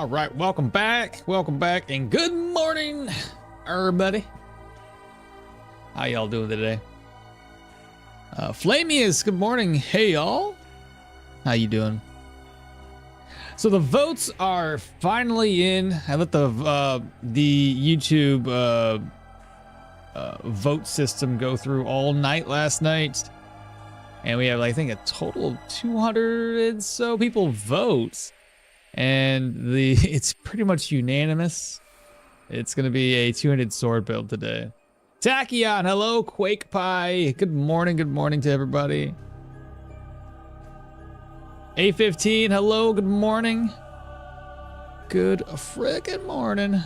All right, welcome back, and good morning, everybody. How y'all doing today? Flamius, good morning. Hey, y'all. How you doing? So the votes are finally in. I let the YouTube vote system go through all night last night, and we have, I think, a total of 200 and so people vote. And it's pretty much unanimous. It's gonna be a two-handed sword build today. Tachyon, hello. Quake Pie, good morning to everybody. A15, hello, good morning. Good frickin' morning.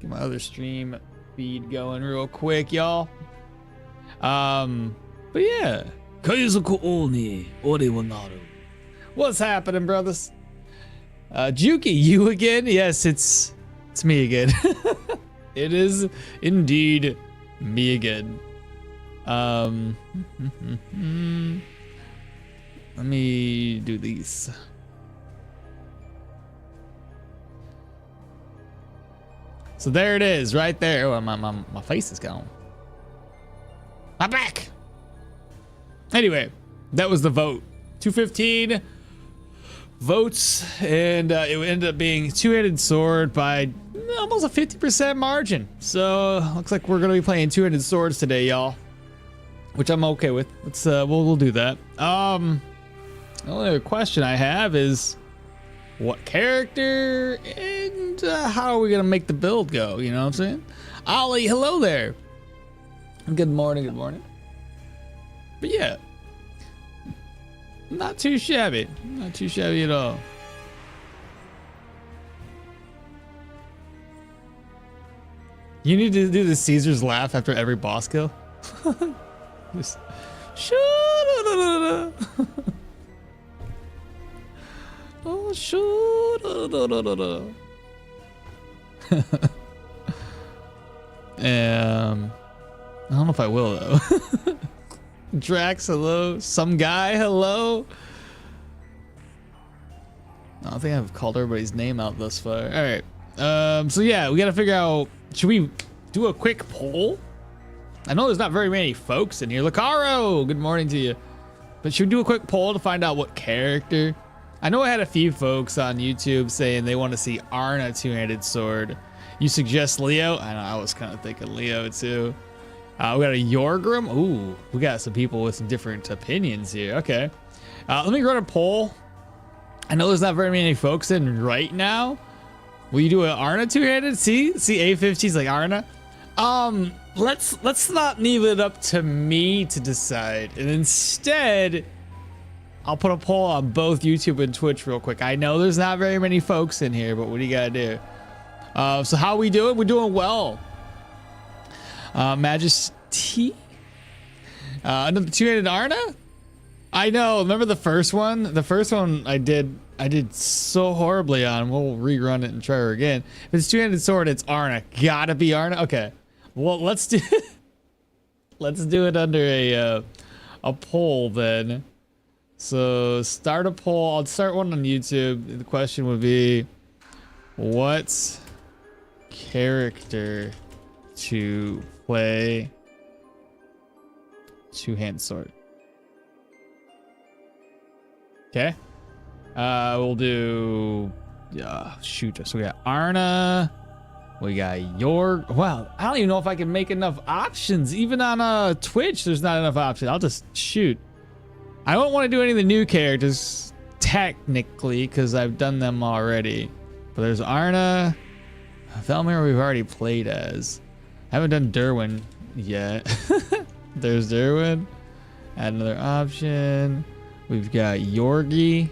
Get my other stream feed going real quick, y'all. But yeah. Kaizuku Oni, Ore wa naru. What's happening, brothers? Juki, you again? Yes, it's me again. It is indeed me again. Let me do these. So there it is, right there. Oh, my face is gone. My back. Anyway, that was the vote. 215 votes, and it ended up being two-handed sword by almost a 50% margin. So looks like we're gonna be playing two-handed swords today, y'all, which I'm okay with. Let's we'll do that. The only other question I have is what character and how are we gonna make the build go? You know what I'm saying? Ollie, hello there. Good morning. But yeah, not too shabby at all. You need to do the Caesar's laugh after every boss kill. Just oh, I don't know if I will though. Drax, hello. Some guy, hello. I don't think I've called everybody's name out thus far. All right. So yeah, we gotta figure out. Should we do a quick poll? I know there's not very many folks in here. Lucaro, good morning to you. But should we do a quick poll to find out what character? I know I had a few folks on YouTube saying they want to see Arna two-handed sword. You suggest Leo? I know, I was kind of thinking Leo too. We got a Jorgrim. Ooh, we got some people with some different opinions here. Okay. Let me run a poll. I know there's not very many folks in right now. Will you do an Arna two-handed? See A50's like Arna. Let's not leave it up to me to decide. And instead, I'll put a poll on both YouTube and Twitch real quick. I know there's not very many folks in here, but what do you gotta do? So how we doing? We're doing well. Majesty, another two-handed Arna. I know. Remember the first one? The first one I did so horribly on. We'll rerun it and try her again. If it's two-handed sword, it's Arna. Gotta be Arna. Okay. Well, let's do it under a poll then. So start a poll. I'll start one on YouTube. The question would be, what character to play two-hand sword? Okay. We'll do shoot. So we got Arna, we got wow, I don't even know if I can make enough options. Even on Twitch there's not enough options. I'll just shoot. I don't want to do any of the new characters technically because I've done them already. But there's Arna. Velmir we've already played as. I haven't done Derwin yet. There's Derwin. Add another option. We've got Yorgi.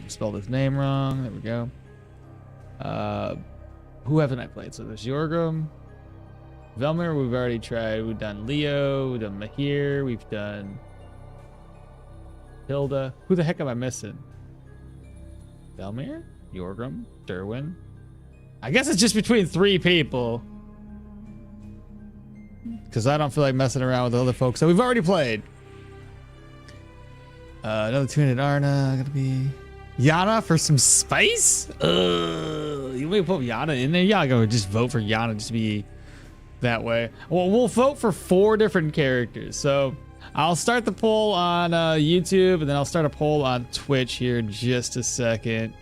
Spelled his name wrong. There we go. Who haven't I played? So there's Jorgrim. Velmir we've already tried. We've done Leo. We've done Mahir. We've done Hilda. Who the heck am I missing? Velmir, Jorgrim, Derwin. I guess it's just between 3 people. Because I don't feel like messing around with the other folks that we've already played. Another 200 Arna. Gonna be Yana for some spice. You may put Yana in there. Yeah, I go just vote for Yana just to be that way. Well, we'll vote for 4 different characters. So I'll start the poll on YouTube, and then I'll start a poll on Twitch here in just a second,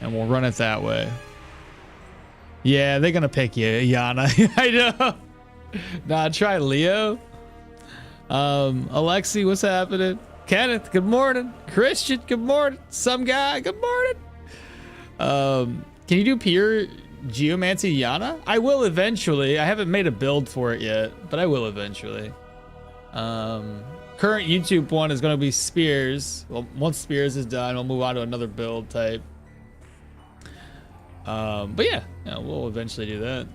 and we'll run it that way. Yeah, they're gonna pick you, Yana. I know. Nah, try Leo. Alexi, what's happening? Kenneth, good morning. Christian, good morning. Some guy, good morning. Can you do pure Geomancy Yana? I will eventually. I haven't made a build for it yet, but I will eventually. Current YouTube one is going to be Spears. Well, once Spears is done, we'll move on to another build type. But yeah, we'll eventually do that.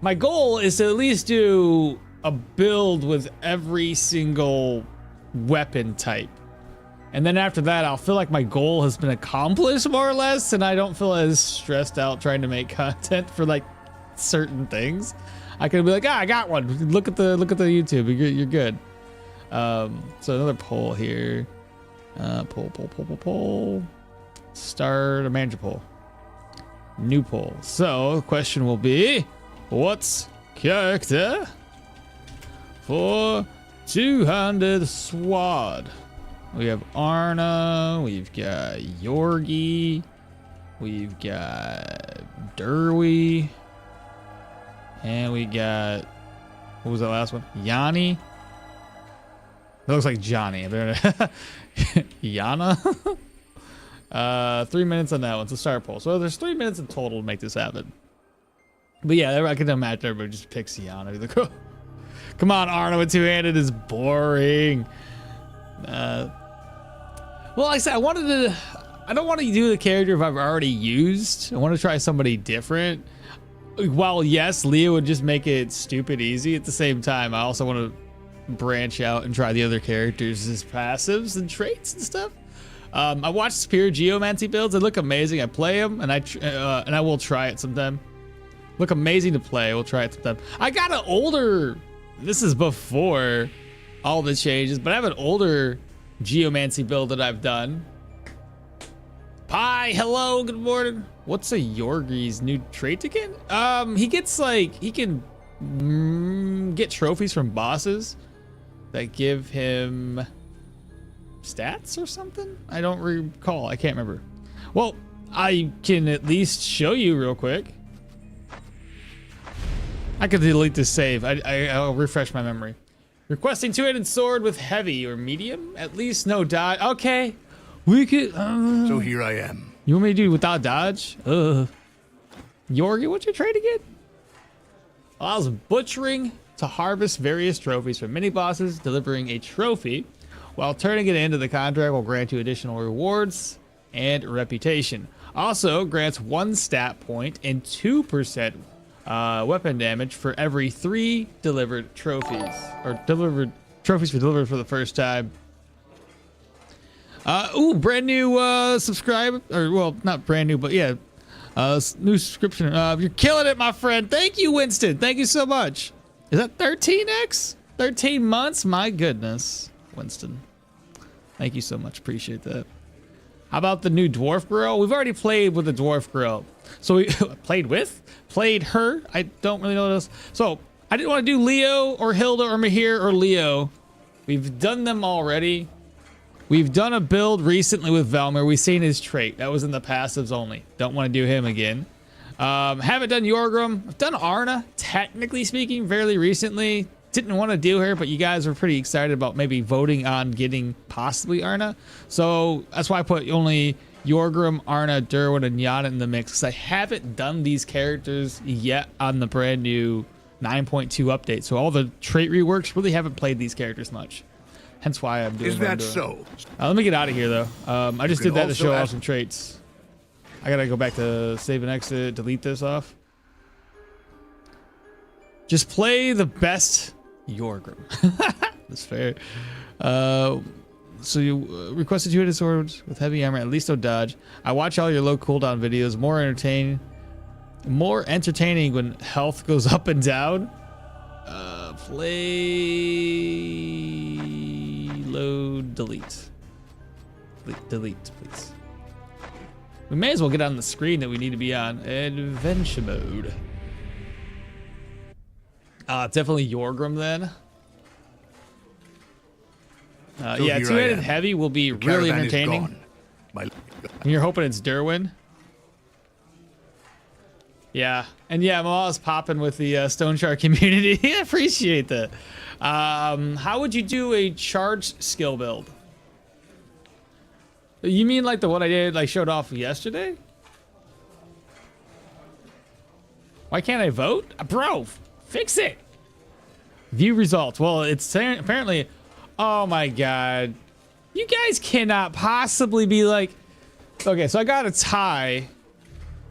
My goal is to at least do a build with every single weapon type. And then after that, I'll feel like my goal has been accomplished more or less, and I don't feel as stressed out trying to make content for like certain things. I could be like, I got one. Look at the YouTube. You're good. So another poll here. Poll. Start a manager poll. New poll. So the question will be, what's character for 200 SWAD? We have Arna, we've got Jorgi, we've got Derwy, and we got, what was that last one? Yanni? That looks like Johnny. Yana? 3 minutes on that one, so start poll. So there's 3 minutes in total to make this happen. But yeah, I can imagine everybody just picks Yana. Like, come on, Arna with two-handed is boring. Well, like I said, I don't want to do the character if I've already used. I want to try somebody different. While yes, Leo would just make it stupid easy, at the same time, I also want to branch out and try the other characters as passives and traits and stuff. I watched pure Geomancy builds. They look amazing. I play them, and I will try it sometime. Look amazing to play. We'll try it sometime. I got an older, this is before all the changes, but I have an older Geomancy build that I've done. Hi, hello, good morning. What's a Jorgri's new trait again? He gets like, he can get trophies from bosses that give him stats or something? I don't recall. I can't remember. Well, I can at least show you real quick. I could delete this save. I'll refresh my memory. Requesting two-handed sword with heavy or medium. At least no dodge. Okay. We could. So here I am. You want me to do without dodge? Jorgi, what's your trait again? Allows butchering to harvest various trophies from mini bosses. Delivering a trophy while turning it into the contract will grant you additional rewards and reputation. Also grants 1 stat point and 2% weapon damage for every 3 delivered trophies, or delivered trophies for delivered for the first time. Ooh, brand new subscribe, or well, not brand new, but yeah, new subscription. You're killing it, my friend. Thank you, Winston. Thank you so much. Is that 13x? 13 months? My goodness, Winston. Thank you so much. Appreciate that. How about the new dwarf girl? We've already played with the dwarf girl. So we played her. I don't really know what else. So I didn't want to do Leo or Hilda or Mahir or Leo. We've done them already. We've done a build recently with Velmer. We've seen his trait. That was in the passives only. Don't want to do him again. Haven't done Jorgrim. I've done Arna, technically speaking, fairly recently. Didn't want to do her, but you guys were pretty excited about maybe voting on getting possibly Arna. So that's why I put only Jorgrim, Arna, Derwin, and Yana in the mix, because I haven't done these characters yet on the brand new 9.2 update. So all the trait reworks really haven't played these characters much. Hence why I'm doing. Is that so? Let me get out of here though. I just did that to show off some traits. I gotta go back to save and exit, delete this off. Just play the best Jorgrim. That's fair. So you requested 200 swords with heavy armor, at least no dodge. I watch all your low cooldown videos. More entertaining when health goes up and down. Play, load, delete. delete, please. We may as well get on the screen that we need to be on. Adventure mode. Definitely Jorgrim then. Yeah, two-handed heavy will be really entertaining. And you're hoping it's Derwin. Yeah, and yeah, I'm always popping with the Stoneshard community. I appreciate that. How would you do a charged skill build? You mean like the one I did, like showed off yesterday? Why can't I vote? Bro, fix it. View results. Well, it's apparently, oh my God. You guys cannot possibly be like, okay, so I got a tie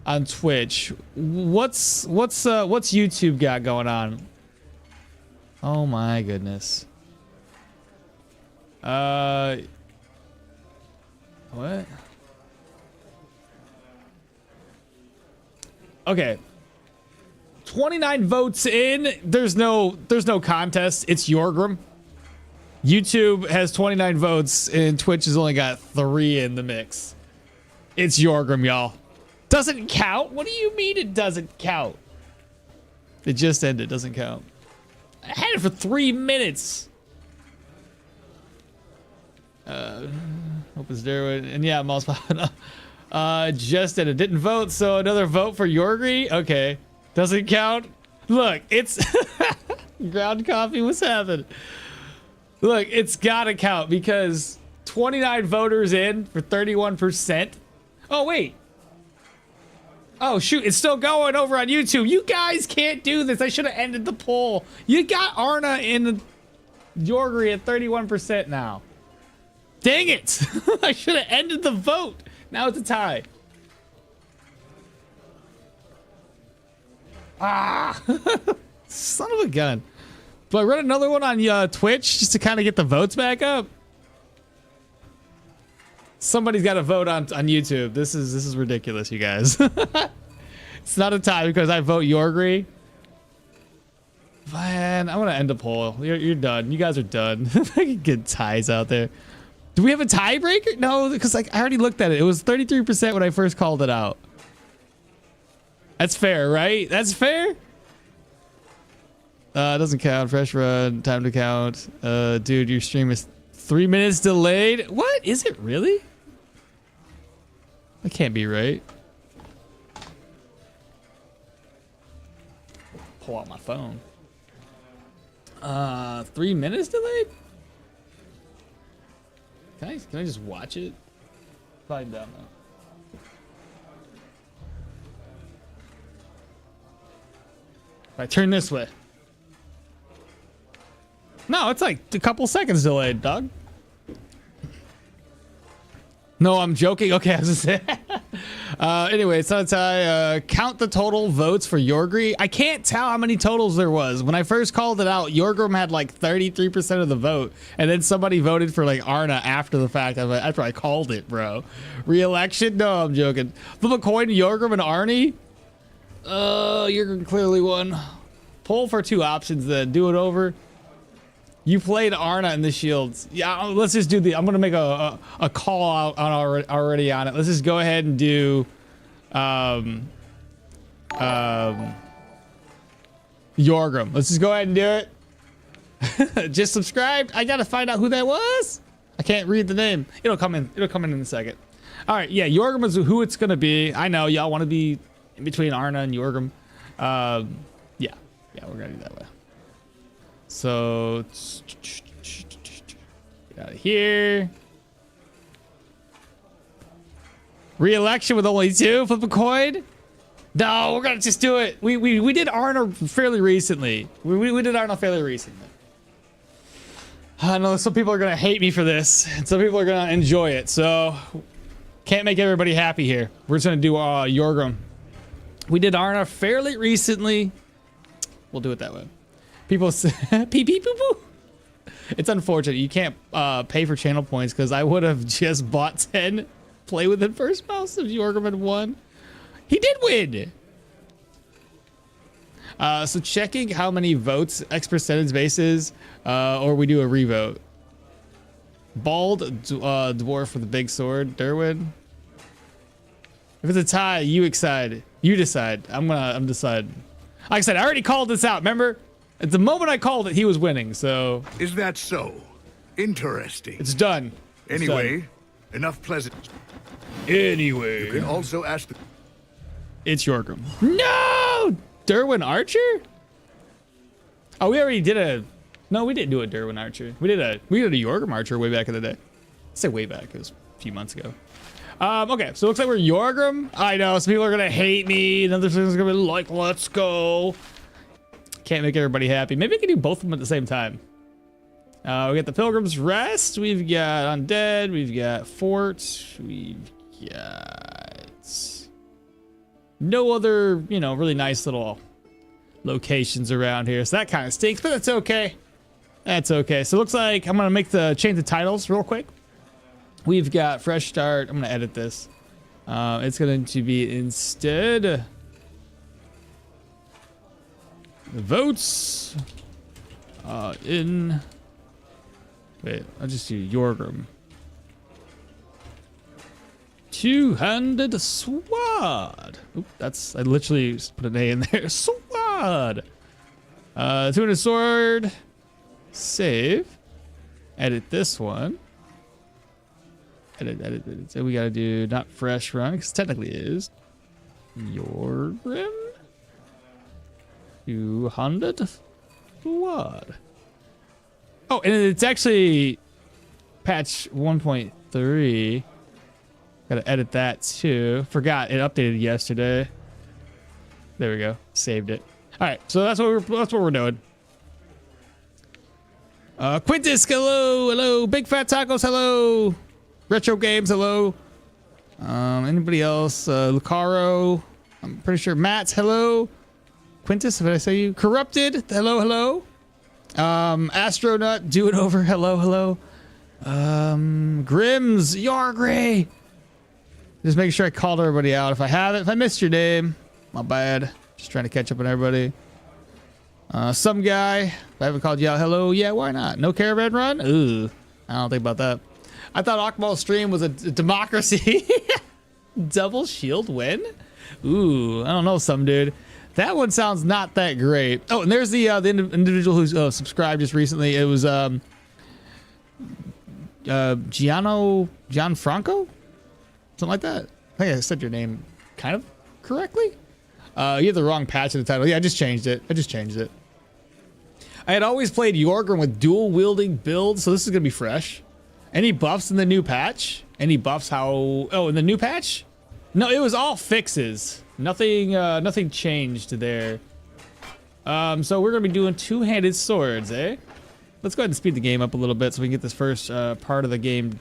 on Twitch. What's YouTube got going on? Oh my goodness. What? Okay. 29 votes in. There's no contest. It's Jorgrim. YouTube has 29 votes and Twitch has only got 3 in the mix. It's Jorgrim, y'all. Doesn't count? What do you mean it doesn't count? It just ended. Doesn't count. I had it for 3 minutes. Hope it's there. And yeah, Mal's popping up. Just ended. Didn't vote, so another vote for Jorgrim? Okay. Doesn't count. Look, it's ground coffee. What's happening? Look, it's gotta count because 29 voters in for 31%. Oh, wait. Oh, shoot. It's still going over on YouTube. You guys can't do this. I should have ended the poll. You got Arna in Jorgrim at 31% now. Dang it. I should have ended the vote. Now it's a tie. Ah. Son of a gun. Do I run another one on Twitch just to kind of get the votes back up? Somebody's got to vote on YouTube. This is ridiculous, you guys. It's not a tie because I vote Jorgrim. Man, I'm gonna end the poll. You're done. You guys are done. I can get ties out there. Do we have a tiebreaker? No, because like I already looked at it. It was 33% when I first called it out. That's fair, right? That's fair. Doesn't count. Fresh run. Time to count. Dude, your stream is 3 minutes delayed. What? Is it really? That can't be right. Pull out my phone. 3 minutes delayed? Can I just watch it? Probably down though. If I turn this way. No, it's like a couple seconds delayed, dog. No, I'm joking. Okay, I was just saying. Anyway, it's not a tie. Count the total votes for Jorgrim. I can't tell how many totals there was. When I first called it out, Jorgrim had like 33% of the vote, and then somebody voted for like Arna after the fact. After I called it, bro. Re-election? No, I'm joking. Flip a coin to Jorgrim and Arnie. Jorgrim clearly won. Poll for 2 options then. Do it over. You played Arna in the shields. Yeah, let's just do the. I'm gonna make a call out on already on it. Let's just go ahead and do Jorgrim. Let's just go ahead and do it. Just subscribe. I gotta find out who that was. I can't read the name. It'll come in. It'll come in a second. All right. Yeah, Jorgrim is who it's gonna be. I know y'all want to be in between Arna and Jorgrim. Yeah, we're gonna do that way. So, get out of here. Re-election with only 2. Flip a coin. No, we're gonna just do it. We did Arna fairly recently. We did Arna fairly recently. I know some people are gonna hate me for this, and some people are gonna enjoy it. So, can't make everybody happy here. We're just gonna do Jorgrim. We did Arna fairly recently. We'll do it that way. People say, pee pee poo poo. It's unfortunate. You can't pay for channel points because I would have just bought 10 play with it first mouse if Jorgrim had won. He did win. So checking how many votes X percentage basis, or we do a revote. Bald dwarf with a big sword. Derwin. If it's a tie, you decide. You decide. I'm deciding. Like I said, I already called this out. Remember? At the moment I called it, he was winning. So. Is that so? Interesting. It's done. Anyway, enough pleasant. Anyway. You can also ask the... It's Jorgrim. No! Derwin Archer? Oh, we already did a... No, we didn't do a Derwin Archer. We did a Jorgrim Archer way back in the day. I say way back. It was a few months ago. Okay, so it looks like we're Jorgrim. I know, some people are going to hate me. Another thing's going to be like, let's go. Can't make everybody happy. Maybe we can do both of them at the same time. We got the Pilgrim's Rest. We've got Undead. We've got Fort. We've got no other, you know, really nice little locations around here. So that kind of stinks, but that's okay. That's okay. So it looks like I'm going to change the titles real quick. We've got Fresh Start. I'm going to edit this. It's going to be instead the votes in... Wait, I'll just do Jorgrim. Two-handed sword. Oop, I literally just put an A in there. Sword. Two-handed sword. Save. Edit this one. Edit. So we gotta do not fresh run, because technically it is. Jorgrim. 200 sword. Oh, and it's actually patch 1.3. Gotta edit that too. Forgot it updated yesterday. There we go. Saved it. All right, so that's what we're doing. Quintus, hello. Big Fat Tacos, hello. Retro Games, hello. Anybody else? Lucaro, I'm pretty sure. Matt's, hello. Quintus, did I say you? Corrupted, hello. Astronaut, do it over, hello. Grims, Jorgrim. Just making sure I called everybody out. If I missed your name, my bad. Just trying to catch up on everybody. Some guy, if I haven't called you out, hello, yeah, why not? No caravan run? Ooh, I don't think about that. I thought okmall stream was a democracy. Double shield win? Ooh, I don't know, some dude. That one sounds not that great. Oh, and there's the individual who's subscribed just recently. It was Gianfranco? Something like that. I think I said your name kind of correctly. You have the wrong patch in the title. Yeah, I just changed it. I had always played Jorgrim with dual wielding builds, so this is gonna be fresh. Any buffs in the new patch? Any buffs in the new patch? No, it was all fixes. Nothing changed there. So we're gonna be doing two-handed swords, eh? Let's go ahead and speed the game up a little bit so we can get this first part of the game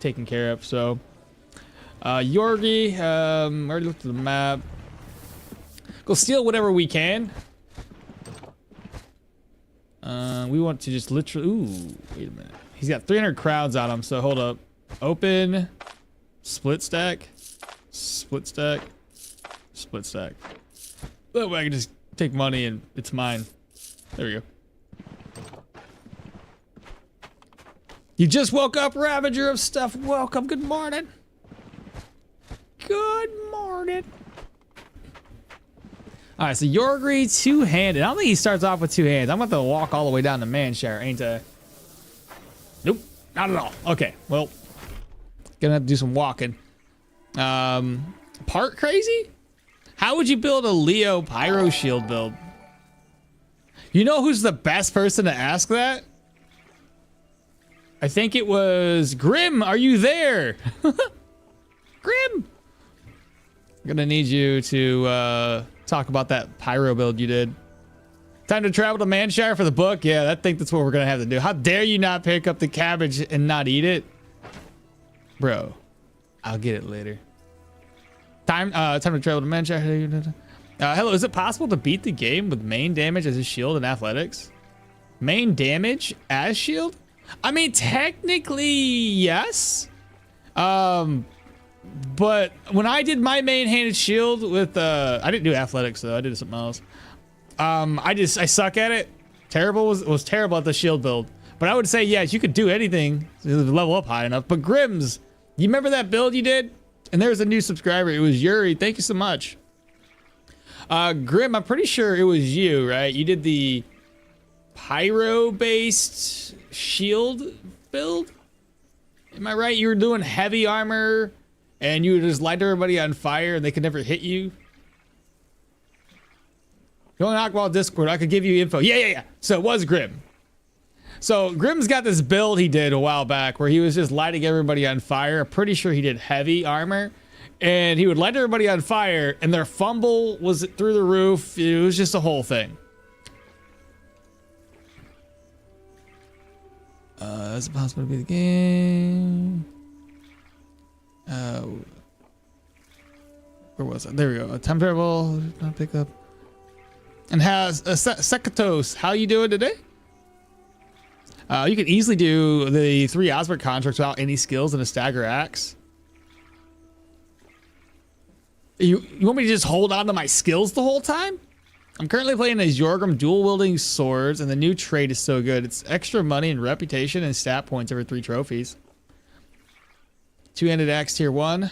taken care of. So, Jorgi, already looked at the map. Go steal whatever we can. We want to just literally... Ooh, wait a minute. He's got 300 crowds on him, so hold up. Open. Split stack. Split stack. Split stack. That way I can just take money and it's mine. There we go. You just woke up, Ravager of Stuff. Welcome. Good morning. Good morning. All right, so Jorgrim two-handed. I don't think he starts off with two hands. I'm going to have to walk all the way down to Manshire, ain't I? Nope, not at all. Okay, well, gonna have to do some walking. Part crazy? How would you build a Leo Pyro Shield build? You know who's the best person to ask that? I think it was Grim. Are you there? Grim. I'm gonna need you to talk about that pyro build you did. Time to travel to Manshire for the book? Yeah, I think that's what we're gonna have to do. How dare you not pick up the cabbage and not eat it? Bro, I'll get it later. Time to travel to Manshire. Hello, is it possible to beat the game with main damage as a shield and athletics? Main damage as shield? I mean, technically, yes. But when I did my main-handed shield with, I didn't do athletics though. I did something else. I suck at it. Was terrible at the shield build. But I would say, yes, you could do anything to level up high enough. But Grims, you remember that build you did? And there's a new subscriber. It was Yuri. Thank you so much. Grim, I'm pretty sure it was you, right? You did the pyro-based shield build? Am I right? You were doing heavy armor and you would just light everybody on fire and they could never hit you? Go on Okmall Discord. I could give you info. Yeah. So it was Grim. So Grim's got this build he did a while back where he was just lighting everybody on fire. I'm pretty sure he did heavy armor. And he would light everybody on fire and their fumble was through the roof. It was just a whole thing. Is it possible to be the game? Where was it? There we go. Time travel, not pick up. And has Sekatos, how you doing today? You can easily do the 3 Osbert contracts without any skills and a stagger axe. You want me to just hold on to my skills the whole time? I'm currently playing as Jorgrim dual wielding swords, and the new trait is so good. It's extra money and reputation and stat points every 3 trophies. 2-handed axe tier 1.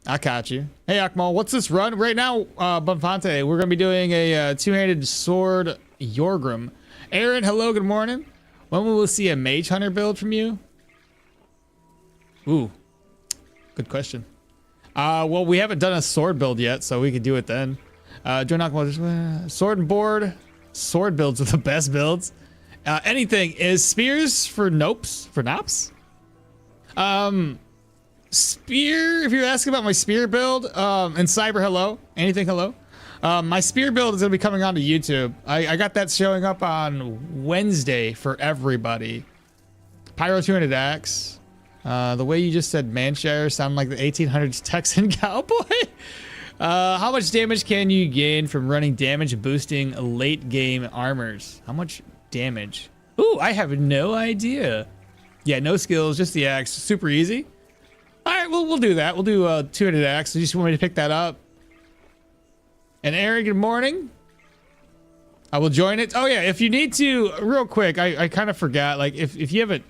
I caught you. Hey Okmall, what's this run? Right now, Bonfante, we're gonna be doing a 2-handed sword Jorgrim. Aaron, hello, good morning. When will we see a mage hunter build from you? Ooh, good question. Well, we haven't done a sword build yet, so we could do it then. Join Okmall, sword and board. Sword builds are the best builds. Anything is spears for nopes, for nops. Spear, if you're asking about my spear build, and Cyber, hello. Anything, hello. My spear build is gonna be coming onto YouTube. I got that showing up on Wednesday for everybody. Pyro 200 axe. The way you just said Manshire sounded like the 1800s Texan cowboy. How much damage can you gain from running damage boosting late game armors? How much damage? Ooh, I have no idea. Yeah, no skills, just the axe. Super easy. All right, we'll do that. We'll do 200 axe. You just want me to pick that up? And Aaron, good morning. I will join it. Oh yeah, if you need to, real quick, I kind of forgot. Like if you haven't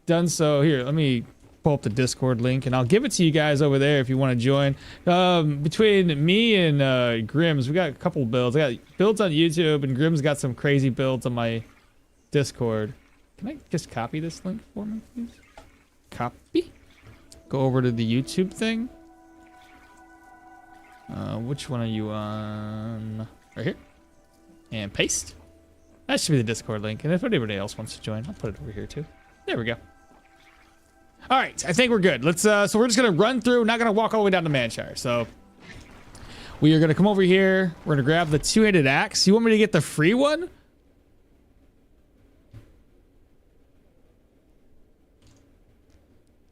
done so, here, let me pull up the Discord link and I'll give it to you guys over there if you want to join. Between me and Grims, we got a couple builds. I got builds on YouTube and Grims got some crazy builds on my Discord. Can I just copy this link for me, please? Copy. Go over to the YouTube thing. Which one are you on? Right here. And paste. That should be the Discord link. And if anybody else wants to join, I'll put it over here too. There we go. All right, I think we're good. Let's. So we're just gonna run through. Not gonna walk all the way down to Manshire. So we are gonna come over here. We're gonna grab the 2-handed axe. You want me to get the free one?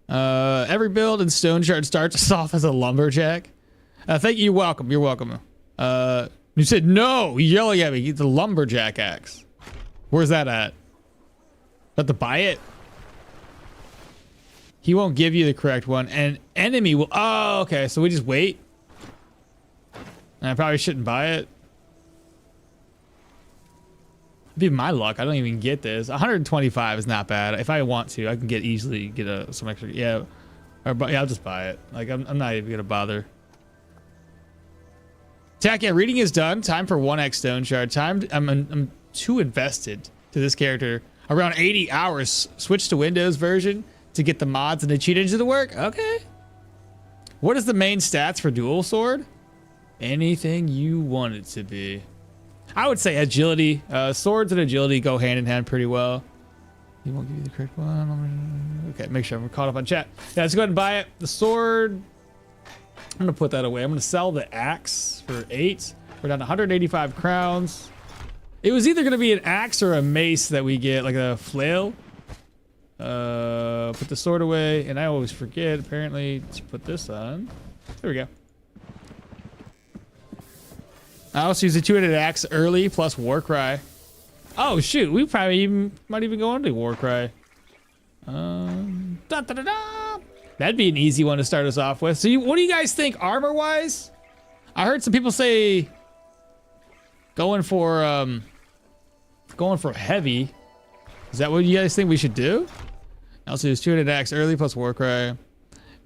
Every build in Stoneshard starts us off as a lumberjack. Thank you. You're welcome. You're welcome. You said no. You're yelling at me. Get the lumberjack axe. Where's that at? Have to buy it? He won't give you the correct one. An enemy will. Oh, okay. So we just wait. And I probably shouldn't buy it. Be my luck. I don't even get this. 125 is not bad. If I want to, I can easily get some extra. Yeah. Yeah, I'll just buy it. Like I'm not even gonna bother. Tack, yeah, reading is done. Time for 1x Stoneshard Time. I'm too invested to this character. Around 80 hours. Switch to Windows version to get the mods and the cheat engine to work. Okay. What is the main stats for dual sword? Anything you want it to be. I would say agility. Swords and agility go hand in hand pretty well. He won't give you the correct one. Okay, make sure I'm caught up on chat. Yeah, let's go ahead and buy it. The sword. I'm gonna put that away. I'm gonna sell the axe for 8. We're down to 185 crowns. It was either gonna be an axe or a mace that we get, like a flail. Put the sword away, and I always forget apparently to put this on. There we go. I also use the 2-handed axe early plus Warcry. Oh shoot, we probably might even go into Warcry. That'd be an easy one to start us off with. So what do you guys think armor wise? I heard some people say going for heavy. Is that what you guys think we should do? Also, use 2-handed axe early plus Warcry.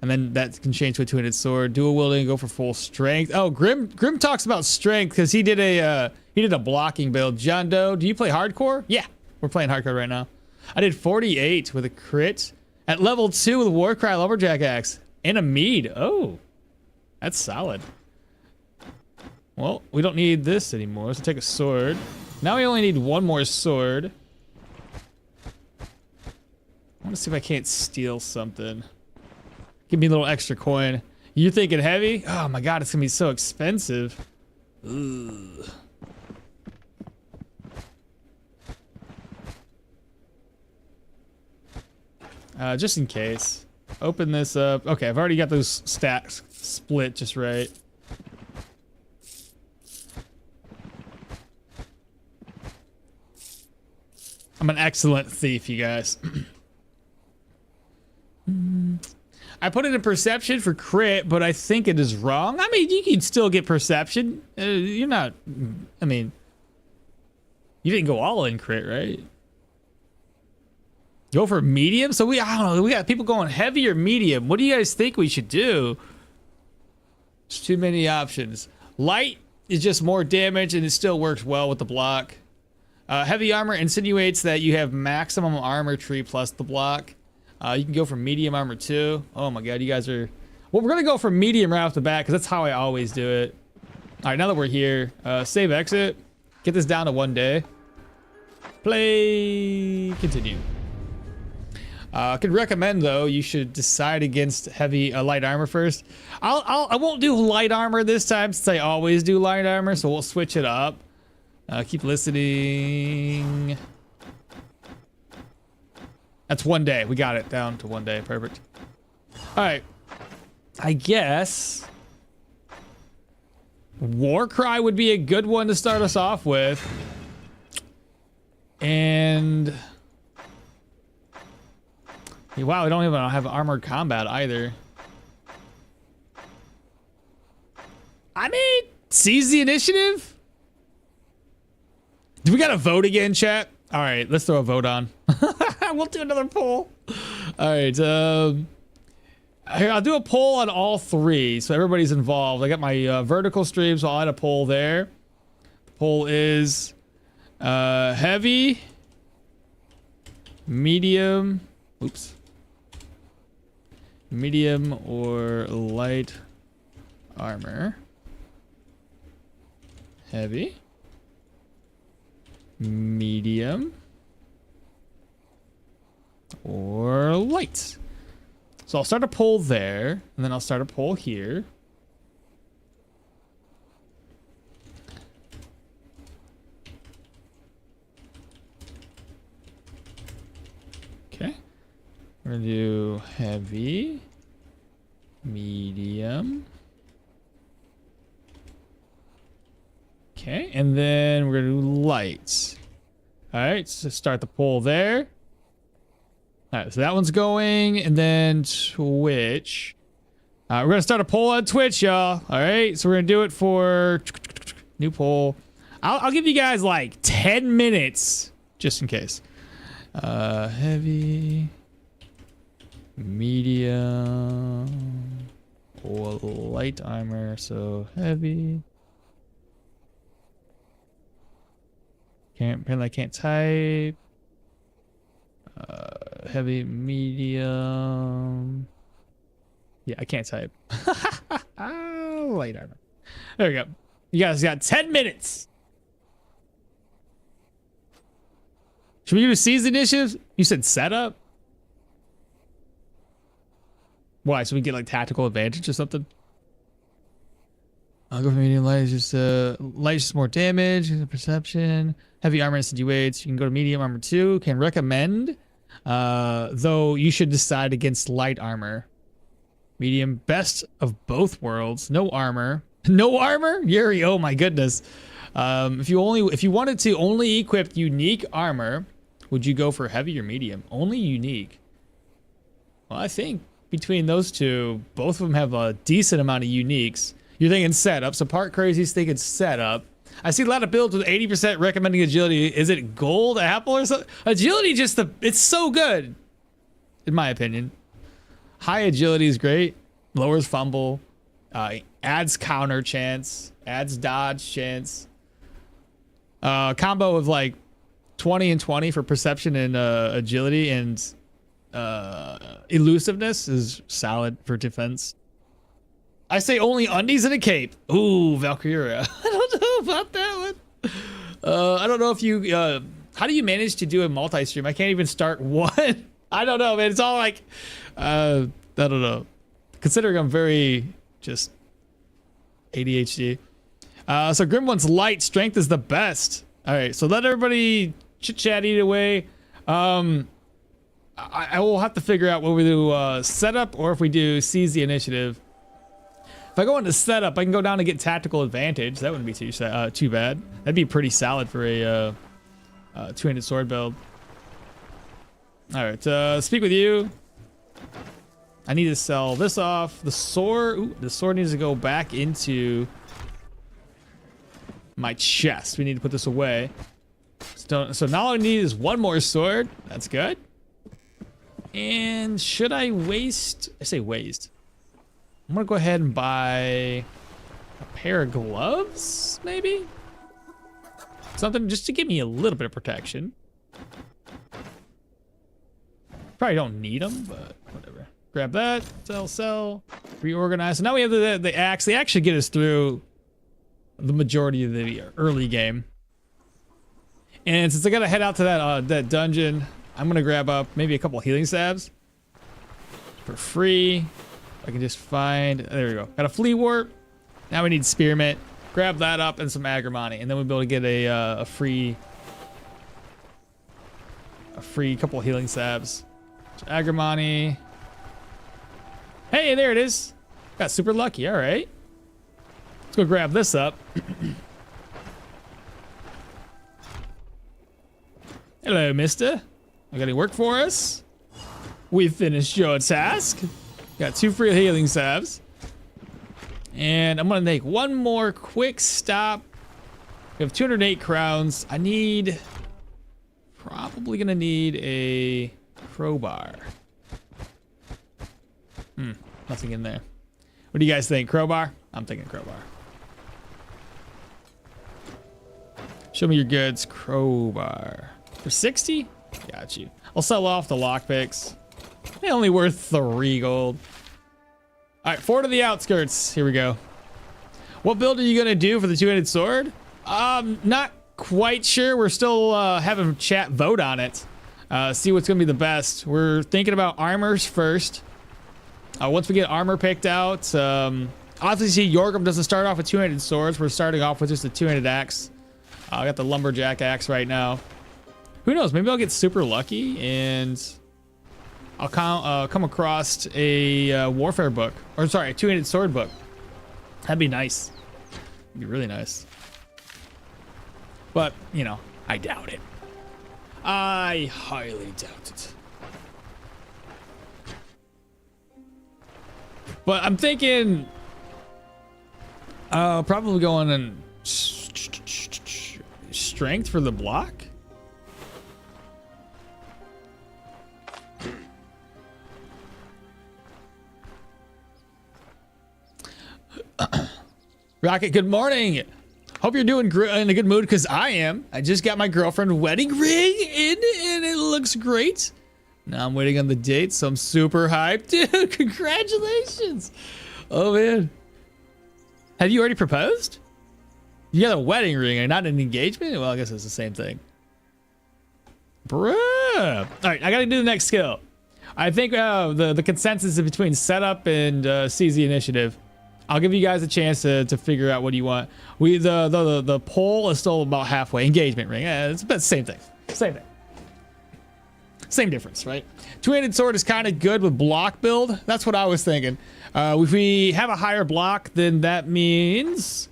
And then that can change to a 2-handed sword. Dual wielding, go for full strength. Oh, Grim talks about strength because he did a blocking build. John Doe, do you play hardcore? Yeah, we're playing hardcore right now. I did 48 with a crit at level 2 with Warcry Lumberjack axe and a mead. Oh, that's solid. Well, we don't need this anymore, so take a sword. Now we only need one more sword. I want to see if I can't steal something. Give me a little extra coin. You're thinking heavy? Oh my god, it's gonna be so expensive. Ugh. Just in case. Open this up. Okay, I've already got those stacks split just right. I'm an excellent thief, you guys. I put it in perception for crit, but I think it is wrong. I mean, you can still get perception. You're not, I mean, you didn't go all in crit, right? Go for medium? So I don't know, we got people going heavy or medium. What do you guys think we should do? There's too many options. Light is just more damage and it still works well with the block. Heavy armor insinuates that you have maximum armor tree plus the block. You can go for medium armor too. Oh my god, you guys are... Well, we're gonna go for medium right off the bat because that's how I always do it. All right, now that we're here, save exit. Get this down to 1 day. Play, continue. I could recommend though, you should decide against heavy light armor first. I won't do light armor this time since I always do light armor, so we'll switch it up. Keep listening. That's 1 day. We got it down to 1 day. Perfect. All right. I guess Warcry would be a good one to start us off with. And wow, we don't even have armored combat either. I mean, seize the initiative. Do we got to vote again, chat? All right, let's throw a vote on. We'll do another poll. All right, here, I'll do a poll on all three, so everybody's involved. I got my vertical stream, so I'll add a poll there. The poll is heavy, medium, oops, medium or light armor. Heavy, medium, or light. So I'll start a poll there, and then I'll start a poll here. Okay. We're gonna do heavy, medium. Okay, and then we're gonna do light. All right, so start the poll there. All right, so that one's going, and then Twitch. We're gonna start a poll on Twitch, y'all. All right, so we're gonna do it for new poll. I'll give you guys like 10 minutes, just in case. Heavy, medium, or light armor. So heavy. Apparently I can't type. Heavy, medium. Yeah, I can't type. Light armor. There we go. You guys got 10 minutes. Should we do seize initiatives? You said setup? Why? So we get like tactical advantage or something? I'll go for medium. Light is just light is just more damage, perception. Heavy armor insinuates. You can go to medium armor too. Can recommend. Though you should decide against light armor. Medium, best of both worlds. No armor. No armor? Yuri, oh my goodness. If you wanted to only equip unique armor, would you go for heavy or medium? Only unique. Well, I think between those two, both of them have a decent amount of uniques. You're thinking setup, so Part Crazy's thinking setup. I see a lot of builds with 80% recommending agility. Is it gold, apple, or something? Agility it's so good, in my opinion. High agility is great. Lowers fumble. Adds counter chance. Adds dodge chance. Combo of like 20 and 20 for perception and agility, and elusiveness is solid for defense. I say only undies and a cape. Ooh, Valkyria. I don't know about that one. I don't know if you how do you manage to do a multi-stream? I can't even start one. I don't know, man. It's all like I don't know. Considering I'm very just ADHD. So Grim wants light. Strength is the best. All right, so let everybody chit chat either way. I will have to figure out what we do setup or if we do seize the initiative. If I go into setup, I can go down and get tactical advantage. That wouldn't be too bad. That'd be pretty solid for a two-handed sword build. All right, speak with you. I need to sell this off. The sword. Ooh, the sword needs to go back into my chest. We need to put this away. So now all I need is one more sword. That's good. And should I waste? I say waste. I'm gonna go ahead and buy a pair of gloves, maybe? Something just to give me a little bit of protection. Probably don't need them, but whatever. Grab that, sell, reorganize. So now we have the axe. The axe should get us through the majority of the early game. And since I gotta head out to that dungeon, I'm gonna grab up maybe a couple healing salves for free. I can just find, there we go. Got a flea warp. Now we need spearmint. Grab that up and some agrimony, and then we'll be able to get a free couple healing salves. So agrimony. Hey, there it is. Got super lucky. All right. Let's go grab this up. Hello, mister. You got any work for us? We finished your task. Got 2 free healing salves. And I'm gonna make one more quick stop. We have 208 crowns. Probably gonna need a crowbar. Nothing in there. What do you guys think? Crowbar? I'm thinking crowbar. Show me your goods. Crowbar. For 60? Got you. I'll sell off the lockpicks. They're only worth 3 gold. All right, 4 to the outskirts. Here we go. What build are you gonna do for the two-handed sword? Not quite sure. We're still having chat vote on it. See what's gonna be the best. We're thinking about armors first. Once we get armor picked out, obviously Jorgrim doesn't start off with two-handed swords. We're starting off with just a two-handed axe. I got the lumberjack axe right now. Who knows? Maybe I'll get super lucky and I'll come across a warfare book, or sorry, a two-handed sword book. That'd be nice. It'd be really nice. But you know, I doubt it. I highly doubt it. But I'm thinking, probably going in strength for the block. Rocket, good morning. Hope you're doing in a good mood, because I am. I just got my girlfriend wedding ring in, and it looks great. Now I'm waiting on the date, so I'm super hyped. Dude, congratulations. Oh, man. Have you already proposed? You got a wedding ring and not an engagement? Well, I guess it's the same thing. Bruh. All right, I got to do the next skill. I think the consensus is between setup and seize the initiative. I'll give you guys a chance to figure out what you want. The poll is still about halfway. Engagement ring. It's the same thing. Same thing. Same difference, right? Two-handed sword is kind of good with block build. That's what I was thinking. If we have a higher block, then that means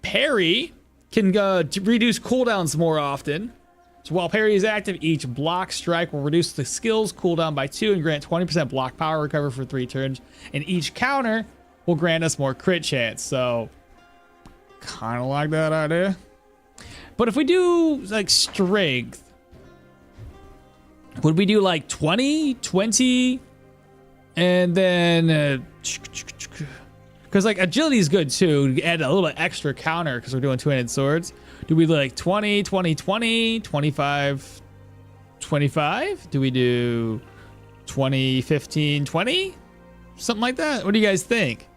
parry can reduce cooldowns more often. So while parry is active, each block strike will reduce the skill's cooldown by 2 and grant 20% block power recover for 3 turns. And each counter will grant us more crit chance. So kind of like that idea. But if we do like strength, would we do like 20, 20, and then because like agility is good too. Add a little extra counter because we're doing two-handed swords. Do we do like 20, 20, 20, 25, 25? Do we do 20, 15, 20? Something like that? What do you guys think?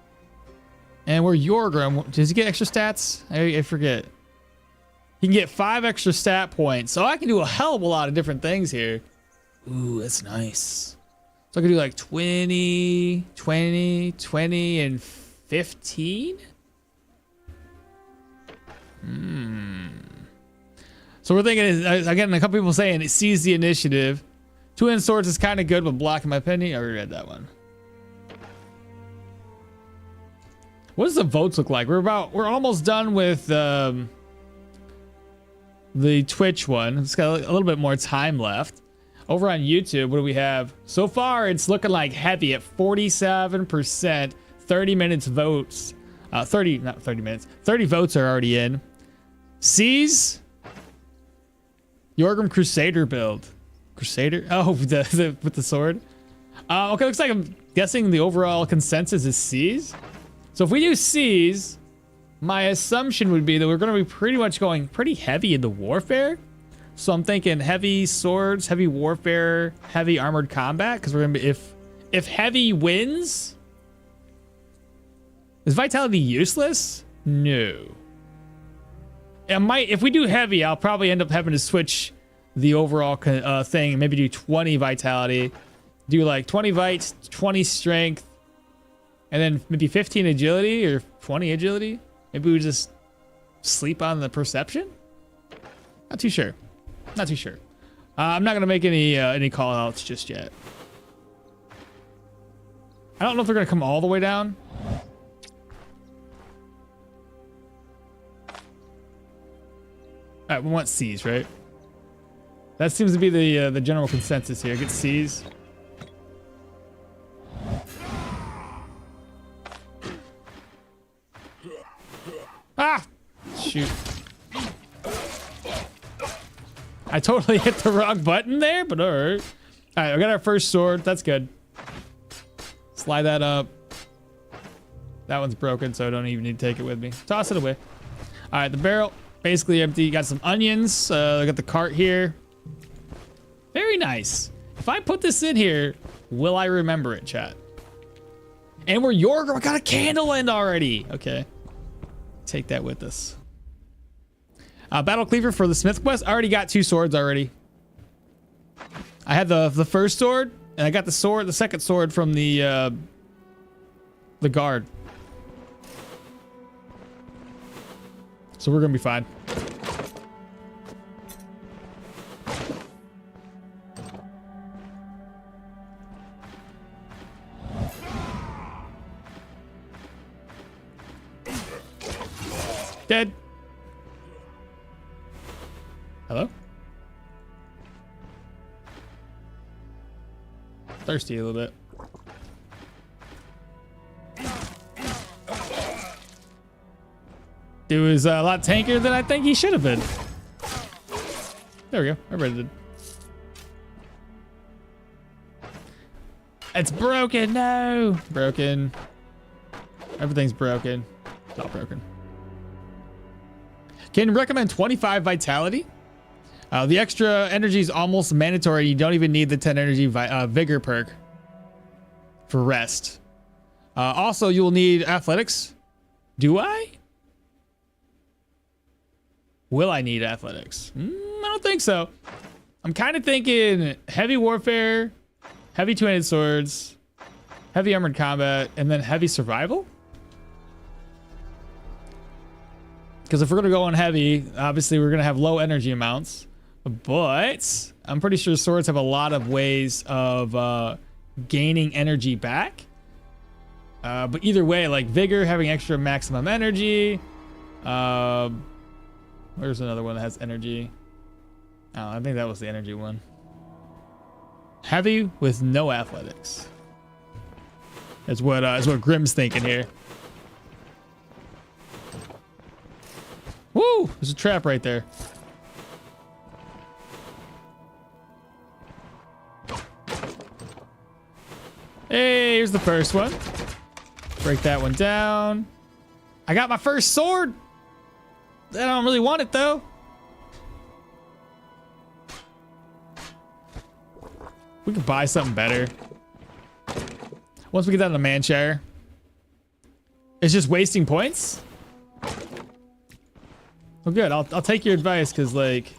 And we're Jorgrim. Does he get extra stats? I forget. He can get 5 extra stat points. So I can do a hell of a lot of different things here. Ooh, that's nice. So I can do like 20, 20, 20, and 15? So we're thinking, again, a couple people saying it sees the initiative. Two-handed swords is kind of good with blocking my penny. I already read that one. What does the votes look like? We're almost done with the Twitch one. It's got a little bit more time left. Over on YouTube, what do we have? So far, it's looking like heavy at 47%, 30 minutes votes. 30 votes are already in. C's Jorgrim Crusader build. Crusader? Oh, with the sword. Okay, looks like I'm guessing the overall consensus is C's. So if we do C's, my assumption would be that we're going to be pretty much going pretty heavy into warfare. So I'm thinking heavy swords, heavy warfare, heavy armored combat. Because we're going to be, if heavy wins, is vitality useless? No. It might, if we do heavy, I'll probably end up having to switch the overall thing and maybe do 20 vitality, do like 20 vites, 20 strength, and then maybe 15 agility or 20 agility. Maybe we just sleep on the perception. Not too sure. Not too sure. I'm not gonna make any call outs just yet. I don't know if they're gonna come all the way down. All right, we want C's, right? That seems to be the general consensus here. Get C's. Ah! Shoot. I totally hit the wrong button there, but alright. Alright, we got our first sword. That's good. Slide that up. That one's broken, so I don't even need to take it with me. Toss it away. Alright, the barrel, basically empty. Got some onions. I got the cart here. Very nice. If I put this in here, will I remember it, chat? And we're Jorgrim. I got a candle end already. Okay. Take that with us. Battle cleaver for the smith quest. I already got 2 swords already. I had the first sword, and I got the second sword from the guard. So we're gonna be fine. Dead. Hello? Thirsty a little bit. Dude was a lot tankier than I think he should have been. There we go. I read it. It's broken. No. Broken. Everything's broken. It's all broken. Can recommend 25 vitality. The extra energy is almost mandatory. You don't even need the 10 energy vigor perk for rest. Also, you will need athletics. Do I? Will I need athletics? I don't think so. I'm kind of thinking heavy warfare, heavy two-handed swords, heavy armored combat, and then heavy survival. Because if we're going to go on heavy, obviously we're going to have low energy amounts. But I'm pretty sure swords have a lot of ways of gaining energy back. But either way, like vigor having extra maximum energy. Where's another one that has energy? Oh, I think that was the energy one. Heavy with no athletics. Is what Grim's thinking here. Woo! There's a trap right there. Hey, here's the first one. Break that one down. I got my first sword. I don't really want it though. We could buy something better. Once we get down to man chair. It's just wasting points? Well, good. I'll take your advice because, like,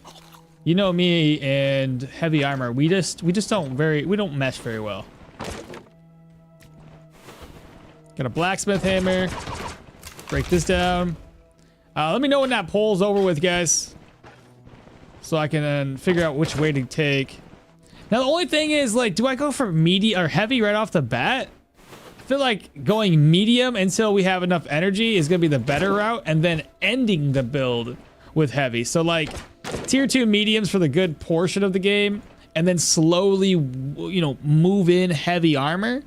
you know me and heavy armor. We just don't mesh very well. Got a blacksmith hammer. Break this down. Let me know when that poll's over with, guys, so I can figure out which way to take. Now the only thing is, like, do I go for medium or heavy right off the bat? I feel like going medium until we have enough energy is gonna be the better route, and then ending the build with heavy. So like tier 2 mediums for the good portion of the game, and then slowly, you know, move in heavy armor.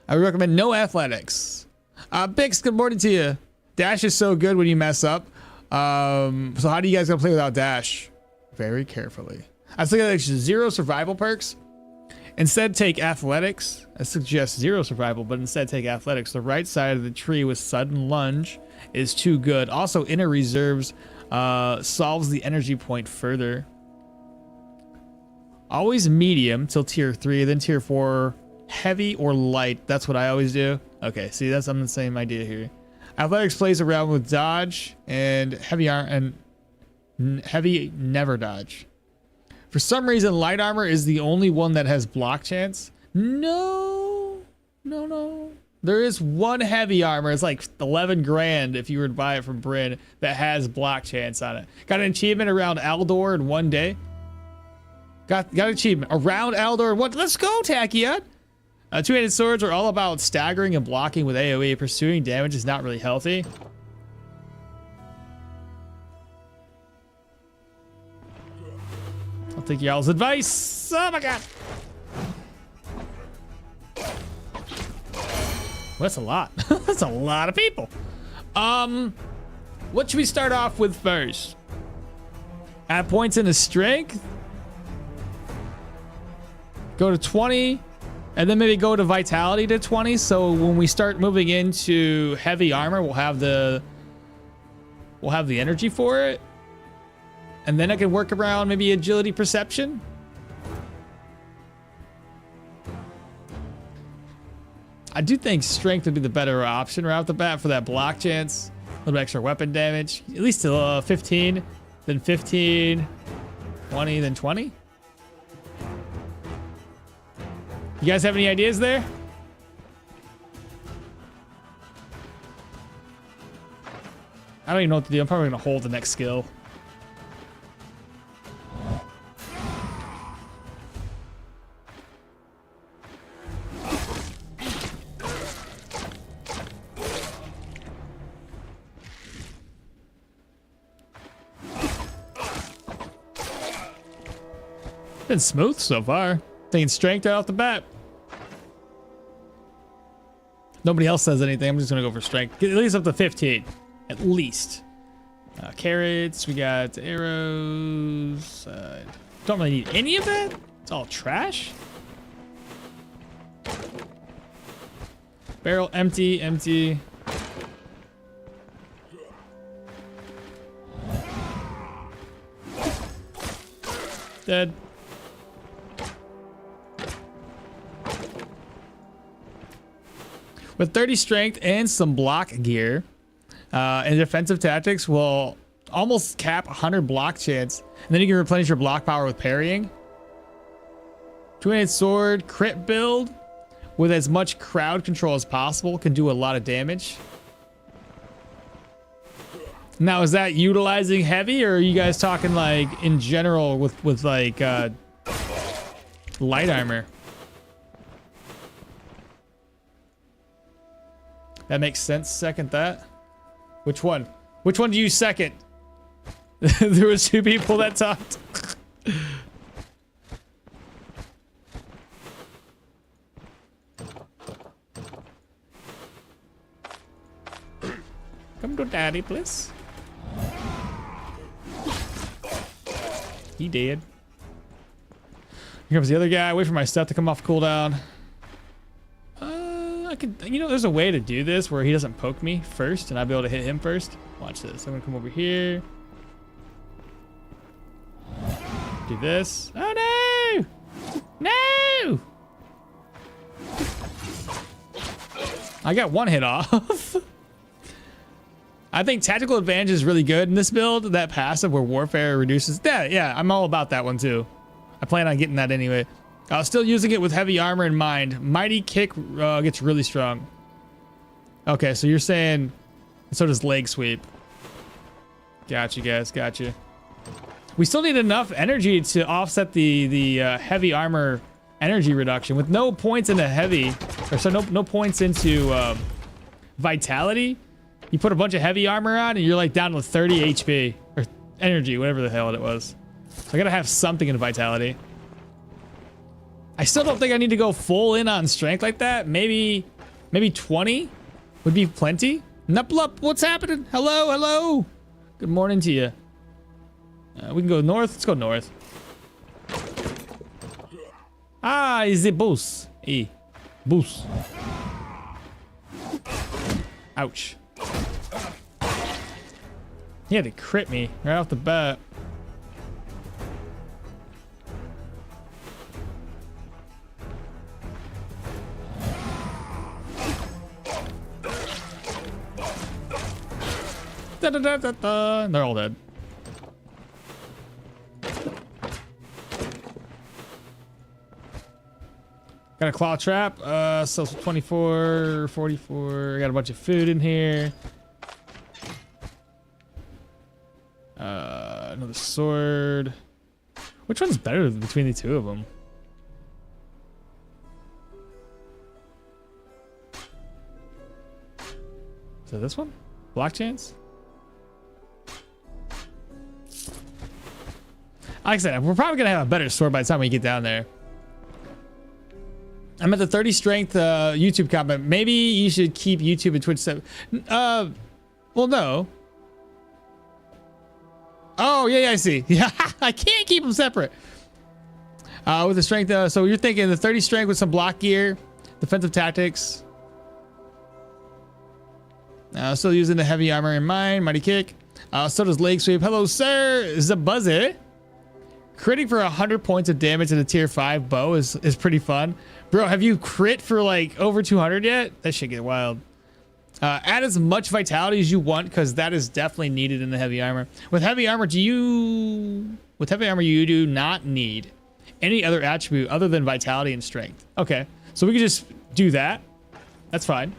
I would recommend no athletics. Bix, good morning to you. Dash is so good when you mess up. So how do you guys gonna play without dash? Very carefully. I was thinking like 0 survival perks. Instead, take athletics. I suggest 0 survival, but instead take athletics. The right side of the tree with sudden lunge is too good. Also, inner reserves solves the energy point further. Always medium till tier 3, then tier 4, heavy or light. That's what I always do. Okay, see, I'm the same idea here. Athletics plays around with dodge, and heavy never dodge. For some reason, light armor is the only one that has block chance. No. There is one heavy armor. It's like 11 grand if you were to buy it from Bryn that has block chance on it. Got an achievement around Aldor in 1 day. Got an achievement around Aldor in 1. Let's go, Tachyon. Two-handed swords are all about staggering and blocking with AoE. Pursuing damage is not really healthy. I'll take y'all's advice. Oh my god. Well, that's a lot. That's a lot of people. What should we start off with first? Add points into strength. Go to 20. And then maybe go to vitality to 20. So when we start moving into heavy armor, we'll have the energy for it. And then I can work around maybe agility perception. I do think strength would be the better option right off the bat for that block chance. A little extra weapon damage. At least to 15, then 15, 20, then 20. You guys have any ideas there? I don't even know what to do. I'm probably going to hold the next skill. Been smooth so far. Taking strength right off the bat. Nobody else says anything. I'm just gonna go for strength. Get at least up to 15. At least. Carrots. We got arrows. Don't really need any of that. It's all trash. Barrel empty, empty. Dead. With 30 strength and some block gear, and defensive tactics will almost cap 100 block chance, and then you can replenish your block power with parrying. Two-handed sword, crit build, with as much crowd control as possible, can do a lot of damage. Now, is that utilizing heavy, or are you guys talking like in general with like light armor? That makes sense. Second that. Which one? Which one do you second? There was 2 people that talked. Come to daddy, please. He did. Here comes the other guy. Wait for my stuff to come off cooldown. I could, you know, there's a way to do this where he doesn't poke me first and I'll be able to hit him first. Watch this. I'm gonna come over here. Do this. Oh no! No! I got one hit off. I think tactical advantage is really good in this build. That passive where warfare reduces. Yeah, I'm all about that one too. I plan on getting that anyway. Still using it with heavy armor in mind. Mighty kick gets really strong. Okay, so you're saying, so does leg sweep. Got you guys, got you. We still need enough energy to offset the heavy armor energy reduction with no points into heavy, or so no points into vitality. You put a bunch of heavy armor on and you're like down to 30 HP or energy, whatever the hell it was. So I gotta have something in vitality. I still don't think I need to go full in on strength like that. Maybe 20 would be plenty. Nuplup, what's happening? Hello, hello. Good morning to you. We can go north. Let's go north. Ah, is it boost? Boost. Ouch. He had to crit me right off the bat. Da, da, da, da, da. They're all dead. Got a claw trap. So 24, 44. Got a bunch of food in here. Another sword. Which one's better between the two of them? Is that this one? Block chance? Like I said, we're probably gonna have a better sword by the time we get down there. I'm at the 30 strength YouTube comment. Maybe you should keep YouTube and Twitch separate. Well, no. Oh, yeah, I see. Yeah, I can't keep them separate. With the strength, so you're thinking the 30 strength with some block gear, defensive tactics. Still using the heavy armor in mind, mighty kick. So does leg sweep. Hello, sir. Zabuzzy. Critting for 100 points of damage in a tier 5 bow is pretty fun. Bro, have you crit for like over 200 yet? That should get wild. Add as much vitality as you want because that is definitely needed in the heavy armor. With heavy armor, you do not need any other attribute other than vitality and strength. Okay, so we can just do that. That's fine.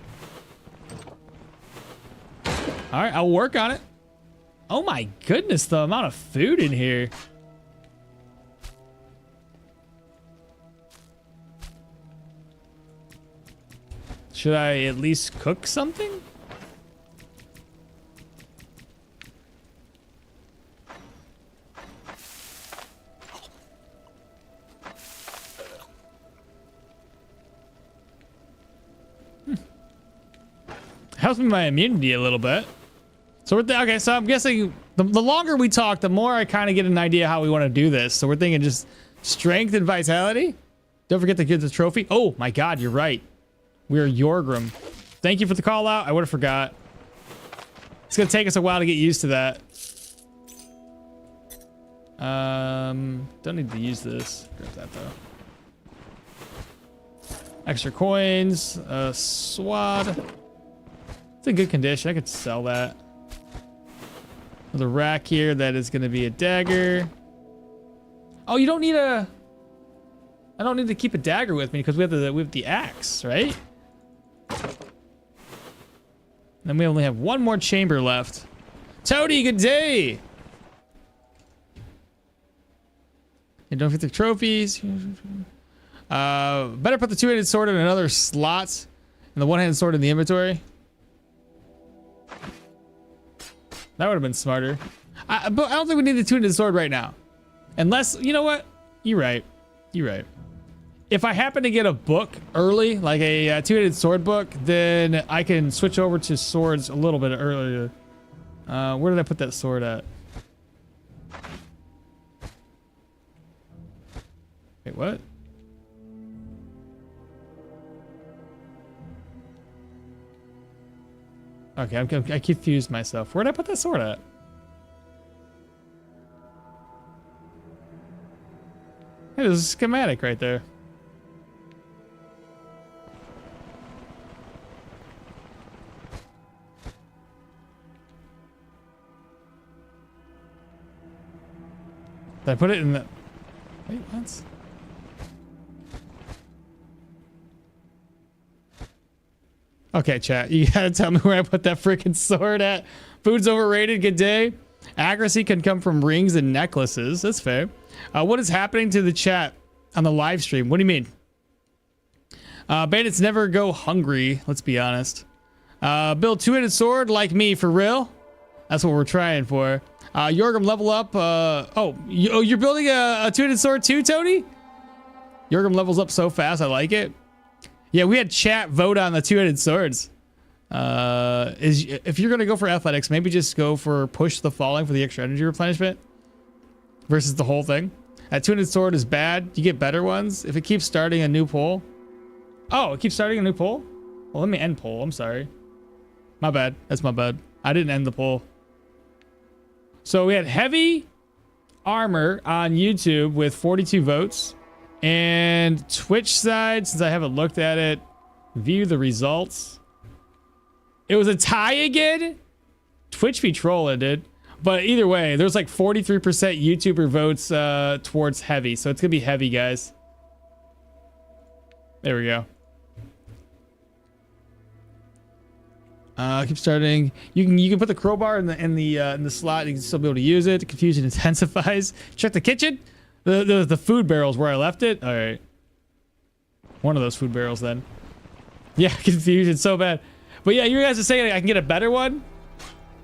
All right, I'll work on it. Oh my goodness, the amount of food in here. Should I at least cook something? Helps me my immunity a little bit. So we're okay. So I'm guessing the longer we talk, the more I kind of get an idea how we want to do this. So we're thinking just strength and vitality. Don't forget to get the trophy. Oh my God, you're right. We're Jorgrim. Thank you for the call out. I would have forgot. It's gonna take us a while to get used to that. Don't need to use this. Grab that though. Extra coins. Swad. It's in good condition. I could sell that. There's a rack here that is gonna be a dagger. Oh, you don't need a. I don't need to keep a dagger with me because we have the axe, right? Then we only have one more chamber left. Toady, good day. And don't forget the trophies. Better put the two-handed sword in another slot and the one-handed sword in the inventory. That would have been smarter. But I don't think we need the two-handed sword right now. Unless, you know what? You're right. You're right. If I happen to get a book early, like a two-handed sword book, then I can switch over to swords a little bit earlier. Where did I put that sword at? Wait, what? Okay, I confused myself. Where'd I put that sword at? Hey, there's a schematic right there. Did I put it in the... Wait, what? Okay, chat. You gotta tell me where I put that freaking sword at. Food's overrated. Good day. Accuracy can come from rings and necklaces. That's fair. What is happening to the chat on the live stream? What do you mean? Bandits never go hungry. Let's be honest. Build two-handed sword like me, for real. That's what we're trying for. Jorgrim, level up. You're building a two-handed sword too, Tony? Jorgrim levels up so fast. I like it. Yeah, we had chat vote on the two-handed swords. If you're going to go for athletics, maybe just go for push the falling for the extra energy replenishment versus the whole thing. That two-handed sword is bad. You get better ones. If it keeps starting a new pull. Oh, it keeps starting a new pull? Well, let me end pull. I'm sorry. My bad. That's my bad. I didn't end the pull. So we had heavy armor on YouTube with 42 votes. And Twitch side, since I haven't looked at it, view the results. It was a tie again? Twitch be trolling, dude. But either way, there's like 43% YouTuber votes towards heavy. So it's going to be heavy, guys. There we go. Keep starting. You can put the crowbar in the slot. You can still be able to use it. The confusion intensifies. Check the kitchen. The food barrel's where I left it. All right. One of those food barrels then. Yeah, confusion so bad. But yeah, you guys are saying I can get a better one?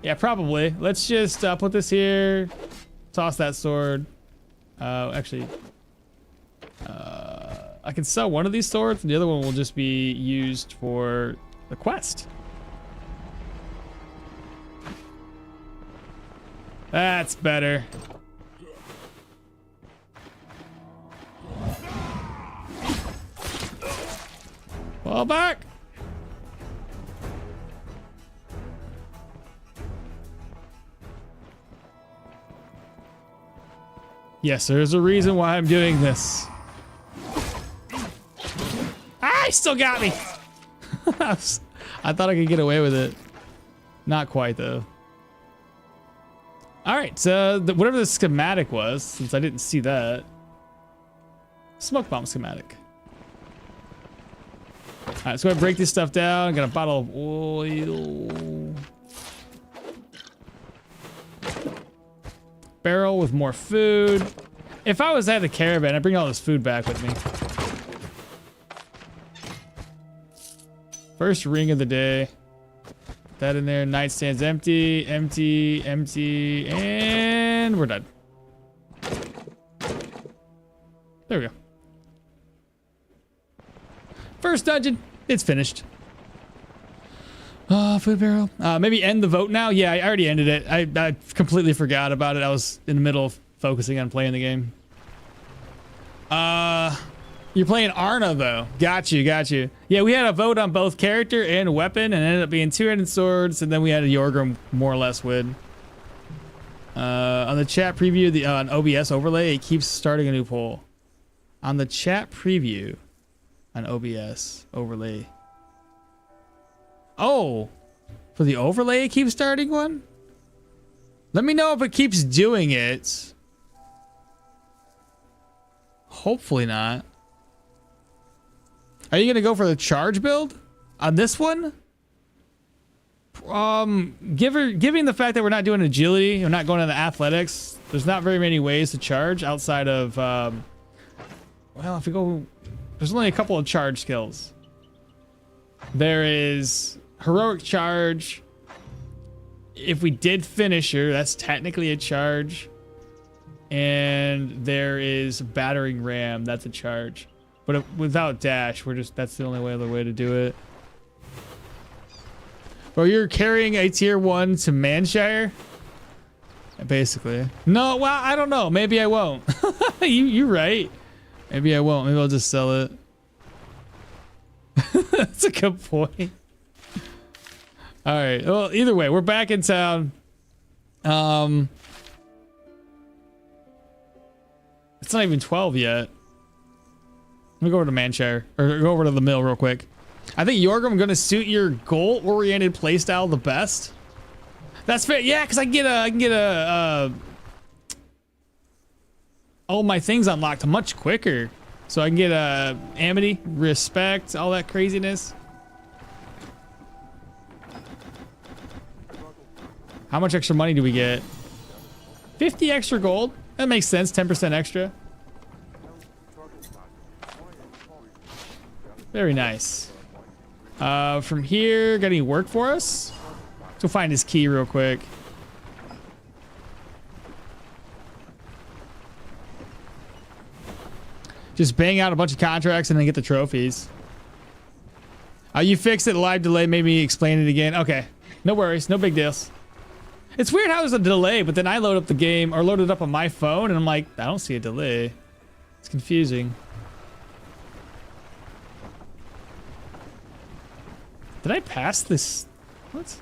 Yeah, probably. Let's just put this here. Toss that sword. Actually, I can sell one of these swords, and the other one will just be used for the quest. That's better. Fall back. Yes, there's a reason why I'm doing this. Ah, he still got me. I thought I could get away with it. Not quite, though. All right, so whatever the schematic was, since I didn't see that. Smoke bomb schematic. All right, let's go ahead and break this stuff down. Got a bottle of oil. Barrel with more food. If I was at the caravan, I'd bring all this food back with me. First ring of the day. Put that in there. Nightstand's empty, empty, empty, and we're done. There we go. First dungeon, it's finished. Food barrel. Maybe end the vote now. Yeah, I already ended it. I completely forgot about it. I was in the middle of focusing on playing the game. You're playing Arna though. Got you, got you. Yeah, we had a vote on both character and weapon, and it ended up being two-handed swords, and then we had a Jorgrim more or less win. On the chat preview, on OBS overlay, it keeps starting a new poll. On the chat preview, on OBS overlay. Oh, for the overlay, it keeps starting one? Let me know if it keeps doing it. Hopefully not. Are you gonna go for the charge build on this one? Given the fact that we're not doing agility, we're not going into athletics, there's not very many ways to charge outside of, well, if we go, there's only a couple of charge skills. There is heroic charge. If we did finisher, that's technically a charge. And there is battering ram, that's a charge. But without dash, that's the only other way to do it. Bro, you're carrying a tier 1 to Manshire? Basically. No, well, I don't know. Maybe I won't. You're right. Maybe I won't. Maybe I'll just sell it. That's a good point. All right. Well, either way, we're back in town. It's not even 12 yet. Let me go over to Manshire, or go over to the mill real quick. I think Jorgrim gonna suit your goal-oriented playstyle the best. That's fair. Yeah, because I can get all my things unlocked much quicker. So I can get amity, respect, all that craziness. How much extra money do we get? 50 extra gold. That makes sense. 10% extra. Very nice. From here, got any work for us? Let's go find his key real quick. Just bang out a bunch of contracts and then get the trophies. You fixed it. Live delay made me explain it again. Okay. No worries. No big deals. It's weird how there's a delay, but then I load up the game or load it up on my phone and I'm like, I don't see a delay. It's confusing. Did I pass this? What?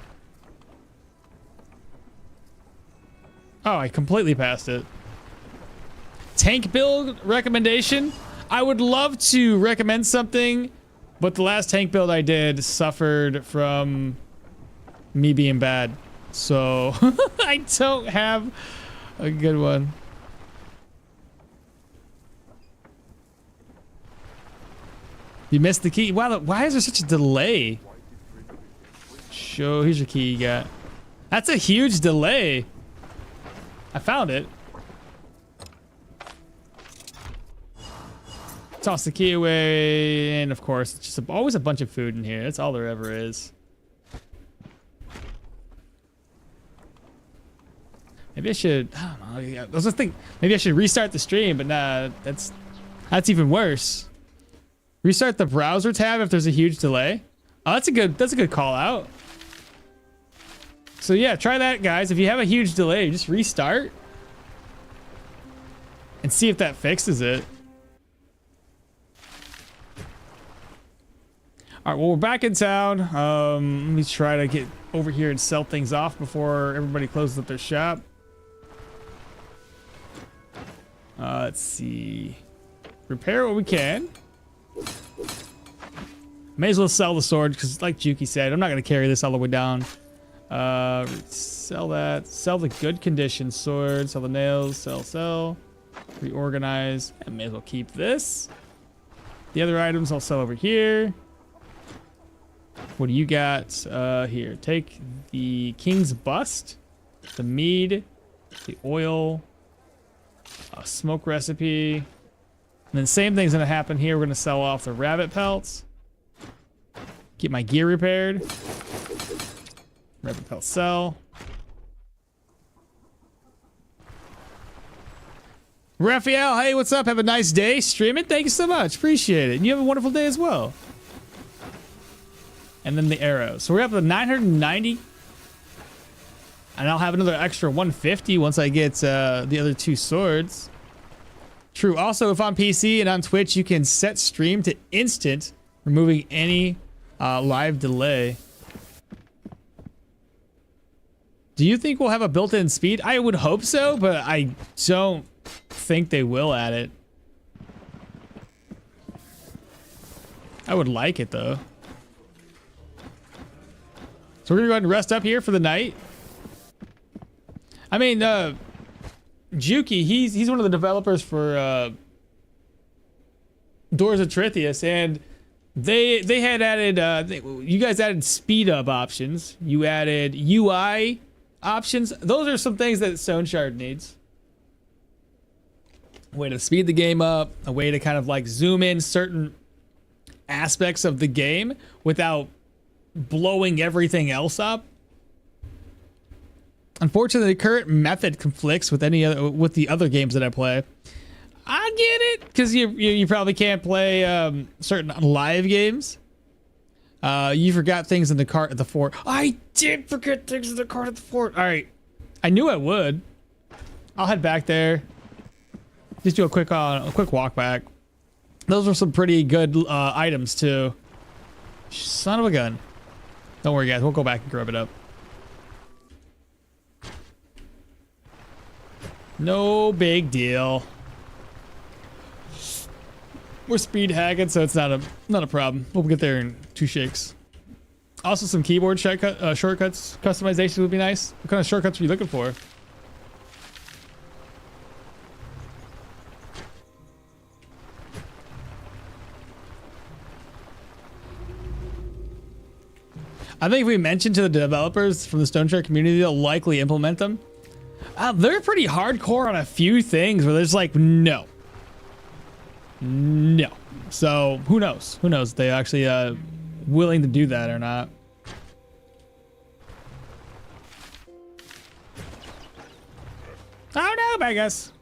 Oh, I completely passed it. Tank build recommendation. I would love to recommend something, but the last tank build I did suffered from me being bad. So I don't have a good one. You missed the key. Wow, why is there such a delay? Show, here's your key you got. That's a huge delay. I found it. Toss the key away, and of course, it's just always a bunch of food in here. That's all there ever is. Maybe I should, I don't know. I was just thinking, maybe I should restart the stream, but nah, that's even worse. Restart the browser tab if there's a huge delay. Oh, that's a good call out. So yeah, try that, guys. If you have a huge delay, just restart and see if that fixes it. All right, well, we're back in town. Let me try to get over here and sell things off before everybody closes up their shop. Let's see. Repair what we can. May as well sell the sword because, like Juki said, I'm not going to carry this all the way down. Sell that. Sell the good condition sword. Sell the nails. Sell. Reorganize. And may as well keep this. The other items I'll sell over here. What do you got here? Take the king's bust, the mead, the oil, a smoke recipe. And then same thing's gonna happen here. We're gonna sell off the rabbit pelts. Get my gear repaired. Rabbit pelt sell. Raphael, hey, what's up? Have a nice day streaming. Thank you so much. Appreciate it. And you have a wonderful day as well. And then the arrows. So we're up to 990. And I'll have another extra 150 once I get the other two swords. True. Also, if on PC and on Twitch, you can set stream to instant, removing any live delay. Do you think we'll have a built-in speed? I would hope so, but I don't think they will add it. I would like it, though. So we're gonna go ahead and rest up here for the night. I mean, Juki, he's one of the developers for Doors of Trithias, and they had added you guys added speed up options. You added UI options. Those are some things that Stoneshard needs. A way to speed the game up, a way to kind of like zoom in certain aspects of the game without blowing everything else up. Unfortunately, the current method conflicts with the other games that I play. I get it, because you probably can't play certain live games. You forgot things in the cart at the fort. I did forget things in the cart at the fort. All right, I knew I would. I'll head back there. Just do a quick walk back. Those were some pretty good items too. Son of a gun. Don't worry, guys. We'll go back and grab it up. No big deal. We're speed hacking, so it's not a problem. We'll get there in 2 shakes. Also, some keyboard shortcuts customization would be nice. What kind of shortcuts are you looking for? I think if we mention to the developers from the Stoneshard community, they'll likely implement them. They're pretty hardcore on a few things where there's like, no. No. So who knows? Who knows if they actually willing to do that or not. Oh no, I guess.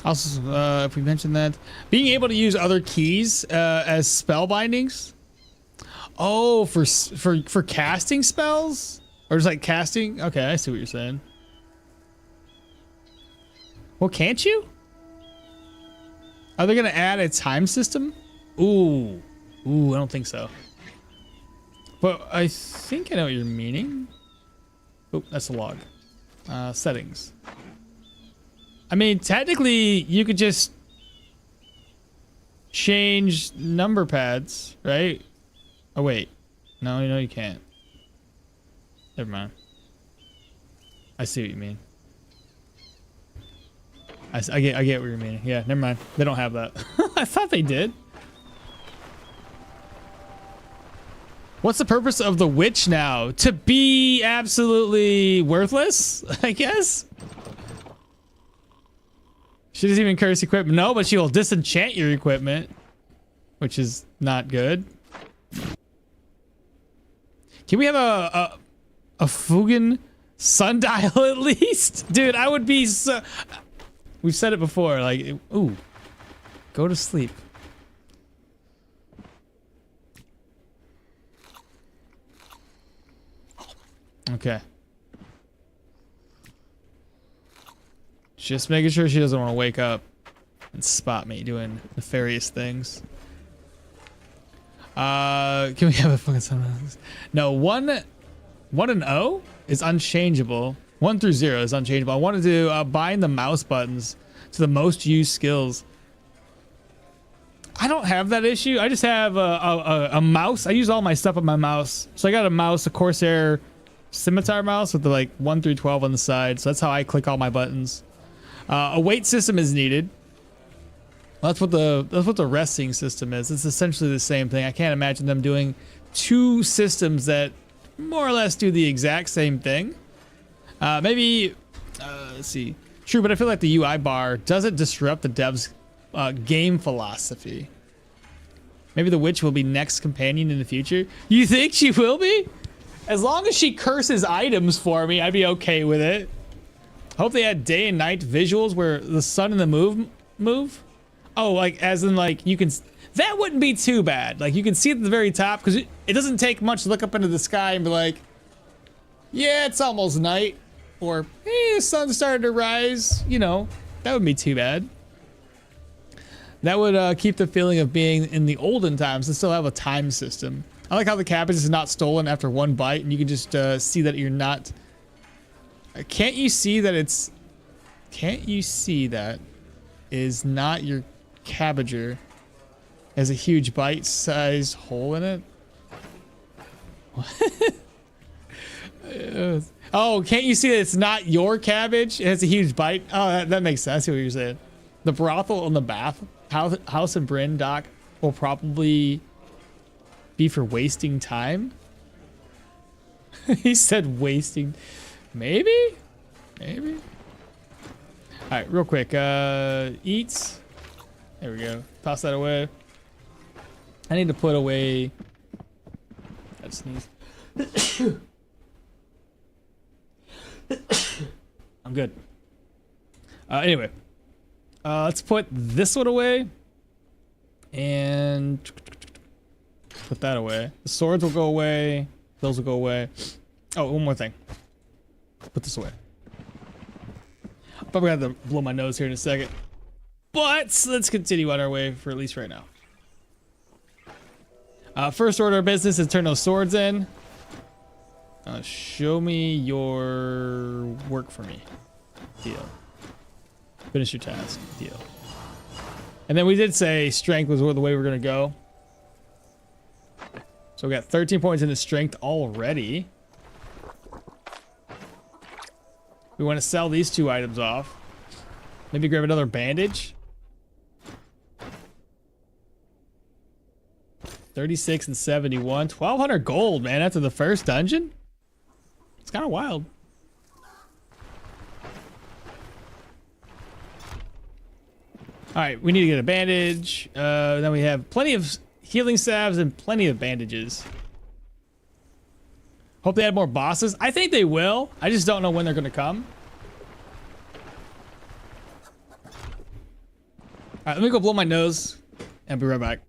Also, if we mentioned that, being able to use other keys as spell bindings. Oh, for casting spells, or just like casting. Okay, I see what you're saying. Well, can't you? Are they gonna add a time system? Ooh, I don't think so. But I think I know what you're meaning. Oh, that's a log. Settings. I mean, technically, you could just change number pads, right? Oh, wait. No, you can't. Never mind. I see what you mean. I get what you're meaning. Yeah, never mind. They don't have that. I thought they did. What's the purpose of the witch now? To be absolutely worthless, I guess? She doesn't even curse equipment. No, but she will disenchant your equipment, which is not good. Can we have a Fugen sundial at least? Dude, I would be so... We've said it before, like, ooh, go to sleep. Okay. Just making sure she doesn't want to wake up and spot me doing nefarious things. Can we have a fucking sundial? No, 1 and 0 is unchangeable. 1 through 0 is unchangeable. I wanted to bind the mouse buttons to the most used skills. I don't have that issue. I just have a mouse. I use all my stuff on my mouse. So I got a mouse, a Corsair Scimitar mouse with the like 1 through 12 on the side. So that's how I click all my buttons. A weight system is needed. That's what the resting system is. It's essentially the same thing. I can't imagine them doing 2 systems that more or less do the exact same thing. Maybe, let's see. True, but I feel like the UI bar doesn't disrupt the devs' game philosophy. Maybe the witch will be next companion in the future. You think she will be? As long as she curses items for me, I'd be okay with it. Hope they had day and night visuals where the sun and the moon move. Oh, like as in like you can. That wouldn't be too bad. Like you can see at the very top because it doesn't take much to look up into the sky and be like, yeah, it's almost night. Or, hey, the sun started to rise. You know, that wouldn't be too bad. That would keep the feeling of being in the olden times and still have a time system. I like how the cabbage is not stolen after 1 bite and you can just see that you're not... Can't you see that it's... Can't you see that is not your cabbager? Has a huge bite-sized hole in it? What? Oh, can't you see that it's not your cabbage? It has a huge bite. Oh, that makes sense. I see what you're saying. The brothel and the bath house in Bryn Dock will probably be for wasting time. He said wasting. Maybe? Maybe? All right, real quick. Eats. There we go. Toss that away. I need to put away That sneeze. I'm good. Anyway, let's put this one away and put that away. The swords will go away. Those will go away. Oh, one more thing. Put this away. Probably have to blow my nose here in a second. But let's continue on our way for at least right now. First order of business is turn those swords in. Show me your work for me. Deal. Finish your task. Deal. And then we did say strength was the way we're going to go. So we got 13 points into strength already. We want to sell these 2 items off. Maybe grab another bandage. 36 and 71. 1,200 gold, man, after the first dungeon? It's kind of wild. Alright, we need to get a bandage. Then we have plenty of healing salves and plenty of bandages. Hope they add more bosses. I think they will. I just don't know when they're going to come. Alright, let me go blow my nose and be right back.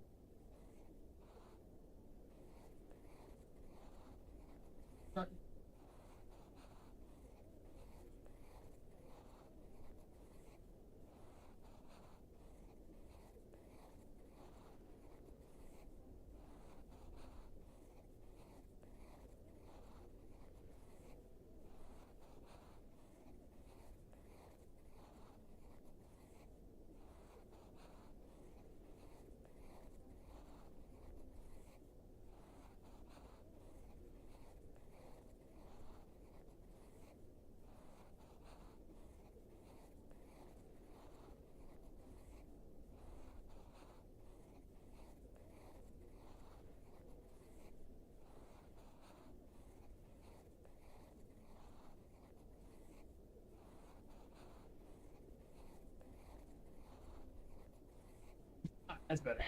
That's better.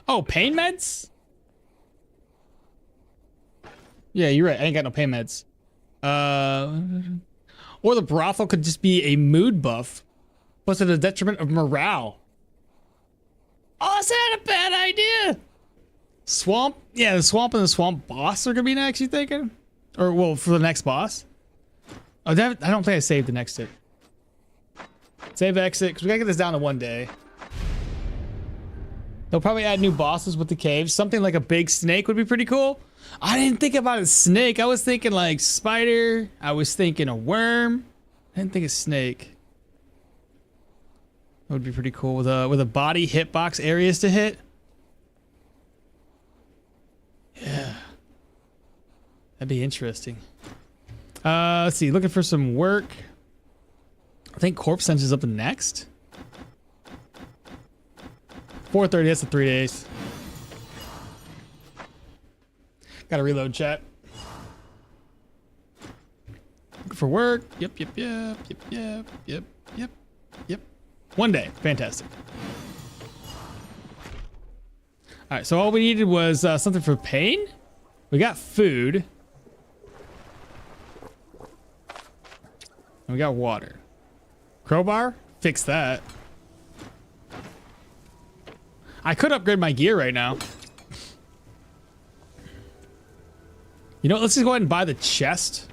Oh, pain meds? Yeah, you're right. I ain't got no pain meds. Or the brothel could just be a mood buff, plus to the detriment of morale. Oh, that's not a bad idea. Swamp? Yeah, the swamp and the swamp boss are gonna be next, you thinking? Or, well, for the next boss? Oh, I don't think I saved the next hit. Save exit, because we gotta get this down to 1 day. They'll probably add new bosses with the caves. Something like a big snake would be pretty cool. I didn't think about a snake. I was thinking like spider. I was thinking a worm. I didn't think a snake. That would be pretty cool with a body hitbox areas to hit. Yeah. That'd be interesting. Let's see. Looking for some work. I think Corpse Sense is up next. 4:30, that's the 3 days. Gotta reload chat. Looking for work. Yep. 1 day. Fantastic. Alright, so all we needed was something for pain. We got food. And we got water. Crowbar? Fix that. I could upgrade my gear right now. You know what? Let's just go ahead and buy the chest.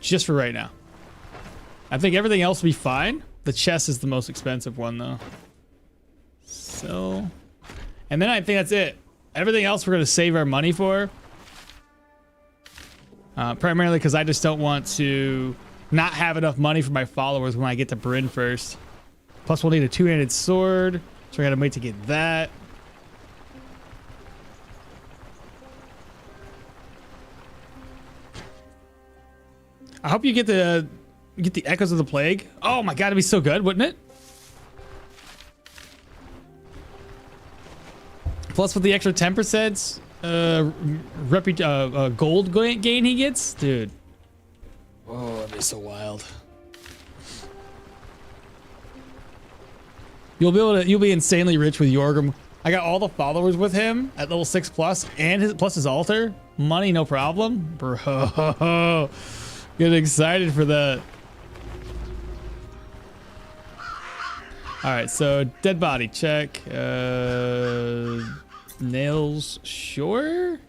Just for right now. I think everything else will be fine. The chest is the most expensive one, though. So... And then I think that's it. Everything else we're going to save our money for. Primarily because I just don't want to not have enough money for my followers when I get to Bryn first. Plus we'll need a 2-handed sword. So I gotta wait to get that. I hope you get the echoes of the plague. Oh my god, it'd be so good, wouldn't it? Plus with the extra 10% gold gain he gets, dude. Oh, that'd be so wild. You'll be insanely rich with Jorgrim. I got all the followers with him at level 6+ and his altar. Money, no problem. Bro, get excited for that. All right, so dead body check. Nails, sure.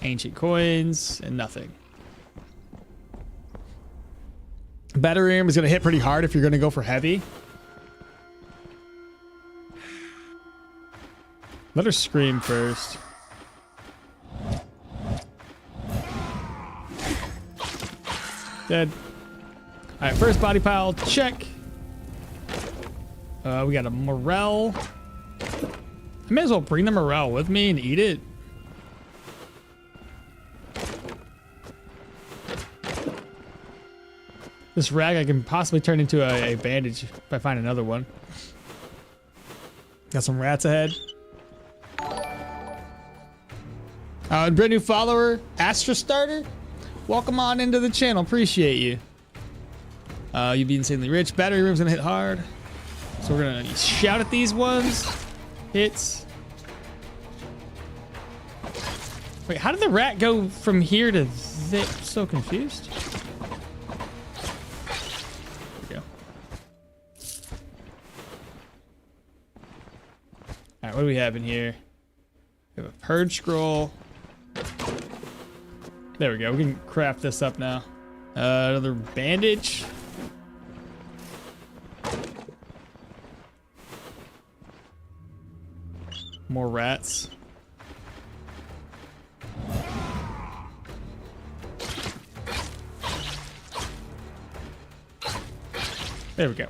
Ancient coins and nothing. Battery is gonna hit pretty hard if you're gonna go for heavy. Let her scream first. Dead. All right, first body pile, check. We got a morel. I may as well bring the morel with me and eat it. This rag I can possibly turn into a bandage if I find another one. Got some rats ahead. And brand new follower, Astra Starter. Welcome on into the channel. Appreciate you. You be insanely rich. Battery room's gonna hit hard. So we're gonna shout at these ones. Hits. Wait, how did the rat go from here to there? I'm so confused. There we go. Alright, what do we have in here? We have a purge scroll. There we go. We can craft this up now. Another bandage. More rats. There we go.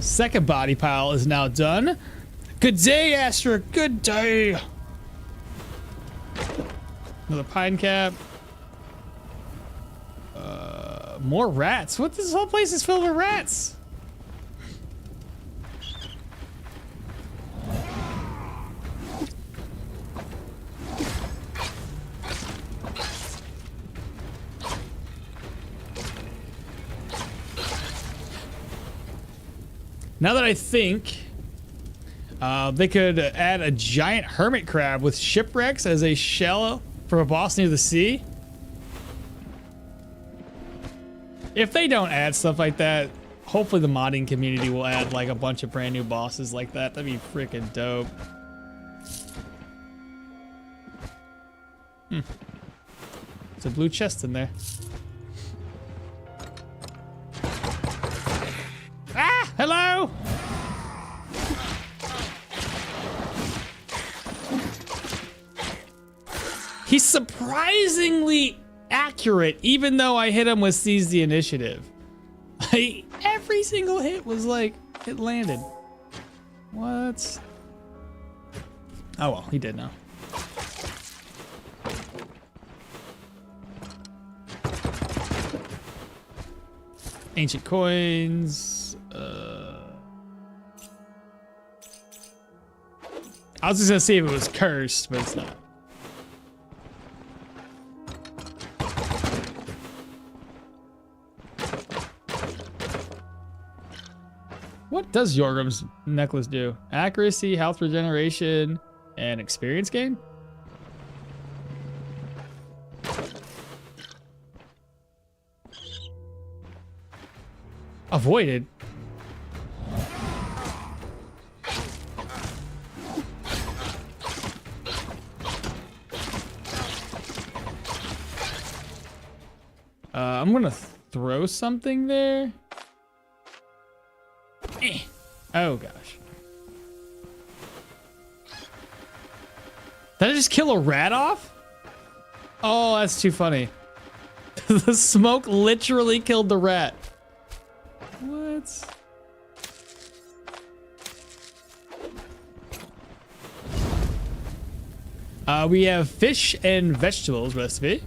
Second body pile is now done. Good day, Astra. Good day. Another pine cap. More rats. What? This whole place is filled with rats. Now that I think, they could add a giant hermit crab with shipwrecks as a shell for a boss near the sea. If they don't add stuff like that, hopefully the modding community will add like a bunch of brand new bosses like that. That'd be freaking dope. There's a blue chest in there. Ah, hello. He's surprisingly accurate, even though I hit him with seize the initiative. Every single hit was like, it landed. What? Oh well, he did now. Ancient coins. I was just gonna see if it was cursed, but it's not. What does Jorgrim's necklace do? Accuracy, health regeneration, and experience gain? Avoided. I'm gonna throw something there. Oh gosh. Did I just kill a rat off? Oh, that's too funny. The smoke literally killed the rat. What? We have fish and vegetables recipe.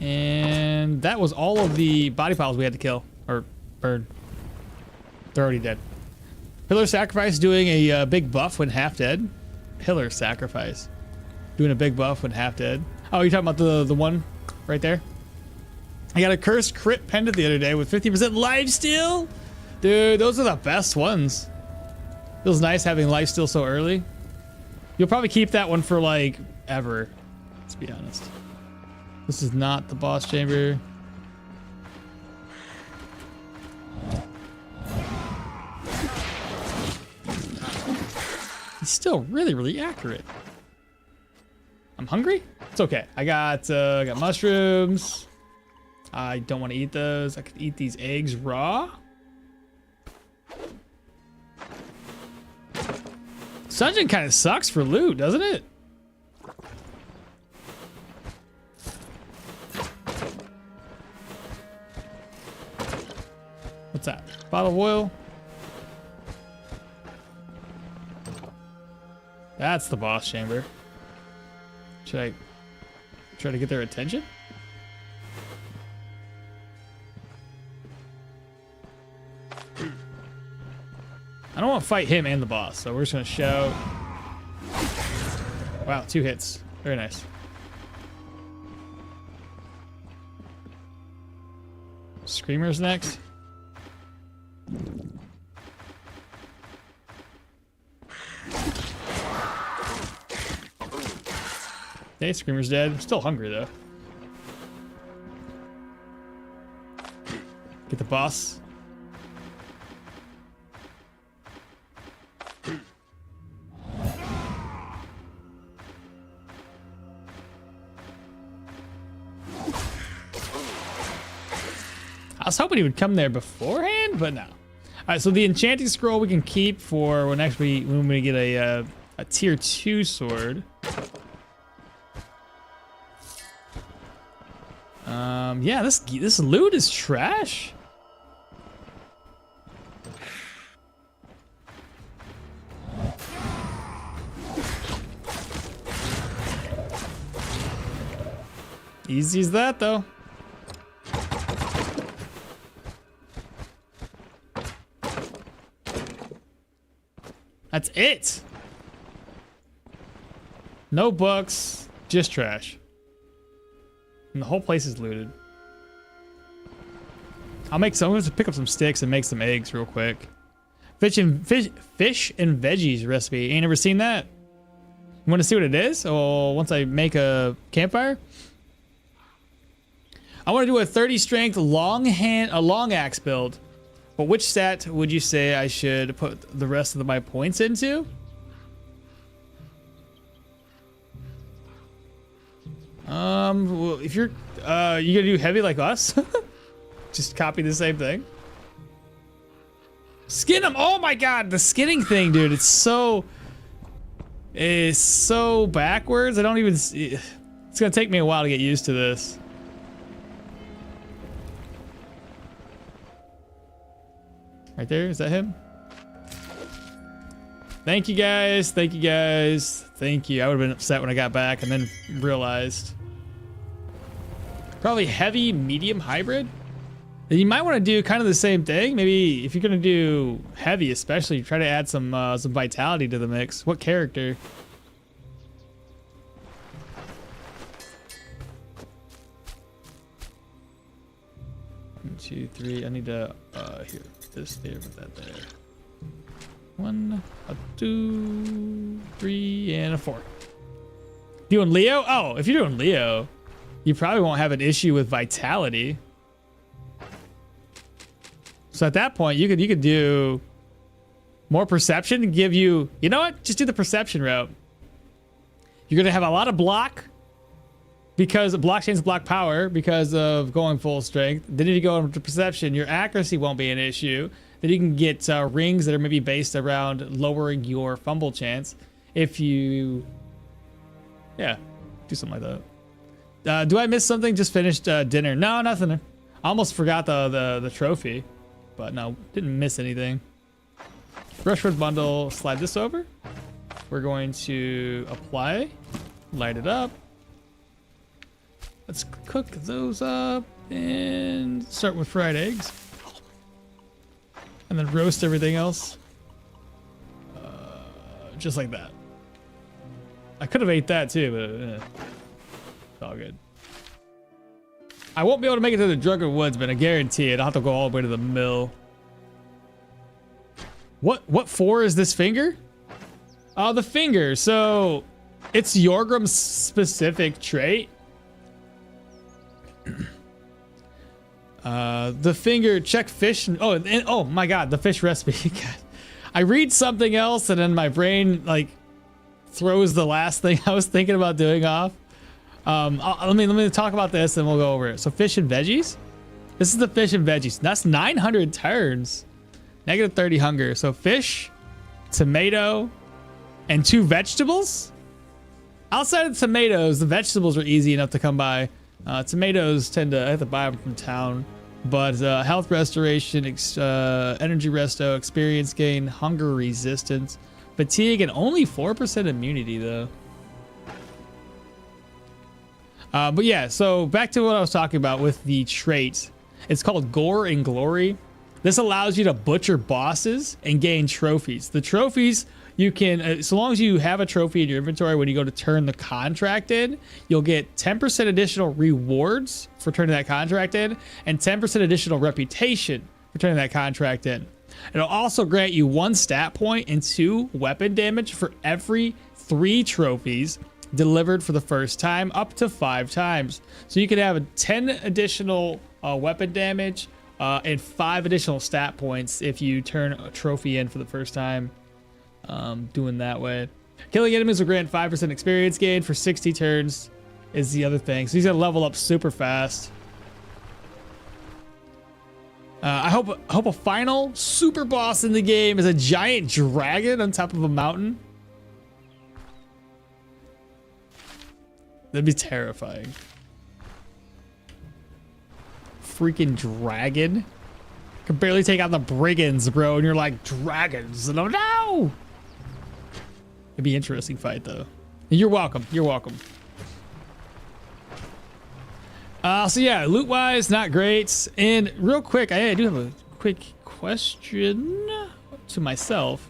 And that was all of the body piles we had to kill or burn. They're already dead. Pillar sacrifice doing a big buff when half dead. Pillar sacrifice doing a big buff when half dead. Oh, you're talking about the one right there? I got a cursed crit pendant the other day with 50% lifesteal. Dude, those are the best ones. Feels nice having life steal so early. You'll probably keep that one for like ever. Let's be honest. This is not the boss chamber. He's still really, really accurate. I'm hungry? It's okay. I got mushrooms. I don't want to eat those. I could eat these eggs raw. Dungeon kind of sucks for loot, doesn't it? What's that? Bottle of oil? That's the boss chamber. Should I try to get their attention? I don't want to fight him and the boss, so we're just gonna shout. Wow, 2 hits. Very nice. Screamer's next. Okay, Screamer's dead. I'm still hungry though. Get the boss. I was hoping he would come there beforehand, but no. All right, so the enchanting scroll we can keep for when we get a tier 2 sword. Yeah, this loot is trash. Easy as that, though. That's it. No books, just trash. And the whole place is looted. I'm gonna pick up some sticks and make some eggs real quick. Fish and veggies recipe. Ain't never seen that. You want to see what it is? Oh, once I make a campfire. I want to do a 30 strength long axe build. But which stat would you say I should put the rest of my points into? Well, if you're gonna do heavy like us, just copy the same thing. Skin them. Oh my god, the skinning thing, dude. It's so backwards. I don't even. It's gonna take me a while to get used to this. Right there, is that him? Thank you guys, thank you guys, thank you. I would have been upset when I got back and then realized. Probably heavy, medium, hybrid. Then you might want to do kind of the same thing. Maybe if you're gonna do heavy, especially try to add some vitality to the mix. What character? One, 2, 3. I need to here. This there, put that there. 1, 2, 3, and a 4. Doing Leo? Oh, if you're doing Leo, you probably won't have an issue with vitality. So at that point, you could do more perception and give you. You know what? Just do the perception route. You're gonna have a lot of block. Because blockchain's block power because of going full strength. Then if you go into perception, your accuracy won't be an issue. Then you can get rings that are maybe based around lowering your fumble chance. If you, yeah, do something like that. Do I miss something? Just finished dinner. No, nothing. I almost forgot the trophy, but no, didn't miss anything. Brushwood bundle. Slide this over. We're going to apply, light it up. Let's cook those up and start with fried eggs. And then roast everything else. Just like that. I could have ate that too, but it's all good. I won't be able to make it to the Drugger Woods, but I guarantee it. I'll have to go all the way to the mill. What for is this finger? Oh, the finger. So it's Jorgrim's specific trait. The finger, check fish. Oh my God, the fish recipe. God. I read something else and then my brain like throws the last thing I was thinking about doing off. Let me talk about this and we'll go over it. So fish and veggies. This is the fish and veggies. That's 900 turns. Negative 30 hunger. So fish, tomato, and 2 vegetables. Outside of tomatoes, the vegetables are easy enough to come by. Tomatoes I have to buy them from town. But health restoration, energy resto, experience gain, hunger resistance, fatigue, and only 4% immunity though. But yeah, so back to what I was talking about with the trait. It's called Gore and Glory. This allows you to butcher bosses and gain trophies. The trophies you can, so long as you have a trophy in your inventory when you go to turn the contract in, you'll get 10% additional rewards for turning that contract in and 10% additional reputation for turning that contract in. It'll also grant you 1 stat point and 2 weapon damage for every 3 trophies delivered for the first time, up to 5 times. So you could have a 10 additional weapon damage and 5 additional stat points if you turn a trophy in for the first time. Doing that way. Killing enemies will grant 5% experience gain for 60 turns is the other thing. So he's gonna level up super fast. I hope a final super boss in the game is a giant dragon on top of a mountain. That'd be terrifying. Freaking dragon. Could barely take out the brigands, bro, and you're like, dragons. No, no! It'd be an interesting fight, though. You're welcome. You're welcome. So yeah, loot-wise, not great. And real quick, I do have a quick question to myself.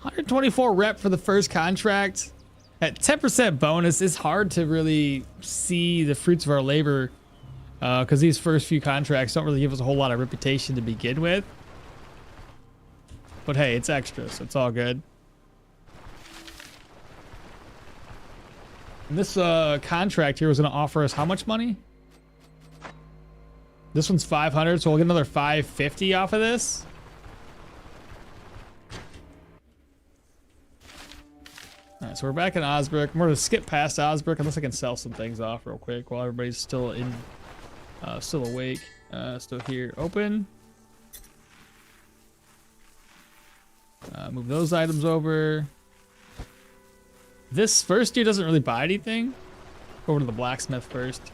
124 rep for the first contract. At 10% bonus, it's hard to really see the fruits of our labor because these first few contracts don't really give us a whole lot of reputation to begin with. But hey, it's extra, so it's all good. And this contract here was going to offer us how much money? This one's 500, so we'll get another 550 off of this. All right, so we're back in Osbrook. I'm going to skip past Osbrook unless I can sell some things off real quick while everybody's still awake. Still here. Open. Move those items over. This first year doesn't really buy anything. Go over to the blacksmith first.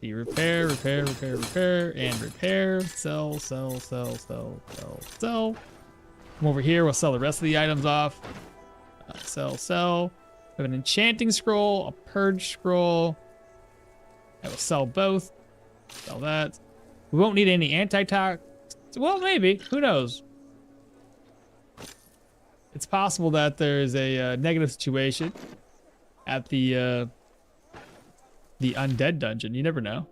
The repair, repair, repair, repair, and repair. Sell, sell, sell, sell, sell, sell. Come over here. We'll sell the rest of the items off. Sell, sell. We have an enchanting scroll, a purge scroll. I will sell both. Sell that. We won't need any anti-tox. Well, maybe. Who knows? It's possible that there's a negative situation at the undead dungeon. You never know.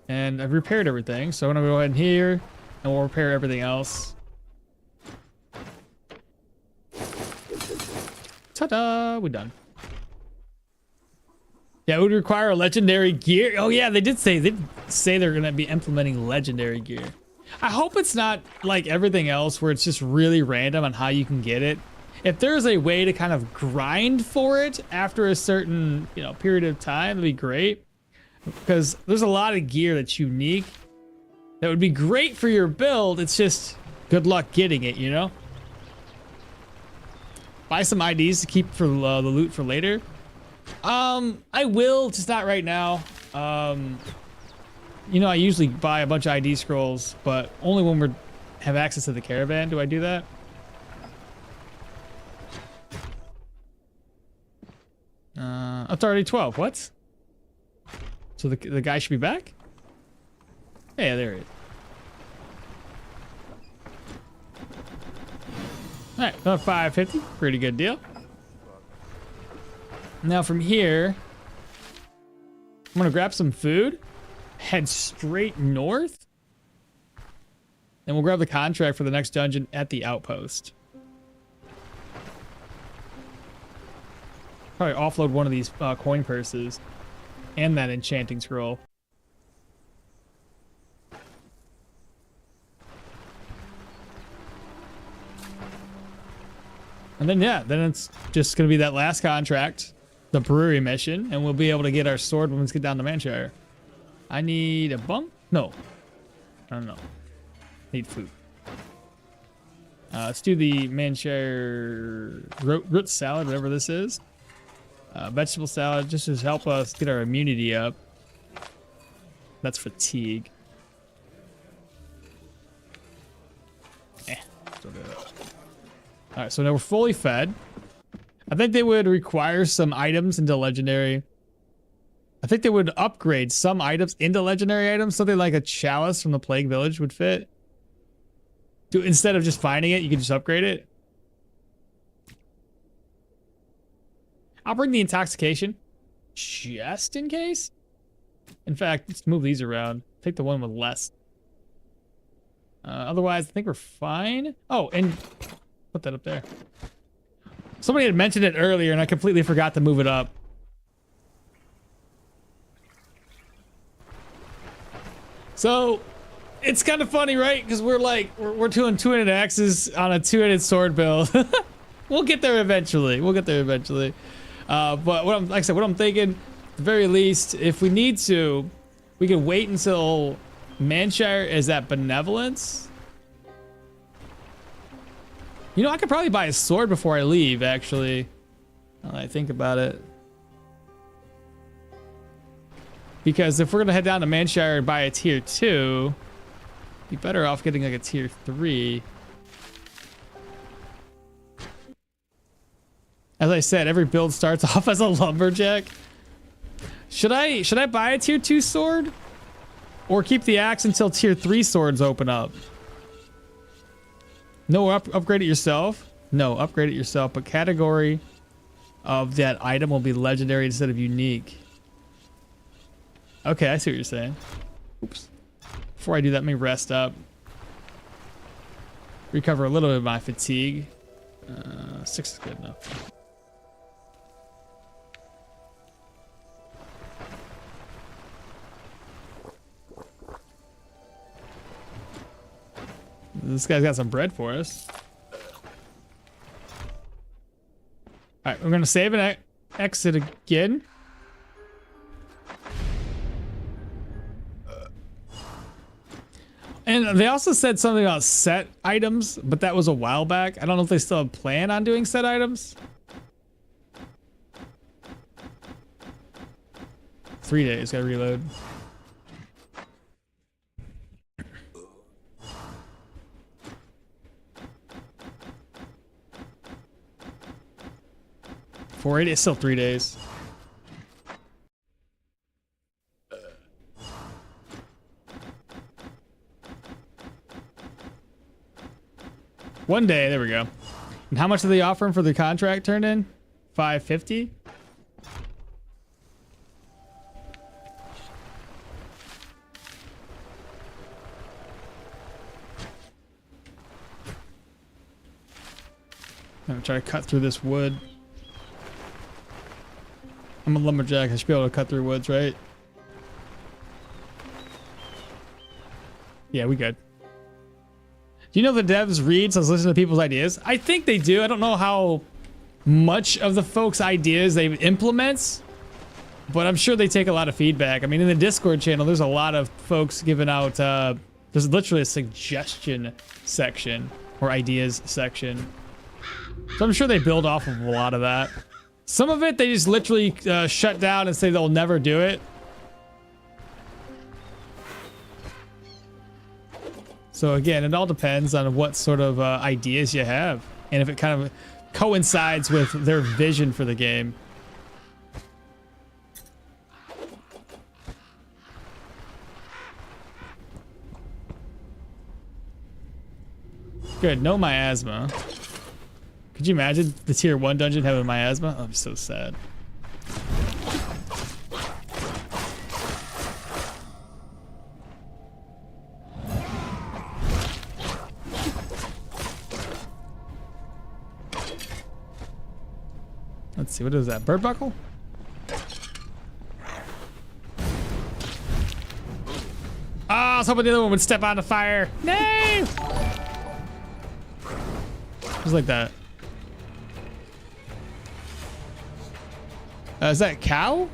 And I've repaired everything, so I'm gonna go ahead in here and we'll repair everything else. Ta-da! We're done. Yeah, it would require a legendary gear. Oh yeah, they did say they're gonna be implementing legendary gear. I hope it's not like everything else where it's just really random on how you can get it. If there's a way to kind of grind for it after a certain, period of time, that'd be great. Because there's a lot of gear that's unique that would be great for your build. It's just good luck getting it, Buy some IDs to keep for the loot for later. I will, just not right now. I usually buy a bunch of ID scrolls, but only when we have access to the caravan do I do that. It's already 12. What? So the guy should be back? Yeah, there he is. All right, another 550. Pretty good deal. Now from here, I'm gonna grab some food, head straight north, and we'll grab the contract for the next dungeon at the outpost. Probably offload one of these coin purses and that enchanting scroll. And then, yeah, then it's just going to be that last contract, the brewery mission, and we'll be able to get our sword when we get down to Manshire. I need a bunk? No. I don't know. Need food. Let's do the Manshire root salad, whatever this is. Vegetable salad, just to help us get our immunity up. That's fatigue. Still do it. All right, so now we're fully fed. I think they would require some items into legendary. I think they would upgrade some items into legendary items. Something like a chalice from the Plague Village would fit. Instead of just finding it, you can just upgrade it. I'll bring the intoxication just in case. In fact, let's move these around. Take the one with less. Otherwise, I think we're fine. Oh, and put that up there. Somebody had mentioned it earlier, and I completely forgot to move it up. So, it's kind of funny, right? Because we're like, we're doing two-handed axes on a two-handed sword build. We'll get there eventually. We'll get there eventually. But like I said, what I'm thinking, at the very least, if we need to, we can wait until Manshire is at Benevolence. You know, I could probably buy a sword before I leave, actually. Now that I think about it. Because if we're gonna head down to Manshire and buy a tier 2, be better off getting like a tier 3. As I said, every build starts off as a lumberjack. Should I buy a tier 2 sword? Or keep the axe until tier 3 swords open up? No, upgrade it yourself. No, upgrade it yourself, but category of that item will be legendary instead of unique. Okay, I see what you're saying. Oops. Before I do that, let me rest up. Recover a little bit of my fatigue. 6 is good enough. This guy's got some bread for us. Alright, we're gonna save and exit again. And they also said something about set items, but that was a while back. I don't know if they still plan on doing set items. 3 days, gotta reload. It's still 3 days. One day, there we go. And how much are they offering for the contract turned in? 550? I'm gonna try to cut through this wood. I'm a lumberjack, I should be able to cut through woods, right? Yeah, we good. Do you know the devs read, so listen to people's ideas? I think they do. I don't know how much of the folks' ideas they implement, but I'm sure they take a lot of feedback. I mean, in the Discord channel, there's a lot of folks giving out, there's literally a suggestion section or ideas section. So I'm sure they build off of a lot of that. Some of it, they just literally shut down and say they'll never do it. So again, it all depends on what sort of ideas you have. And if it kind of coincides with their vision for the game. Good, no miasma. Could you imagine the tier 1 dungeon having miasma? Oh, I'm so sad. Let's see, what is that? Bird buckle? Oh, I was hoping the other one would step on the fire. No! Just like that. Is that a cow?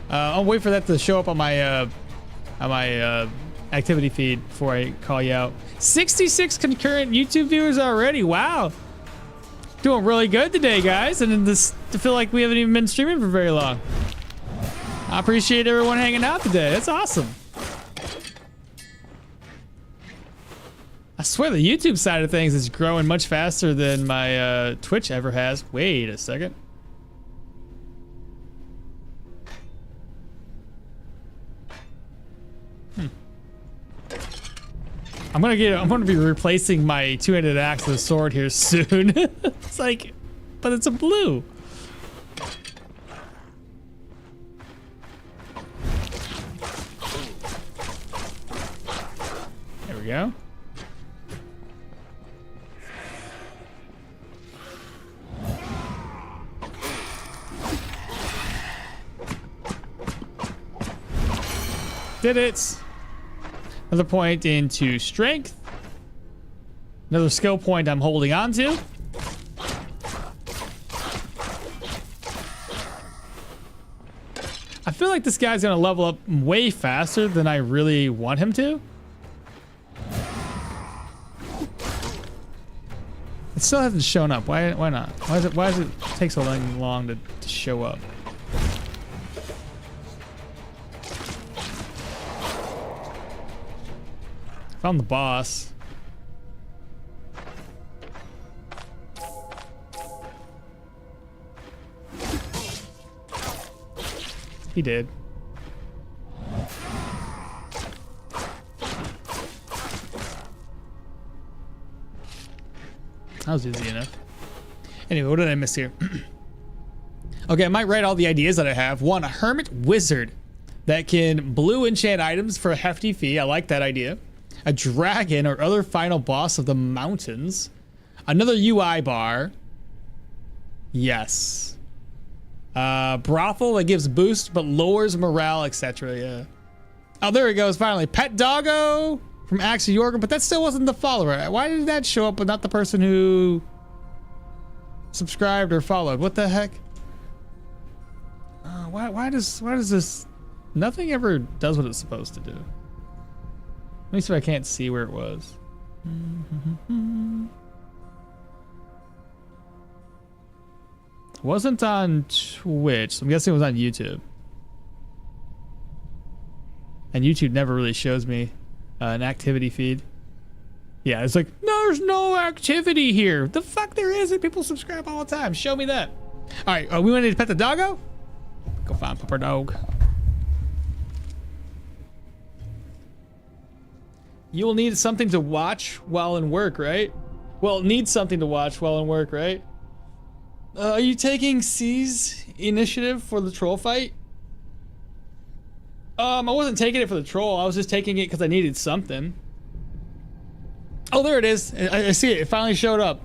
I'll wait for that to show up on my activity feed before I call you out. 66 concurrent YouTube viewers already. Wow. Doing really good today, guys. And this to feel like we haven't even been streaming for very long. I appreciate everyone hanging out today. That's awesome. I swear the YouTube side of things is growing much faster than my Twitch ever has. Wait a second. I'm gonna be replacing my two-handed axe with a sword here soon. It's like, but it's a blue. There we go. Did it. Another point into strength. Another skill point I'm holding on to. I feel like this guy's gonna level up way faster than I really want him to. It still hasn't shown up. Why not? Why does it take so long to show up? Found the boss. He did. That was easy enough. Anyway, what did I miss here? Okay, I might write all the ideas that I have. One, a hermit wizard that can blue enchant items for a hefty fee. I like that idea. A dragon or other final boss of the mountains. Another UI bar. Yes. Brothel that gives boost but lowers morale, etc. Yeah. Oh, there it goes. Finally, pet doggo from Axe of Jorgrim, but that still wasn't the follower. Why did that show up but not the person who subscribed or followed? What the heck? Why does this? Nothing ever does what it's supposed to do. Let me see if I can't see where it was. It wasn't on Twitch, so I'm guessing it was on YouTube. And YouTube never really shows me an activity feed. Yeah, it's like, no, there's no activity here. The fuck there is? People subscribe all the time. Show me that. All right, we want to pet the doggo? Go find Pupper Dog. You will need something to watch while in work, right? Well, need something to watch while in work, right? Are you taking C's initiative for the troll fight? I wasn't taking it for the troll. I was just taking it because I needed something. Oh, there it is. I see it. It finally showed up.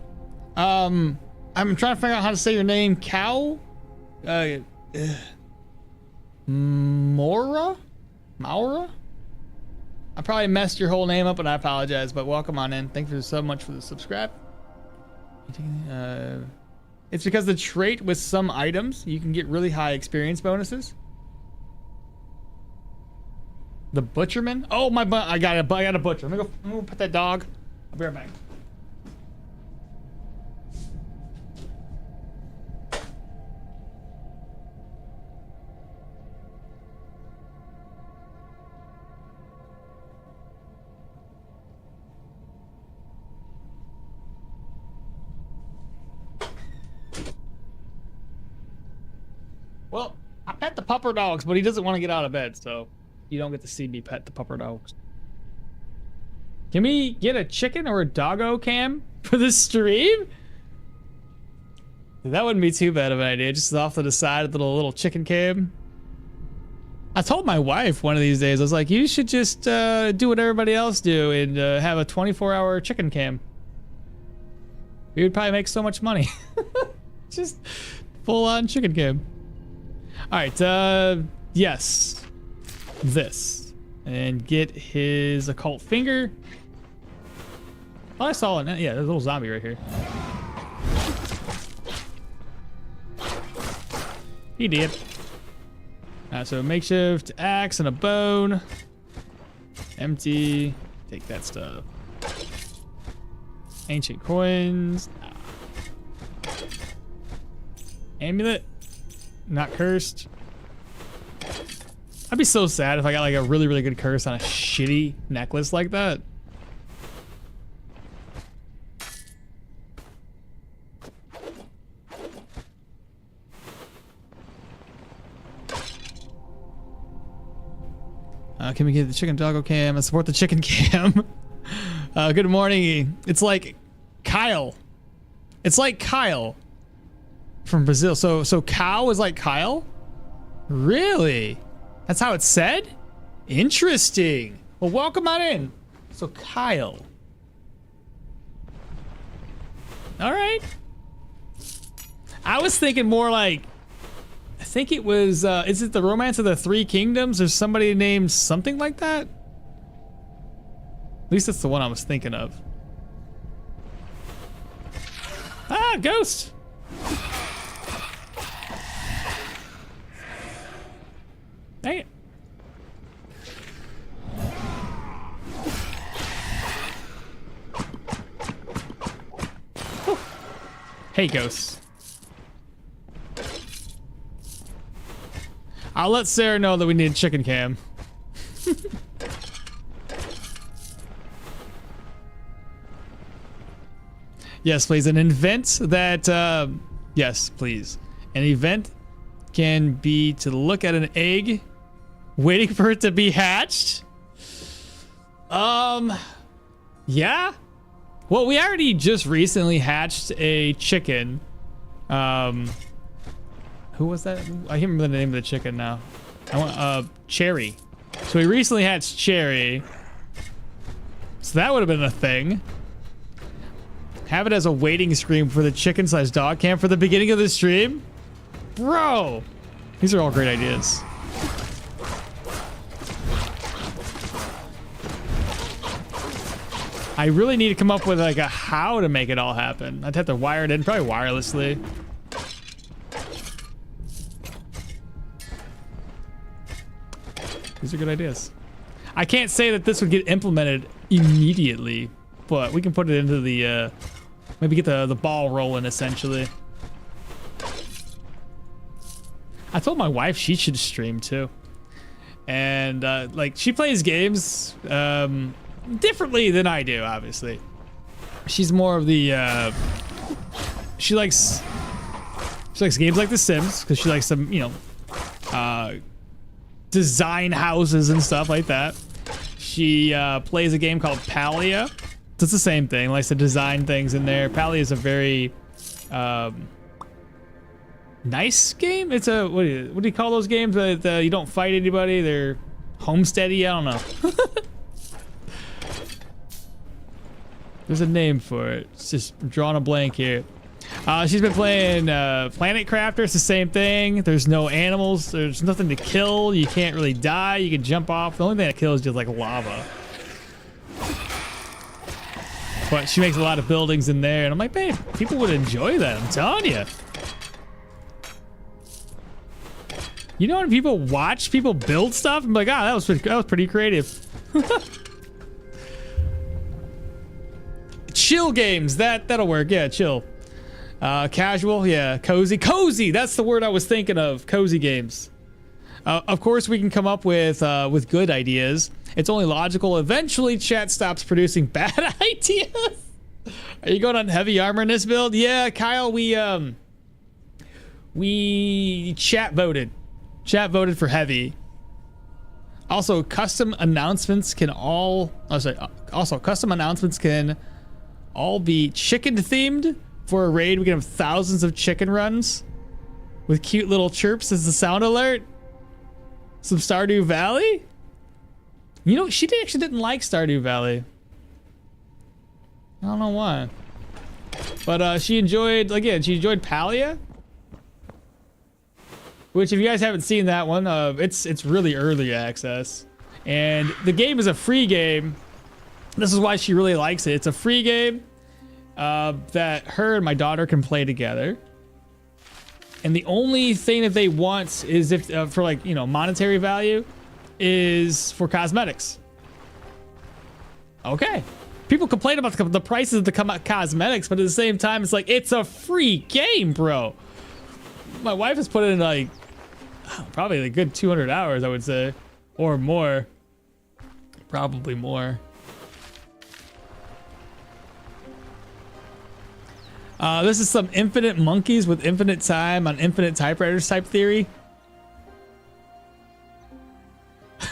I'm trying to figure out how to say your name. Cow? Maura? I probably messed your whole name up and I apologize, but welcome on in. Thank you so much for the subscribe. It's because the trait with some items, you can get really high experience bonuses. The butcherman? Oh, I got a butcher. I'm gonna go pet that dog. I'll be right back. Well, I pet the pupper dogs, but he doesn't want to get out of bed, so you don't get to see me pet the pupper dogs. Can we get a chicken or a doggo cam for the stream? That wouldn't be too bad of an idea. Just off to the side, a little chicken cam. I told my wife one of these days, I was like, you should just do what everybody else do and have a 24-hour chicken cam. We would probably make so much money. Just full on chicken cam. All right, yes. This. And get his occult finger. Oh, I saw it. Yeah, there's a little zombie right here. He did. So makeshift axe and a bone. Empty. Take that stuff. Ancient coins. Amulet. Not cursed. I'd be so sad if I got like a really, really good curse on a shitty necklace like that. Can we get the chicken doggo cam and support the chicken cam? Good morning. It's like Kyle. It's like Kyle from Brazil. So cow is like Kyle? Really? That's how it's said? Interesting. Well, welcome on in. So Kyle. All right. I was thinking more like, I think it was, is it the Romance of the Three Kingdoms? There's somebody named something like that? At least that's the one I was thinking of. Ah, ghost! Dang it. Whew. Hey, ghosts. I'll let Sarah know that we need chicken cam. Yes, please. An event that, yes, please. An event can be to look at an egg, waiting for it to be hatched. Yeah. Well, we already just recently hatched a chicken. Who was that? I can't remember the name of the chicken now. I want Cherry. So we recently hatched Cherry. So that would have been a thing. Have it as a waiting screen for the chicken/dog cam for the beginning of the stream. Bro, these are all great ideas. I really need to come up with like a how to make it all happen. I'd have to wire it in, probably wirelessly. These are good ideas. I can't say that this would get implemented immediately, but we can put it into the, maybe get the ball rolling essentially. I told my wife she should stream too. And like she plays games differently than I do, obviously. She's more of the, she likes games like The Sims because she likes some, you know, design houses and stuff like that. She plays a game called Palia. It's the same thing, likes to design things in there. Palia is a very nice game. It's a, what do you call those games that you don't fight anybody? They're homesteady, I don't know. There's a name for it. It's just drawing a blank here. She's been playing Planet Crafter. It's the same thing. There's no animals. There's nothing to kill. You can't really die. You can jump off. The only thing that kills is just like lava. But she makes a lot of buildings in there, and I'm like, babe, people would enjoy that. I'm telling you. You know when people watch people build stuff, I'm like, that was pretty creative. Chill games, that'll work. Yeah, chill. Casual, yeah, cozy. That's the word I was thinking of. Cozy games. Of course, we can come up with good ideas. It's only logical. Eventually, chat stops producing bad ideas. Are you going on heavy armor in this build? Yeah, Kyle. We chat voted. Chat voted for heavy. Also, custom announcements can all. Oh, sorry. Also, custom announcements can all be chicken themed. For a raid, we can have thousands of chicken runs with cute little chirps as the sound alert. Some Stardew Valley? You know, she actually didn't like Stardew Valley. I don't know why. But she enjoyed, again, she enjoyed Palia. Which, if you guys haven't seen that one, it's really early access. And the game is a free game. This is why she really likes it. It's a free game that her and my daughter can play together. And the only thing that they want is if for like, you know, monetary value is for cosmetics. Okay. People complain about the prices of the cosmetics, but at the same time, it's like, it's a free game, bro. My wife has put in like, probably a good 200 hours, I would say, or more. Probably more. This is some infinite monkeys with infinite time on infinite typewriters type theory.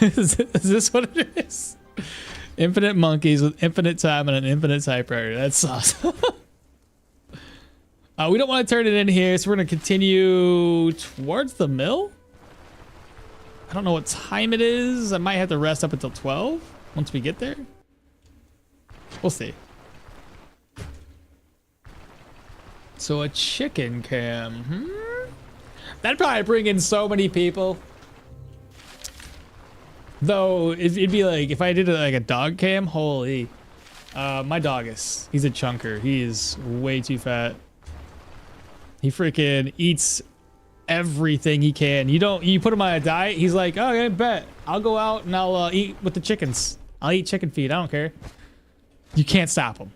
Is this what it is? Infinite monkeys with infinite time on an infinite typewriter. That's awesome. We don't want to turn it in here, so we're going to continue towards the mill. I don't know what time it is. I might have to rest up until 12 once we get there. We'll see. So a chicken cam. That'd probably bring in so many people. Though it'd be like if I did like a dog cam. Holy, my dog he's a chunker. He is way too fat. He freaking eats everything he can. You put him on a diet, he's like, oh, okay, bet. I'll go out and I'll eat with the chickens. I'll eat chicken feed. I don't care. You can't stop him.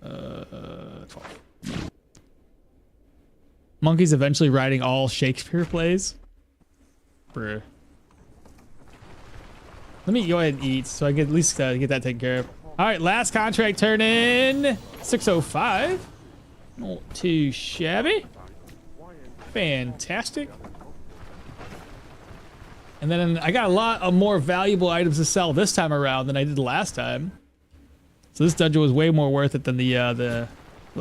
12. Monkeys eventually writing all Shakespeare plays. Bruh. Let me go ahead and eat so I can at least get that taken care of. All right, last contract turn in 6:05. Not too shabby. Fantastic. And then I got a lot of more valuable items to sell this time around than I did last time. So this dungeon was way more worth it than the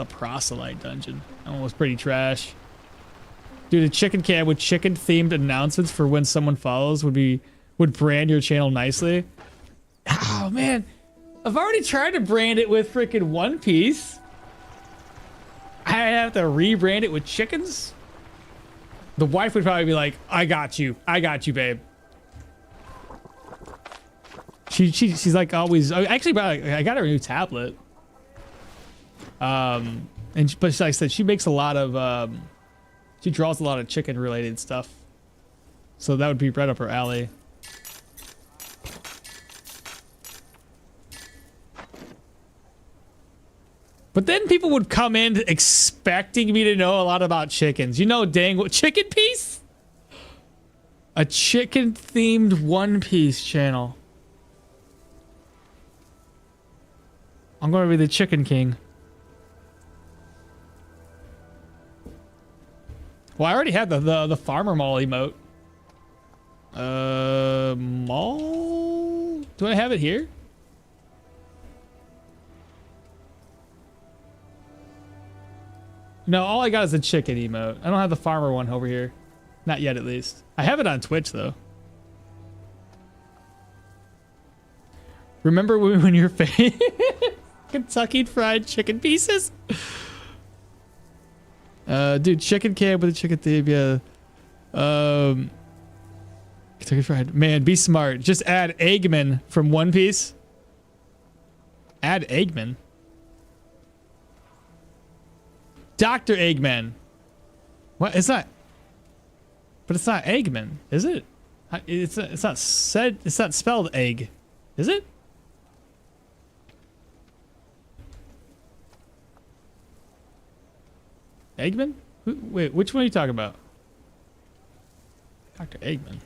proselyte dungeon. That one was pretty trash. Dude, a chicken cam with chicken themed announcements for when someone follows would brand your channel nicely. Oh man, I've already tried to brand it with freaking One Piece. I have to rebrand it with chickens. The wife would probably be like, I got you, babe. She's like always. Actually, I got her a new tablet. But like I said, she makes a lot of. She draws a lot of chicken related stuff. So that would be right up her alley. But then people would come in expecting me to know a lot about chickens. You know, dang, what chicken piece? A chicken themed One Piece channel. I'm going to be the Chicken King. Well, I already had the Farmer Mall emote. Mall? Do I have it here? No, all I got is the chicken emote. I don't have the farmer one over here. Not yet, at least. I have it on Twitch, though. Remember when your face... Kentucky Fried Chicken pieces? Dude, chicken cam with a chicken theme, yeah. Kentucky Fried. Man, be smart. Just add Eggman from One Piece. Add Eggman. Dr. Eggman. What? It's not. But it's not Eggman, is it? It's not said. It's not spelled egg, is it? Eggman? Wait, which one are you talking about? Dr. Eggman.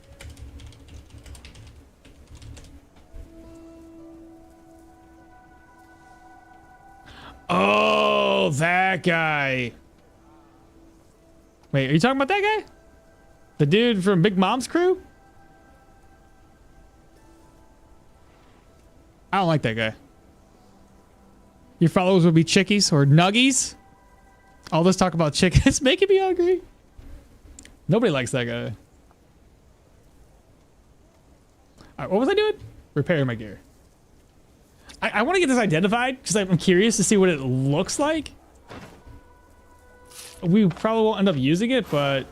Oh, that guy. Wait, are you talking about that guy? The dude from Big Mom's crew? I don't like that guy. Your followers would be chickies or nuggies. All this talk about chicken is making me hungry. Nobody likes that guy. All right, what was I doing? Repairing my gear. I want to get this identified because I'm curious to see what it looks like. we probably won't end up using it, but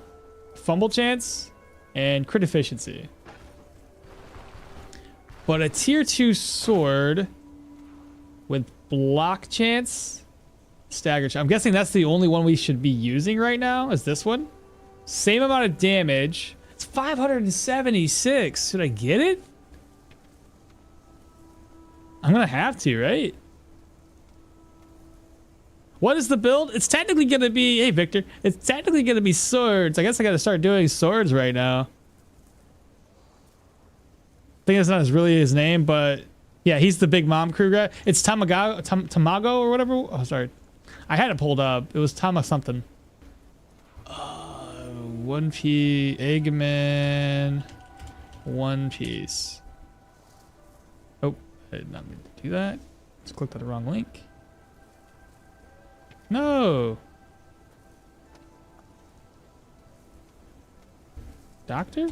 fumble chance and crit efficiency. But a tier 2 sword with block chance, stagger chance. I'm guessing that's the only one we should be using right now, is this one. Same amount of damage. It's 576. Should I get it? I'm gonna have to, right? What is the build? It's technically gonna be, hey Victor, it's technically gonna be swords. I guess I gotta start doing swords right now. I think that's not really his name, but yeah, he's the big mom crew guy. It's Tamago or whatever. Oh, sorry. I had it pulled up. It was Tama something. One Piece, Eggman, One Piece. Oh, I did not mean to do that. Just clicked on the wrong link. No. Doctor?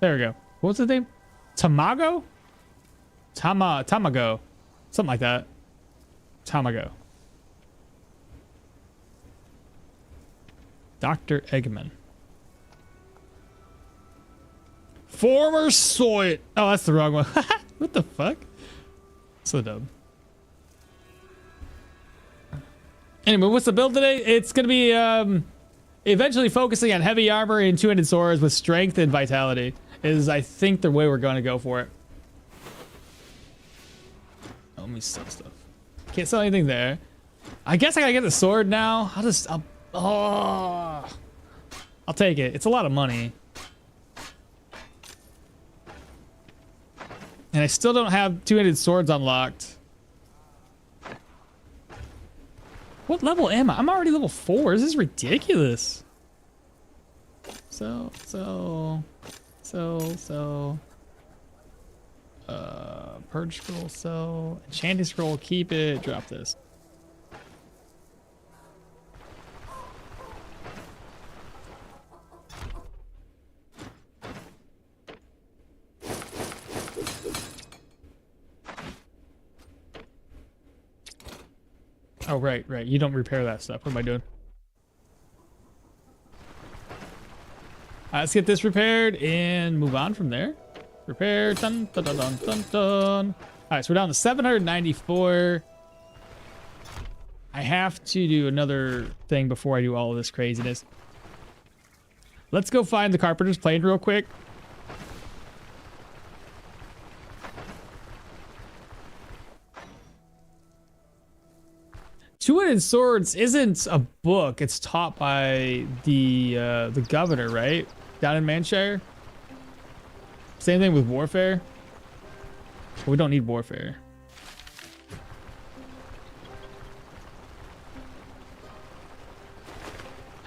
There we go. What's his name? Tamago? Tamago. Something like that. Tamago. Dr. Eggman. Former Soy. Oh, that's the wrong one. What the fuck? So dumb. Anyway, what's the build today? It's going to be eventually focusing on heavy armor and two-handed swords with strength and vitality. Is, I think, the way we're going to go for it. Oh, let me sell stuff. Can't sell anything there. I guess I gotta get the sword now. I'll take it. It's a lot of money. And I still don't have two-handed swords unlocked. What level am I? I'm already level 4. This is ridiculous. Purge scroll, so enchanting scroll, keep it, drop this. Oh, right. You don't repair that stuff. What am I doing? Let's get this repaired and move on from there. Repair. Dun, dun, dun, dun, dun, dun. All right, so we're down to 794. I have to do another thing before I do all of this craziness. Let's go find the Carpenter's Plane real quick. Two-handed swords isn't a book. It's taught by the governor, right? Down in Manshire. Same thing with warfare. Well, we don't need warfare.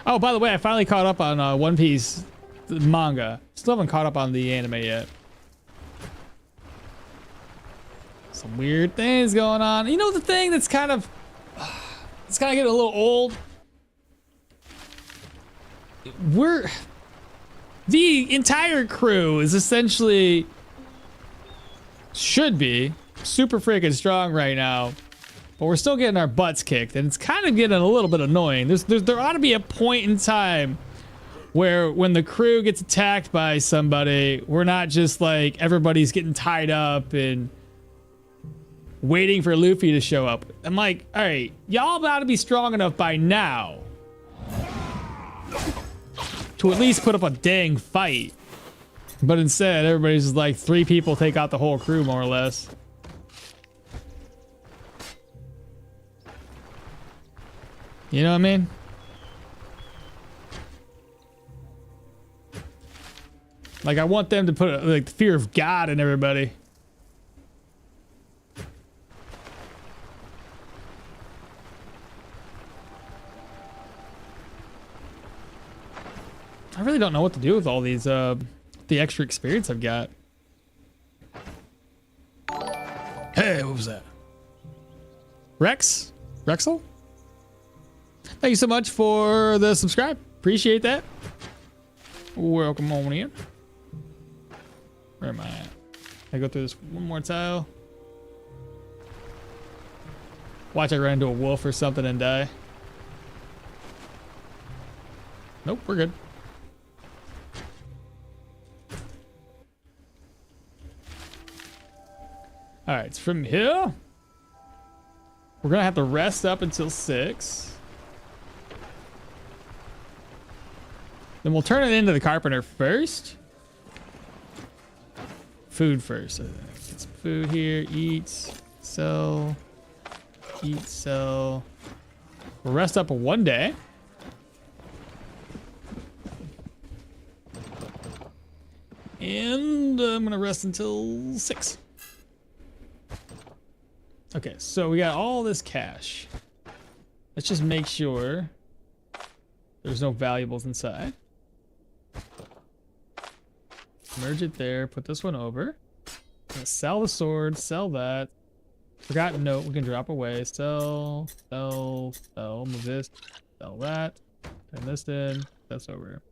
Oh, by the way, I finally caught up on One Piece manga. Still haven't caught up on the anime yet. Some weird things going on. You know the thing that's kind of... It's kind of getting a little old. The entire crew is essentially, should be, super freaking strong right now. But we're still getting our butts kicked. And it's kind of getting a little bit annoying. There ought to be a point in time where when the crew gets attacked by somebody, we're not just like everybody's getting tied up and waiting for Luffy to show up. I'm like, all right, y'all about to be strong enough by now to at least put up a dang fight. But instead, everybody's just like 3 people take out the whole crew, more or less. You know what I mean? Like, I want them to put like the fear of God in everybody. I really don't know what to do with all these, the extra experience I've got. Hey, what was that? Rexel? Thank you so much for the subscribe. Appreciate that. Welcome on in. Where am I at? I go through this one more tile. Watch I run into a wolf or something and die. Nope, we're good. All right, so from here, we're gonna have to rest up until 6. Then we'll turn it into the carpenter first. Food first. Get some food here. Eat, sell, eat, sell. We'll rest up 1 day. And I'm gonna rest until 6. Okay, so we got all this cash. Let's just make sure there's no valuables inside. Merge it there, put this one over. Gonna sell the sword, sell that. Forgotten note, we can drop away. Sell, sell, sell, move this, sell that. Turn this in, that's over.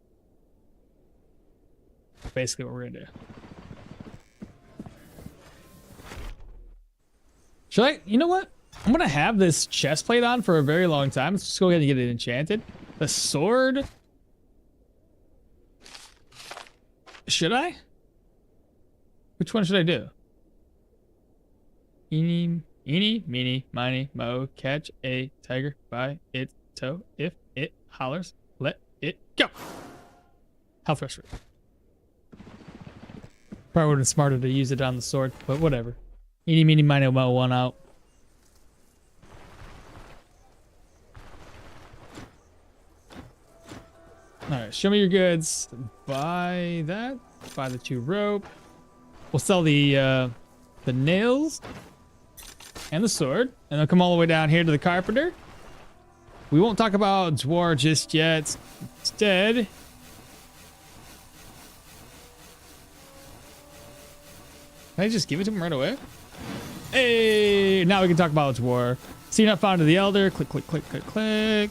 Basically what we're gonna do. Should I, you know what? I'm gonna have this chest plate on for a very long time. Let's just go ahead and get it enchanted. The sword. Should I? Which one should I do? Eeny, meeny, miny, mo, catch a tiger by its toe. If it hollers, let it go. Health restoration. Probably would have been smarter to use it on the sword, but whatever. Eeny, meeny, miny, mo, one out. Alright, show me your goods. Buy that. Buy the 2 rope. We'll sell the nails and the sword. And then come all the way down here to the carpenter. We won't talk about Dwar just yet. Instead, can I just give it to him right away? Hey, now we can talk about Dwar. See, you're not found to the elder. Click, click, click, click, click.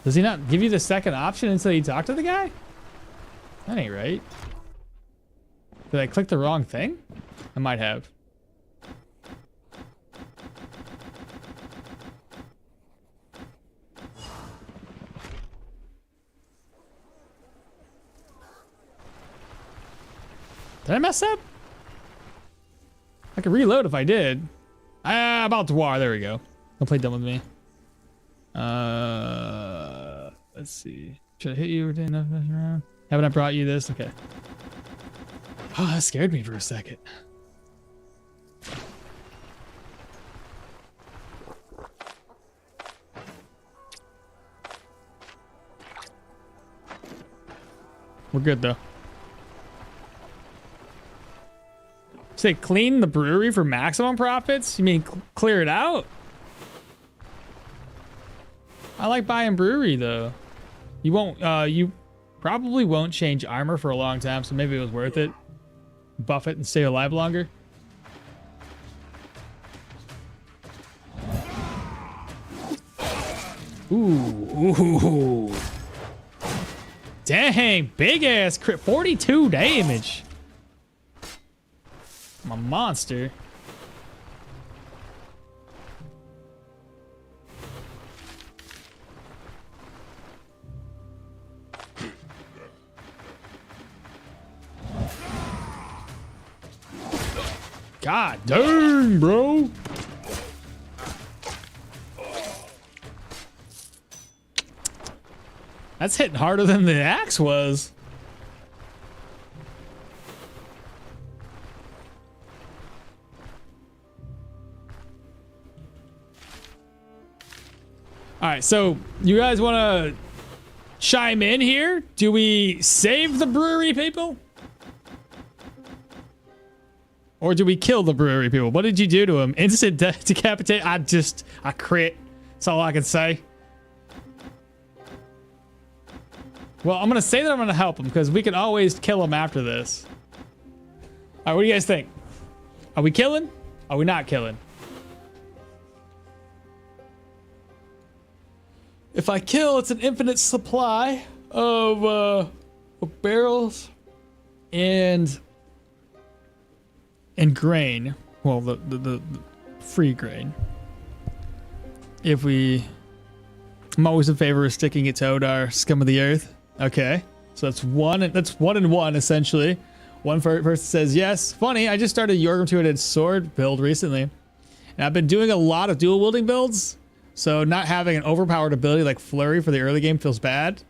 Does he not give you the second option until you talk to the guy? That ain't right. Did I click the wrong thing? I might have. Did I mess up? I could reload if I did. About Dwar, there we go. Don't play dumb with me. Let's see. Should I hit you enough around? Haven't I brought you this? Okay. Oh, that scared me for a second. We're good though. Say clean the brewery for maximum profits? You mean clear it out? I like buying brewery though. You won't, you probably won't change armor for a long time, so maybe it was worth it. Buff it and stay alive longer. Ooh. Dang, big ass crit, 42 damage. I'm a monster. God dang, bro. That's hitting harder than the axe was. All right, so you guys want to chime in here? Do we save the brewery people? Or do we kill the brewery people? What did you do to him? Instant decapitate? I crit. That's all I can say. Well, I'm going to say that I'm going to help him because we can always kill him after this. All right, what do you guys think? Are we killing? Are we not killing? If I kill, it's an infinite supply of oak barrels and grain. Well, the free grain. I'm always in favor of sticking it to Odar, scum of the earth. Okay, so that's one and one essentially. One person says yes. Funny, I just started Jorgrim two-handed sword build recently, and I've been doing a lot of dual wielding builds. So not having an overpowered ability like Flurry for the early game feels bad.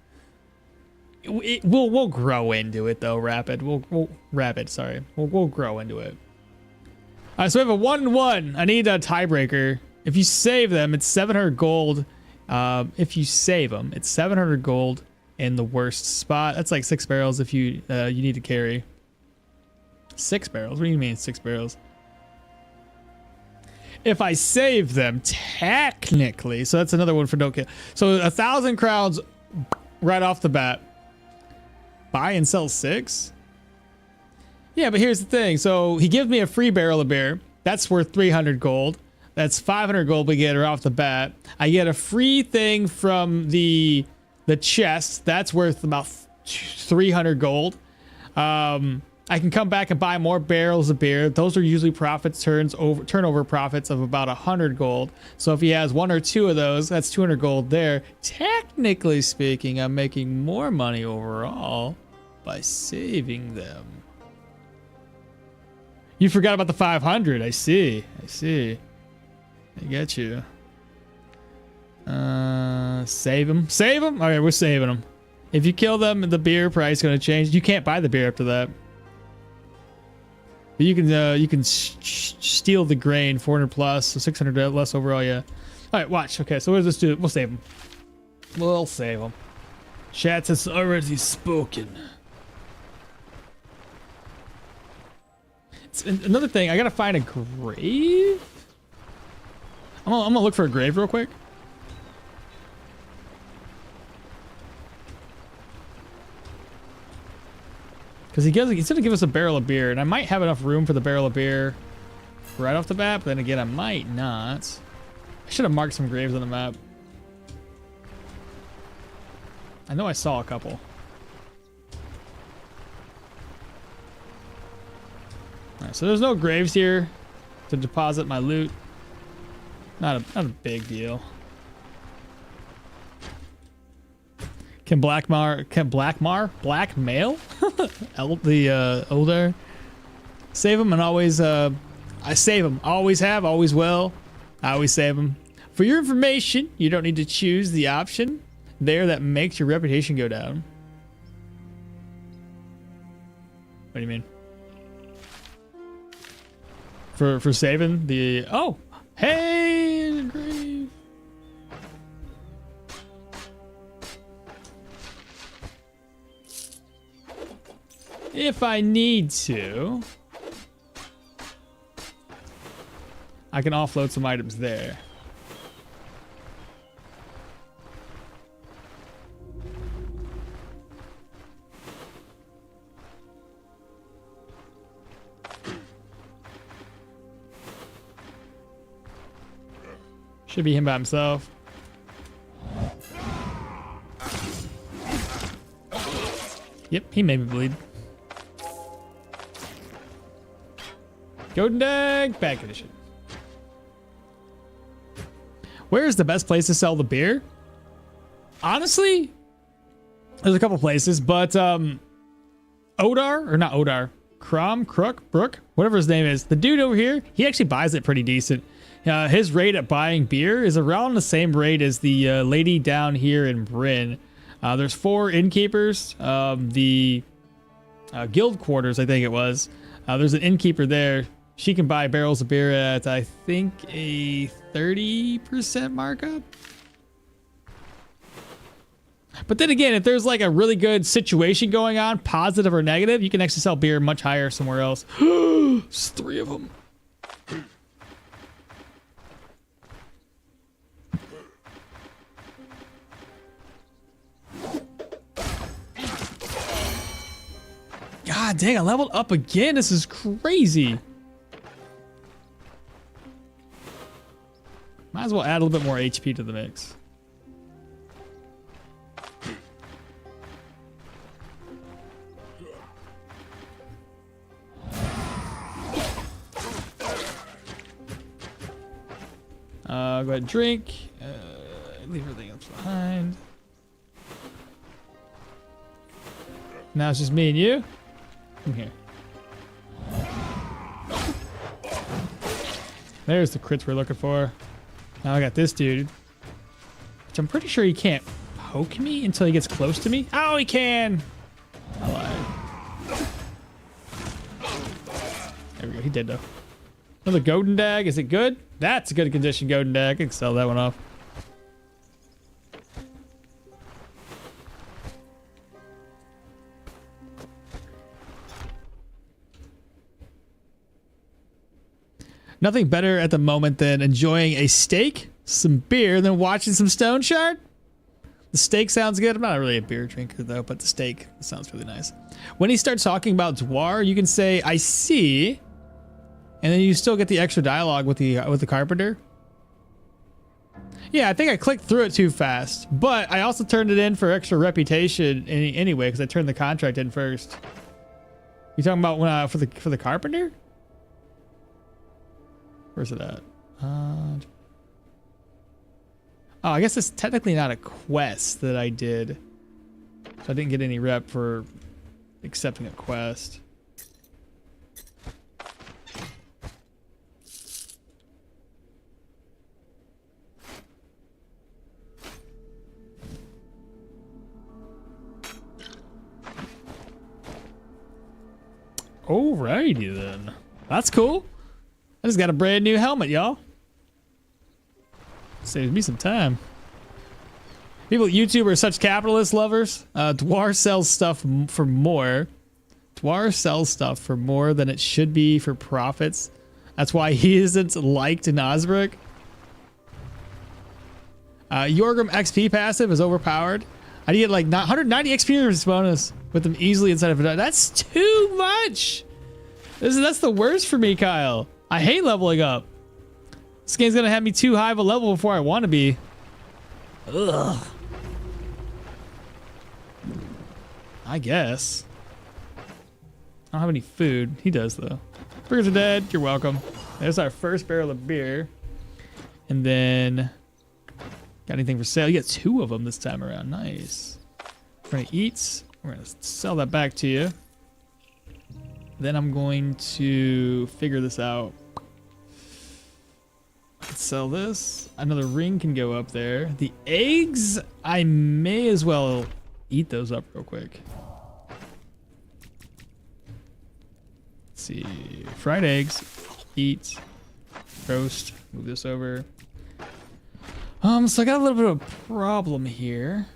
We'll grow into it though, Rapid. We'll grow into it. All right, so we have a 1-1. I need a tiebreaker. If you save them, it's 700 gold. If you save them, it's 700 gold in the worst spot. That's like 6 barrels if you need to carry. 6 barrels? What do you mean 6 barrels? If I save them, technically, so that's another one for don't kill. So 1,000 crowns right off the bat. Buy and sell 6? Yeah, but here's the thing. So he gives me a free barrel of beer. That's worth 300 gold. That's 500 gold we get her off the bat. I get a free thing from the chest. That's worth about 300 gold. I can come back and buy more barrels of beer. Those are usually turnover profits of about 100 gold. So if he has 1 or 2 of those, that's 200 gold there. Technically speaking, I'm making more money overall by saving them. You forgot about the 500. I see. I get you. Save them. Save them? All right, we're saving them. If you kill them, the beer price is going to change. You can't buy the beer after that. But you can steal the grain, 400 plus, so 600 less overall, yeah. All right, watch. Okay, so what does this do? We'll save them. We'll save them. Chat has already spoken. It's another thing, I gotta find a grave? I'm gonna look for a grave real quick. Because he's gonna give us a barrel of beer, and I might have enough room for the barrel of beer right off the bat, but then again, I might not. I should have marked some graves on the map. I know I saw a couple. Alright, so there's no graves here to deposit my loot. Not a big deal. Can blackmail the older save them and always I save them, always have, always will. I always save them. For your information, you don't need to choose the option there that makes your reputation go down. What do you mean? For saving the hey, grave. If I need to, I can offload some items there. Should be him by himself. Yep, he made me bleed. Golden Dag, bad condition. Where's the best place to sell the beer? Honestly, there's a couple places, but Odar, or not Odar, Brook, whatever his name is, the dude over here, he actually buys it pretty decent. His rate at buying beer is around the same rate as the lady down here in Bryn. There's 4 innkeepers. The guild quarters, I think it was. There's an innkeeper there. She can buy barrels of beer at, I think, a 30% markup. But then again, if there's like a really good situation going on, positive or negative, you can actually sell beer much higher somewhere else. There's 3 of them. God dang, I leveled up again. This is crazy. Might as well add a little bit more HP to the mix. I'll go ahead and drink. Leave everything else behind. Now it's just me and you. Come here. There's the crits we're looking for. Now I got this dude, which I'm pretty sure he can't poke me until he gets close to me. Oh, he can. I lied. There we go. He did though. Another golden dag. Is it good? That's a good condition golden dag. I can sell that one off. Nothing better at the moment than enjoying a steak, some beer, than watching some Stoneshard. The steak sounds good. I'm not really a beer drinker though, but the steak sounds really nice. When he starts talking about Dwar, you can say, "I see," and then you still get the extra dialogue with the carpenter. Yeah, I think I clicked through it too fast, but I also turned it in for extra reputation anyway because I turned the contract in first. You talking about when for the carpenter? Where's it at? Oh, I guess it's technically not a quest that I did. So I didn't get any rep for accepting a quest. Alrighty then. That's cool. I just got a brand new helmet, y'all. Saves me some time. People at YouTube are such capitalist lovers. Dwar sells stuff for more. Dwar sells stuff for more than it should be for profits. That's why he isn't liked in Osbrook. Jorgrim XP passive is overpowered. I get like 190 experience bonus with them easily inside of it. That's too much. That's the worst for me, Kyle. I hate leveling up. This game's gonna have me too high of a level before I want to be. Ugh. I guess. I don't have any food. He does though. Burgers are dead. You're welcome. There's our first barrel of beer. And then, got anything for sale? You get 2 of them this time around. Nice. We're gonna eat. We're gonna sell that back to you. Then I'm going to figure this out. Let's sell this. Another ring can go up there. The eggs, I may as well eat those up real quick. Let's see. Fried eggs. Eat. Roast. Move this over. So I got a little bit of a problem here.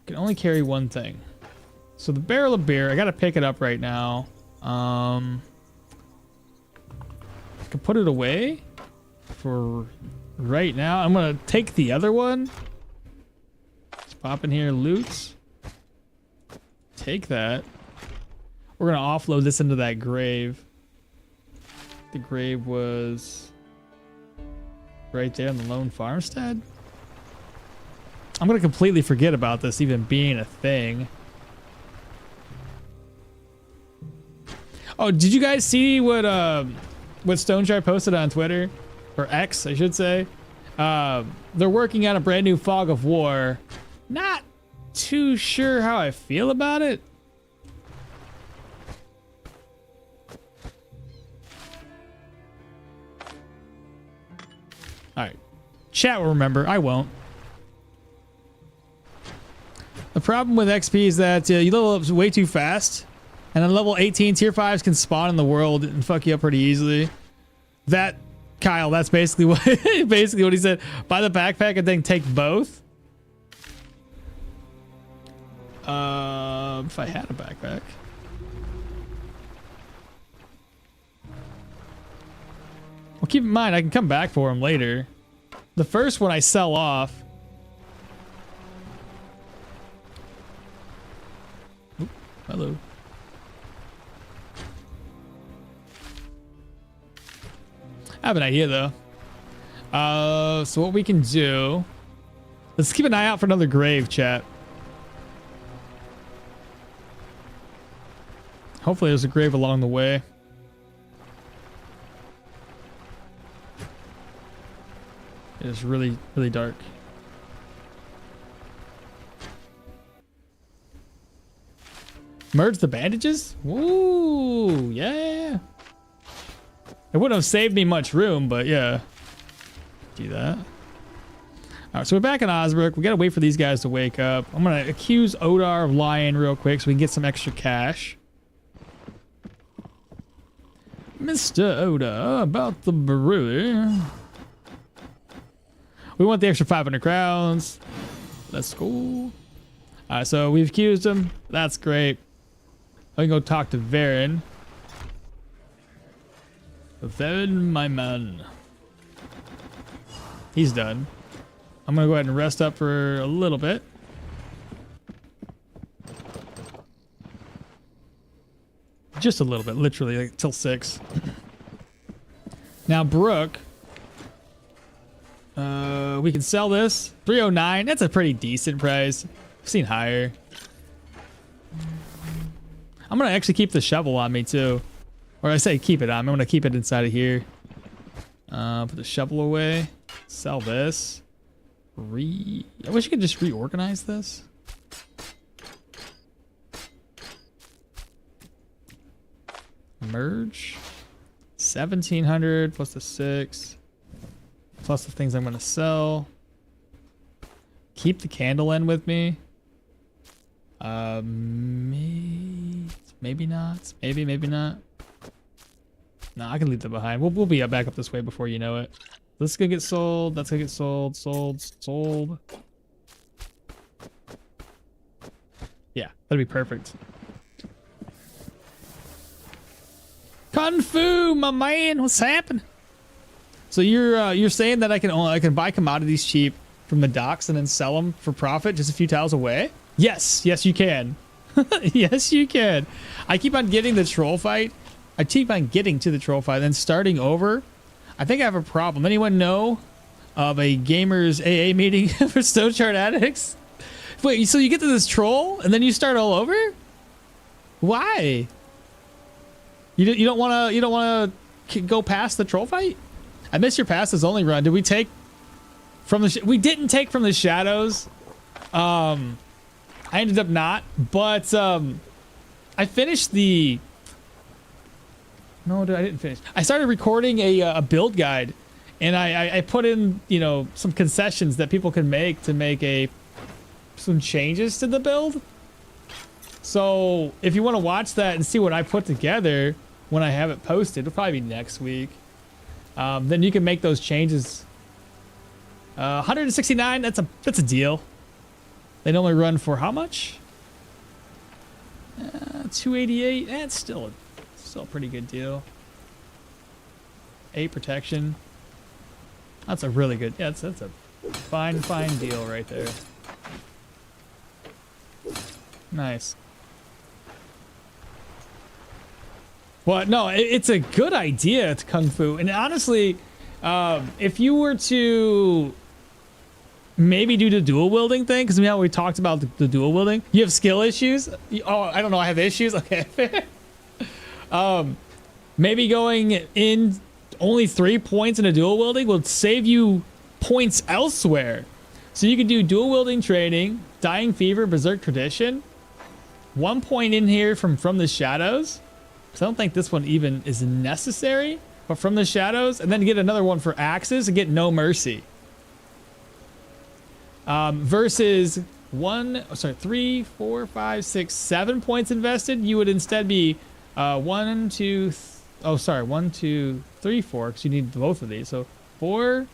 Can only carry one thing. So the barrel of beer, I gotta pick it up right now. I can put it away for right now. I'm gonna take the other one. Let's pop in here, loot. Take that. We're gonna offload this into that grave. The grave was right there in the lone farmstead. I'm gonna completely forget about this even being a thing. Oh, did you guys see what Stoneshard posted on Twitter? Or X, I should say. They're working on a brand new Fog of War. Not too sure how I feel about it. Alright. Chat will remember. I won't. The problem with XP is that you level up way too fast. And then level 18 tier 5s can spawn in the world and fuck you up pretty easily. That, Kyle, that's basically what he said. Buy the backpack and then take both. If I had a backpack. Well, keep in mind, I can come back for him later. The first one I sell off. Oop, hello. I have an idea though. So what we can do, let's keep an eye out for another grave, chat. Hopefully there's a grave along the way. It is really, really dark. Merge the bandages? Woo! Yeah. It wouldn't have saved me much room, but yeah. Do that. All right, so we're back in Osbrook. We gotta wait for these guys to wake up. I'm gonna accuse Odar of lying real quick so we can get some extra cash. Mr. Odar, about the brewery. We want the extra 500 crowns. Let's go. All right, so we've accused him. That's great. I can go talk to Varen. Varen, my man. He's done. I'm gonna go ahead and rest up for a little bit. Just a little bit, literally, like till 6. Now, Brooke. We can sell this. 309. That's a pretty decent price. I've seen higher. I'm gonna actually keep the shovel on me too. Or I say keep it on. I'm gonna keep it inside of here. Put the shovel away. Sell this. I wish you could just reorganize this. Merge. 1700 plus the 6. Plus the things I'm gonna sell. Keep the candle in with me. Maybe not. Maybe not. No, I can leave that behind. We'll be back up this way before you know it. This is gonna get sold. That's gonna get sold. Sold. Yeah, that'd be perfect. Kung Fu, my man, what's happening? So you're saying that I can buy commodities cheap from the docks and then sell them for profit just a few tiles away? Yes, you can. Yes, you can. I keep on getting the troll fight. I keep on getting to the troll fight, then starting over. I think I have a problem. Anyone know of a gamers AA meeting for Stoneshard addicts? Wait, so you get to this troll and then you start all over? Why? You don't want to go past the troll fight? I missed your passes only run. Did we take from the? We didn't take from the shadows. I ended up not, but I finished the. No, I didn't finish. I started recording a build guide, and I put in some concessions that people can make to make some changes to the build. So if you want to watch that and see what I put together when I have it posted, it'll probably be next week. Then you can make those changes. 169. That's a deal. They normally run for how much? 288. That's still a pretty good deal. 8 protection. That's a really good. Yeah, that's a fine deal right there. Nice. Well, no, it's a good idea to Kung Fu. And honestly, if you were to maybe do the dual wielding thing, because we talked about the dual wielding. You have skill issues? Oh, I don't know. I have issues? Okay. Maybe going in only 3 points in a dual wielding will save you points elsewhere. So you could do dual wielding training, Dying Fever, Berserk Tradition. 1 point in here from the shadows. So I don't think this one even is necessary, but from the shadows, and then get another one for axes and get No Mercy. Versus 3, 4, 5, 6, 7 points invested, you would instead be 1, 2, 3, 4, because you need both of these. So 4,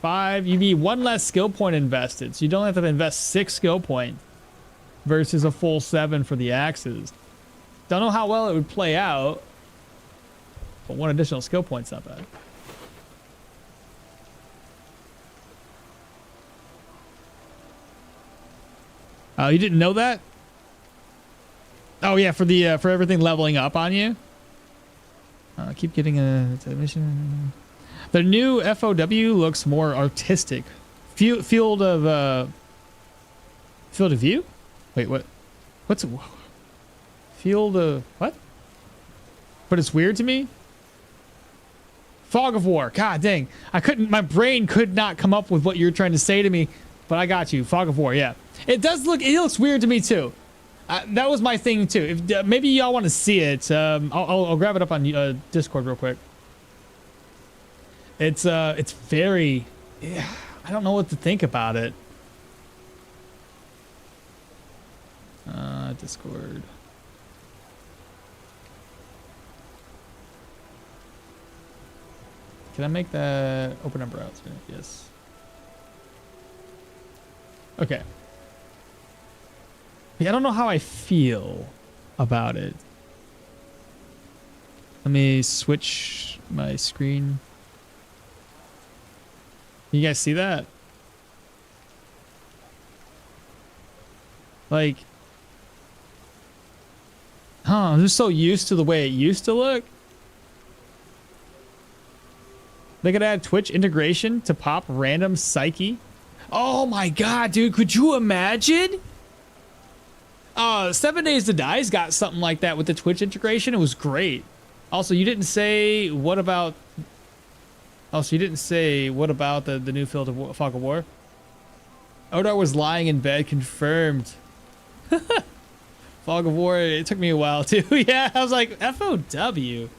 5, you'd be 1 less skill point invested. So you don't have to invest 6 skill points versus a full 7 for the axes. Don't know how well it would play out, but 1 additional skill point's not bad. Oh, you didn't know that? Oh yeah, for everything leveling up on you. Keep getting a mission. The new FOW looks more artistic. Field of view? Wait, what? What's field of what? But it's weird to me. Fog of War. God dang. I couldn't, my brain could not come up with what you're trying to say to me, but I got you. Fog of War, yeah. It does look, it looks weird to me too. That was my thing too. If maybe y'all want to see it, I'll grab it up on Discord real quick. It's very, yeah, I don't know what to think about it. Discord. Can I make that open a browser? Yes. Okay. Yeah, I don't know how I feel about it. Let me switch my screen. You guys see that? Like, I'm just so used to the way it used to look. They could add Twitch integration to pop random psyche. Oh my god, dude, could you imagine? 7 Days to Die's got something like that with the Twitch integration. It was great. Also, you didn't say what about... Also, you didn't say what about the new Fog of War? Odar was lying in bed, confirmed. Fog of War, it took me a while too. Yeah, I was like, FOW.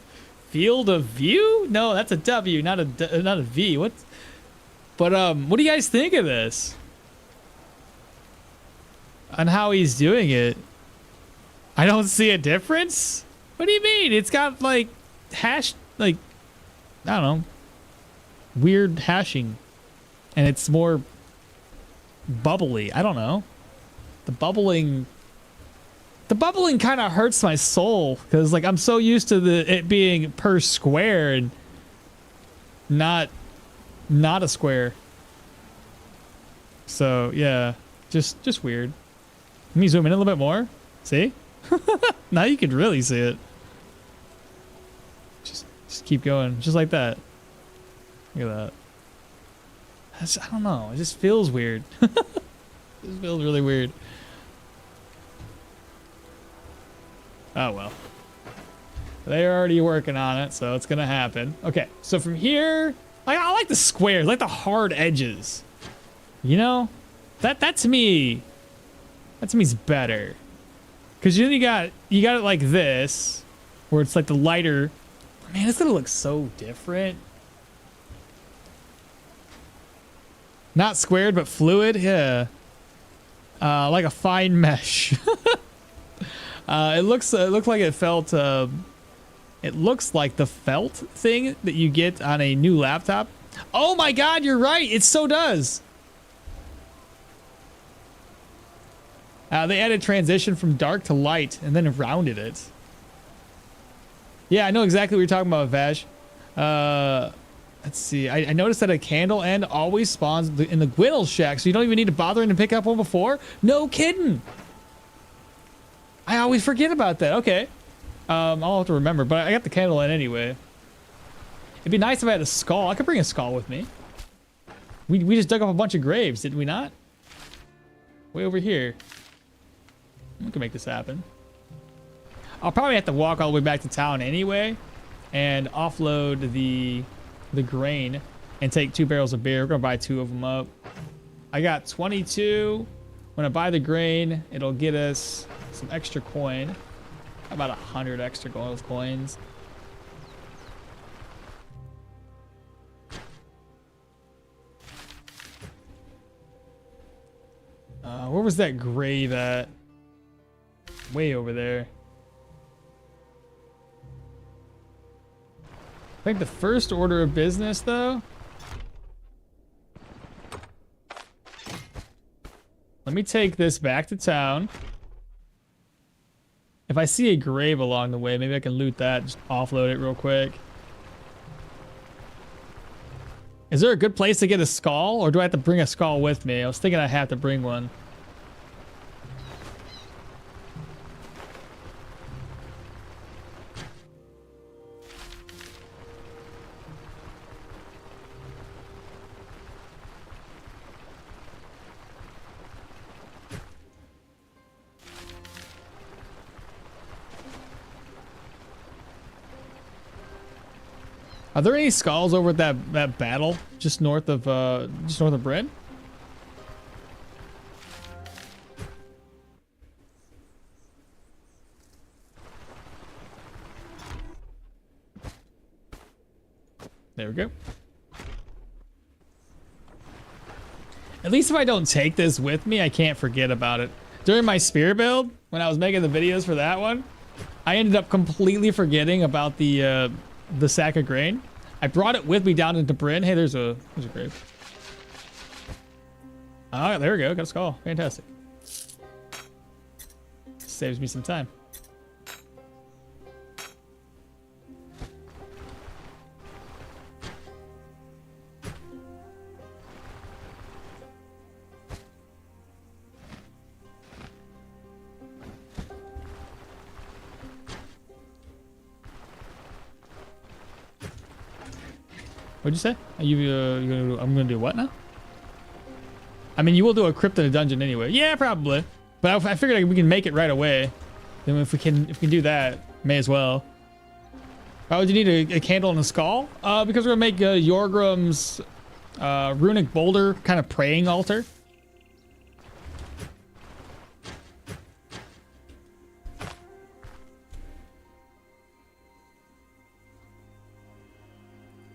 Field of View? No, that's a W, not a V. What? But what do you guys think of this? On how he's doing it? I don't see a difference. What do you mean? It's got like hash, like, I don't know, weird hashing, and it's more bubbly. I don't know. The bubbling kind of hurts my soul because like I'm so used to it being per square and not a square. So yeah, just weird. Let me zoom in a little bit more. See? Now you can really see it. Just keep going, just like that. Look at that. I don't know. It just feels weird. It just feels really weird. Oh well. They're already working on it, so it's gonna happen. Okay, so from here, I like the squares, I like the hard edges. You know, that to me is better. Cause then you got it like this, where it's like the lighter. Man, it's gonna look so different. Not squared, but fluid. Yeah. Like a fine mesh. It looks like it felt. It looks like the felt thing that you get on a new laptop. Oh my God, you're right. It so does. They added transition from dark to light and then rounded it. Yeah, I know exactly what you're talking about, Vash. Let's see. I noticed that a candle end always spawns in the Gwinnell shack, so you don't even need to bother to pick up one before. No kidding. I always forget about that. Okay. I'll have to remember, but I got the candle end anyway. It'd be nice if I had a skull. I could bring a skull with me. We just dug up a bunch of graves, did we not? Way over here. We can make this happen. I'll probably have to walk all the way back to town anyway and offload the grain and take 2 barrels of beer. We're gonna buy 2 of them up. I got 22. When I buy the grain, it'll get us some extra coin. About 100 extra gold coins. Where was that grave at? Way over there. I think the first order of business, though. Let me take this back to town. If I see a grave along the way, maybe I can loot that, just offload it real quick. Is there a good place to get a skull, or do I have to bring a skull with me? I was thinking I have to bring one. Are there any skulls over at that battle just north of Bryn? There we go. At least if I don't take this with me, I can't forget about it. During my spear build, when I was making the videos for that one, I ended up completely forgetting about the sack of grain. I brought it with me down into Bryn. Hey, there's a grave. Oh, there we go. Got a skull. Fantastic. Saves me some time. What'd you say? Are you gonna I'm gonna do what now? I mean, you will do a crypt in a dungeon anyway. Yeah, probably. But I figured like, we can make it right away. Then if we can do that, may as well. Why would you need a candle and a skull? Because we're gonna make Jorgrim's runic boulder kind of praying altar.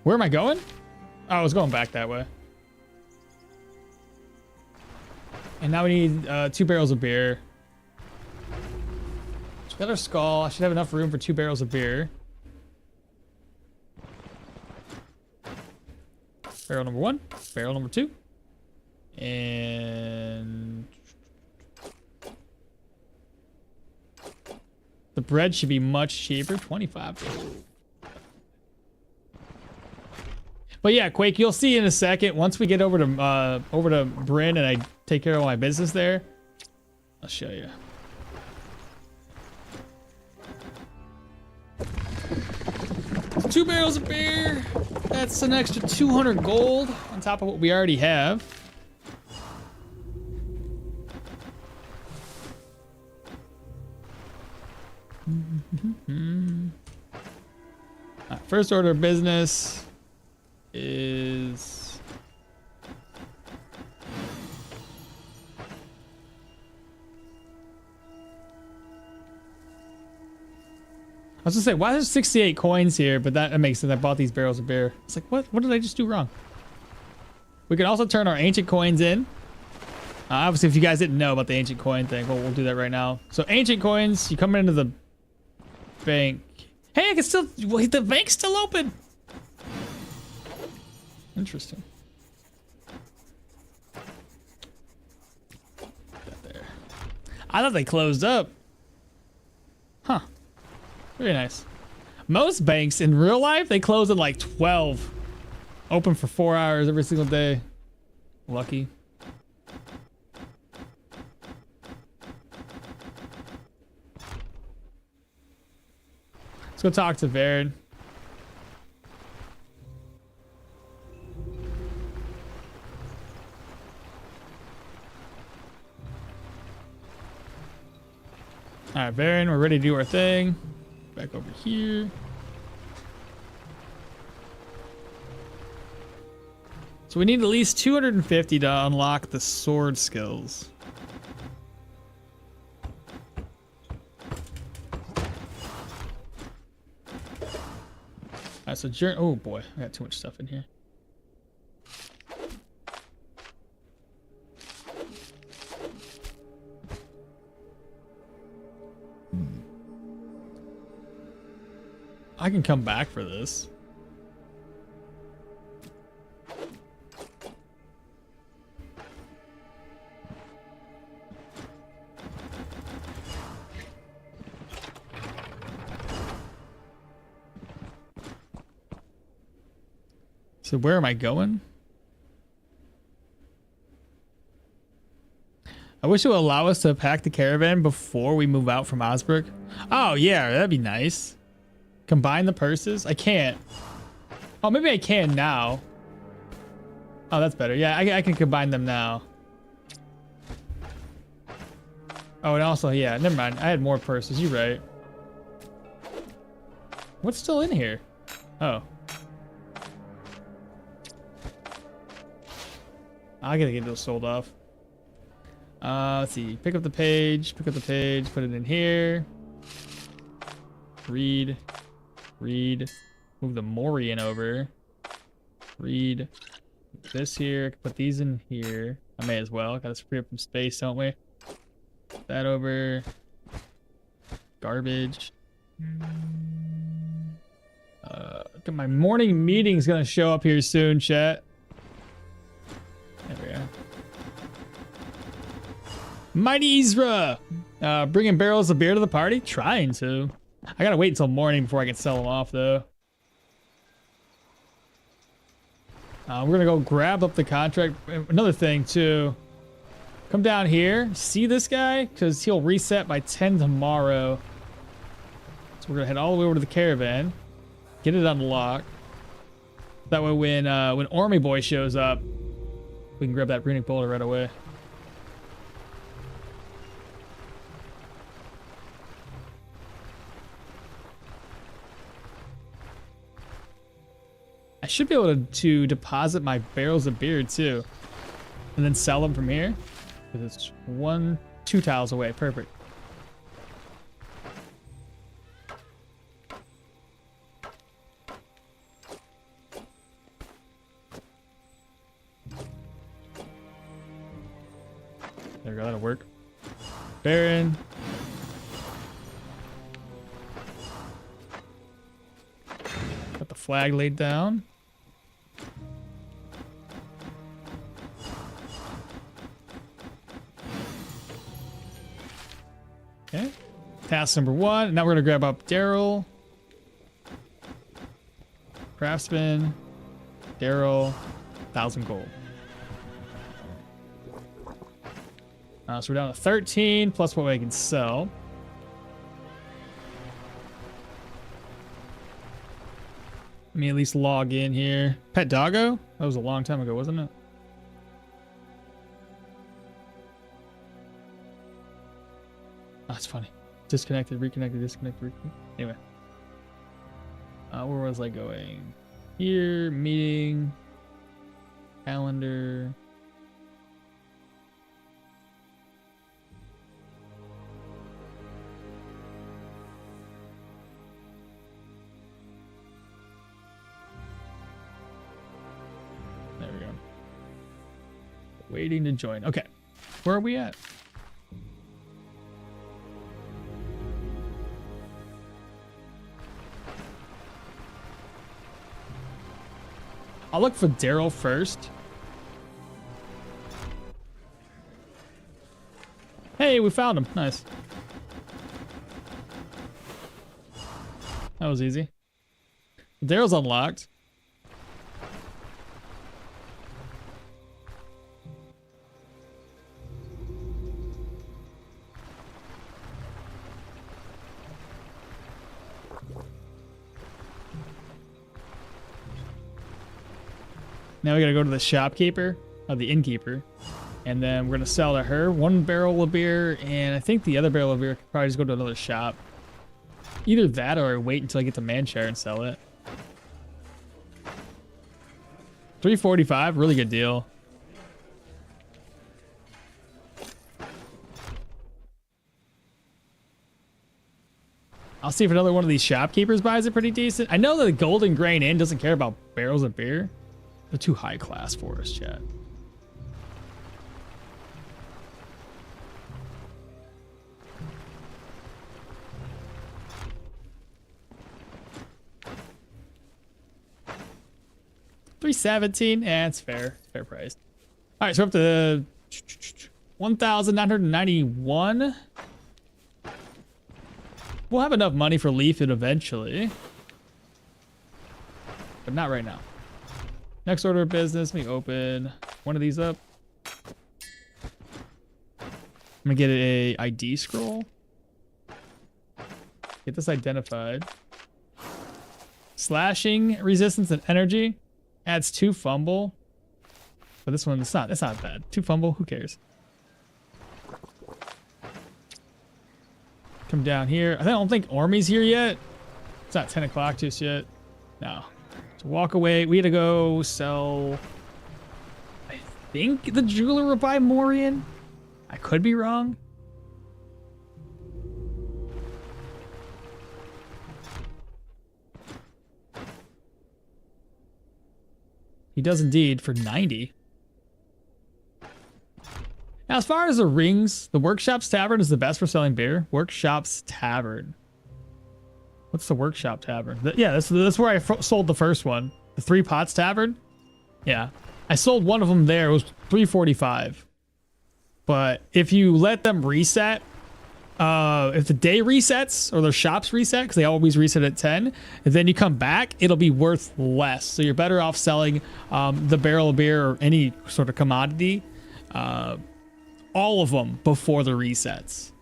Where am I going? Oh, I was going back that way. And now we need 2 barrels of beer. So we got our skull. I should have enough room for 2 barrels of beer. Barrel number 1. Barrel number 2. And the bread should be much cheaper. 25. But yeah, Quake, you'll see in a second. Once we get over to Bryn and I take care of my business there, I'll show you. Two barrels of beer. That's an extra 200 gold on top of what we already have. First order of business is I was gonna say, why there's 68 coins here, but that makes sense. I bought these barrels of beer. It's like, what did I just do wrong? We can also turn our ancient coins in. Obviously, if you guys didn't know about the ancient coin thing, well, we'll do that right now. So ancient coins, you come into the bank. Hey, I can still, well, the bank's still open. Interesting. That there. I thought they closed up. Huh. Very nice. Most banks in real life, they close at like 12. Open for 4 hours every single day. Lucky. Let's go talk to Varen. All right, Varen, we're ready to do our thing. Back over here. So we need at least 250 to unlock the sword skills. Alright, so oh boy, I got too much stuff in here. I can come back for this. So where am I going? I wish it would allow us to pack the caravan before we move out from Osbrook. Oh yeah, that'd be nice. Combine the purses? I can't. Oh, maybe I can now. Oh, that's better. Yeah, I can combine them now. Oh, and also, yeah, never mind. I had more purses. You're right. What's still in here? Oh. I gotta get those sold off. Let's see. Pick up the page. Put it in here. Read. Move the Morian over. Read. This here. Put these in here. I may as well. Gotta free up some space, don't we? Put that over. Garbage. Look at my morning meeting's gonna show up here soon, chat. There we go. Mighty Isra! Bringing barrels of beer to the party? Trying to. I gotta wait until morning before I can sell them off, though. We're gonna go grab up the contract. Another thing, too. Come down here. See this guy? Because he'll reset by 10 tomorrow. So we're gonna head all the way over to the caravan. Get it unlocked. That way when Army Boy shows up, we can grab that runic boulder right away. I should be able to deposit my barrels of beer too, and then sell them from here. Because it's 2 tiles away. Perfect. There we go. That'll work. Baron. Got the flag laid down. Okay. Task number 1. Now we're gonna grab up Daryl. Craftsman. Daryl. 1,000 gold. So we're down to 13 plus what we can sell. Let me at least log in here. Pet Doggo? That was a long time ago, wasn't it? Oh, that's funny. Disconnected, reconnected, disconnected, reconnected. Anyway. Where was I going? Here, meeting, calendar. There we go. Waiting to join. Okay. Where are we at? I'll look for Daryl first. Hey, we found him. Nice. That was easy. Daryl's unlocked. Now we gotta go to the shopkeeper, the innkeeper, and then we're gonna sell to her 1 barrel of beer, and I think the other barrel of beer could probably just go to another shop. Either that or wait until I get to Manshire and sell it. 345, really good deal. I'll see if another one of these shopkeepers buys it pretty decent. I know that the Golden Grain Inn doesn't care about barrels of beer. They're too high class for us, chat. $317. Yeah, it's fair. Fair price. All right, so we're up to 1,991. We'll have enough money for Leaf it eventually, but not right now. Next order of business, let me open one of these up. I'm gonna get a ID scroll. Get this identified. Slashing resistance and energy adds 2 fumble. But this one, it's not bad. 2 fumble, who cares? Come down here. I don't think Ormy's here yet. It's not 10 o'clock just yet. No. So walk away. We had to go sell. I think the jeweler will buy Morian. I could be wrong. He does indeed for 90. Now, as far as the rings, the Workshop's Tavern is the best for selling beer. Workshop's Tavern. What's the Workshop Tavern? Yeah, that's where I sold the first one. The Three Pots Tavern. Yeah, I sold one of them there. It was $3.45. But if you let them reset, if the day resets or the shops reset, because they always reset at 10, and then you come back, it'll be worth less. So you're better off selling the barrel of beer or any sort of commodity, all of them before the resets.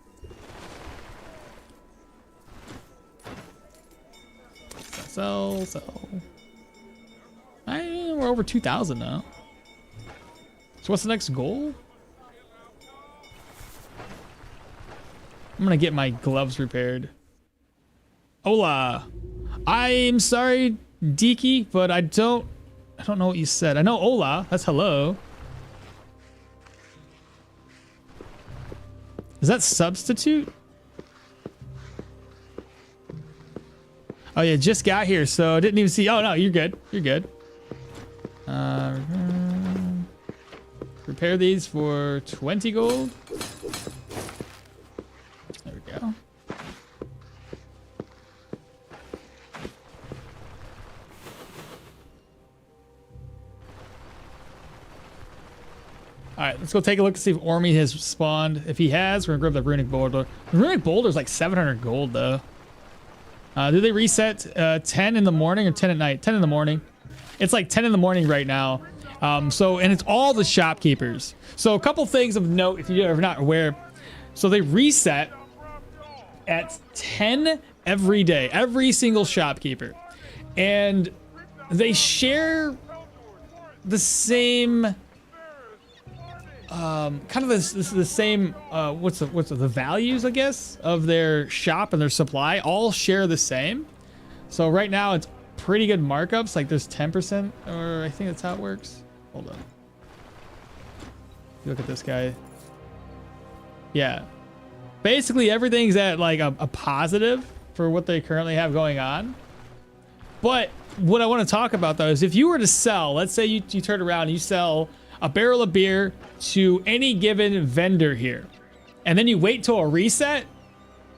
Sell. We're over 2,000 now. So what's the next goal? I'm gonna get my gloves repaired. Hola. I'm sorry, Deaky, but I don't know what you said. I know hola, that's hello. Is that substitute? Oh yeah, just got here, so I didn't even see. Oh no, you're good. You're good. Repair these for 20 gold. There we go. All right, let's go take a look to see if Ormy has spawned. If he has, we're gonna grab the runic boulder. The runic boulder is like 700 gold though. Do they reset 10 in the morning or 10 at night? 10 in the morning. It's like 10 in the morning right now. And it's all the shopkeepers. So a couple things of note if you're not aware. So they reset at 10 every day, every single shopkeeper. And they share the same kind of the same the values, I guess, of their shop and their supply all share the same. So right now it's pretty good markups, like there's 10%, or I think that's how it works. Hold on, look at this guy. Yeah, basically everything's at like a positive for what they currently have going on. But what I want to talk about though is if you were to sell, let's say you turn around and you sell a barrel of beer to any given vendor here, and then you wait till a reset,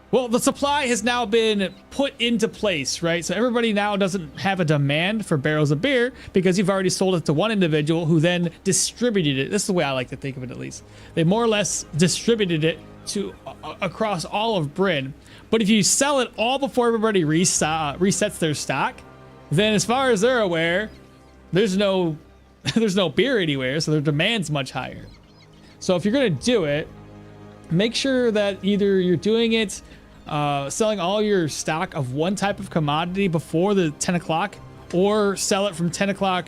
well, the supply has now been put into place, right? So everybody now doesn't have a demand for barrels of beer because you've already sold it to one individual who then distributed it. This is the way I like to think of it, at least. They more or less distributed it to across all of Bryn. But if you sell it all before everybody resets their stock, then as far as they're aware, there's no beer anywhere, so their demand's much higher. So if you're gonna do it, make sure that either you're doing it selling all your stock of one type of commodity before the 10 o'clock, or sell it from 10 o'clock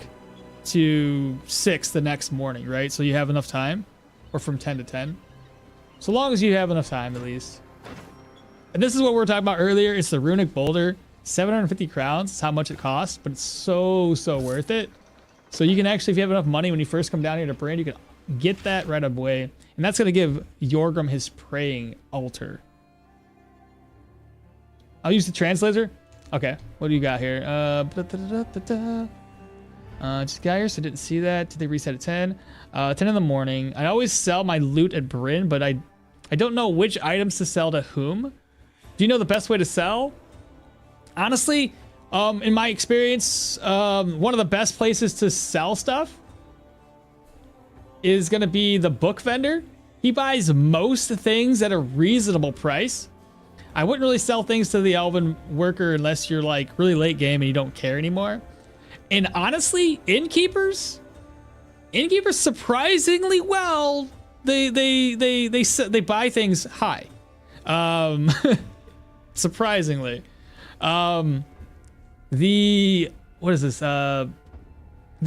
to 6 the next morning, right? So you have enough time, or from 10 to 10. So long as you have enough time, at least. And this is what we were talking about earlier. It's the runic boulder. 750 crowns is how much it costs, but it's so worth it. So you can actually, if you have enough money when you first come down here to Brand, you can get that right away. And that's going to give Jorgrim his praying altar. I'll use the translator. Okay, what do you got here? Just got here, so didn't see that. Did they reset at 10? 10 in the morning. I always sell my loot at Bryn, but I don't know which items to sell to whom. Do you know the best way to sell? Honestly, in my experience, one of the best places to sell stuff is going to be the book vendor. He buys most things at a reasonable price. I wouldn't really sell things to the elven worker unless you're like really late game and you don't care anymore. And honestly, innkeepers surprisingly well, they buy things high. Surprisingly. What is this? The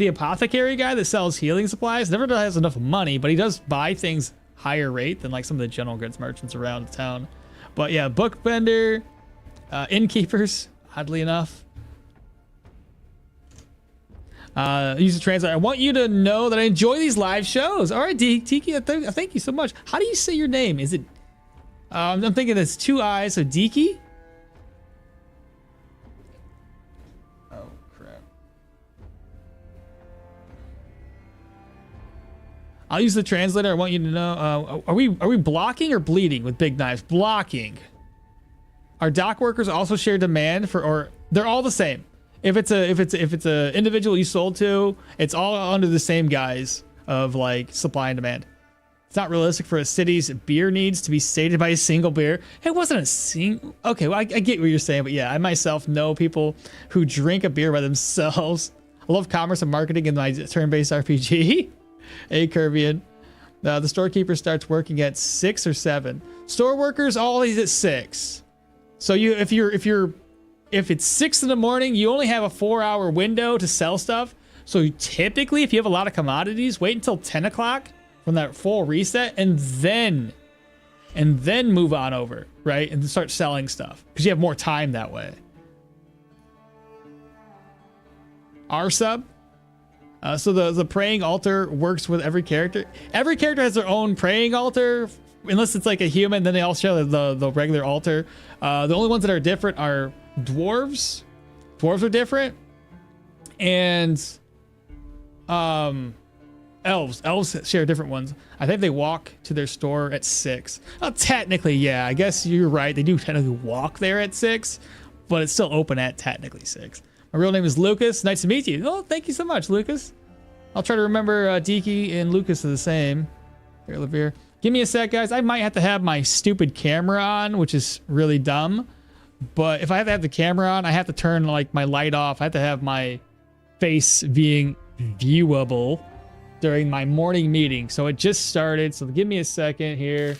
apothecary guy that sells healing supplies never has enough money, but he does buy things higher rate than like some of the general goods merchants around town. But yeah, book vendor, innkeepers, oddly enough. Use the translator. I want you to know that I enjoy these live shows. All right, Tiki, thank you so much. How do you say your name? Is it? I'm thinking it's 2 I's, so Diki. Oh crap! I'll use the translator. I want you to know. Are we blocking or bleeding with big knives? Blocking. Our dock workers also share demand for, or they're all the same. If it's a individual you sold to, it's all under the same guise of like supply and demand. It's not realistic for a city's beer needs to be sated by a single beer. It wasn't a single. Okay, well I get what you're saying, but yeah, I myself know people who drink a beer by themselves. I love commerce and marketing in my turn-based RPG. Hey, Kirvian. The storekeeper starts working at 6 or 7. Store workers always at 6. So if it's 6 in the morning, you only have a 4-hour window to sell stuff. So typically, if you have a lot of commodities, wait until 10 o'clock from that full reset, and then move on over, right? And start selling stuff because you have more time that way. R sub. So the praying altar works with every character. Every character has their own praying altar, unless it's like a human. Then they all share the regular altar. The only ones that are different are dwarves. Dwarves are different, and elves. Elves share different ones. I think they walk to their store at 6. Well, technically, yeah. I guess you're right. They do technically walk there at 6, but it's still open at technically 6. My real name is Lucas. Nice to meet you. Oh, thank you so much, Lucas. I'll try to remember Diki and Lucas are the same. Here, Levere. Give me a sec, guys. I might have to have my stupid camera on, which is really dumb. But if I have to have the camera on, I have to turn like my light off. I have to have my face being viewable during my morning meeting. So it just started. So give me a second here.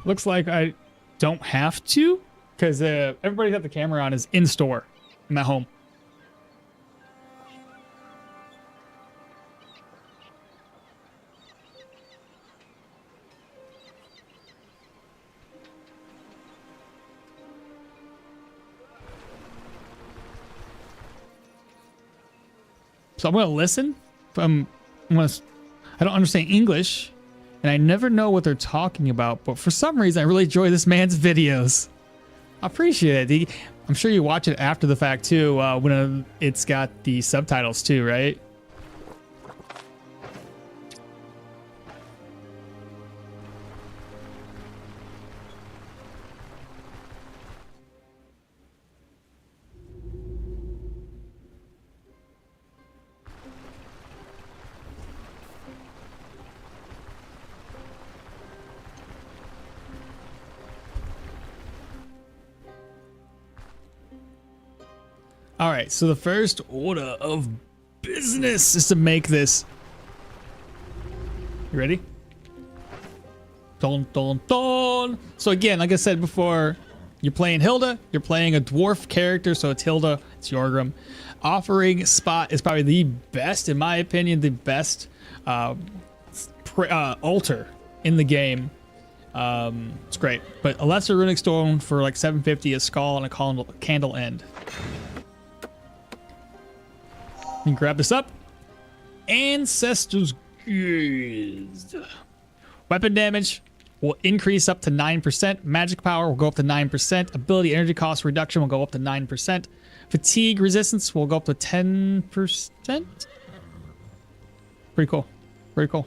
Looks like I don't have to, because everybody got the camera on is in store. I'm at home. So I'm gonna listen. I don't understand English, and I never know what they're talking about, but for some reason I really enjoy this man's videos. I appreciate it. I'm sure you watch it after the fact too, when it's got the subtitles too, right? All right, so the first order of business is to make this. You ready? Dun, dun, dun. So again, like I said before, you're playing Hilda. You're playing a dwarf character, so it's Hilda. It's Jorgrim. Offering spot is probably the best, in my opinion, the best altar in the game. It's great, but a lesser runic stone for like 750, a skull, and a candle end. You can grab this up. Ancestors Guild. Weapon damage will increase up to 9%. Magic power will go up to 9%. Ability energy cost reduction will go up to 9%. Fatigue resistance will go up to 10%. Pretty cool. Pretty cool.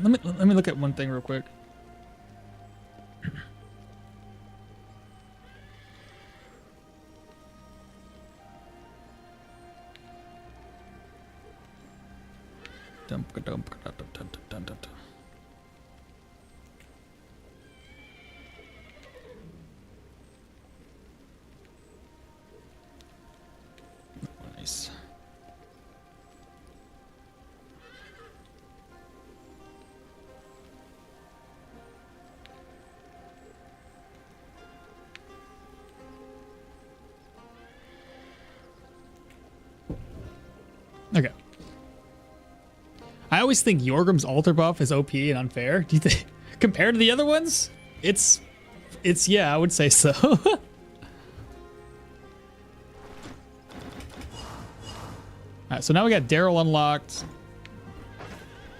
Let me look at one thing real quick. Nice. Okay. I always think Jorgrim's altar buff is OP and unfair. Do you think, compared to the other ones, it's yeah, I would say so. All right, so now we got Daryl unlocked.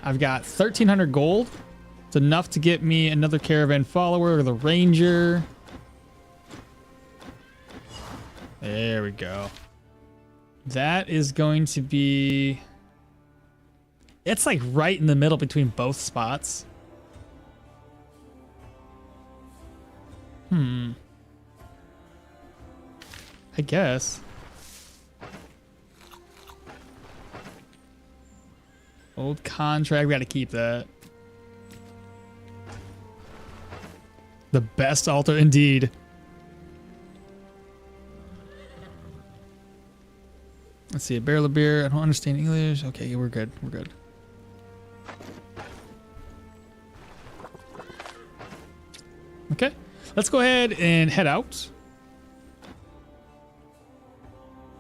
I've got 1,300 gold. It's enough to get me another caravan follower or the ranger. There we go. That is going to be... It's like right in the middle between both spots. I guess. Old contract, we gotta keep that. The best altar indeed. Let's see, a barrel of beer. I don't understand English. Okay, we're good. We're good. Okay, let's go ahead and head out.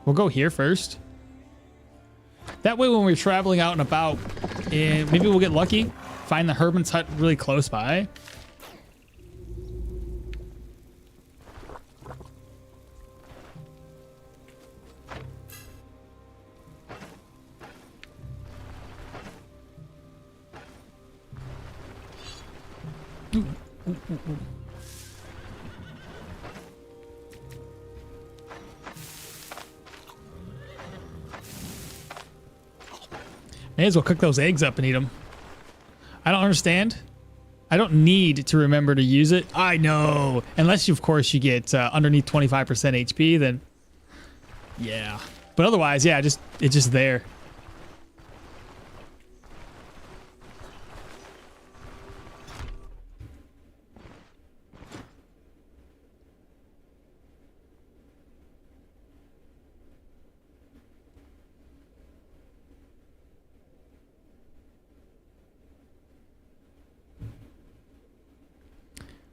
We'll go here first. That way when we're traveling out and about, and maybe we'll get lucky, find the hermit's hut really close by. May as well cook those eggs up and eat them. I don't understand. I don't need to remember to use it. I know. Unless, you, of course, you get underneath 25% HP, then yeah. But otherwise, yeah, it's just there.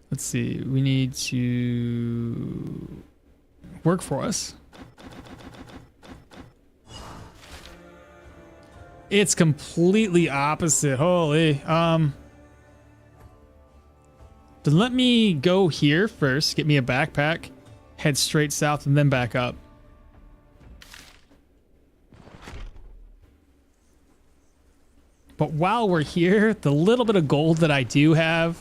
Let's see, we need to work for us. It's completely opposite. Holy. Then let me go here first, get me a backpack, head straight south and then back up. But while we're here, the little bit of gold that I do have,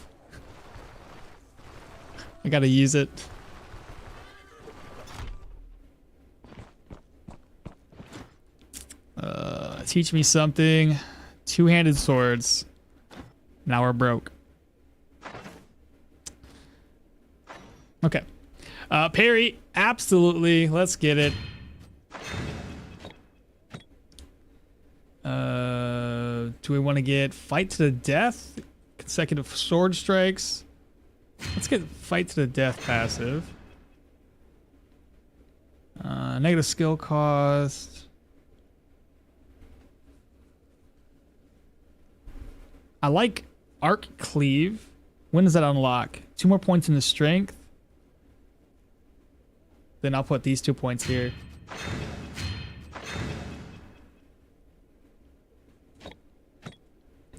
I gotta use it. Teach me something. Two-handed swords. Now we're broke. Okay. Parry, absolutely. Let's get it. Do we want to get fight to the death? Consecutive sword strikes. Let's get fight to the death passive. Negative skill cost. I like arc cleave. When does that unlock? 2 more points in the strength. Then I'll put these 2 points here.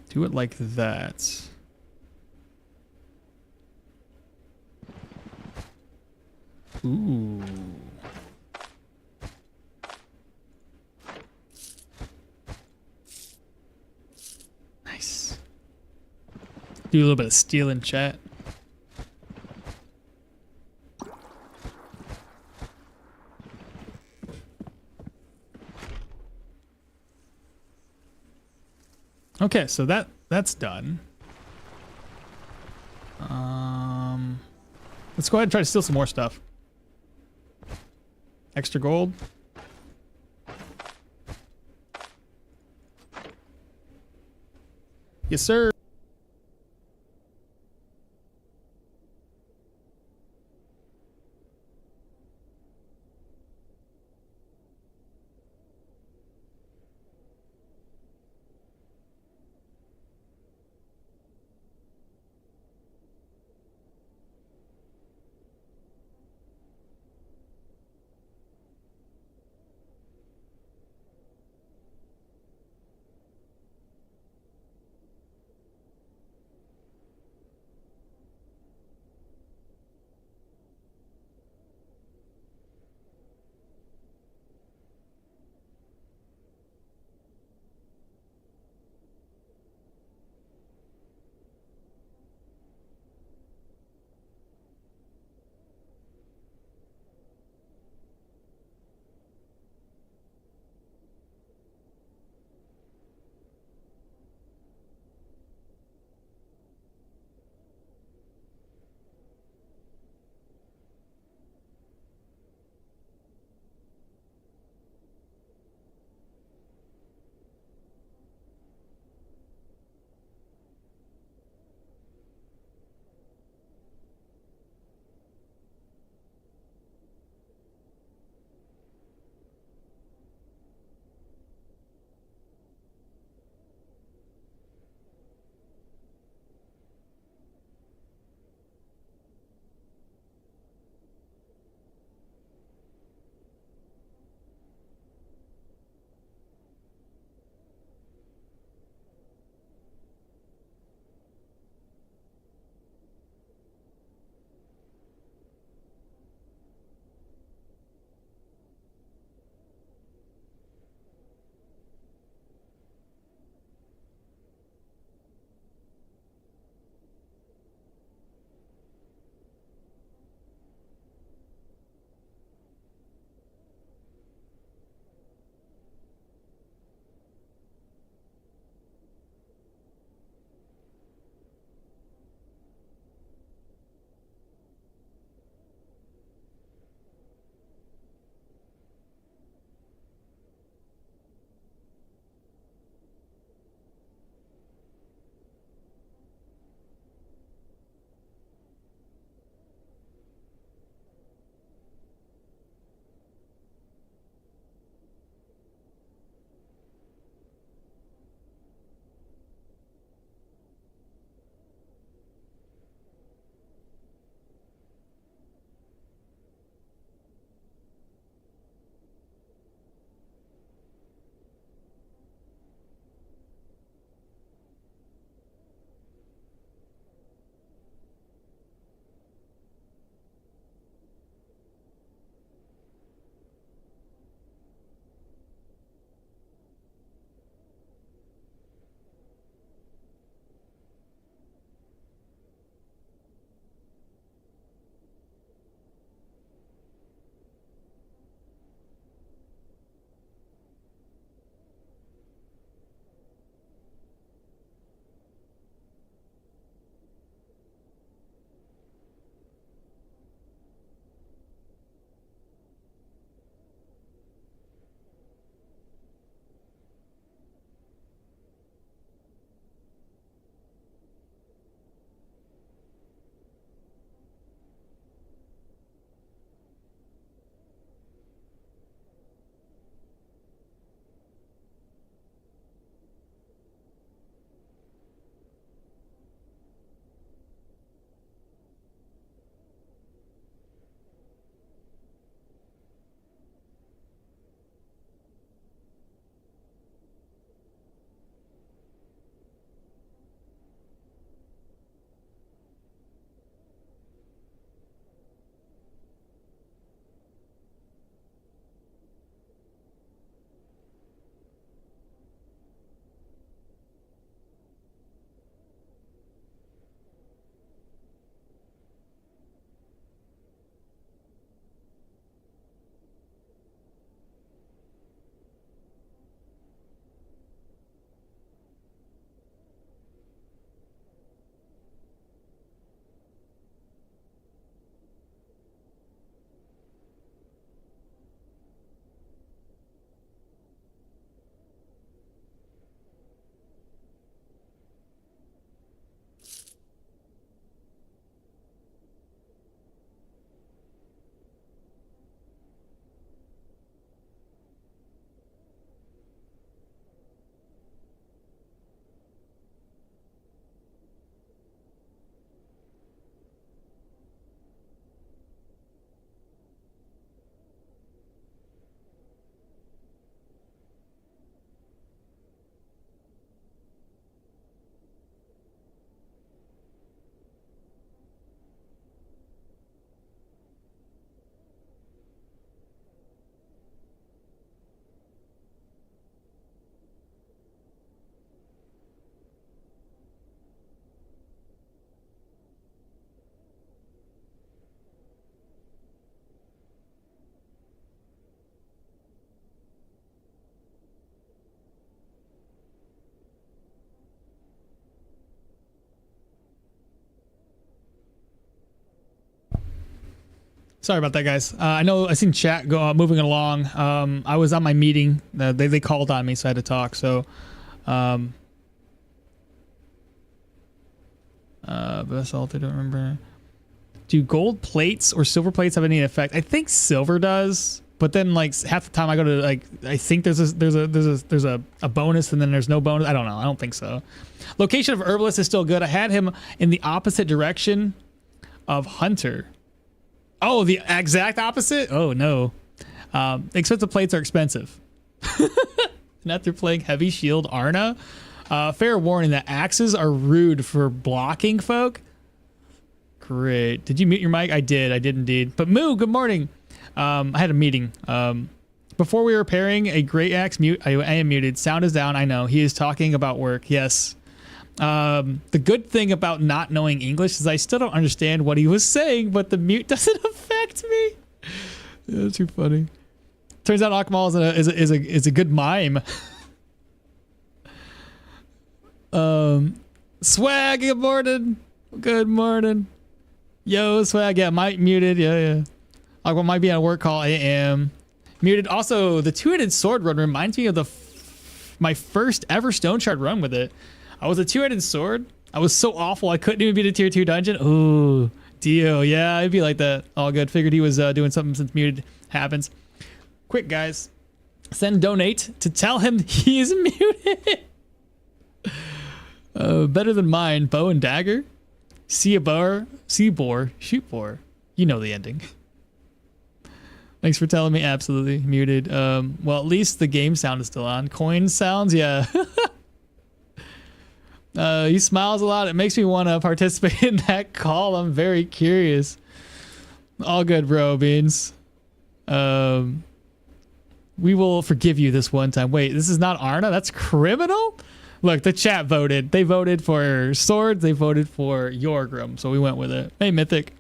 Do it like that. Ooh. Nice. Do a little bit of steal in chat. Okay, so that's done. Let's go ahead and try to steal some more stuff. Extra gold. Yes, sir. Sorry about that, guys. I know I seen chat go moving along. I was on my meeting. They called on me, so I had to talk. So, best altar, don't remember. Do gold plates or silver plates have any effect? I think silver does, but then like half the time I go to like, I think there's a bonus and then there's no bonus. I don't know. I don't think so. Location of herbalist is still good. I had him in the opposite direction of hunter. Oh, the exact opposite? Oh no. Expensive plates are expensive. And after playing heavy shield Arna, fair warning that axes are rude for blocking folk. Great. Did you mute your mic? I did indeed. But Moo, good morning. I had a meeting. Before we were pairing a great axe mute, I am muted. Sound is down. I know. He is talking about work. Yes. The good thing about not knowing English is I still don't understand what he was saying, but the mute doesn't affect me. Yeah, too funny. Turns out okmall is a good mime. Swag, good morning. Good morning. Yo, Swag, yeah, might muted, yeah. Okmall might be on a work call, I am. Muted. Also, the two-handed sword run reminds me of my first ever Stoneshard run with it. I was a two-handed sword. I was so awful, I couldn't even beat a tier 2 dungeon. Ooh, Dio, yeah, it'd be like that. All good, figured he was doing something since muted happens. Quick, guys, send donate to tell him he's muted. Better than mine, bow and dagger. See boar, shoot boar. You know the ending. Thanks for telling me. Absolutely muted. Well, at least the game sound is still on. Coin sounds, yeah. He smiles a lot. It makes me want to participate in that call. I'm very curious. All good, bro, Beans. We will forgive you this one time. Wait, this is not Arna? That's criminal? Look, the chat voted. They voted for swords. They voted for Jorgrim, so we went with it. Hey, Mythic.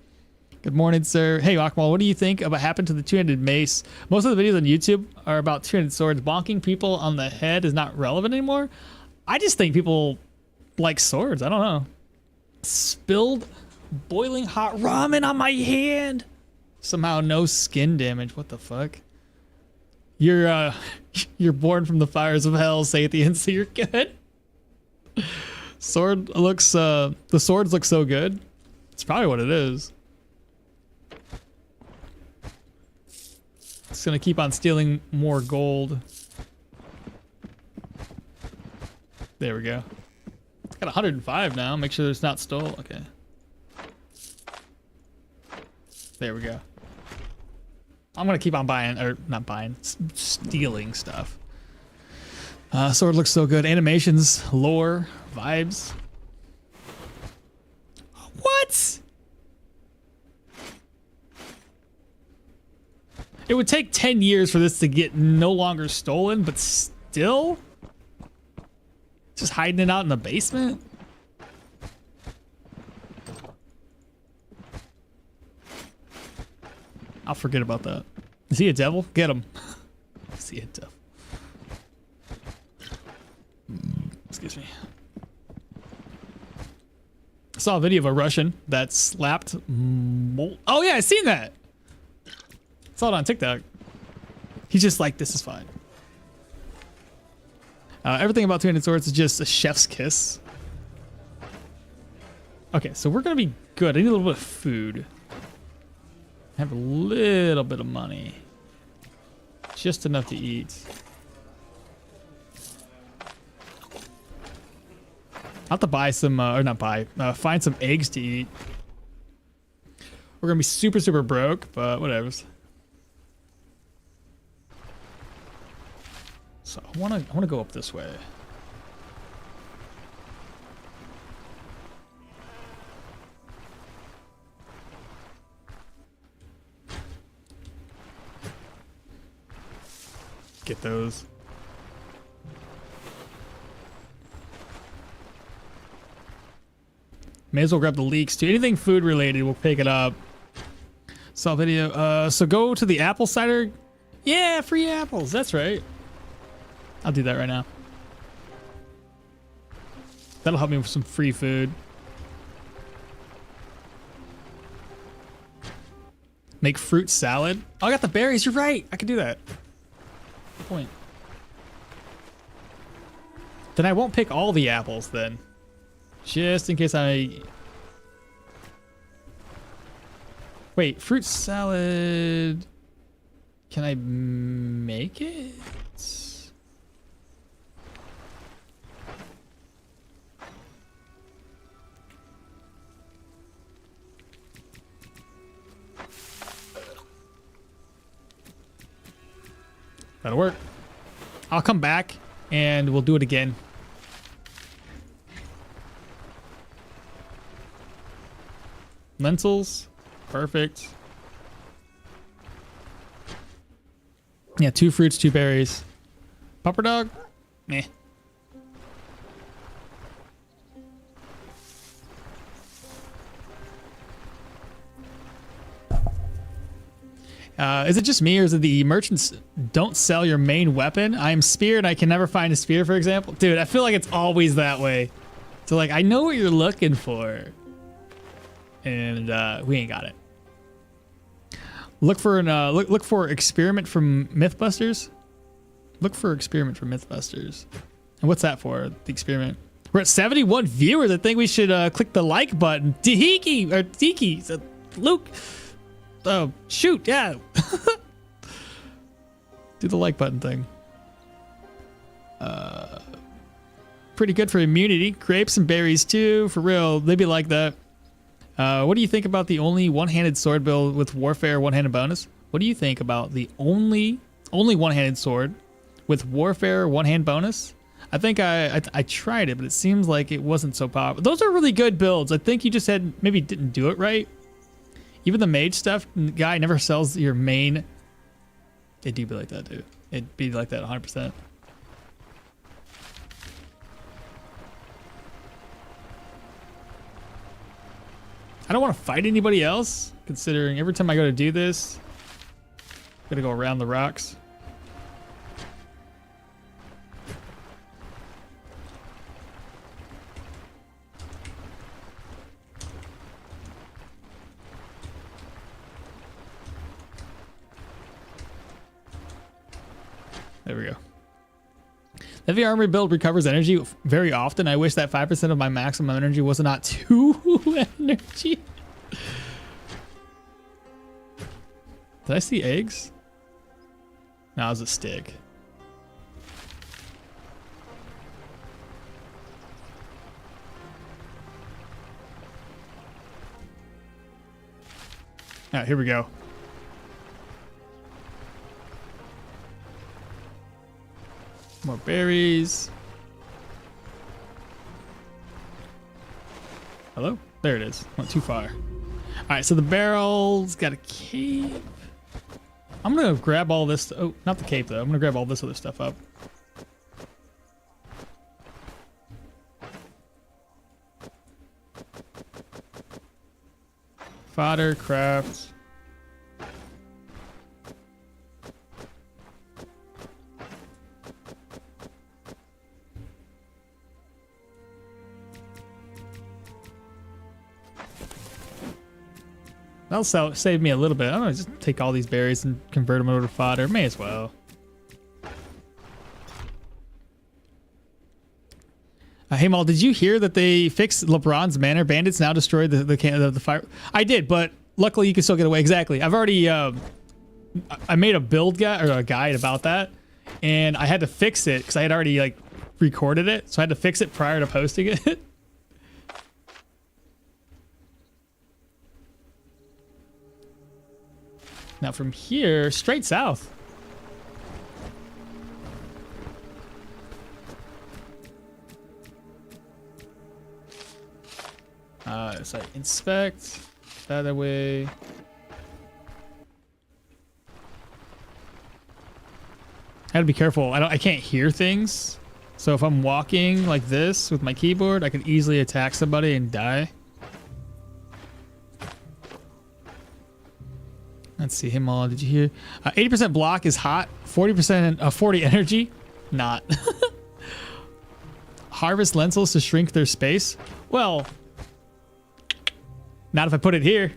Good morning, sir. Hey, okmall, what do you think about what happened to the two-handed mace? Most of the videos on YouTube are about two-handed swords. Bonking people on the head is not relevant anymore. I just think people like swords. I don't know. Spilled boiling hot ramen on my hand. Somehow no skin damage. What the fuck? You're born from the fires of hell, Sathian, so you're good. Sword looks, the swords look so good. It's probably what it is. It's gonna keep on stealing more gold. There we go. It's got 105 now. Make sure it's not stole. Okay. There we go. I'm gonna keep on buying, or not buying, stealing stuff. Sword looks so good. Animations, lore, vibes. What? It would take 10 years for this to get no longer stolen, but still? Just hiding it out in the basement? I'll forget about that. Is he a devil? Get him. Is he a devil? Excuse me. I saw a video of a Russian that slapped oh yeah, I seen that. Saw it on TikTok. He's just like, this is fine. Everything about two-handed swords is just a chef's kiss. Okay, so we're gonna be good. I need a little bit of food. I have a little bit of money. Just enough to eat. I'll have to buy some, or not buy, find some eggs to eat. We're gonna be super, super broke, but whatever. So I wanna go up this way. Get those. May as well grab the leeks too. Anything food related, we'll pick it up. Saw a video. So go to the apple cider. Yeah, free apples. That's right. I'll do that right now. That'll help me with some free food. Make fruit salad. Oh, I got the berries. You're right. I can do that. Good point. Then I won't pick all the apples then. Just in case I... Wait, fruit salad... Can I make it? That'll work. I'll come back and we'll do it again. Lentils. Perfect. Yeah, 2 fruits, 2 berries. Pupper dog? Meh. Is it just me, or is it the merchants don't sell your main weapon? I am spear and I can never find a spear, for example. Dude, I feel like it's always that way. So like, I know what you're looking for. And we ain't got it. Look for an look for experiment from Mythbusters. Look for experiment from Mythbusters. And what's that for? The experiment. We're at 71 viewers. I think we should click the like button. Dihiki or Tiki. Luke. Oh shoot! Yeah. Do the like button thing. Pretty good for immunity. Grapes and berries too. For real, they be like that. What do you think about the only one-handed sword build with warfare one-handed bonus? What do you think about the only one-handed sword with warfare one-hand bonus? I think I tried it, but it seems like it wasn't so popular. Those are really good builds. I think you just maybe didn't do it right. Even the mage stuff, guy never sells your main. It do be like that, dude. It'd be like that 100%. I don't want to fight anybody else, considering every time I go to do this, I'm gonna go around the rocks. There we go. Heavy armor build recovers energy very often. I wish that 5% of my maximum energy was not 2 energy. Did I see eggs? No, it was a stick. All right, here we go. More berries. Hello? There it is. Went too far. All right, so the barrel's got a cape. I'm gonna grab all this. Oh, not the cape though. I'm gonna grab all this other stuff up. Fodder, craft. That'll save me a little bit. I'm gonna just take all these berries and convert them over to fodder. May as well. Hey Maul, did you hear that they fixed LeBron's Manor? Bandits now destroyed the fire. I did, but luckily you can still get away. Exactly. I've already I made a build guide or a guide about that, and I had to fix it because I had already like recorded it, so I had to fix it prior to posting it. Now from here, straight south. So I inspect that way. I gotta be careful. I can't hear things. So if I'm walking like this with my keyboard, I could easily attack somebody and die. Let's see, Himal, did you hear? 80% block is hot, 40% 40 energy, not. Harvest lentils to shrink their space. Well, not if I put it here.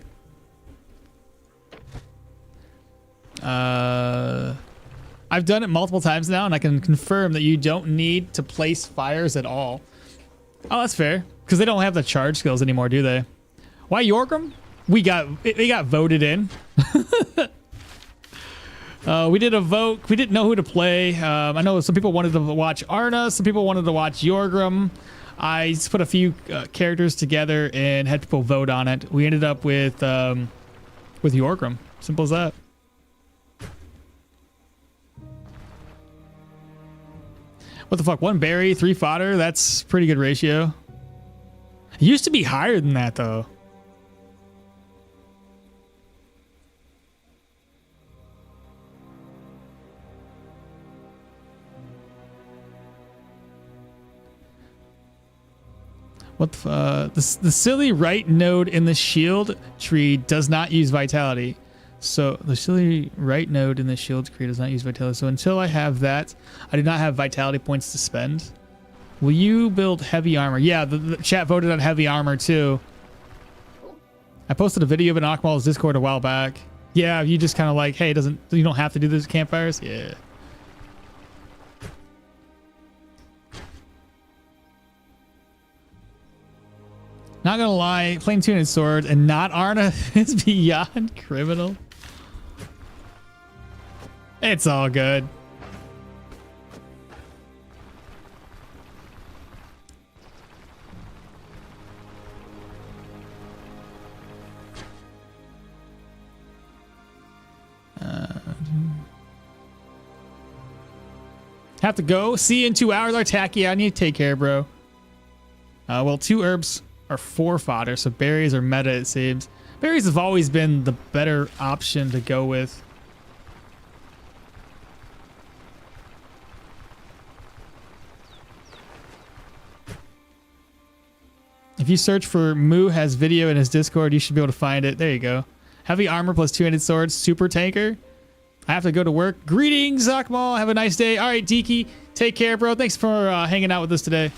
I've done it multiple times now, and I can confirm that you don't need to place fires at all. Oh, that's fair. Because they don't have the charge skills anymore, do they? Why Jorgrim? They got voted in. We did a vote. We didn't know who to play. I know some people wanted to watch Arna. Some people wanted to watch Jorgrim. I just put a few characters together and had people vote on it. We ended up with Jorgrim. Simple as that. What the fuck? 1 berry, 3 fodder. That's pretty good ratio. It used to be higher than that, though. What the silly right node in the shield tree does not use vitality. So the silly right node in the shield tree does not use vitality. So until I have that, I do not have vitality points to spend. Will you build heavy armor? Yeah, the chat voted on heavy armor too. I posted a video of an okmall's Discord a while back. Yeah, you just kind of like, hey, you don't have to do this campfires? Yeah. Not gonna lie, playing two-handed sword and not Arna is beyond criminal. It's all good. Have to go. See you in 2 hours, Artaki. I need to take care, bro. Well, 2 herbs are 4 fodder, so berries are meta, it seems. Berries have always been the better option to go with. If you search for Moo has video in his Discord, you should be able to find it. There you go. Heavy armor plus two-handed swords, super tanker. I have to go to work. Greetings, okmall. Have a nice day. All right, Deaky, take care, bro. Thanks for hanging out with us today.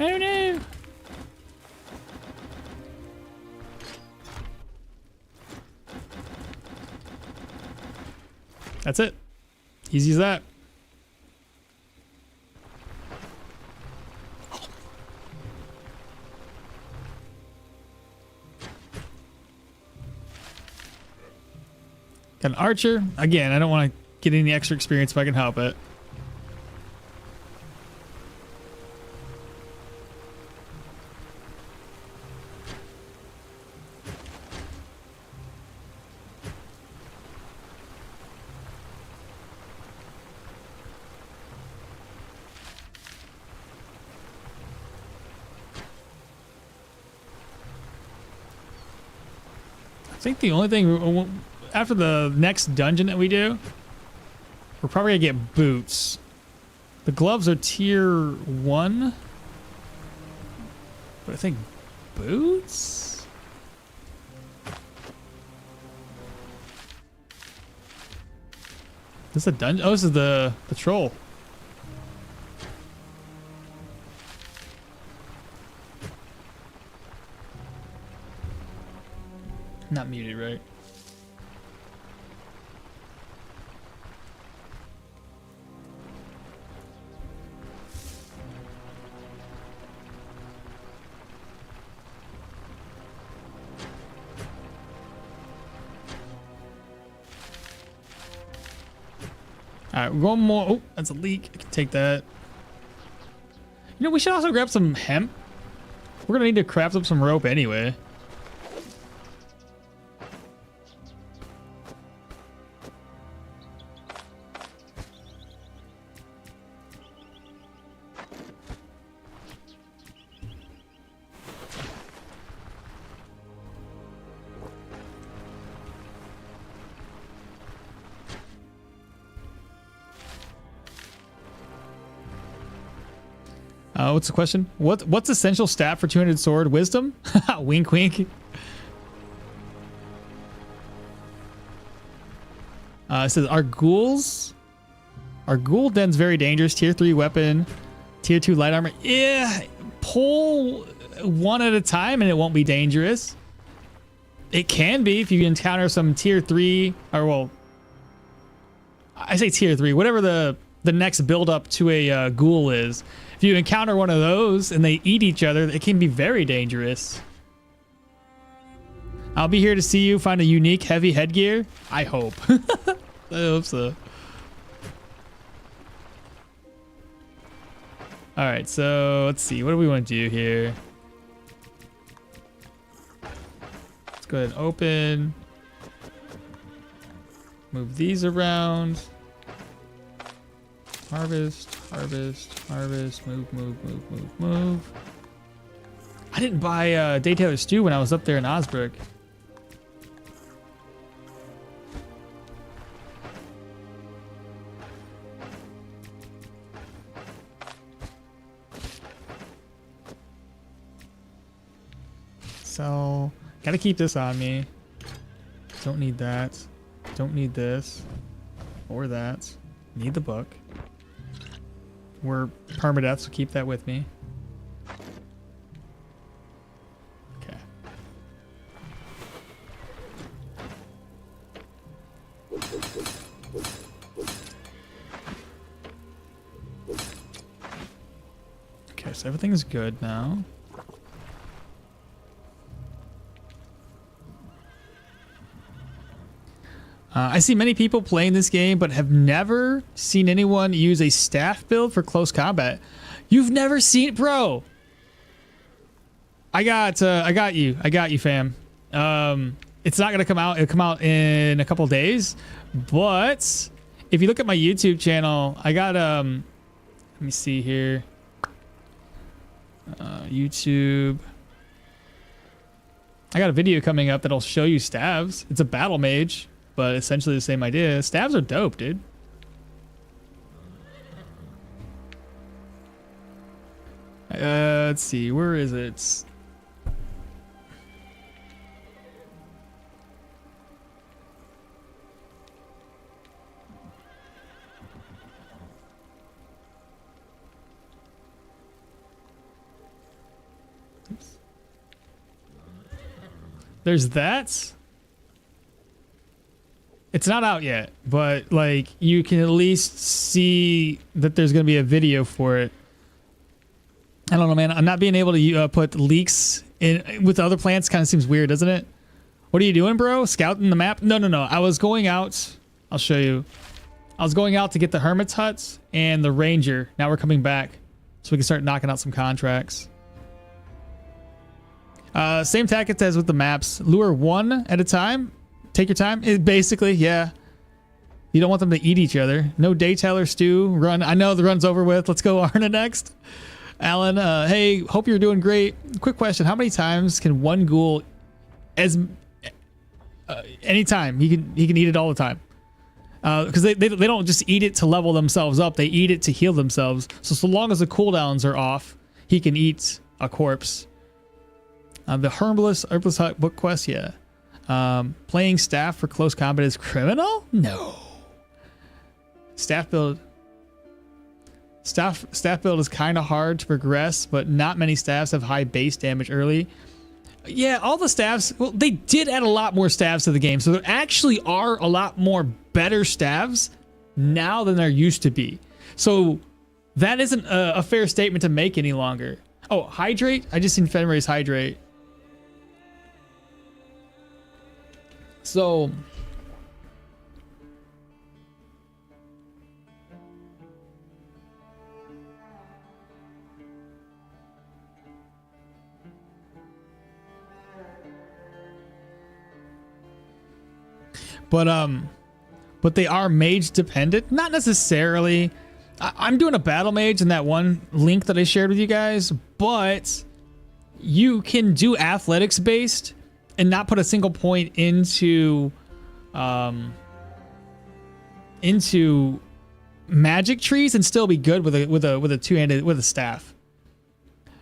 Oh no! That's it. Easy as that. Got an archer. Again, I don't want to get any extra experience if I can help it. I think the only thing after the next dungeon that we do, we're probably gonna get boots. The gloves are tier 1, but I think boots. This is a dungeon. Oh, this is the troll. Not muted, right? All right, one more. Oh, that's a leak. I can take that. You know, we should also grab some hemp. We're gonna need to craft up some rope anyway. What's the question? What's essential stat for two-handed sword? Wisdom? Wink, wink. It says, our ghoul den's very dangerous. Tier 3 weapon. Tier 2 light armor. Yeah, pull one at a time and it won't be dangerous. It can be if you encounter some tier 3, or well, I say tier 3, whatever the next build up to a ghoul is. If you encounter one of those and they eat each other, it can be very dangerous. I'll be here to see you find a unique heavy headgear. I hope. I hope so. All right, so let's see. What do we want to do here? Let's go ahead and open. Move these around. Harvest, harvest, harvest. Move, move, move, move, move. I didn't buy Day Taylor Stew when I was up there in Osbrook. So, gotta keep this on me. Don't need that. Don't need this. Or that. Need the book. We're permadeath, so keep that with me. Okay. Okay, so everything's good now. I see many people playing this game, but have never seen anyone use a staff build for close combat. You've never seen, bro. I got you, fam. It's not gonna come out. It'll come out in a couple days. But if you look at my YouTube channel, I got let me see here. YouTube. I got a video coming up that'll show you staves. It's a battle mage. But essentially the same idea. Stabs are dope, dude. Let's see. Where is it? Oops. There's that. It's not out yet, but like you can at least see that there's going to be a video for it. I don't know, man. I'm not being able to put leaks in with other plants. Kind of seems weird, doesn't it? What are you doing, bro? Scouting the map? No. I was going out. I'll show you. I was going out to get the hermit's huts and the ranger. Now we're coming back so we can start knocking out some contracts. Same tactics as with the maps. Lure one at a time. Take your time. Basically, yeah. You don't want them to eat each other. No Day Taylor Stew. Run. I know the run's over with. Let's go Arna next. Alan, hey, hope you're doing great. Quick question. How many times can one ghoul anytime? He can eat it all the time. Because they don't just eat it to level themselves up. They eat it to heal themselves. So long as the cooldowns are off, he can eat a corpse. The herbalist hut book quest, yeah. Playing staff for close combat is criminal? No. Staff build is kind of hard to progress, but not many staffs have high base damage early. Yeah, all the staffs, well, they did add a lot more staffs to the game, so there actually are a lot more better staffs now than there used to be. So that isn't a fair statement to make any longer. Oh, hydrate? I just seen Fenrir's hydrate. So but they are mage dependent, not necessarily. I'm doing a battle mage in that one link that I shared with you guys, but you can do athletics based and not put a single point into magic trees and still be good with a two-handed with a staff.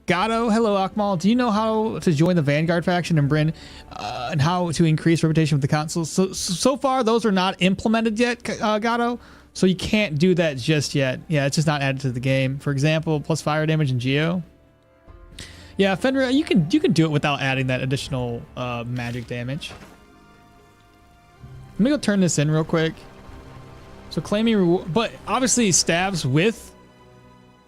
Gatto, hello Okmall. Do you know how to join the Vanguard faction in Bryn and how to increase reputation with the consoles? So far those are not implemented yet, Gatto. So you can't do that just yet. Yeah, it's just not added to the game. For example, plus fire damage in Geo. Yeah, Fenrir, you can do it without adding that additional magic damage. Let me go turn this in real quick. So claiming reward, but obviously staves with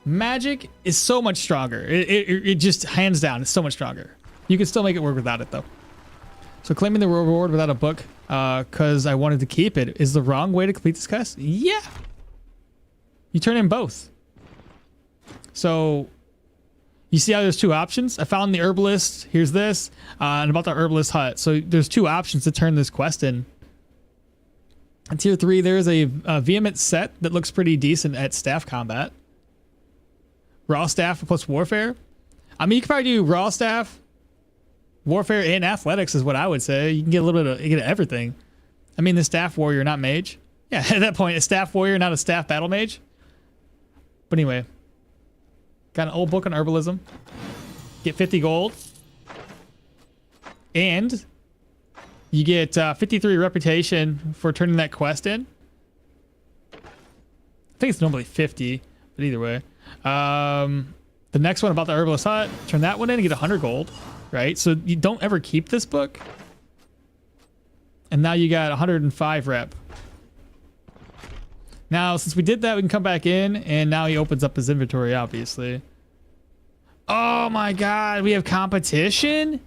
magic is so much stronger. It just hands down, it's so much stronger. You can still make it work without it though. So claiming the reward without a book, because I wanted to keep it, is the wrong way to complete this quest? Yeah. You turn in both. So you see how there's two options? I found the herbalist. Here's this, and about the herbalist hut. So there's two options to turn this quest in. In tier 3, there's a vehement set that looks pretty decent at staff combat. Raw staff plus warfare. I mean, you could probably do raw staff, warfare, and athletics is what I would say. You can get a little bit of, you get everything. I mean, the staff warrior, not mage. Yeah, at that point, a staff warrior, not a staff battle mage. But anyway, got an old book on herbalism. Get 50 gold. And you get 53 reputation for turning that quest in. I think it's normally 50, but either way. The next one about the herbalist hut, turn that one in and get 100 gold, right? So you don't ever keep this book. And now you got 105 rep. Now, since we did that, we can come back in, and now he opens up his inventory, obviously. Oh my god, we have competition?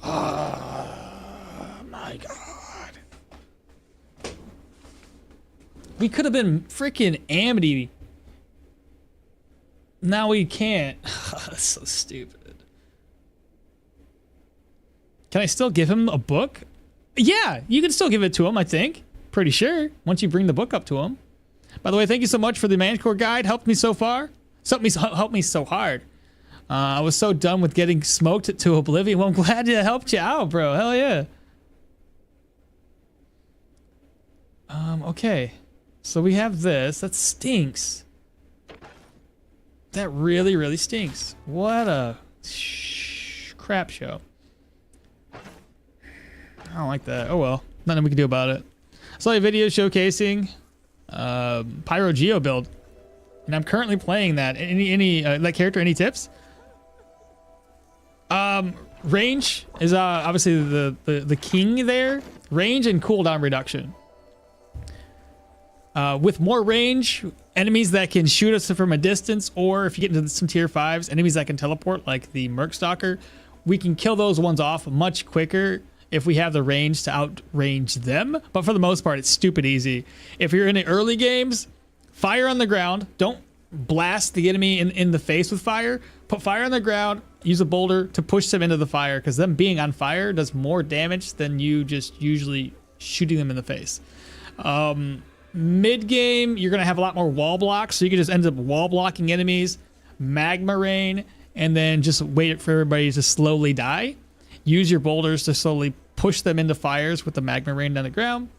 Oh my god. We could have been freaking Amity. Now we can't. That's so stupid. Can I still give him a book? Yeah, you can still give it to him, I think. Pretty sure, once you bring the book up to him. By the way, thank you so much for the Manticore guide. Helped me so far. Helped me so hard. I was so done with getting smoked to oblivion. Well, I'm glad it helped you out, bro. Hell yeah. Okay. So we have this. That stinks. That really, really stinks. What a crap show. I don't like that. Oh well. Nothing we can do about it. I saw a video showcasing Pyro Geo build. And I'm currently playing that. Any that character, any tips? Range is obviously the king there. Range and cooldown reduction. With more range, enemies that can shoot us from a distance, or if you get into some tier 5s, enemies that can teleport, like the Merc Stalker, we can kill those ones off much quicker if we have the range to outrange them. But for the most part, it's stupid easy. If you're in the early games, fire on the ground. Don't blast the enemy in the face with fire. Put fire on the ground. Use a boulder to push them into the fire, because them being on fire does more damage than you just usually shooting them in the face. Mid game, you're gonna have a lot more wall blocks, so you can just end up wall blocking enemies, magma rain, and then just wait for everybody to slowly die. Use your boulders to slowly push them into fires with the magma rain down the ground.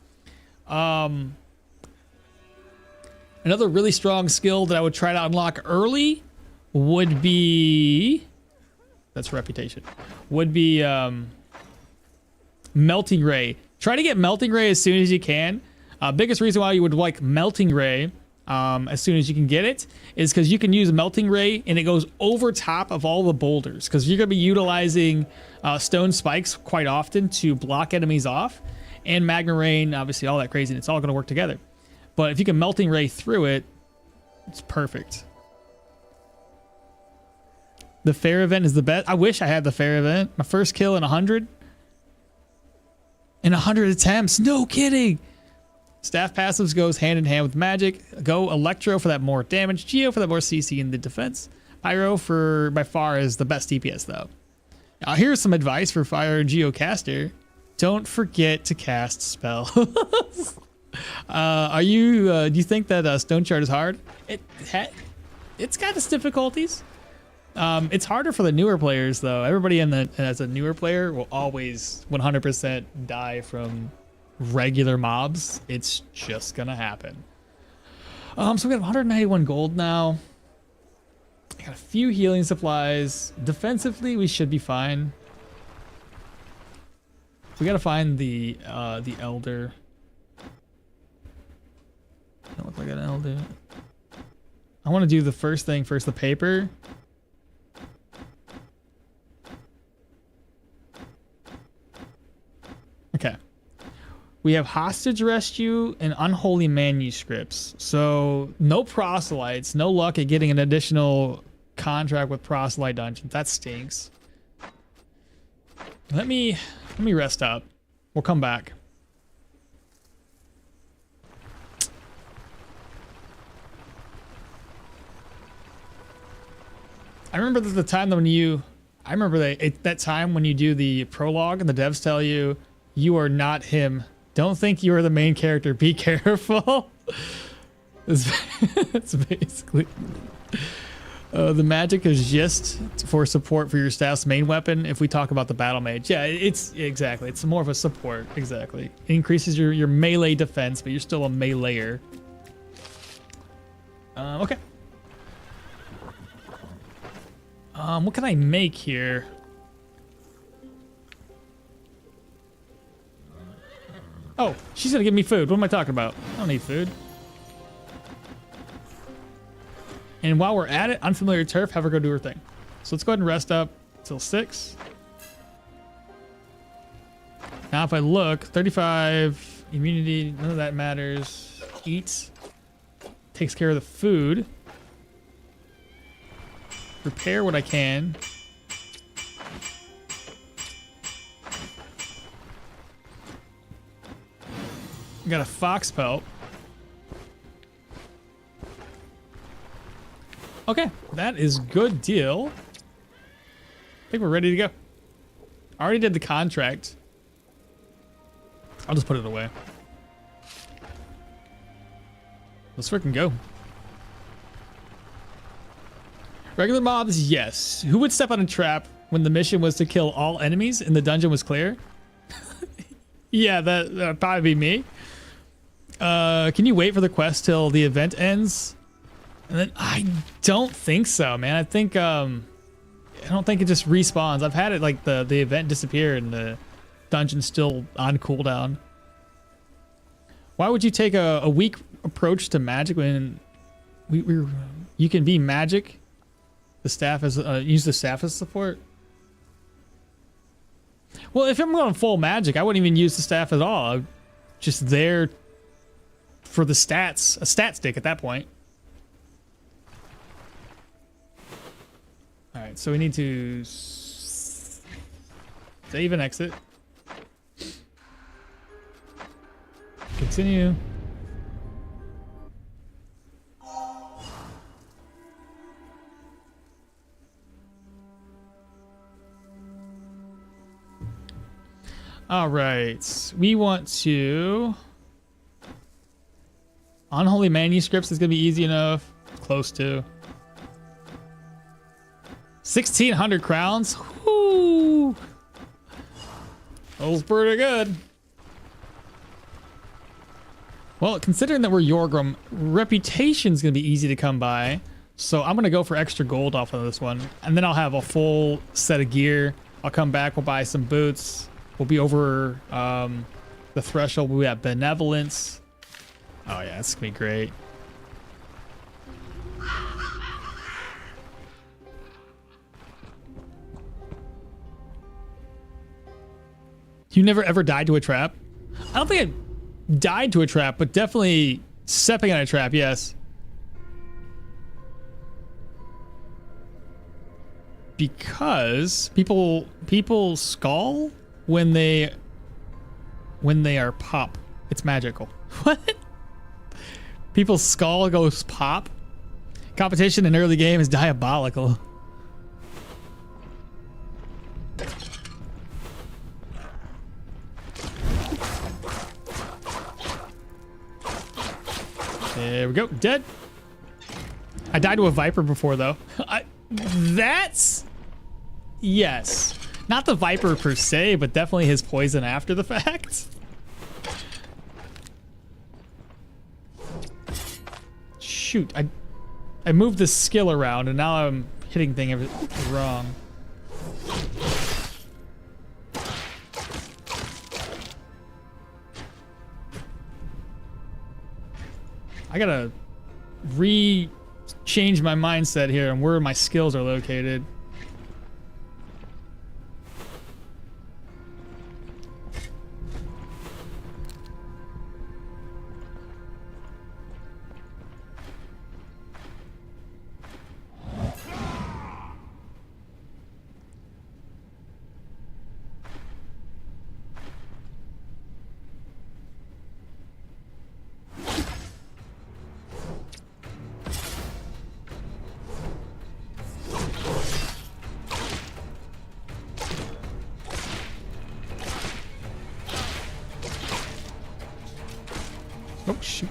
Another really strong skill that I would try to unlock early would be, that's reputation, would be Melting Ray. Try to get Melting Ray as soon as you can. Biggest reason why you would like Melting Ray as soon as you can get it is because you can use Melting Ray and it goes over top of all the boulders, because you're going to be utilizing stone spikes quite often to block enemies off, and magma rain, obviously all that crazy, and it's all going to work together. But if you can Melting Ray through it, it's perfect. The fair event is the best. I wish I had the fair event. My first kill in 100. In 100 attempts. No kidding. Staff passives goes hand in hand with magic. Go Electro for that more damage. Geo for that more CC in the defense. Pyro for by far is the best DPS though. Now here's some advice for Fire Geo caster. Don't forget to cast spells. Do you think that Stoneshard is hard? It's got its difficulties. It's harder for the newer players though. Everybody as a newer player will always 100% die from regular mobs. It's just gonna happen. So we have 191 gold now. I got a few healing supplies. Defensively, we should be fine. We gotta find the elder. Don't look like an elder. I want to do the first thing first, the paper. Okay. We have hostage rescue and unholy manuscripts. So no proselytes, no luck at getting an additional contract with proselyte dungeons. That stinks. Let me rest up. We'll come back. I remember the time when you, I remember that time when you do the prologue and the devs tell you, you are not him. Don't think you are the main character. Be careful. It's basically, the magic is just for support for your staff's main weapon. If we talk about the battle mage, yeah, it's exactly. It's more of a support. Exactly. It increases your melee defense, but you're still a meleeer. Okay. What can I make here? Oh, she's gonna give me food. What am I talking about? I don't need food. And while we're at it, unfamiliar turf, have her go do her thing. So let's go ahead and rest up till 6. Now if I look, 35 immunity, none of that matters. Eat. Takes care of the food. Repair what I can. Got a fox pelt. Okay, that is good deal. I think we're ready to go. I already did the contract. I'll just put it away. Let's freaking go. Regular mobs, yes. Who would step on a trap when the mission was to kill all enemies and the dungeon was clear? Yeah, that'd probably be me. Can you wait for the quest till the event ends? And then I don't think so, man. I think I don't think it just respawns. I've had it like the event disappear and the dungeon's still on cooldown. Why would you take a weak approach to magic when you can be magic? The staff as use the staff as support. Well, if I'm going full magic, I wouldn't even use the staff at all. I'm just there for the stats, a stat stick at that point. All right, so we need to save and exit. Continue. All right, we want to unholy manuscripts is gonna be easy enough, close to 1,600 crowns. Whoo, that was pretty good. Well, considering that we're Jorgrim, reputation's gonna be easy to come by, so I'm gonna go for extra gold off of this one, and then I'll have a full set of gear. I'll come back, we'll buy some boots. We'll be over the threshold. We have benevolence. Oh yeah, it's gonna be great. You never ever died to a trap? I don't think I died to a trap, but definitely stepping on a trap, yes. Because people skull when they are pop. It's magical. What? People's skull goes pop? Competition in early game is diabolical. There we go. Dead. I died to a viper before though. That's yes. Not the viper per se, but definitely his poison after the fact. Shoot, I moved this skill around and now I'm hitting things wrong. I gotta change my mindset here and where my skills are located. Oh, shoot.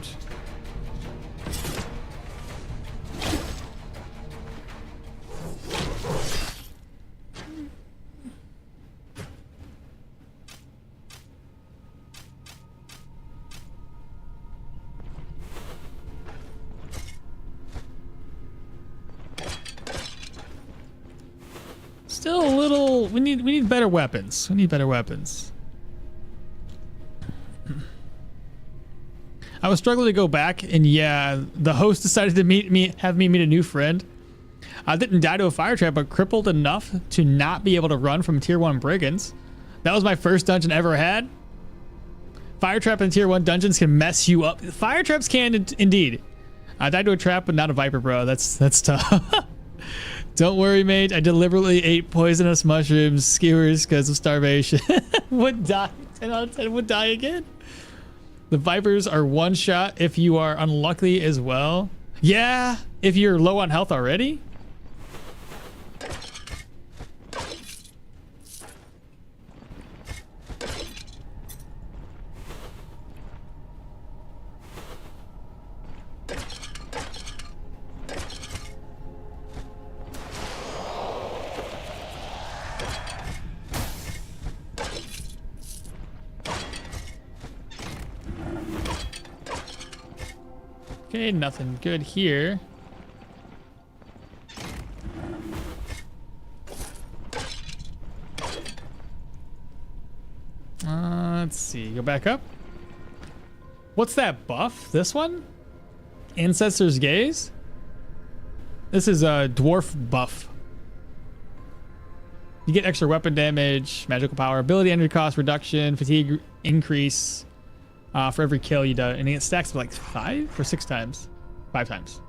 Still a little, we need better weapons. We need better weapons. I was struggling to go back, and yeah, the host decided to have me meet a new friend. I didn't die to a fire trap, but crippled enough to not be able to run from tier 1 brigands. That was my first dungeon ever had. Fire trap in tier 1 dungeons can mess you up. Fire traps can indeed. I died to a trap, but not a viper, bro. That's tough. Don't worry, mate. I deliberately ate poisonous mushrooms, skewers, because of starvation. Would die. 10 out of 10 would die again. The vipers are one shot if you are unlucky as well. Yeah, if you're low on health already. Okay, nothing good here. Let's see. Go back up. What's that buff? This one? Ancestor's Gaze? This is a dwarf buff. You get extra weapon damage, magical power, ability energy cost reduction, fatigue increase. For every kill you do, and it stacks like 5 or 6 times, 5 times.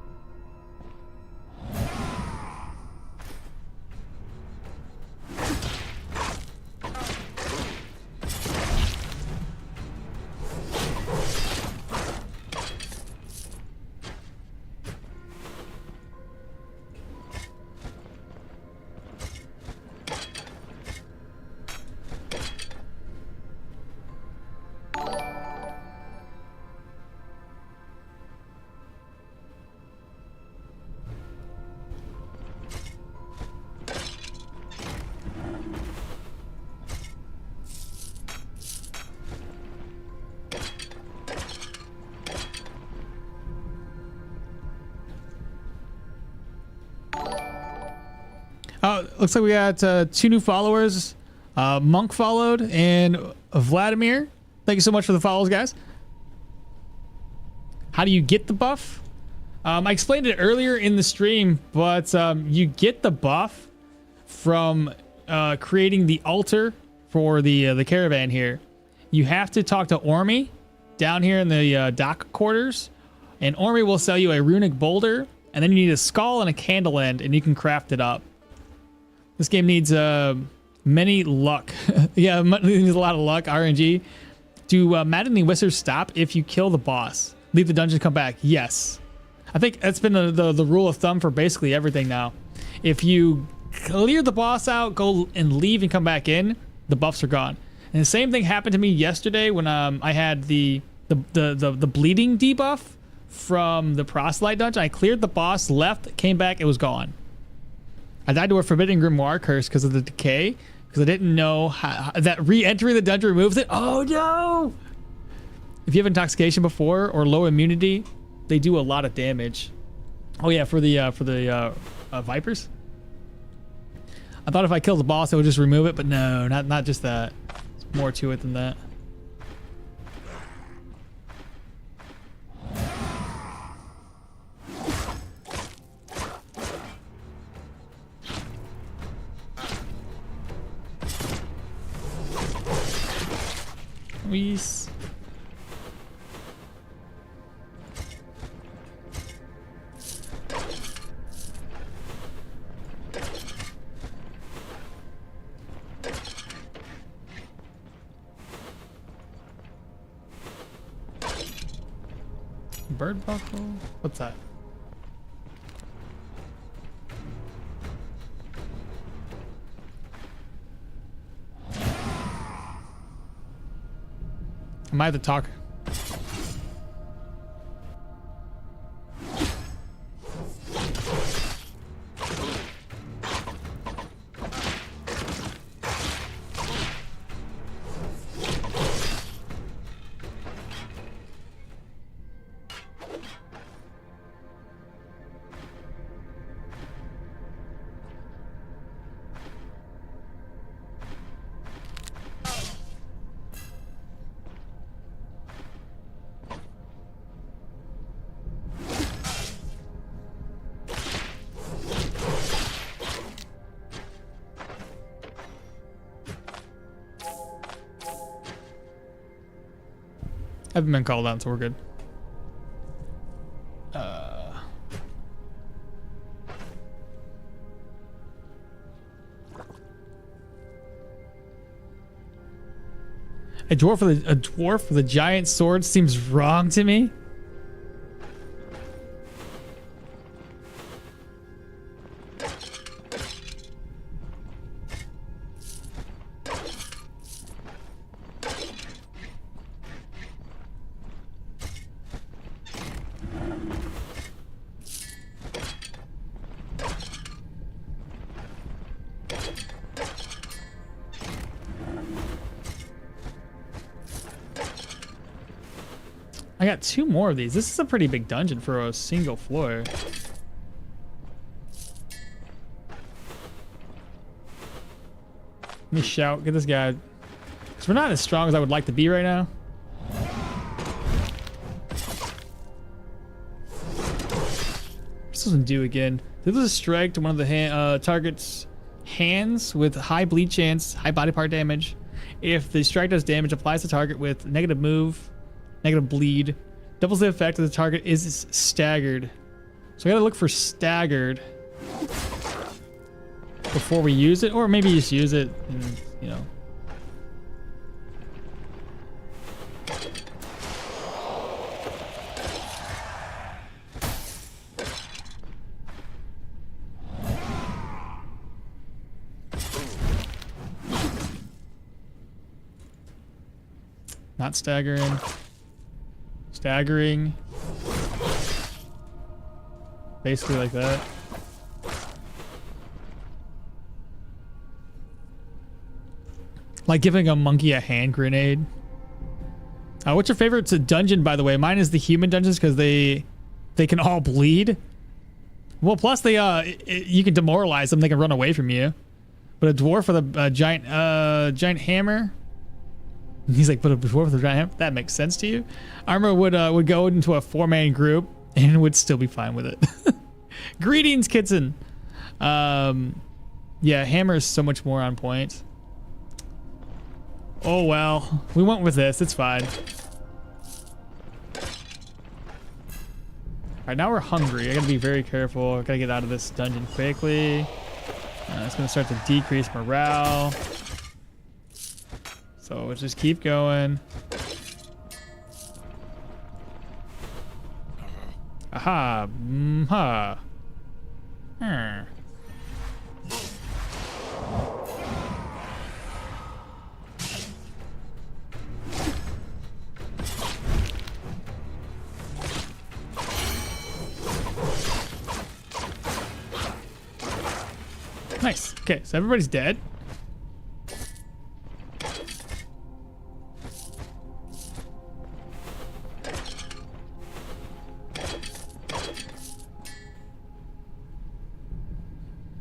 Looks like we got 2 new followers. Monk followed and Vladimir. Thank you so much for the follows, guys. How do you get the buff? I explained it earlier in the stream, but you get the buff from creating the altar for the caravan here. You have to talk to Ormy down here in the dock quarters, and Ormy will sell you a runic boulder, and then you need a skull and a candle end, and you can craft it up. This game needs many luck. Yeah, it needs a lot of luck, RNG. Do maddening whistles stop if you kill the boss? Leave the dungeon, come back. Yes. I think that's been the rule of thumb for basically everything now. If you clear the boss out, go and leave and come back in, the buffs are gone. And the same thing happened to me yesterday when I had the bleeding debuff from the proselyte dungeon. I cleared the boss, left, came back, it was gone. I died to a forbidden grimoire curse because of the decay, because I didn't know how, that re-entering the dungeon removes it. Oh no! If you have intoxication before or low immunity, they do a lot of damage. Oh yeah, for the vipers. I thought if I killed the boss, it would just remove it, but no, not just that. There's more to it than that. Wees. Bird buckle? What's that? Am I the talker? I haven't been called out, so we're good. A dwarf with a giant sword seems wrong to me. I got 2 more of these. This is a pretty big dungeon for a single floor. Let me shout. Get this guy. Because we're not as strong as I would like to be right now. This doesn't do again. This is a strike to one of the target's hands with high bleed chance, high body part damage. If the strike does damage, applies to target with negative move, negative bleed. Doubles the effect of the target is staggered. So I gotta look for staggered before we use it, or maybe just use it and, you know. Not staggering. Staggering. Basically like that. Like giving a monkey a hand grenade. What's your favorite dungeon, by the way? Mine is the human dungeons because they can all bleed. Well, plus they you can demoralize them. They can run away from you. But a dwarf with a giant hammer. He's like, but a dwarf with a giant hammer? That makes sense to you? Armor would go into a 4-man group and would still be fine with it. Greetings, Kitson. Yeah, hammer is so much more on point. Oh well, we went with this. It's fine. All right, now we're hungry. I gotta be very careful. I gotta get out of this dungeon quickly. It's gonna start to decrease morale. So let's just keep going. Aha. Ha. Nice. Okay, so everybody's dead.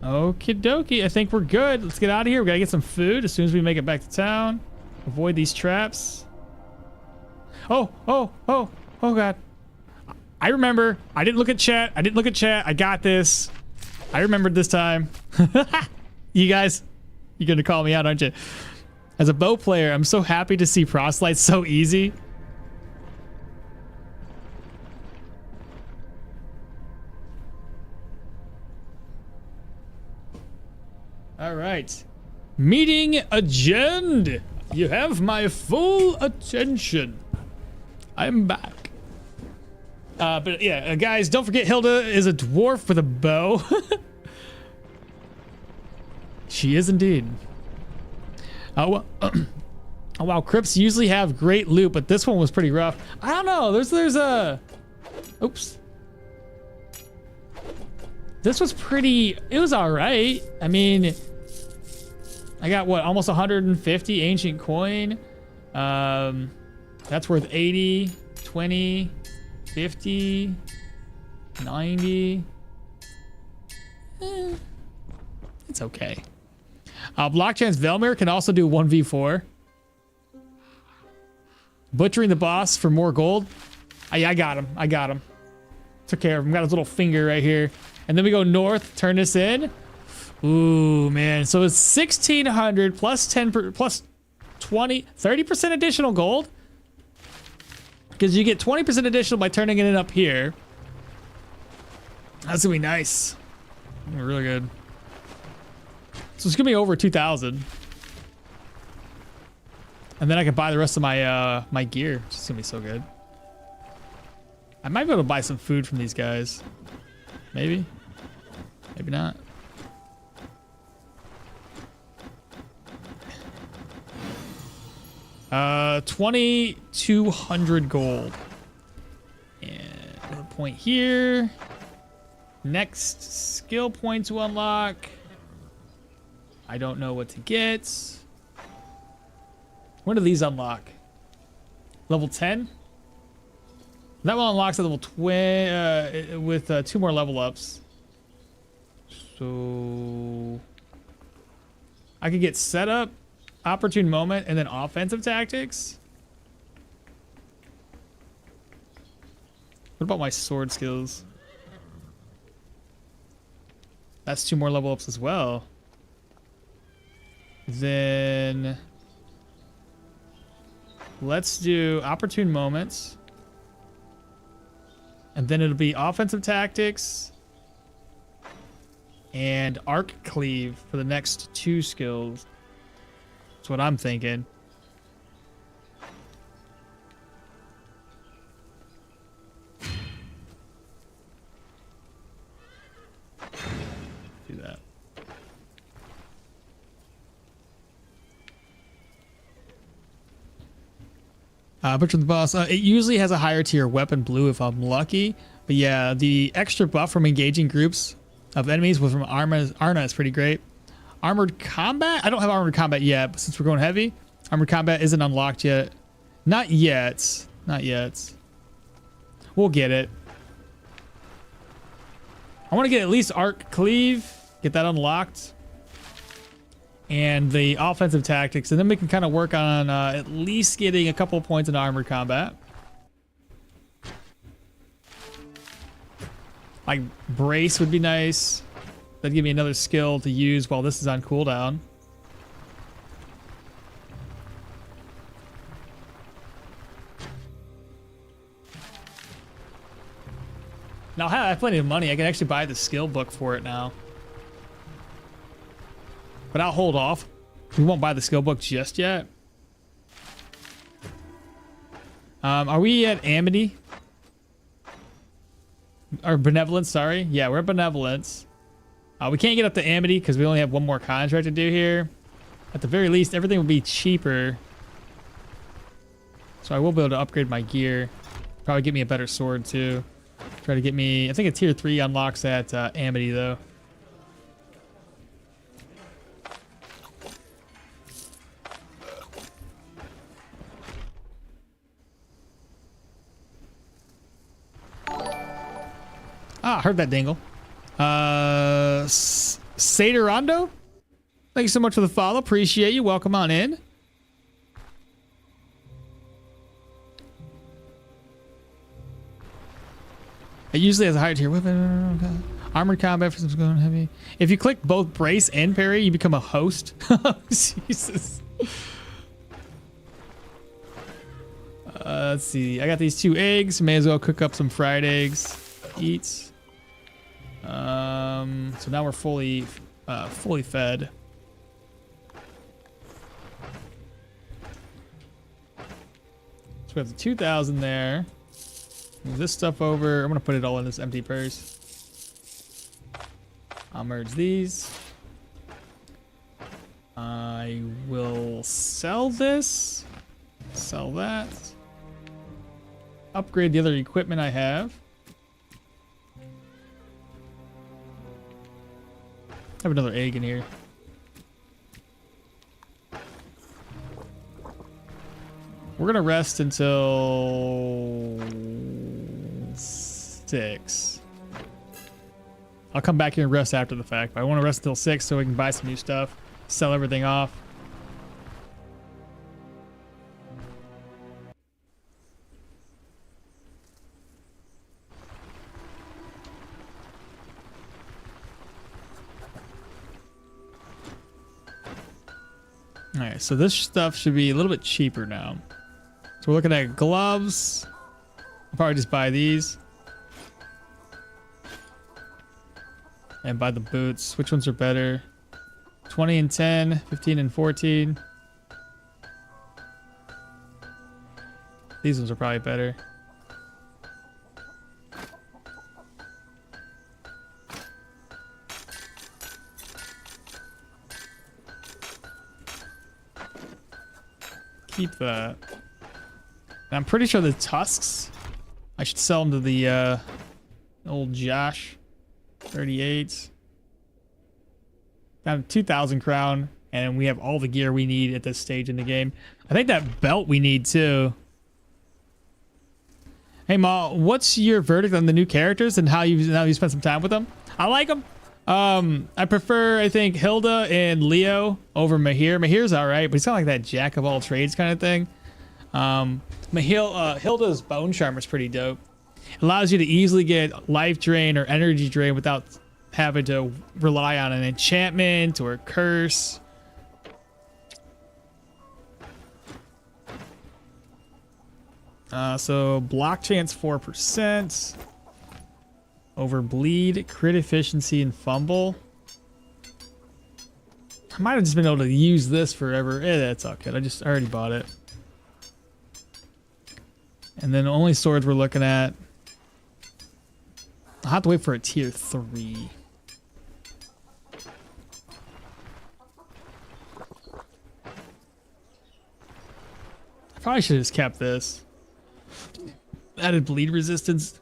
Okie dokie, I think we're good. Let's get out of here. We gotta get some food as soon as we make it back to town. Avoid these traps. Oh God. I remember. I didn't look at chat. I got this. I remembered this time. You guys, you're gonna call me out, aren't you? As a bow player, I'm so happy to see proselyte so easy. All right. Meeting agenda. You have my full attention. I'm back. But yeah, guys, don't forget Hilda is a dwarf with a bow. She is indeed. Oh, well, oh, wow, crypts usually have great loot, but this one was pretty rough. I don't know. There's a... Oops. This was pretty... It was all right. I mean... I got what, almost 150 ancient coin. That's worth 80, 20, 50, 90. It's okay. Blockchain's Velmir can also do 1v4. Butchering the boss for more gold. I got him. I got him. Took care of him. Got his little finger right here. And then we go north, turn this in. Ooh, man. So it's 1,600 plus 10 plus 20, 30% additional gold. Because you get 20% additional by turning it in up here. That's gonna be nice. Really good. So it's gonna be over 2,000. And then I can buy the rest of my my gear, which is gonna be so good. I might be able to buy some food from these guys. Maybe. Maybe not. Uh, 2,200 gold. And another point here. Next skill point to unlock. I don't know what to get. When do these unlock? Level 10? That one unlocks at level 20 with 2 more level ups. So I could get setup, opportune moment, and then offensive tactics. What about my sword skills? That's 2 more level ups as well. Then let's do opportune moments. And then it'll be offensive tactics and arc cleave for the next 2 skills. That's what I'm thinking. Do that. Butcher the boss. It usually has a higher tier weapon blue if I'm lucky. But yeah, the extra buff from engaging groups of enemies with from Arna is pretty great. Armored combat? I don't have armored combat yet, but since we're going heavy, armored combat isn't unlocked yet. Not yet. Not yet. We'll get it. I want to get at least arc cleave, get that unlocked. And the offensive tactics, and then we can kind of work on at least getting a couple points in armored combat. Like brace would be nice. That'd give me another skill to use while this is on cooldown. Now I have plenty of money. I can actually buy the skill book for it now. But I'll hold off. We won't buy the skill book just yet. Are we at Amity? Or Benevolence, sorry. Yeah, we're at Benevolence. We can't get up to Amity because we only have 1 more contract to do here. At the very least, everything will be cheaper. So I will be able to upgrade my gear. Probably get me a better sword too. Try to get me, I think a tier 3 unlocks at Amity though. Ah, heard that dingle. Saterando? Thank you so much for the follow. Appreciate you. Welcome on in. It usually has a higher tier weapon. Armored combat for some going heavy. If you click both brace and parry, you become a host. Oh, Jesus. Let's see. I got these 2 eggs. May as well cook up some fried eggs. Eat. So now we're fully fed. So we have the 2,000 there. Move this stuff over. I'm gonna put it all in this empty purse. I'll merge these. I will sell this. Sell that. Upgrade the other equipment I have. I have another egg in here. We're gonna rest until 6. I'll come back here and rest after the fact, but I want to rest until 6 so we can buy some new stuff, sell everything off. Alright, so this stuff should be a little bit cheaper now. So we're looking at gloves. I'll probably just buy these. And buy the boots. Which ones are better? 20 and 10, 15 and 14. These ones are probably better. Keep that. And I'm pretty sure the tusks, I should sell them to the old Josh. 38. Got 2,000 crown, and we have all the gear we need at this stage in the game. I think that belt we need too. Hey Ma, what's your verdict on the new characters and how you spent some time with them? I like them. I prefer, I think, Hilda and Leo over Mahir. Mahir's all right, but he's kind of like that jack of all trades kind of thing. Hilda's bone charmer is pretty dope. It allows you to easily get life drain or energy drain without having to rely on an enchantment or a curse. So block chance 4%. Over bleed, crit efficiency, and fumble. I might have just been able to use this forever. That's all good. I already bought it. And then the only swords we're looking at, I'll have to wait for a tier 3. I probably should have just kept this. Added bleed resistance.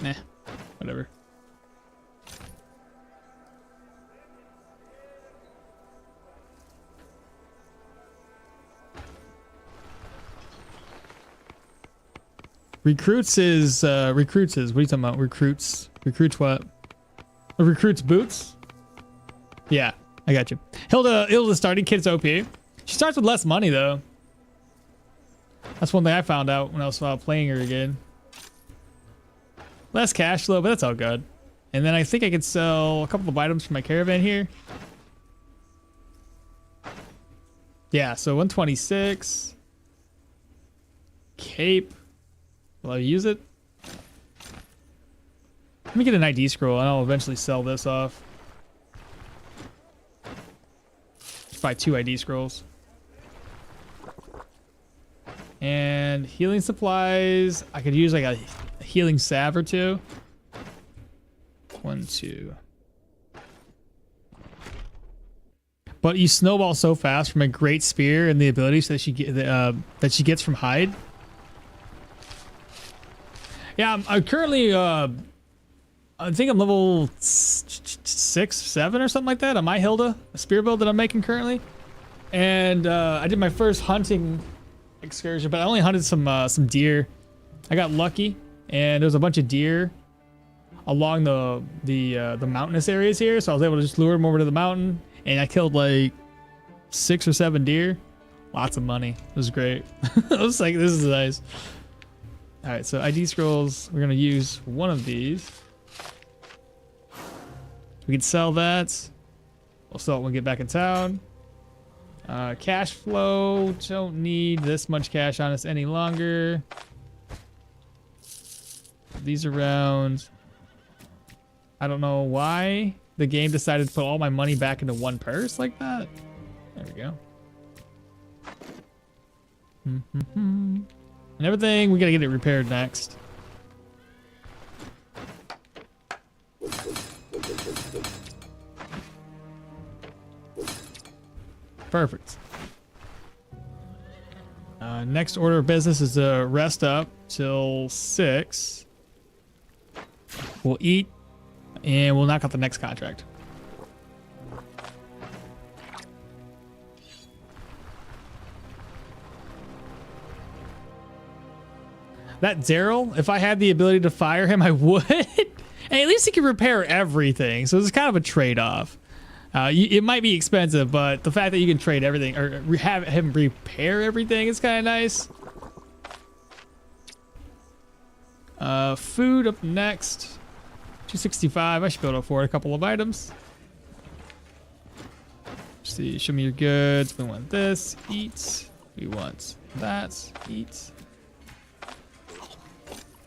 Nah, whatever. Recruits is what are you talking about? Recruits what? Recruits boots? Yeah, I got you. Hilda starting kit's OP. She starts with less money though. That's one thing I found out when I was playing her again. Less cash flow, but that's all good. And then I think I could sell a couple of items from my caravan here. Yeah, so 126. Cape. Will I use it? Let me get an ID scroll and I'll eventually sell this off. Just buy 2 ID scrolls. And healing supplies. I could use like a healing salve or 2. 1, 2. But you snowball so fast from a great spear and the abilities that she gets from hide. Yeah, I'm currently I think I'm level 6, 7 or something like that on my Hilda, a spear build that I'm making currently. And I did my first hunting excursion, but I only hunted some deer. I got lucky, and there was a bunch of deer along the mountainous areas here, so I was able to just lure them over to the mountain, and I killed like 6 or 7 deer. Lots of money. It was great. I was like, this is nice. All right, so ID scrolls. We're gonna use one of these. We can sell that. We'll sell it when we get back in town. Cash flow. Don't need this much cash on us any longer. These around. I don't know why the game decided to put all my money back into one purse like that. There we go. And everything, we gotta get it repaired next. Perfect. Next order of business is to rest up till 6. We'll eat, and we'll knock out the next contract. That Daryl, if I had the ability to fire him, I would. And at least he can repair everything, so it's kind of a trade-off. It might be expensive, but the fact that you can trade everything or have him repair everything is kind of nice. Food up next. 265. I should be able to afford a couple of items. Let's see, show me your goods. We want this. Eat. We want that. Eat.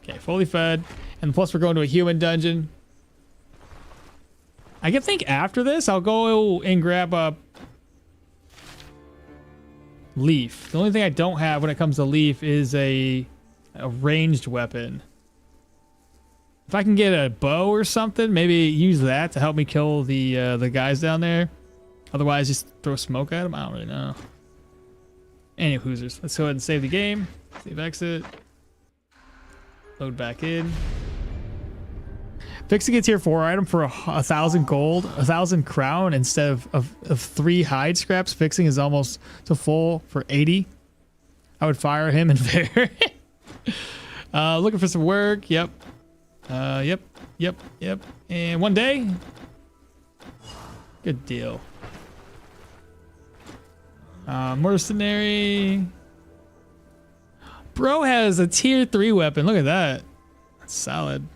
Okay, fully fed. And plus we're going to a human dungeon. I can think after this, I'll go and grab a leaf. The only thing I don't have when it comes to leaf is a ranged weapon. If I can get a bow or something, maybe use that to help me kill the guys down there. Otherwise, just throw smoke at them. I don't really know. Any hoosers. Let's go ahead and save the game. Save exit. Load back in. Fixing a tier 4 item for 1,000 gold, 1,000 crown instead of 3 hide scraps. Fixing is almost to full for 80. I would fire him and fair. Looking for some work. Yep. Yep. And 1 day. Good deal. Mercenary. Bro has a tier 3 weapon. Look at that. That's solid.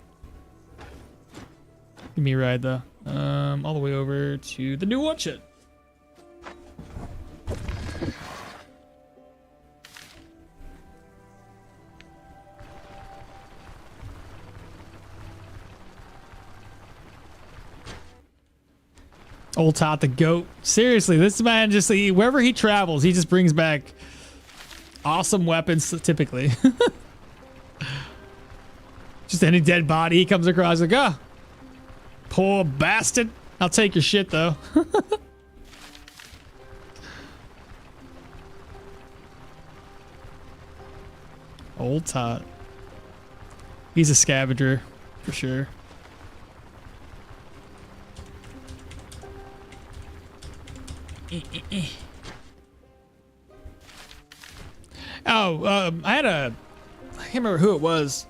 Give me a ride though. All the way over to the new orchard. Old Tot the goat. Seriously, this man just wherever he travels, he just brings back awesome weapons. Typically, just any dead body he comes across, like, ah. Poor bastard. I'll take your shit though. Old Tot. He's a scavenger for sure. I can't remember who it was.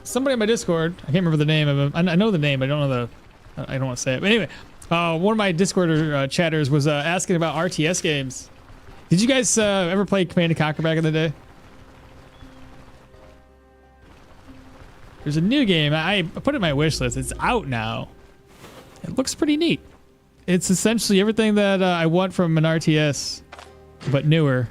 Somebody in my Discord, I can't remember the name of him. I know the name, but I don't know I don't want to say it. But anyway, one of my Discord chatters was asking about RTS games. Did you guys ever play Command & Conquer back in the day? There's a new game. I put it in my wish list. It's out now. It looks pretty neat. It's essentially everything that I want from an RTS, but newer.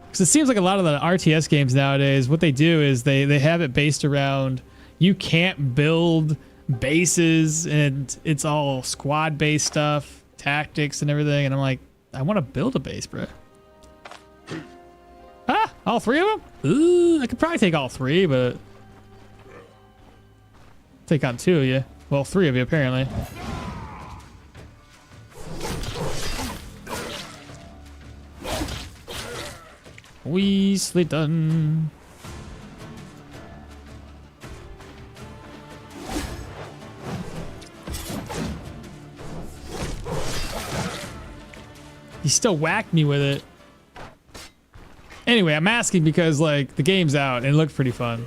Because it seems like a lot of the RTS games nowadays, what they do is they have it based around you can't build bases, and it's all squad-based stuff, tactics and everything. And I'm like, I want to build a base, bro. Ah, all 3 of them? Ooh, I could probably take all 3, but take on 2 of you. Well, 3 of you apparently. Weasley done. He still whacked me with it. Anyway, I'm asking because like the game's out and it looked pretty fun.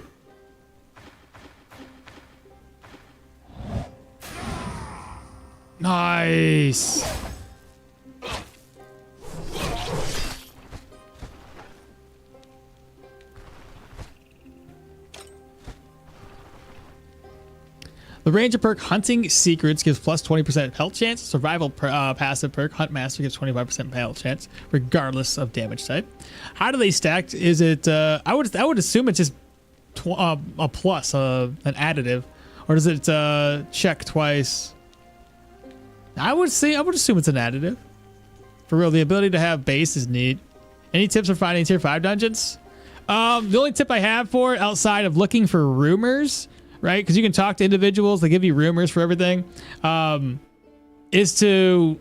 Nice. The Ranger perk Hunting Secrets gives plus 20% health chance. Survival passive perk Hunt Master gives 25% health chance, regardless of damage type. How do they stack? Is it? I would assume it's just a plus, an additive, or does it check twice? I would assume it's an additive. For real, the ability to have base is neat. Any tips for finding tier 5 dungeons? The only tip I have for it, outside of looking for rumors, right? Because you can talk to individuals, they give you rumors for everything, is to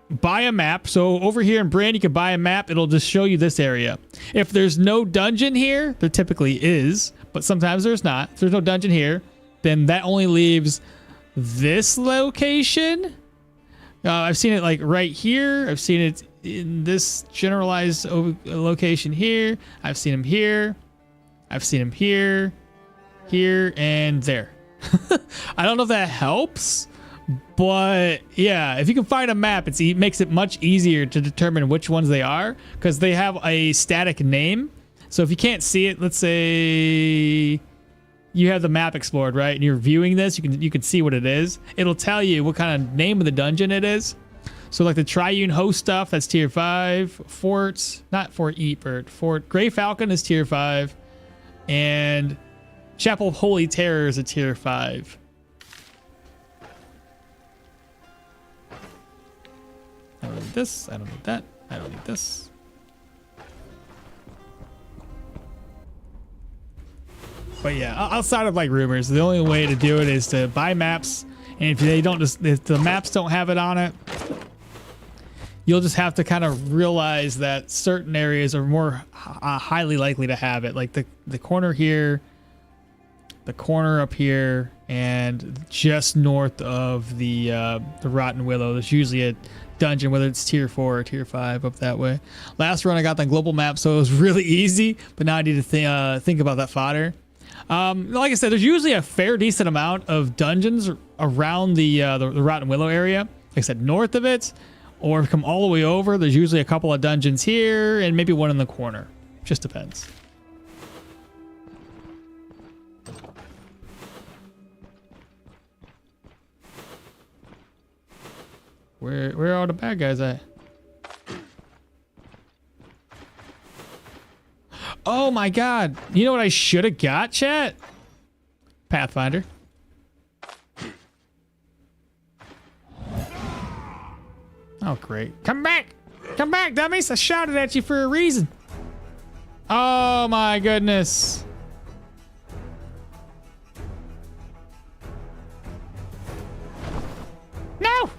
buy a map. So over here in Brand, you can buy a map. It'll just show you this area. If there's no dungeon here, there typically is, but sometimes there's not. If there's no dungeon here, then that only leaves this location. I've seen it like right here. I've seen it in this generalized location here. I've seen him here. I've seen him here, here, and there. I don't know if that helps, but yeah, if you can find a map, it makes it much easier to determine which ones they are, because they have a static name. So if you can't see it, let's say you have the map explored, right? And you're viewing this, you can see what it is. It'll tell you what kind of name of the dungeon it is. So like the Triune Host stuff, that's tier 5. Fort Grey Falcon is tier 5. And Chapel of Holy Terror is a tier 5. I don't need this. I don't need that. I don't need this. But yeah, outside of like rumors, the only way to do it is to buy maps, and if the maps don't have it on it, you'll just have to kind of realize that certain areas are more highly likely to have it, like the corner here, the corner up here, and just north of the Rotten Willow. There's usually a dungeon, whether it's tier 4 or tier 5 up that way. Last run I got the global map, so it was really easy, but now I need to think about that fodder. Like I said, there's usually a fair decent amount of dungeons around the Rotten Willow area. Like I said, north of it, or come all the way over, there's usually a couple of dungeons here and maybe one in the corner. Just depends. Where are all the bad guys at? Oh my god. You know what I should have got, chat? Pathfinder. Oh, great. Come back! Come back, dummies! I shouted at you for a reason. Oh my goodness. No!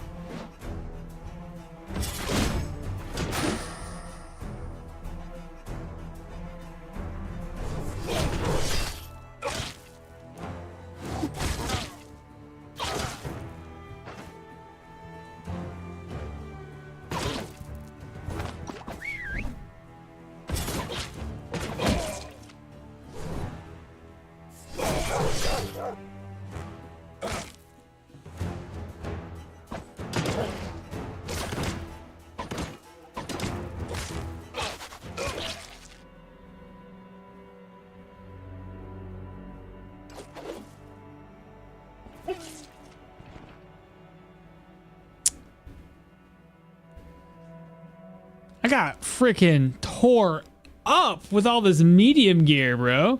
I got freaking tore up with all this medium gear, bro.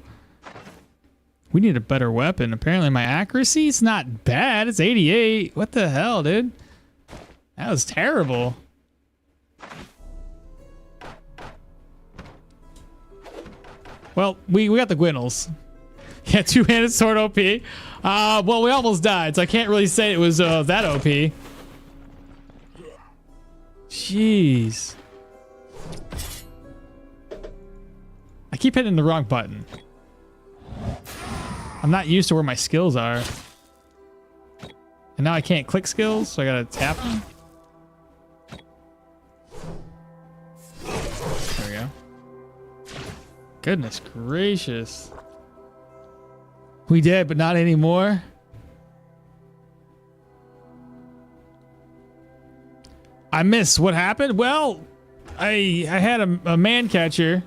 We need a better weapon. Apparently my accuracy is not bad. It's 88. What the hell, dude? That was terrible. Well, we got the Gwinnels. Yeah, two-handed sword OP. Well, we almost died, so I can't really say it was that OP. Jeez. I keep hitting the wrong button. I'm not used to where my skills are. And now I can't click skills, so I gotta tap them. There we go. Goodness gracious. We did, but not anymore. I missed. What happened? Well, I had a man catcher,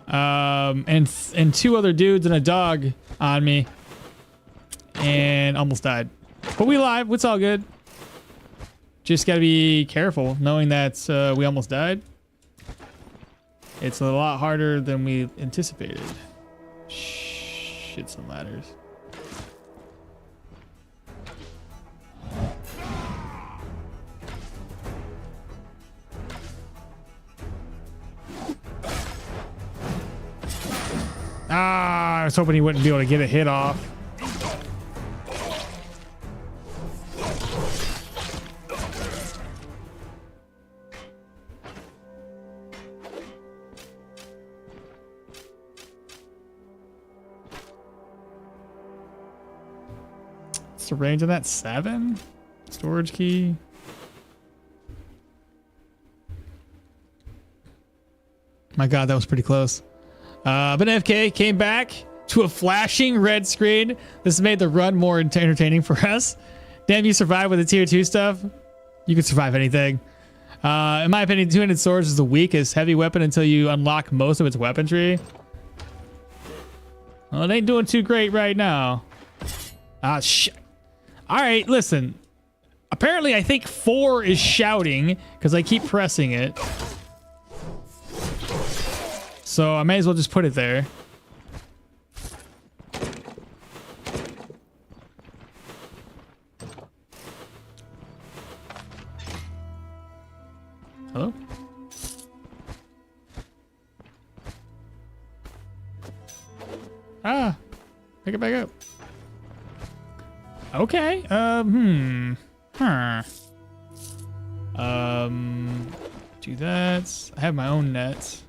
and two other dudes and a dog on me, and almost died. But we alive. It's all good. Just got to be careful knowing that we almost died. It's a lot harder than we anticipated. Shit, some ladders. Ah, I was hoping he wouldn't be able to get a hit off. What's the range on that? 7? Storage key. My God, that was pretty close. But FK came back to a flashing red screen. This made the run more entertaining for us. Damn, you survived with the tier 2 stuff. You could survive anything. In my opinion, two-handed swords is the weakest heavy weapon until you unlock most of its weaponry. Well, it ain't doing too great right now. Ah, shit. All right, listen. Apparently, I think 4 is shouting because I keep pressing it. So I may as well just put it there. Hello? Ah, pick it back up. Okay. Do that. I have my own net.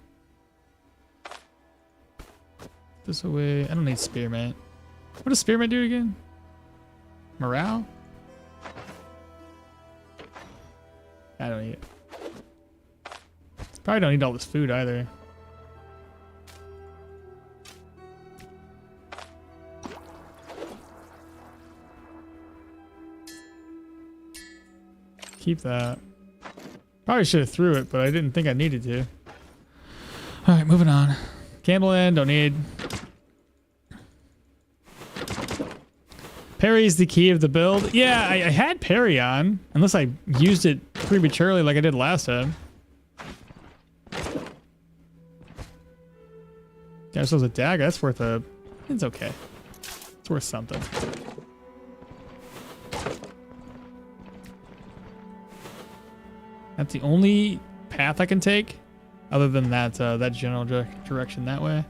This away. I don't need spearmint. What does spearmint do again? Morale? I don't need it. Probably don't need all this food either. Keep that. Probably should have threw it, but I didn't think I needed to. All right, moving on. Candle in, don't need. Parry is the key of the build. Yeah, I had parry on, unless I used it prematurely like I did last time. Got ourselves a dagger. That's worth a... It's okay. It's worth something. That's the only path I can take, other than that that general direction that way.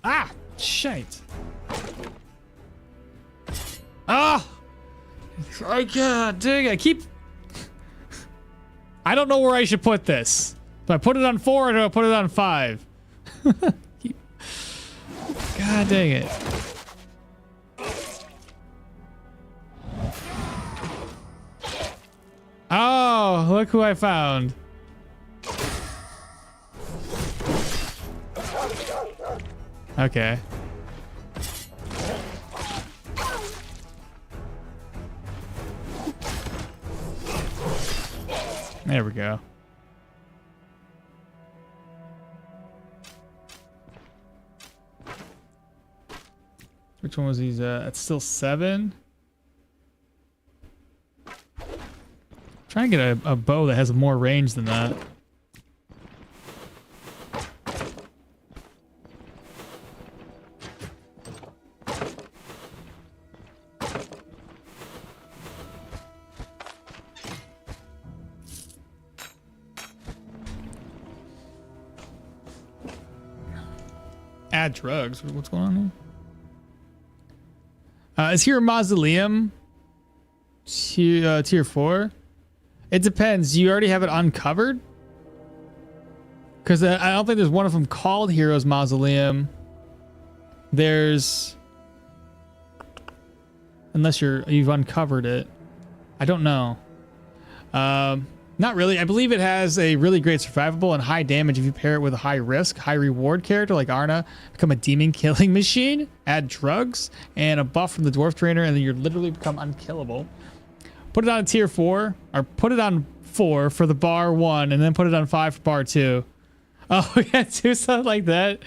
Ah, shit! Ah! I can't dig. I keep. I don't know where I should put this. Do I put it on 4 or do I put it on 5? God dang it. Oh, look who I found. Okay. There we go. Which one was these? It's still 7. Try and get a bow that has more range than that. Add drugs. What's going on here? Is here a mausoleum? Tier 4? It depends. You already have it uncovered? Because I don't think there's one of them called Heroes Mausoleum. There's... Unless you've uncovered it. I don't know. Not really. I believe it has a really great survivable and high damage if you pair it with a high risk, high reward character like Arna. Become a demon killing machine. Add drugs and a buff from the dwarf trainer, and then you literally become unkillable. Put it on tier 4, or put it on 4 for the bar 1, and then put it on 5 for bar 2. Oh, we gotta do something like that.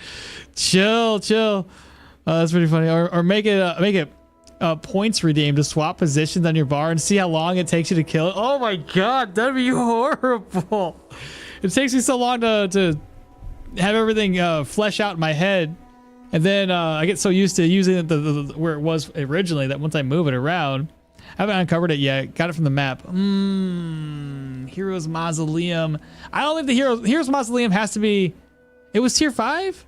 Chill, chill. That's pretty funny. Or make it points redeem to swap positions on your bar and see how long it takes you to kill it. Oh my god, that'd be horrible. It takes me so long to have everything flesh out in my head, and then I get so used to using it where it was originally that once I move it around, I haven't uncovered it yet. Got it from the map. Hero's Mausoleum. I don't think the Hero's Mausoleum has to be. It was tier 5.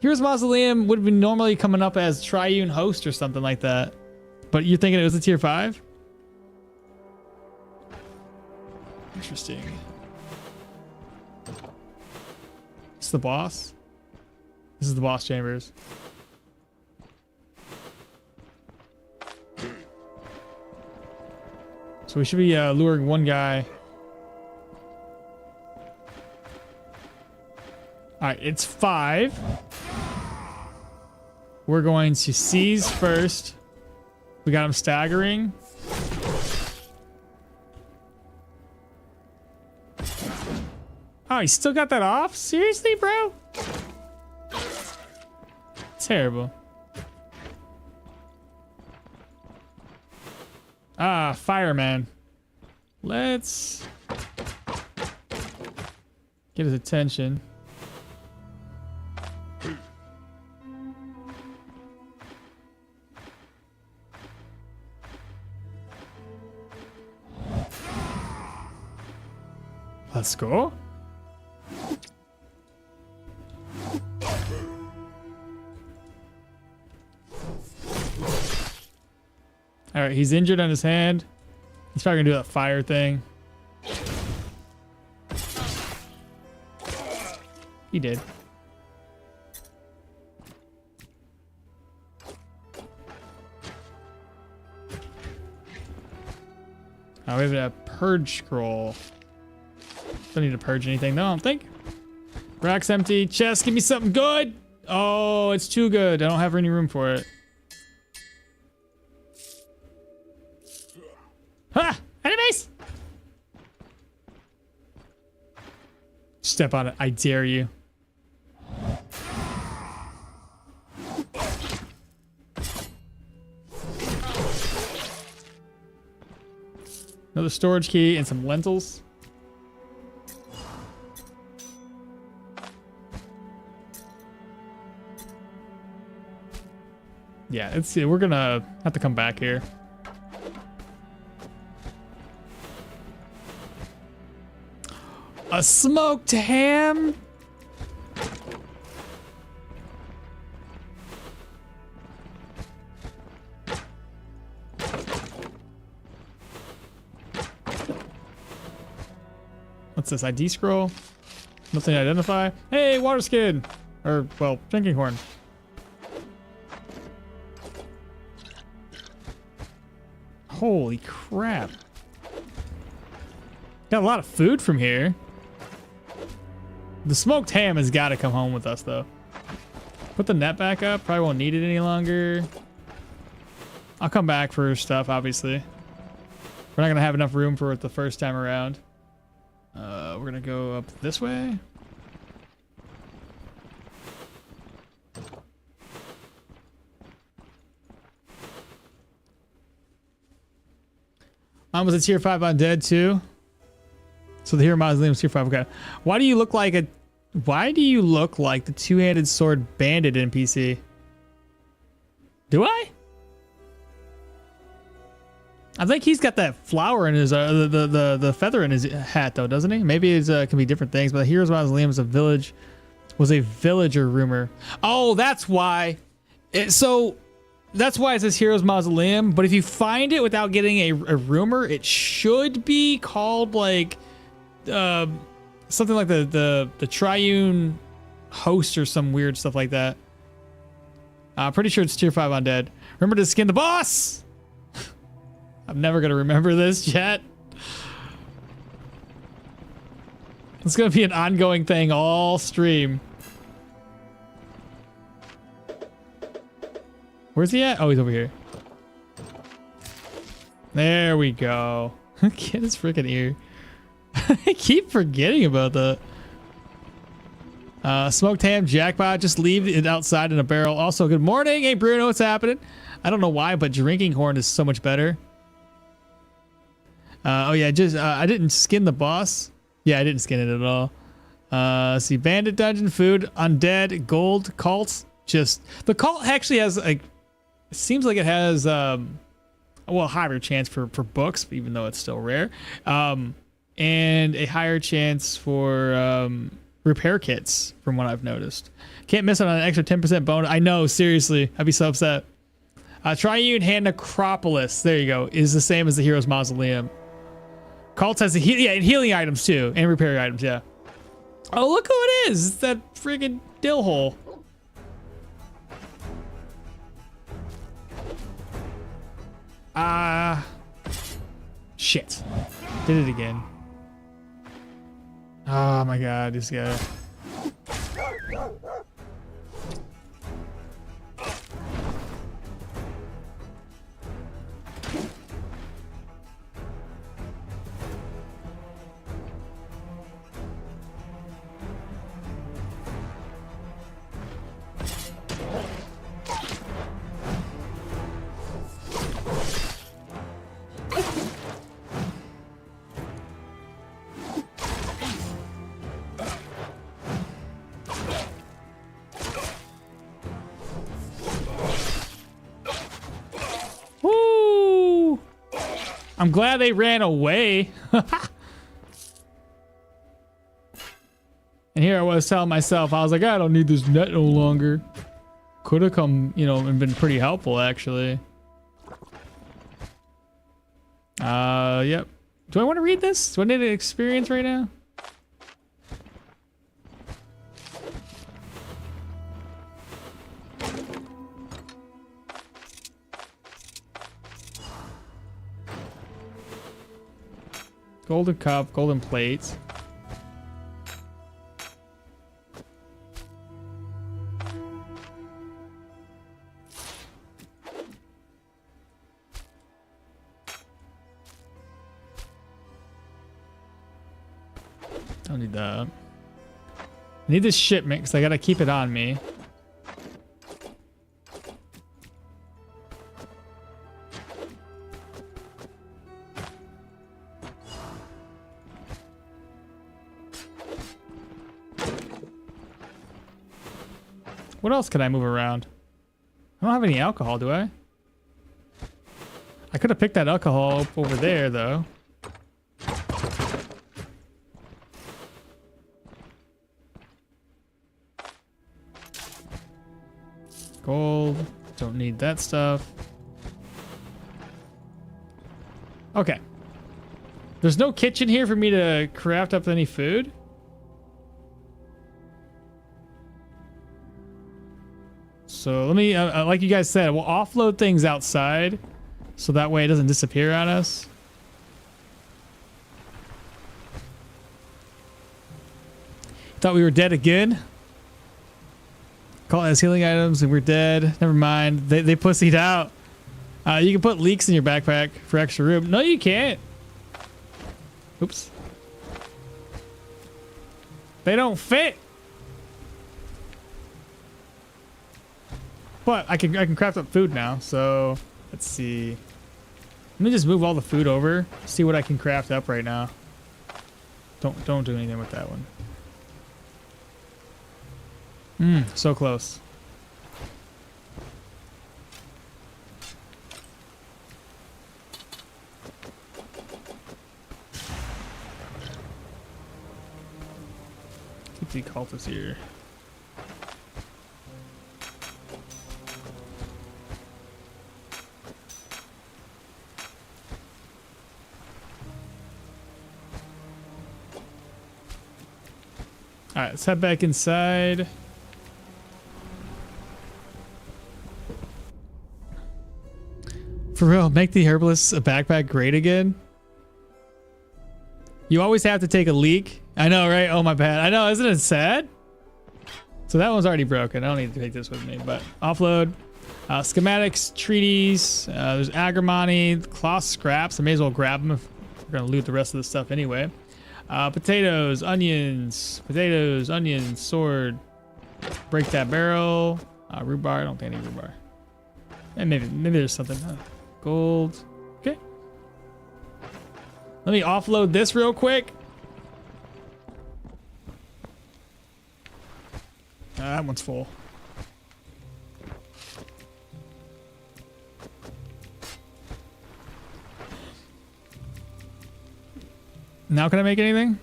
Hero's Mausoleum would be normally coming up as Triune Host or something like that. But you're thinking it was a tier 5? Interesting. It's the boss. This is the boss chambers. So we should be luring one guy. All right, it's 5. We're going to seize first. We got him staggering. Oh, he still got that off? Seriously, bro? Terrible. Ah, fireman. Let's get his attention. Let's go. All right, he's injured on his hand. He's probably gonna do that fire thing. He did. Oh, we have a purge scroll. Don't need to purge anything, though, I don't think. Rack's empty. Chest, give me something good. Oh, it's too good. I don't have any room for it. Ha! Enemies! Step on it. I dare you. Another storage key and some lentils. Yeah, let's see. We're gonna have to come back here. A smoked ham? What's this? ID scroll? Nothing to identify. Hey, water skin! Or, well, drinking horn. Holy crap. Got a lot of food from here. The smoked ham has got to come home with us, though. Put the net back up. Probably won't need it any longer. I'll come back for stuff, obviously. We're not going to have enough room for it the first time around. We're going to go up this way. Mine was a tier 5 undead too. So the Hero Mausoleum is tier 5. Okay. Why do you look like the two-handed sword bandit NPC? Do I? I think he's got that flower in his the feather in his hat though, doesn't he? Maybe it can be different things, but the Hero's Mausoleum is a villager rumor. Oh, that's why. That's why it says Hero's Mausoleum, but if you find it without getting a rumor, it should be called like something like the Triune Host or some weird stuff like that. I'm pretty sure it's tier 5 undead. Remember to skin the boss! I'm never gonna remember this yet. It's gonna be an ongoing thing all stream. Where's he at? Oh, he's over here. There we go. Get his freaking ear. I keep forgetting about that. Smoked ham, jackpot. Just leave it outside in a barrel. Also, good morning. Hey, Bruno, what's happening? I don't know why, but drinking horn is so much better. Oh yeah, just I didn't skin the boss. Yeah, I didn't skin it at all. See, bandit dungeon, food, undead, gold, cults. Just the cult actually has like, it seems like it has well, a higher chance for books, even though it's still rare, and a higher chance for repair kits, from what I've noticed. Can't miss it on an extra 10% bonus. I know, seriously, I'd be so upset. Triune Hand Necropolis, there you go, is the same as the Hero's Mausoleum. Cults has and healing items too, and repair items, yeah. Oh, look who it is! It's that friggin' dill hole. Shit. Did it again. Oh my god, this guy. I'm glad they ran away. And here I was telling myself, I was like, I don't need this net no longer. Could have come, you know, and been pretty helpful, actually. Yep. Do I want to read this? Do I need an experience right now? Golden cup, golden plates. Don't need that. I need this shipment because I gotta keep it on me. What else can I move around? I don't have any alcohol, do I? I could have picked that alcohol up over there, though. Gold. Don't need that stuff. Okay. There's no kitchen here for me to craft up any food? So let me, like you guys said, we'll offload things outside so that way it doesn't disappear on us. Thought we were dead again. Call it as healing items and we're dead. Never mind. They pussied out. You can put leeks in your backpack for extra room. No, you can't. Oops. They don't fit. But I can craft up food now, so let's see. Let me just move all the food over, see what I can craft up right now. Don't do anything with that one. So close. Keep the cultists here. All right, let's head back inside. For real, make the herbalist a backpack great again. You always have to take a leak. I know, right? Oh, my bad. I know, isn't it sad? So that one's already broken. I don't need to take this with me, but offload. Schematics, treaties. There's agrimony, cloth scraps. I may as well grab them if we're gonna loot the rest of the stuff anyway. Potatoes, onions, sword. Break that barrel. Rhubarb, I don't think any rhubarb. And maybe there's something. Gold. Okay. Let me offload this real quick. That one's full. Now can I make anything?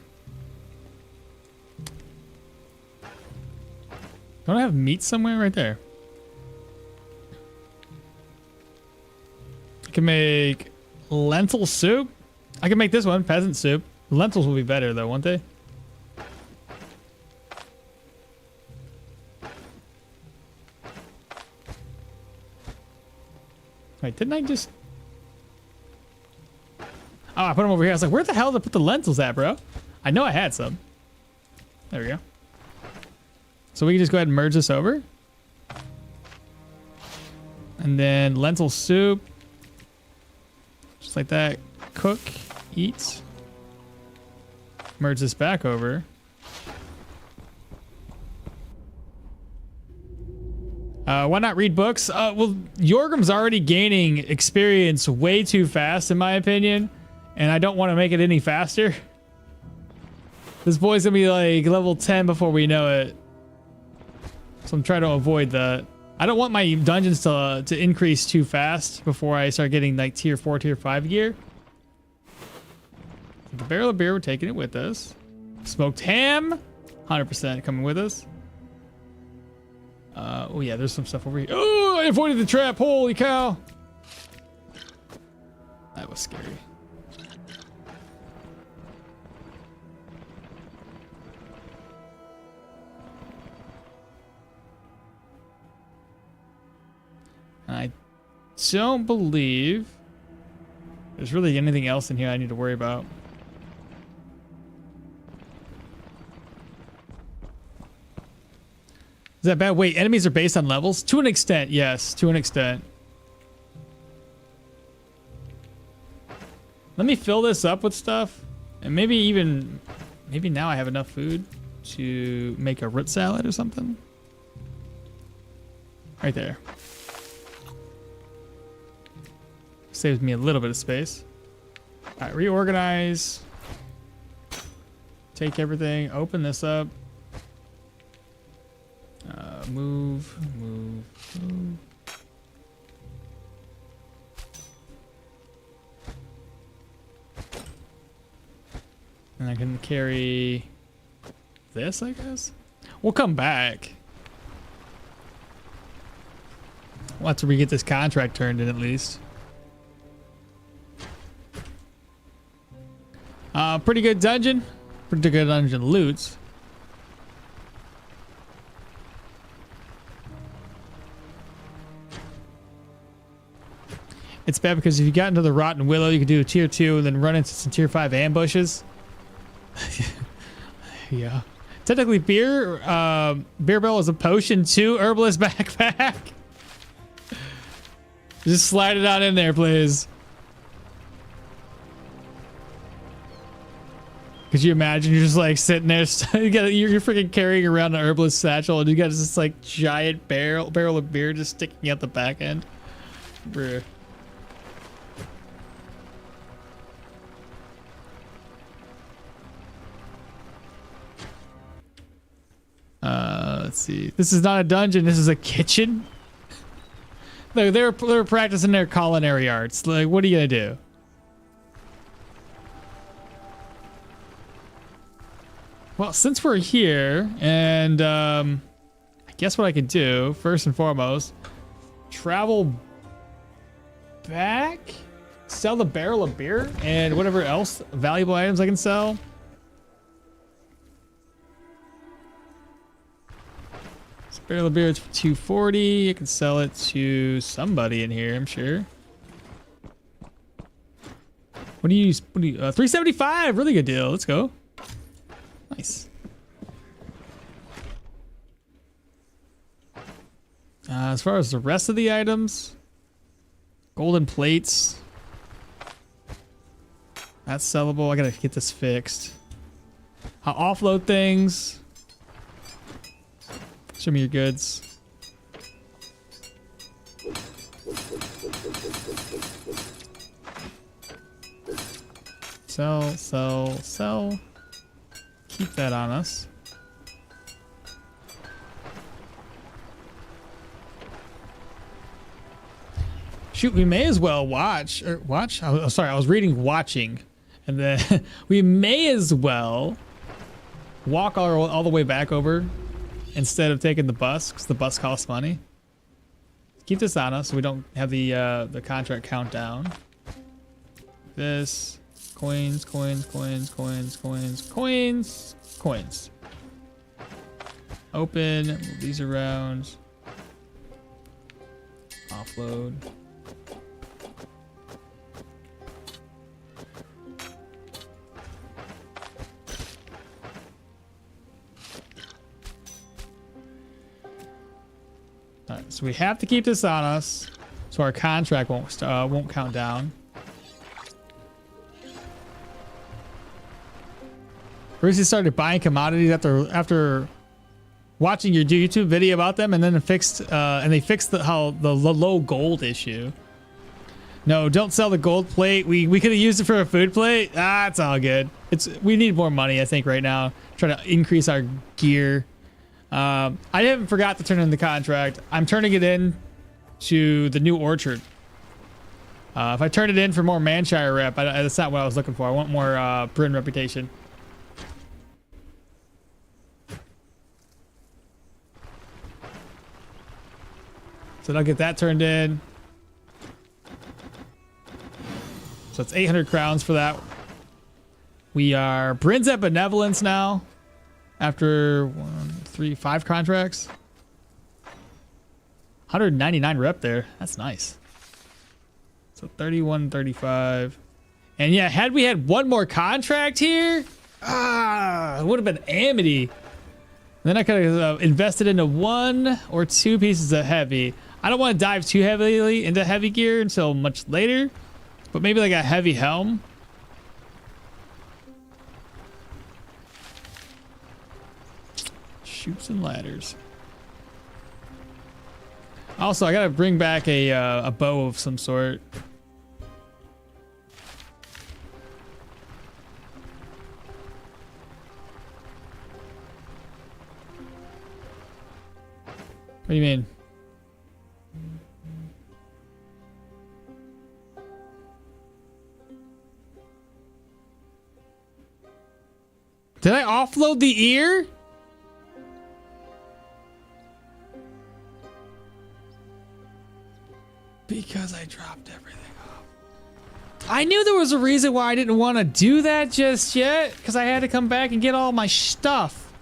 Don't I have meat somewhere? Right there. I can make lentil soup. I can make this one, peasant soup. Lentils will be better though, won't they? Wait, didn't I just... Oh, I put them over here. I was like, where the hell did I put the lentils at, bro? I know I had some. There we go. So we can just go ahead and merge this over. And then lentil soup. Just like that. Cook. Eat. Merge this back over. Why not read books? Well, Jorgrim's already gaining experience way too fast, in my opinion. And I don't want to make it any faster. This boy's gonna be like level 10 before we know it. So I'm trying to avoid that. I don't want my dungeons to increase too fast before I start getting like tier 4, tier 5 gear. The barrel of beer, we're taking it with us. Smoked ham, 100% coming with us. Oh yeah, there's some stuff over here. Oh, I avoided the trap. Holy cow. That was scary. I don't believe there's really anything else in here I need to worry about. Is that bad? Wait, enemies are based on levels? To an extent, yes, to an extent. Let me fill this up with stuff. And maybe now I have enough food to make a root salad or something. Right there. Saves me a little bit of space. All right, reorganize. Take everything, open this up. Move. And I can carry this, I guess. We'll come back. Once we get this contract turned in, at least. Pretty good dungeon. Pretty good dungeon loots. It's bad because if you got into the Rotten Willow, you could do a tier 2 and then run into some tier 5 ambushes. Yeah. Technically, beer barrel is a potion 2 herbalist backpack. Just slide it on in there, please. Could you imagine you're just like sitting there, you're freaking carrying around an herbalist satchel and you got this like giant barrel of beer just sticking out the back end? Bruh. Let's see. This is not a dungeon. This is a kitchen. Look, they're practicing their culinary arts. Like, what are you gonna do? Well, since we're here, and I guess what I could do first and foremost, travel back, sell the barrel of beer and whatever else valuable items I can sell. Barrel of beer is for 240. I can sell it to somebody in here, I'm sure. What do you use? 375. Really good deal. Let's go. Nice. As far as the rest of the items, golden plates. That's sellable. I gotta get this fixed. I'll offload things. Show me your goods. Sell, sell, sell. Keep that on us. Shoot, we may as well watch. Sorry, I was reading watching. And then we may as well walk all the way back over instead of taking the bus, because the bus costs money. Keep this on us so we don't have the contract countdown. This. Coins, coins, coins, coins, coins, coins, coins. Open, move these around. Offload. Alright, so we have to keep this on us so our contract won't count down. Recently started buying commodities after watching your YouTube video about them, and then they fixed the low gold issue. No, don't sell the gold plate. We could have used it for a food plate. Ah, it's all good. We need more money, I think, right now. Trying to increase our gear. I haven't forgot to turn in the contract. I'm turning it in to the new orchard. If I turn it in for more Manshire rep, that's not what I was looking for. I want more Bryn reputation. So I'll get that turned in. So it's 800 crowns for that. We are Bryn's at Benevolence now. After 1, 3, 5 contracts. 199 rep there. That's nice. So 31, 35. And yeah, had we had one more contract here, it would have been Amity. Then I could have invested into 1 or 2 pieces of heavy. I don't want to dive too heavily into heavy gear until much later, but maybe like a heavy helm. Chutes and ladders. Also, I gotta bring back a bow of some sort. What do you mean? Did I offload the ear? Because I dropped everything off. I knew there was a reason why I didn't want to do that just yet. Because I had to come back and get all my stuff.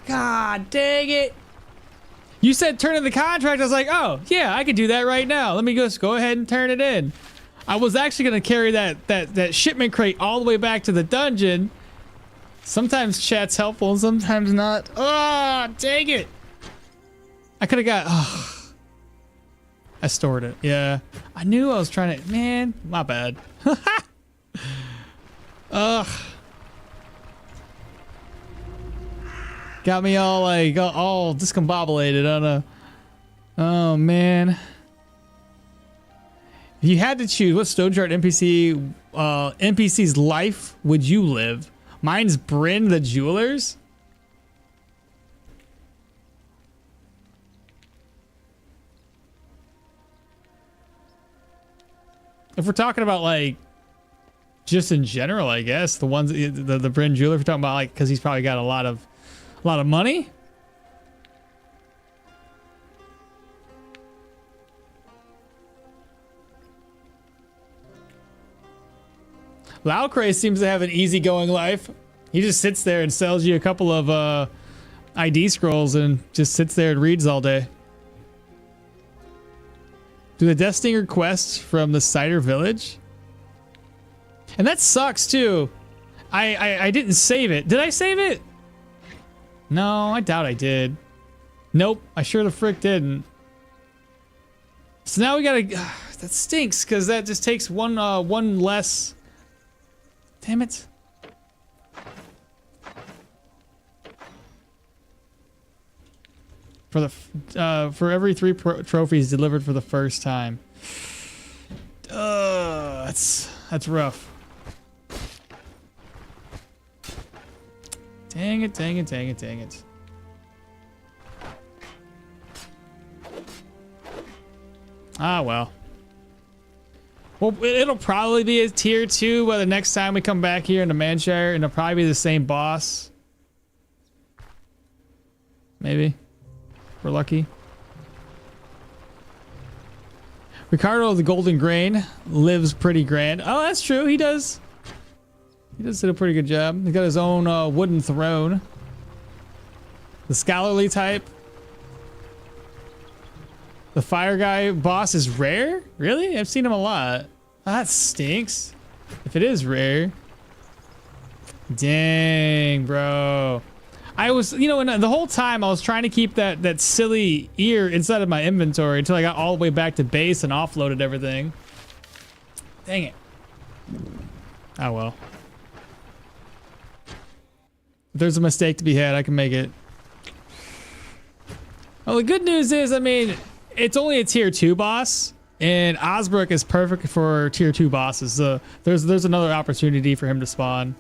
God dang it. You said turn in the contract. I was like, oh, yeah, I could do that right now. Let me just go ahead and turn it in. I was actually going to carry that shipment crate all the way back to the dungeon. Sometimes chat's helpful and sometimes not. Oh, dang it. I could have got... Oh. I stored it. Yeah. I knew I was trying to... Man, my bad. Ugh. Got me all like all discombobulated on a... Oh, man. If you had to choose, what Stoneshard NPC's life would you live? Mine's Bryn the Jewelers. If we're talking about like just in general, I guess the ones the Bryn Jeweler, if we're talking about like because he's probably got a lot of money. Laucray seems to have an easygoing life. He just sits there and sells you a couple of ID scrolls and just sits there and reads all day. Do the Death Stinger quests from the Cider Village? And that sucks too. I didn't save it. Did I save it? No, I doubt I did. Nope, I sure the frick didn't. So now we gotta... that stinks, because that just takes one less... Damn it. for every 3 trophies delivered for the first time. That's rough. Dang it, dang it, dang it, dang it. Ah, well. Well, it'll probably be a tier 2 by the next time we come back here into Manshire, and it'll probably be the same boss. Maybe. If we're lucky. Ricardo the Golden Grain lives pretty grand. Oh, that's true. He does. He does do a pretty good job. He's got his own wooden throne. The scholarly type. The fire guy boss is rare? Really? I've seen him a lot. Oh, that stinks. If it is rare. Dang, bro. I was, you know, and the whole time I was trying to keep that silly ear inside of my inventory until I got all the way back to base and offloaded everything. Dang it. Oh well. If there's a mistake to be had, I can make it. Well, the good news is, I mean, it's only a tier 2 boss, and Osbrook is perfect for tier 2 bosses. So there's another opportunity for him to spawn.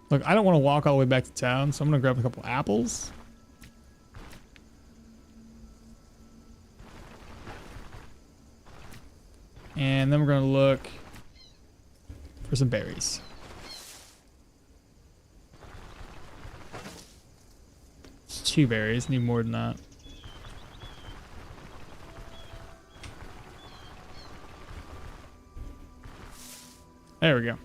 Look, I don't want to walk all the way back to town, so I'm gonna grab a couple apples. And then we're gonna look for some berries. It's 2 berries, need more than that. There we go.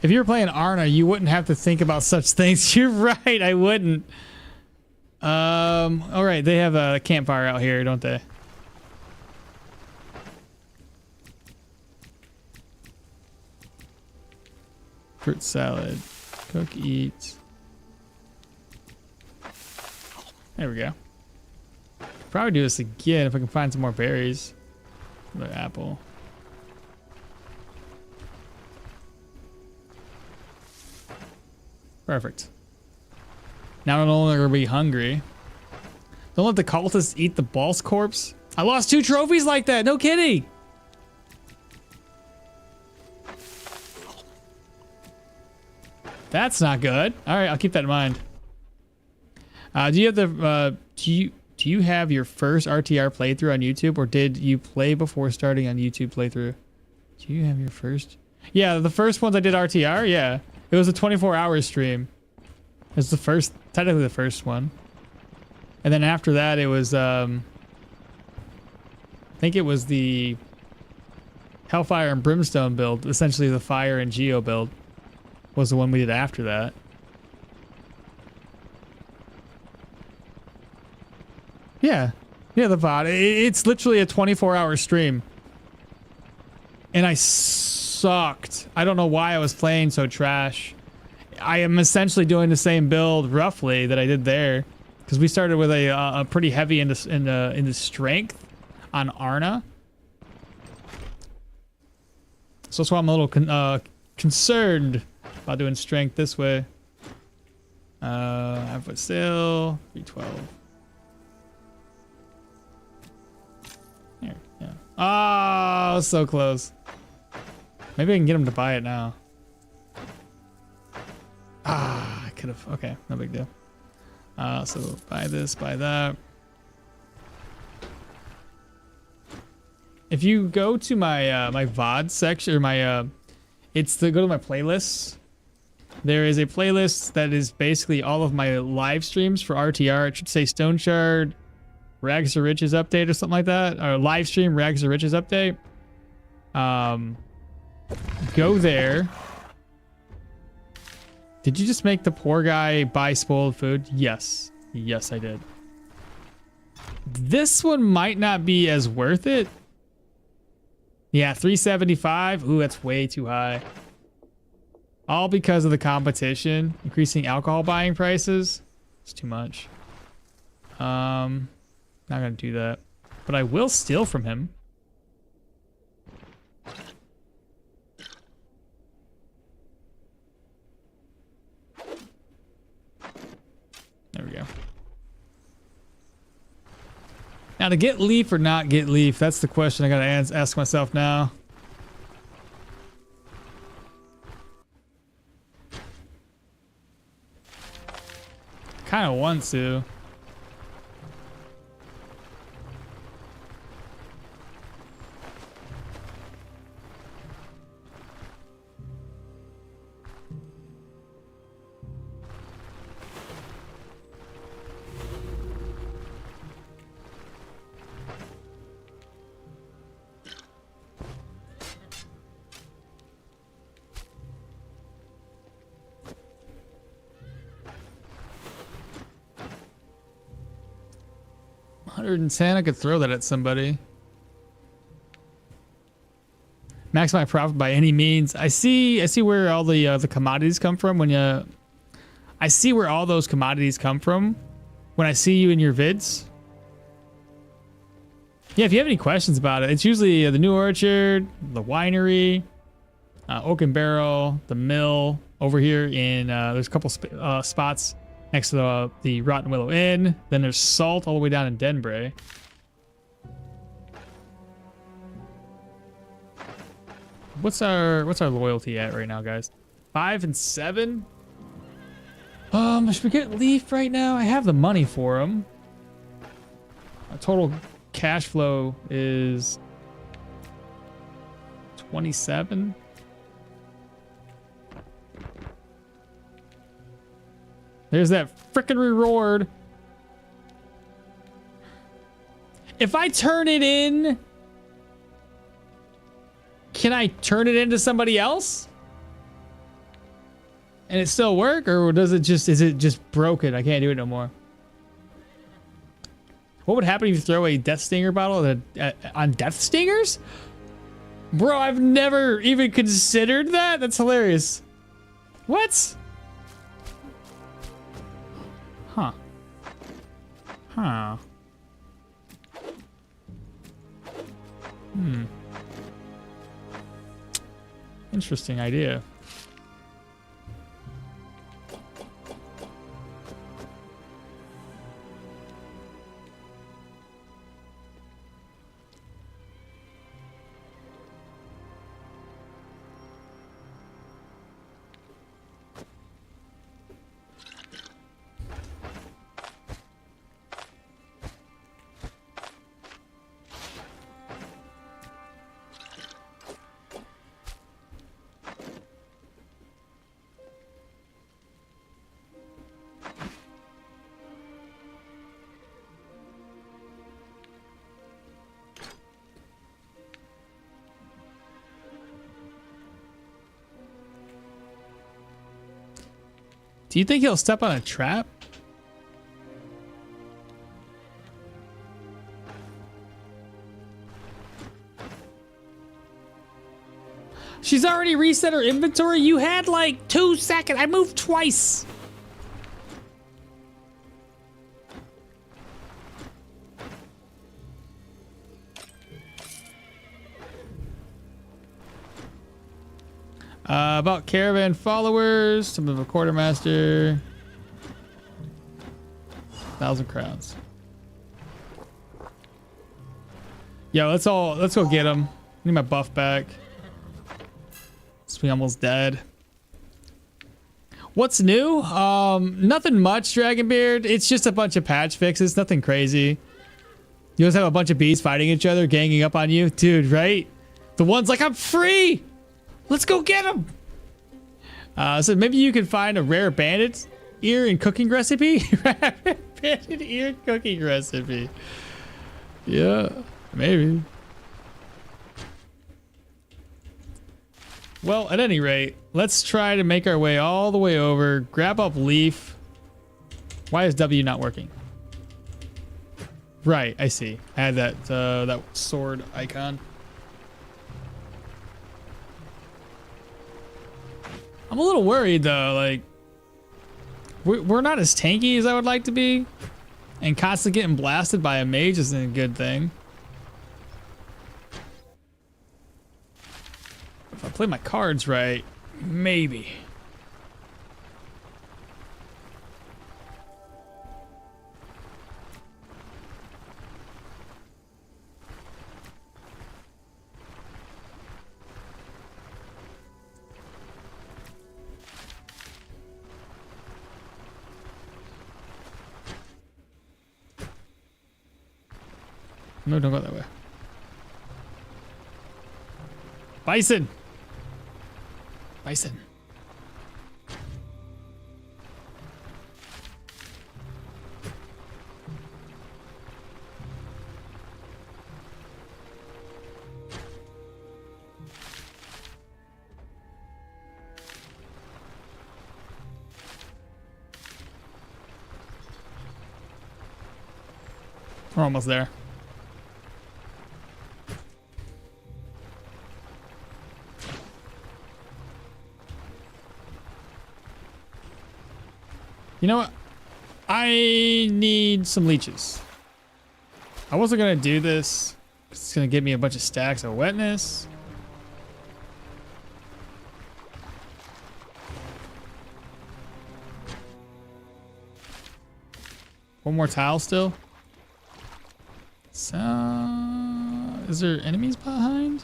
If you were playing Arna, you wouldn't have to think about such things. You're right, I wouldn't. All right, they have a campfire out here, don't they? Fruit salad. Cook, eat. There we go. Probably do this again if I can find some more berries. Another apple. Perfect. Now I'm no longer gonna be hungry. Don't let the cultists eat the boss corpse. I lost 2 trophies like that. No kidding. That's not good. All right, I'll keep that in mind. Do you have the do you have your first RTR playthrough on YouTube, or did you play before starting on YouTube playthrough? Do you have your first? Yeah, the first ones I did RTR. Yeah. It was a 24-hour stream. It was technically the first one. And then after that, it was, I think it was the Hellfire and Brimstone build. Essentially the Fire and Geo build was the one we did after that. Yeah. Yeah, the VOD. It's literally a 24-hour stream. And I sucked. I don't know why I was playing so trash. I am essentially doing the same build roughly that I did there, because we started with a pretty heavy into strength on Arna. So that's why I'm a little concerned about doing strength this way. 5 foot still, 312. Here, yeah. Oh, so close. Maybe I can get him to buy it now. Ah, I could have. Okay, no big deal. So buy this, buy that. If you go to my my VOD section, or my go to my playlists. There is a playlist that is basically all of my live streams for RTR. It should say Stoneshard Rags to Riches update or something like that, or live stream Rags to Riches update. Go there. Did you just make the poor guy buy spoiled food? Yes. Yes, I did. This one might not be as worth it. Yeah, 375. Ooh, that's way too high. All because of the competition, increasing alcohol buying prices. It's too much. Not gonna do that. But I will steal from him. Now, to get leaf or not get leaf, that's the question I gotta ask myself now. Kind of want to. $110, I could throw that at somebody. Max my profit by any means. I see where all the commodities come from when you. I see where all those commodities come from when I see you in your vids. Yeah, if you have any questions about it, it's usually the new orchard, the winery, Oak and Barrel, the mill over here in. There's a couple spots next to the Rotten Willow Inn. Then there's Salt all the way down in Denbray. What's our loyalty at right now, guys? 5 and 7. Should we get Leaf right now? I have the money for him. Our total cash flow is 27. There's that frickin' reward. If I turn it in, can I turn it into somebody else? And it still work, or is it just broken? I can't do it no more. What would happen if you throw a Death Stinger bottle on Death Stingers? Bro, I've never even considered that. That's hilarious. What? Huh. Huh. Interesting idea. Do you think he'll step on a trap? She's already reset her inventory. You had like 2 seconds. I moved twice. About caravan followers, some of a quartermaster, 1,000 crowns. Yo, let's go get him. I need my buff back. We almost dead. What's new? Nothing much, Dragonbeard. It's just a bunch of patch fixes, nothing crazy. You always have a bunch of bees fighting each other, ganging up on you, dude. Right? The one's like, I'm free. Let's go get him. So maybe you can find a rare bandit ear and cooking recipe. Rare bandit ear cooking recipe. Yeah, maybe. Well, at any rate, let's try to make our way all the way over. Grab up Leaf. Why is W not working? Right, I see. I had that sword icon. I'm a little worried though, like we're not as tanky as I would like to be, and constantly getting blasted by a mage isn't a good thing. If I play my cards right, maybe. No, don't go that way. Bison. Bison. We're almost there. You know what? I need some leeches. I wasn't gonna do this. It's gonna give me a bunch of stacks of wetness. One more tile still. So, is there enemies behind?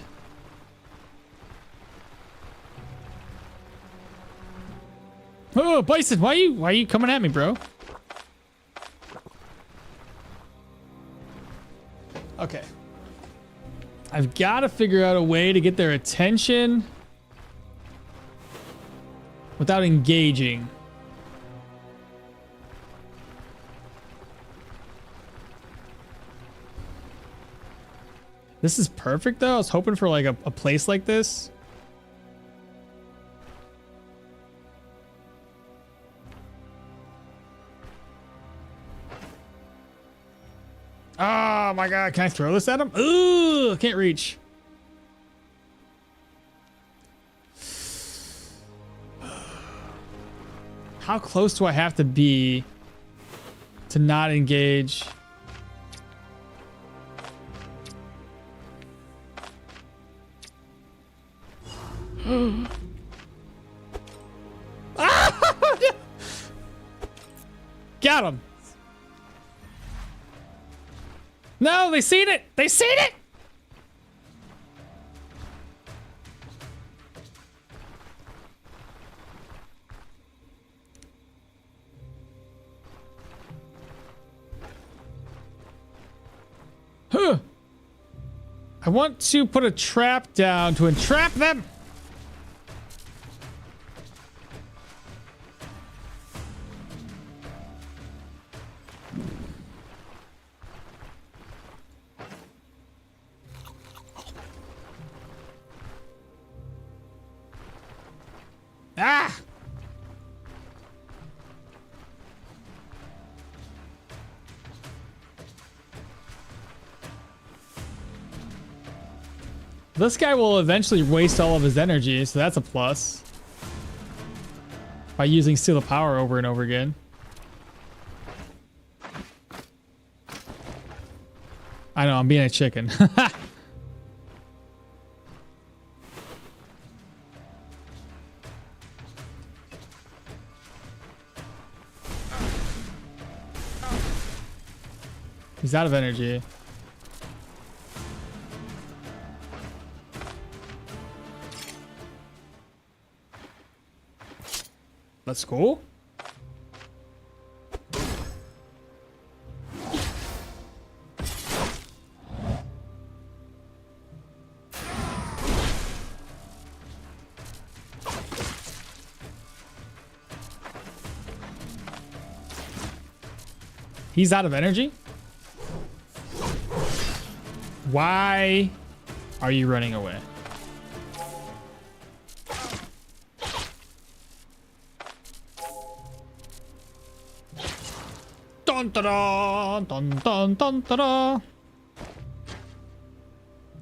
Oh, Bison, why are you coming at me, bro? Okay. I've got to figure out a way to get their attention without engaging. This is perfect though. I was hoping for like a place like this. Oh my god, can I throw this at him? Ooh, can't reach. How close do I have to be to not engage? Got him. No, they seen it. They seen it. Huh. I want to put a trap down to entrap them. Ah! This guy will eventually waste all of his energy, so that's a plus. By using Seal of Power over and over again. I know, I'm being a chicken. He's out of energy. Let's go. He's out of energy? Why are you running away? Dun, da, dun, dun, dun, da, da.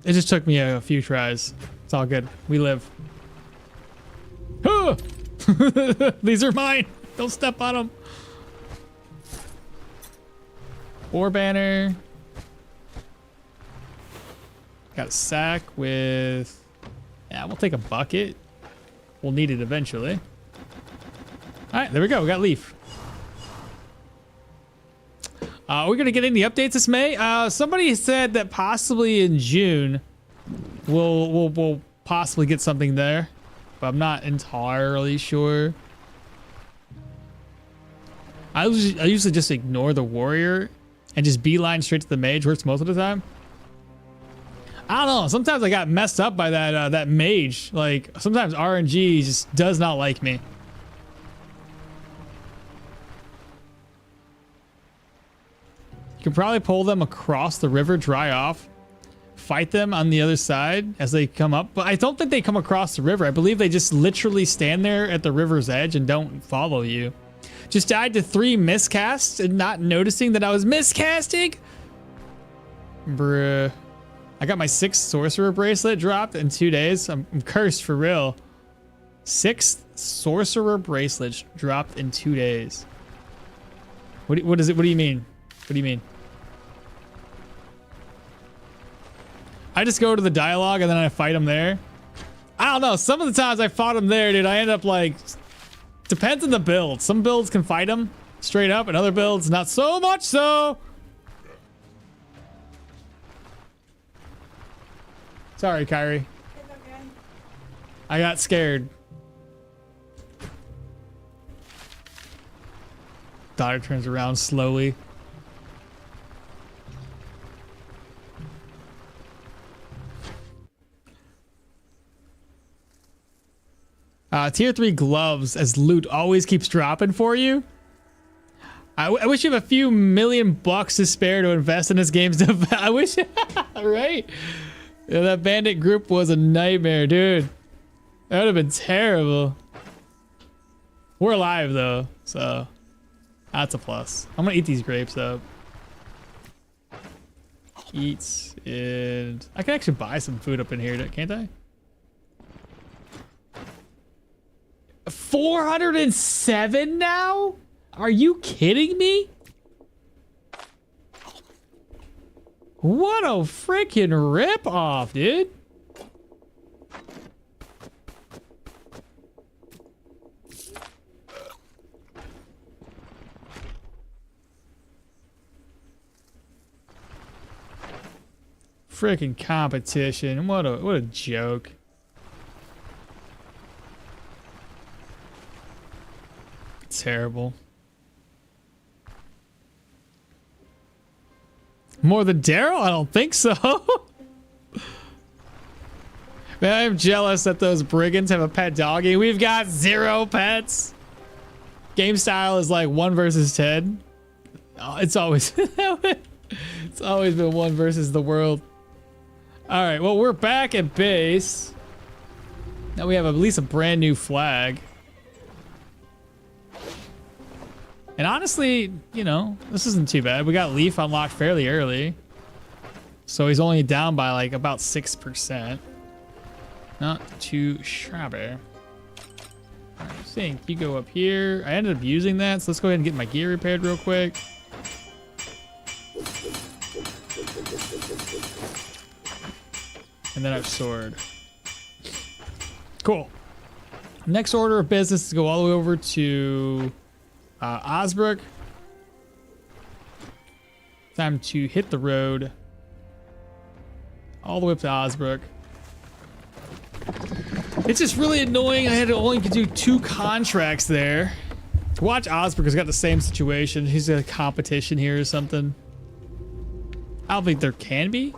It just took me a few tries. It's all good. We live. Ah! These are mine. Don't step on them. Ore banner. Got a sack with... Yeah, we'll take a bucket. We'll need it eventually. All right, there we go. We got leaf. We're going to get any updates this May. Somebody said that possibly in June, we'll possibly get something there. But I'm not entirely sure. I usually just ignore the warrior and just beeline straight to the mage. Works most of the time. I don't know. Sometimes I got messed up by that mage. Like, sometimes RNG just does not like me. You can probably pull them across the river, dry off, fight them on the other side as they come up. But I don't think they come across the river. I believe they just literally stand there at the river's edge and don't follow you. Just died to 3 miscasts and not noticing that I was miscasting. Bruh. I got my 6th sorcerer bracelet dropped in 2 days. I'm cursed for real. 6th sorcerer bracelet dropped in 2 days. What is it? What do you mean? What do you mean? I just go to the dialogue and then I fight them there. I don't know. Some of the times I fought them there, dude, I end up like... Depends on the build. Some builds can fight them straight up and other builds not so much so. Sorry, Kyrie. It's okay. I got scared. Daughter turns around slowly. Tier 3 gloves as loot always keeps dropping for you. I wish you have a few million bucks to spare to invest in this game's development. I wish, right? Yeah, that bandit group was a nightmare, dude. That would have been terrible. We're alive though, so that's a plus. I'm gonna eat these grapes up. Eat, and I can actually buy some food up in here, can't I? 407 now? Are you kidding me? What a freaking rip off, dude. Freaking competition. What a joke. Terrible. More than Daryl? I don't think so. Man, I'm jealous that those brigands have a pet doggy. We've got 0 pets. Game style is like 1 versus 10. Oh, it's always it's always been 1 versus the world. All right, well, we're back at base. Now we have at least a brand new flag. And honestly, you know, this isn't too bad. We got Leaf unlocked fairly early. So he's only down by like about 6%. Not too shabby. I think you go up here. I ended up using that, so let's go ahead and get my gear repaired real quick. And then our sword. Cool. Next order of business is to go all the way over to Osbrook. Time to hit the road. All the way up to Osbrook. It's just really annoying. I had to only do 2 contracts there. Watch Osbrook has got the same situation. He's got a competition here or something. I don't think there can be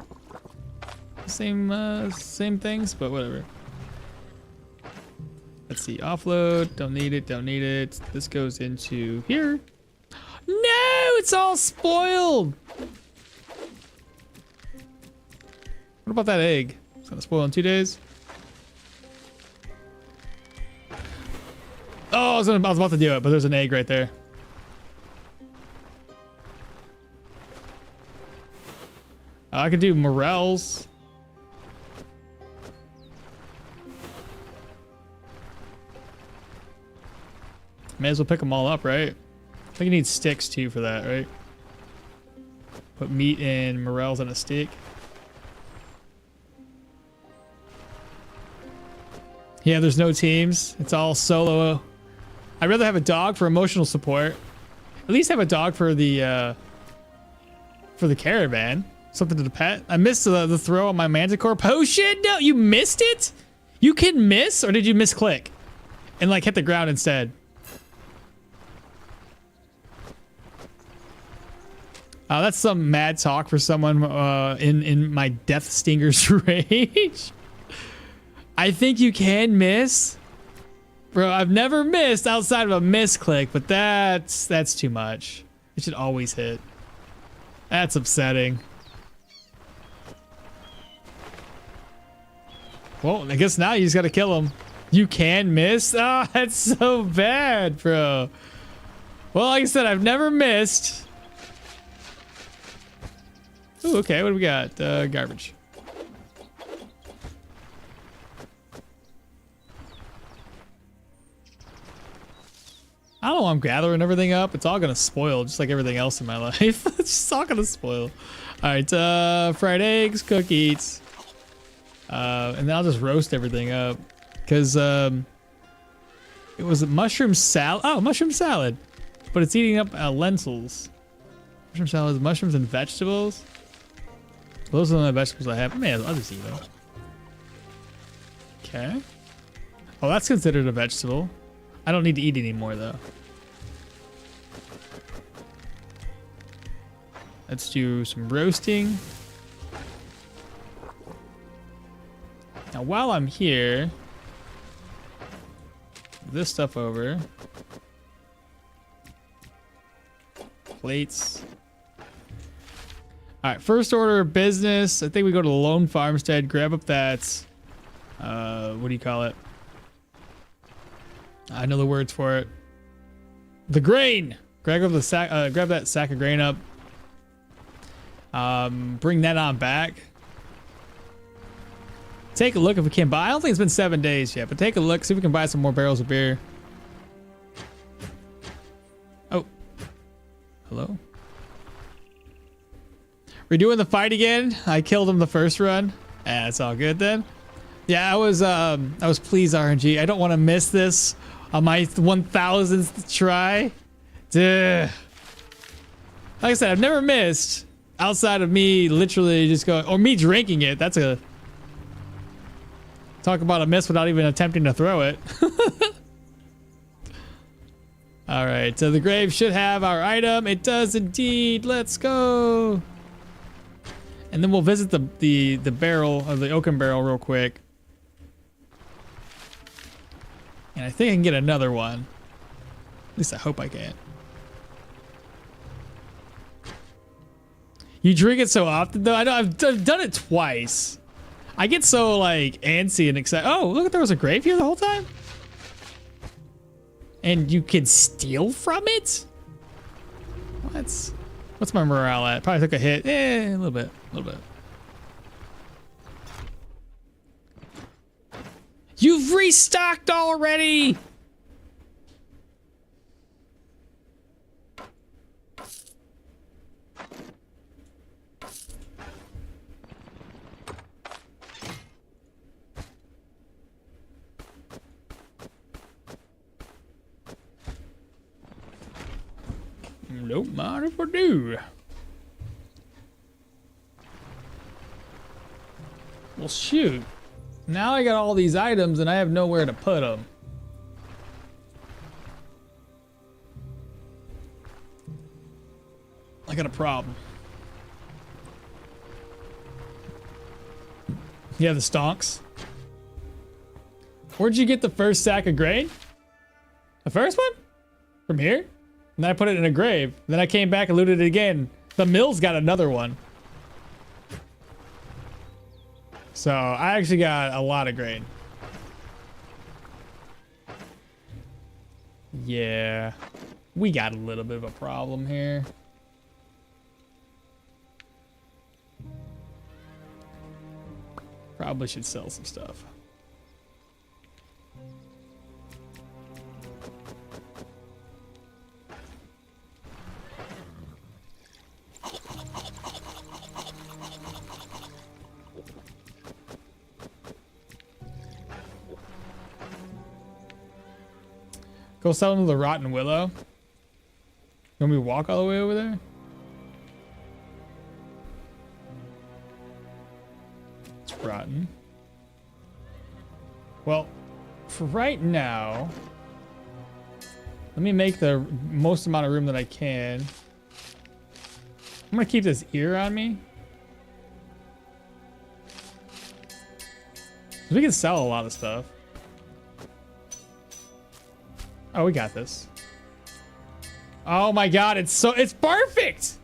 same things, but whatever. Let's see, offload, don't need it, don't need it. This goes into here. No, it's all spoiled. What about that egg? It's gonna spoil in 2 days. Oh, I was about to do it, but there's an egg right there. I could do morels. May as well pick them all up, right? I think you need sticks too for that, right? Put meat and morels on a stick. Yeah, there's no teams. It's all solo. I'd rather have a dog for emotional support. At least have a dog for the caravan. Something to the pet. I missed the throw on my manticore potion. No, you missed it? You can miss, or did you misclick? And like hit the ground instead? That's some mad talk for someone in my Death Stinger's rage. I think you can miss. Bro, I've never missed outside of a misclick, but that's too much. It should always hit. That's upsetting. Well, I guess now you just gotta kill him. You can miss? Oh, that's so bad, bro. Well, like I said, I've never missed. Ooh, okay, what do we got? Garbage. I don't know why I'm gathering everything up. It's all gonna spoil, just like everything else in my life. It's just all gonna spoil. All right, fried eggs, cookies. And then I'll just roast everything up. Because it was a mushroom salad. Oh, mushroom salad. But it's eating up lentils. Mushroom salad is mushrooms and vegetables. Those are the only vegetables I have. Man, I'll just eat them. Okay. Oh, that's considered a vegetable. I don't need to eat anymore though. Let's do some roasting. Now while I'm here, this stuff over. Plates. All right, first order of business. I think we go to the Lone Farmstead, grab up that, what do you call it? I know the words for it. The grain. Grab up the sack. Grab that sack of grain up. Bring that on back. Take a look if we can buy. I don't think it's been 7 days yet, but take a look. See if we can buy some more barrels of beer. Oh, hello. We're doing the fight again. I killed him the first run. It's all good then. Yeah, I was pleased, RNG. I don't want to miss this on my 1000th try. Duh. Like I said, I've never missed outside of me literally just going, or me drinking it. That's a talk about a miss without even attempting to throw it. All right, so the grave should have our item. It does indeed. Let's go. And then we'll visit the barrel of the oaken barrel real quick. And I think I can get another one. At least I hope I can. You drink it so often though. I know I've done it twice. I get so like antsy and excited. Oh, look, there was a grave here the whole time. And you can steal from it? What's my morale at? Probably took a hit. A little bit. You've restocked already! Don't mind if I do. Well, shoot. Now I got all these items and I have nowhere to put them. I got a problem. Yeah, the stonks. Where'd you get the first sack of grain? The first one? From here? And then I put it in a grave. Then I came back and looted it again. The mill's got another one. So I actually got a lot of grain. Yeah, we got a little bit of a problem here. Probably should sell some stuff. Go sell them to the Rotten Willow. You want me to walk all the way over there? It's rotten. Well, for right now, let me make the most amount of room that I can. I'm gonna keep this ear on me. We can sell a lot of stuff. Oh, we got this. Oh my god, it's perfect!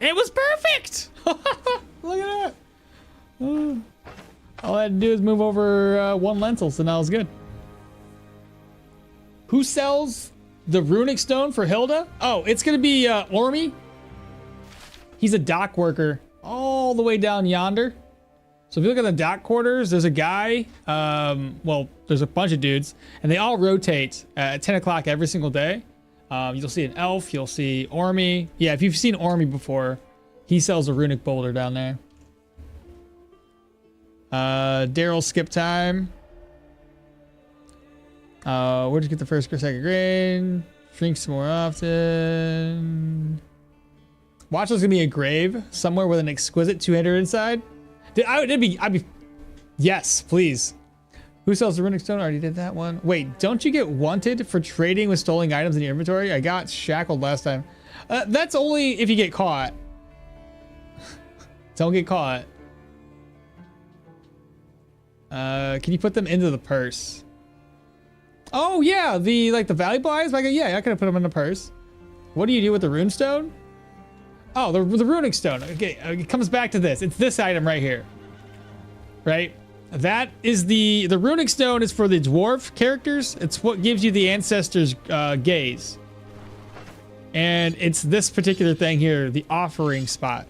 It was perfect! Look at that. All I had to do is move over 1 lentil, so now it's good. Who sells the runic stone for Hilda? Oh, it's gonna be Ormy. He's a dock worker all the way down yonder. So if you look at the dock quarters, there's a guy, well, there's a bunch of dudes, and they all rotate at 10 o'clock every single day. You'll see an elf, you'll see Ormy. Yeah, if you've seen Ormy before, he sells a runic boulder down there. Daryl skip time. Where'd you get the first or second grade? Drink some more often. Watch, there's gonna be a grave somewhere with an exquisite 200 inside. I'd be, yes, please. Who sells the runic stone? Already did that one. Wait, don't you get wanted for trading with stolen items in your inventory? I got shackled last time. That's only if you get caught. Don't get caught. Can you put them into the purse? Oh yeah, the valuable items. Yeah, I could have put them in the purse. What do you do with the rune stone? Oh, the runic stone. Okay, it comes back to this. It's this item right here. Right? That is the runic stone is for the dwarf characters. It's what gives you the ancestors' gaze. And it's this particular thing here, the offering spot.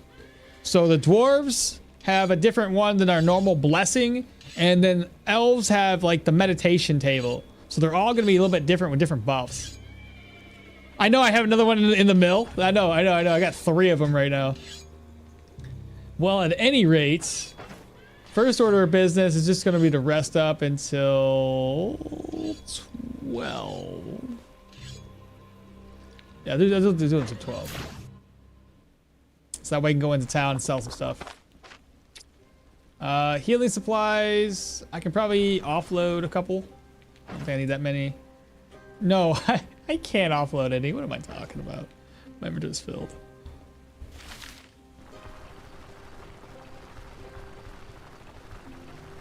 So the dwarves have a different one than our normal blessing, and then elves have like the meditation table. So they're all going to be a little bit different with different buffs. I know I have another one in the mill. I know. I got 3 of them right now. Well, at any rate, first order of business is just going to be to rest up until 12. Yeah, they're doing it to 12. So that way I can go into town and sell some stuff. Healing supplies. I can probably offload a couple. I don't think I need that many. No, I can't offload any. What am I talking about? My inventory's filled.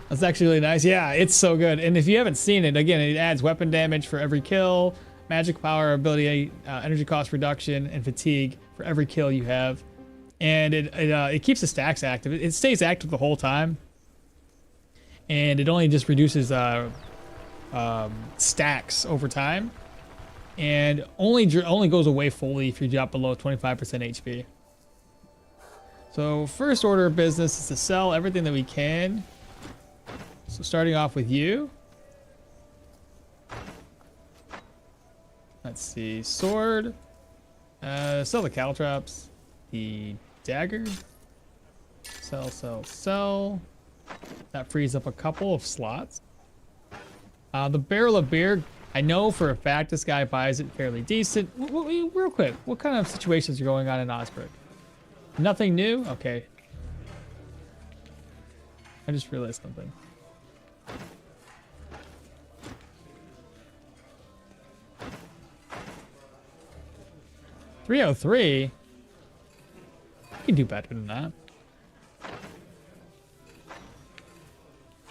That's actually really nice. Yeah, it's so good. And if you haven't seen it, again, it adds weapon damage for every kill, magic power, ability, energy cost reduction, and fatigue for every kill you have. And it keeps the stacks active. It stays active the whole time. And it only just reduces stacks over time. And only goes away fully if you drop below 25% HP. So first order of business is to sell everything that we can. So starting off with you. Let's see, sword. Sell the caltrops. The dagger. Sell. That frees up a couple of slots. The barrel of beer. I know for a fact this guy buys it fairly decent. Real quick, what kind of situations are going on in Osberg? Nothing new? Okay. I just realized something. $303? You can do better than that. I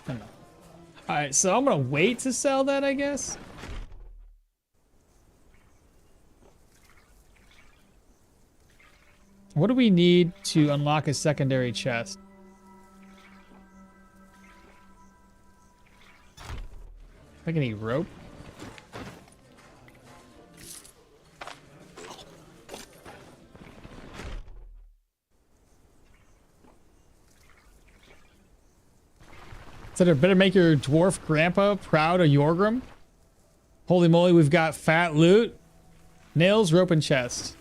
don't know. Alright, so I'm gonna wait to sell that, I guess. What do we need to unlock a secondary chest? I can eat rope. So it better make your dwarf grandpa proud of Jorgrim. Holy moly, we've got fat loot. Nails, rope, and chest.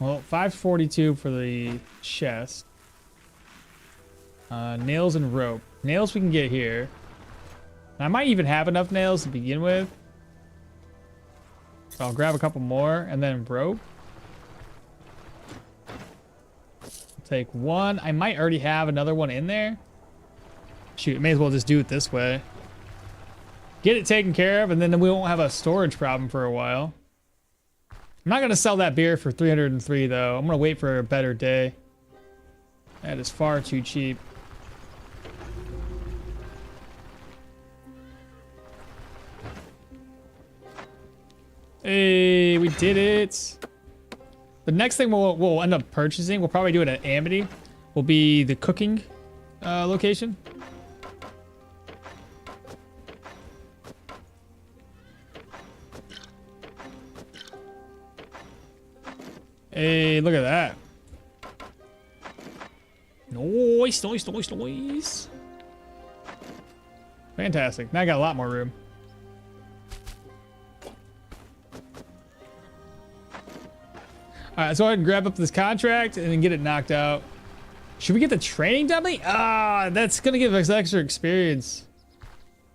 Well, 542 for the chest. Nails and rope. Nails we can get here. I might even have enough nails to begin with. So I'll grab a couple more and then rope. Take one. I might already have another one in there. Shoot, may as well just do it this way. Get it taken care of and then we won't have a storage problem for a while. I'm not gonna sell that beer for 303 though. I'm gonna wait for a better day. That is far too cheap. Hey, we did it. The next thing we'll end up purchasing, we'll probably do it at Amity, will be the cooking location. Hey, look at that. Nice, nice, nice, nice. Fantastic. Now I got a lot more room. Alright, so go ahead and grab up this contract and then get it knocked out. Should we get the training dummy? Ah, that's gonna give us extra experience.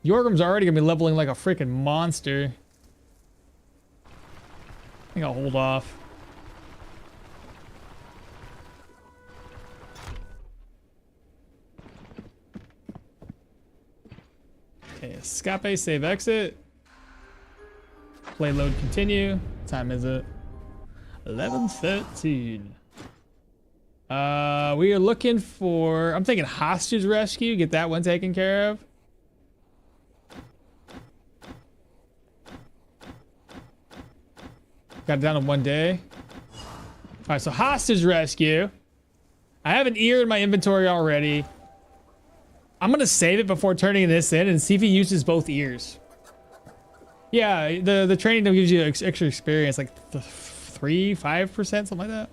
Jorgrim's already gonna be leveling like a freaking monster. I think I'll hold off. Okay, escape, save, exit. Play, load, continue. What time is it? 11:13. We are looking for, I'm thinking hostage rescue, get that one taken care of. Got it down in 1 day. All right, so hostage rescue. I have an ear in my inventory already. I'm gonna save it before turning this in and see if he uses both ears. Yeah, the training gives you extra experience, like 3-5%, something like that.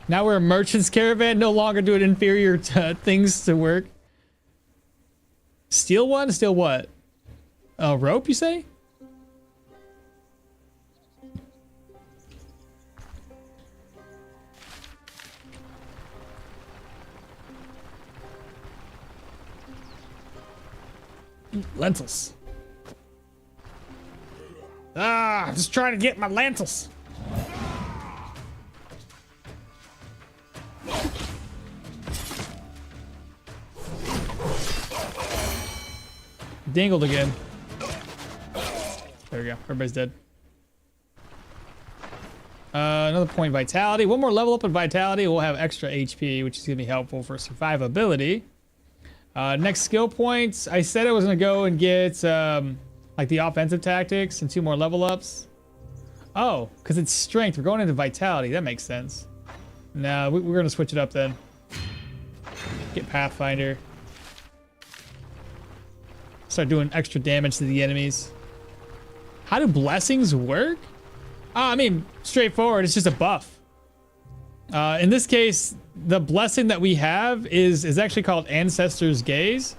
Now we're a merchant's caravan, no longer doing inferior things to work. Steal one? Steal what? A rope, you say? Lentils. Ah, I'm just trying to get my lentils. Dangled again. There we go. Everybody's dead. Another point vitality. One more level up in vitality. We'll have extra HP, which is going to be helpful for survivability. Next skill points. I said I was going to go and get like the offensive tactics and 2 more level ups. Oh, because it's strength. We're going into vitality. That makes sense. No, we're going to switch it up then. Get Pathfinder. Start doing extra damage to the enemies. How do blessings work? I mean, straightforward. It's just a buff. In this case, the blessing that we have is actually called Ancestor's Gaze.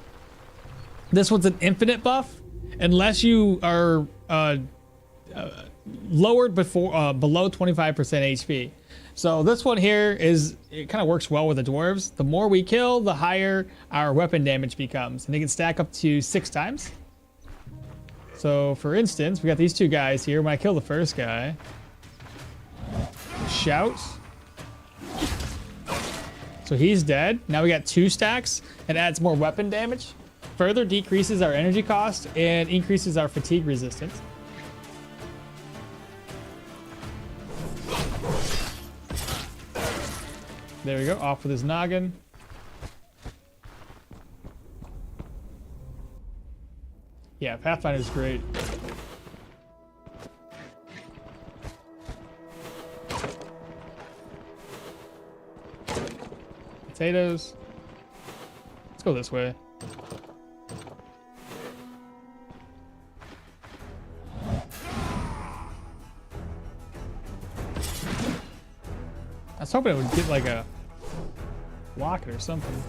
This one's an infinite buff, unless you are lowered below 25% HP. So this one here it kind of works well with the dwarves. The more we kill, the higher our weapon damage becomes, and they can stack up to 6 times. So for instance, we got these 2 guys here. When I kill the first guy, shout. So he's dead. Now we got 2 stacks. It adds more weapon damage, further decreases our energy cost, and increases our fatigue resistance. There we go, off with his noggin. Yeah, Pathfinder's great. Potatoes. Let's go this way. I was hoping it would get like a block it or something.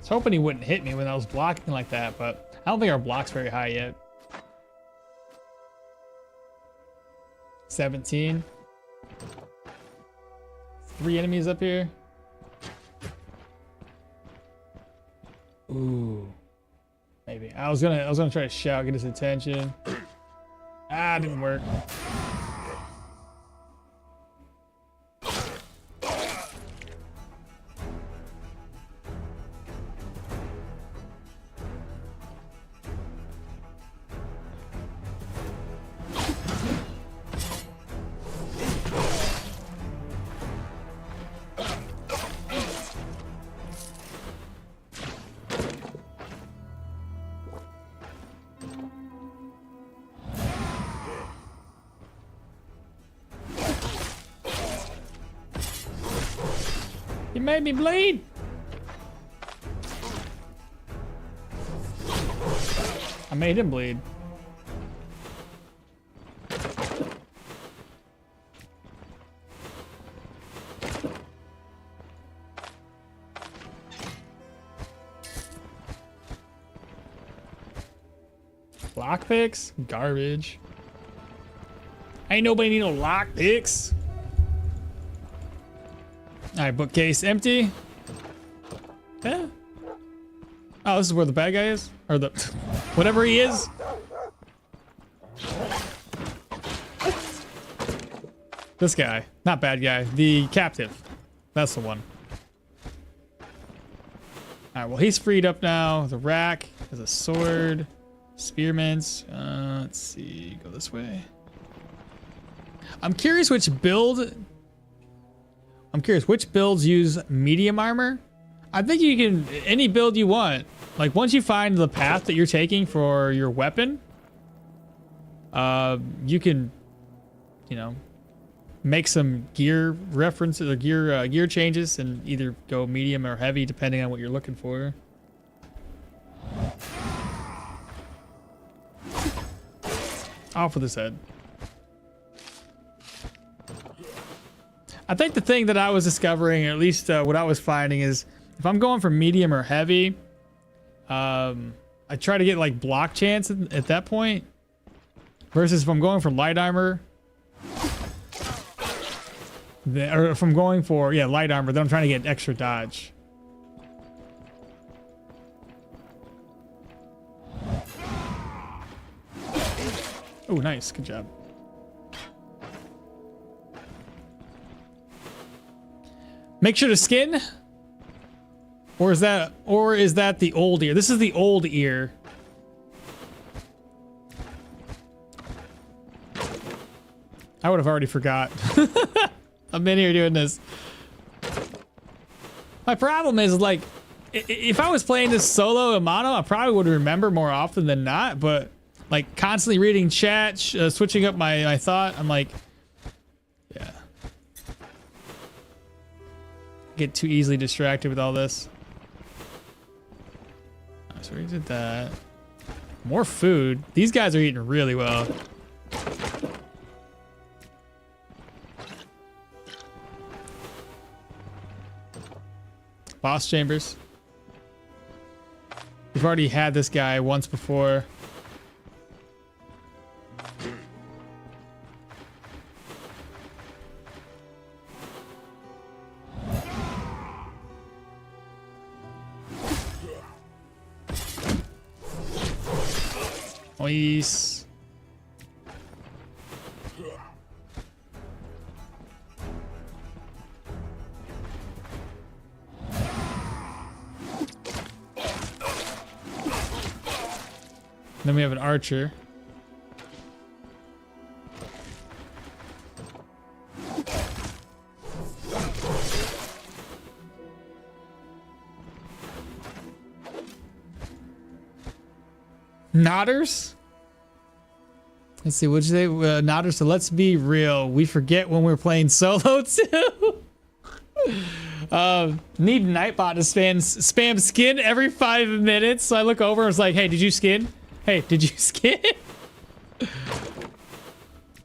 I was hoping he wouldn't hit me when I was blocking like that, but I don't think our block's very high yet. 17. 3 enemies up here. Ooh. Maybe. I was gonna try to shout, get his attention. Ah, it didn't work. You made me bleed. I made him bleed. Lockpicks? Garbage. Ain't nobody need no lockpicks. Alright, bookcase empty. Yeah. Oh, this is where the bad guy is? Or the... whatever he is. This guy. Not bad guy. The captive. That's the one. Alright, well, he's freed up now. The rack. Has a sword. Spearments. Let's see. Go this way. I'm curious which builds use medium armor. I think you can, any build you want. Like once you find the path that you're taking for your weapon, you can, you know, make some gear references or gear changes and either go medium or heavy depending on what you're looking for. Off with his head. I think the thing that I was discovering, or at least what I was finding, is if I'm going for medium or heavy, I try to get like block chance at that point. Versus if I'm going for light armor, or if I'm going for, yeah, light armor, then I'm trying to get extra dodge. Oh, nice. Good job. Make sure to skin? Or is that the old ear? This is the old ear. I would have already forgot. I've been here doing this. My problem is, like, if I was playing this solo in mono, I probably would remember more often than not, but like constantly reading chat, switching up my thought, I'm like, yeah. Get too easily distracted with all this. So we did that. More food. These guys are eating really well. Boss chambers. We've already had this guy once before. Nice. Then we have an archer. Nodders? Let's see, what'd you say? Nodders, so let's be real. We forget when we're playing solo too. Need Nightbot to spam skin every 5 minutes. So I look over and it's like, hey, did you skin? Hey, did you skin?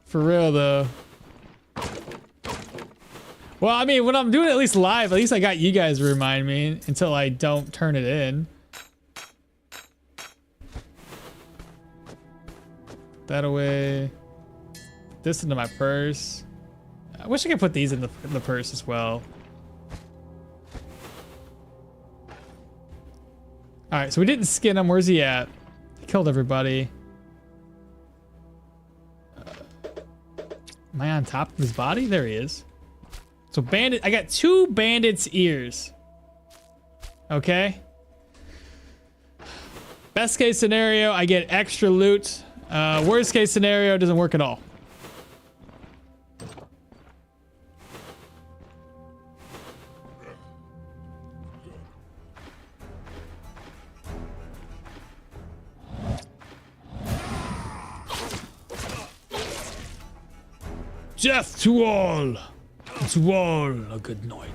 For real though. Well, I mean, when I'm doing it at least live, at least I got you guys to remind me until I don't turn it in. That away. this into my purse. I wish I could put these in the purse as well. All right, so we didn't skin him. Where's he at? He killed everybody. Am I on top of his body? There he is. So bandit, I got 2 bandits' ears. Okay. Best case scenario, I get extra loot. Worst case scenario, it doesn't work at all. Death to all a good night.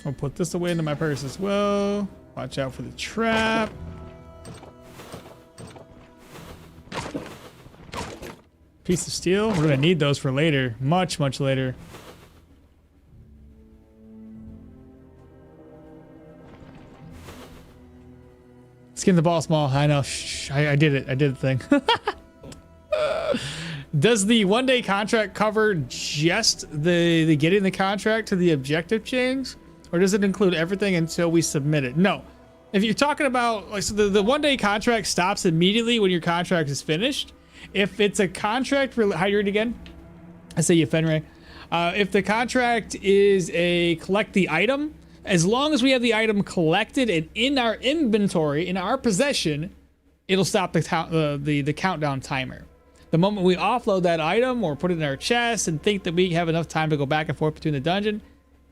I'll put this away into my purse as well. Watch out for the trap. Piece of steel. We're gonna need those for later. Much later. Skin the ball small. I know. Shh, I did it. I did the thing. Does the 1-day contract cover just the getting the contract to the objective change? Or does it include everything until we submit it? No. If you're talking about, like, so the 1-day contract stops immediately when your contract is finished. If it's a contract, hydrate again. I say you, Fenray. If the contract is a collect the item, as long as we have the item collected and in our inventory, in our possession, it'll stop the countdown timer. The moment we offload that item or put it in our chest and think that we have enough time to go back and forth between the dungeon,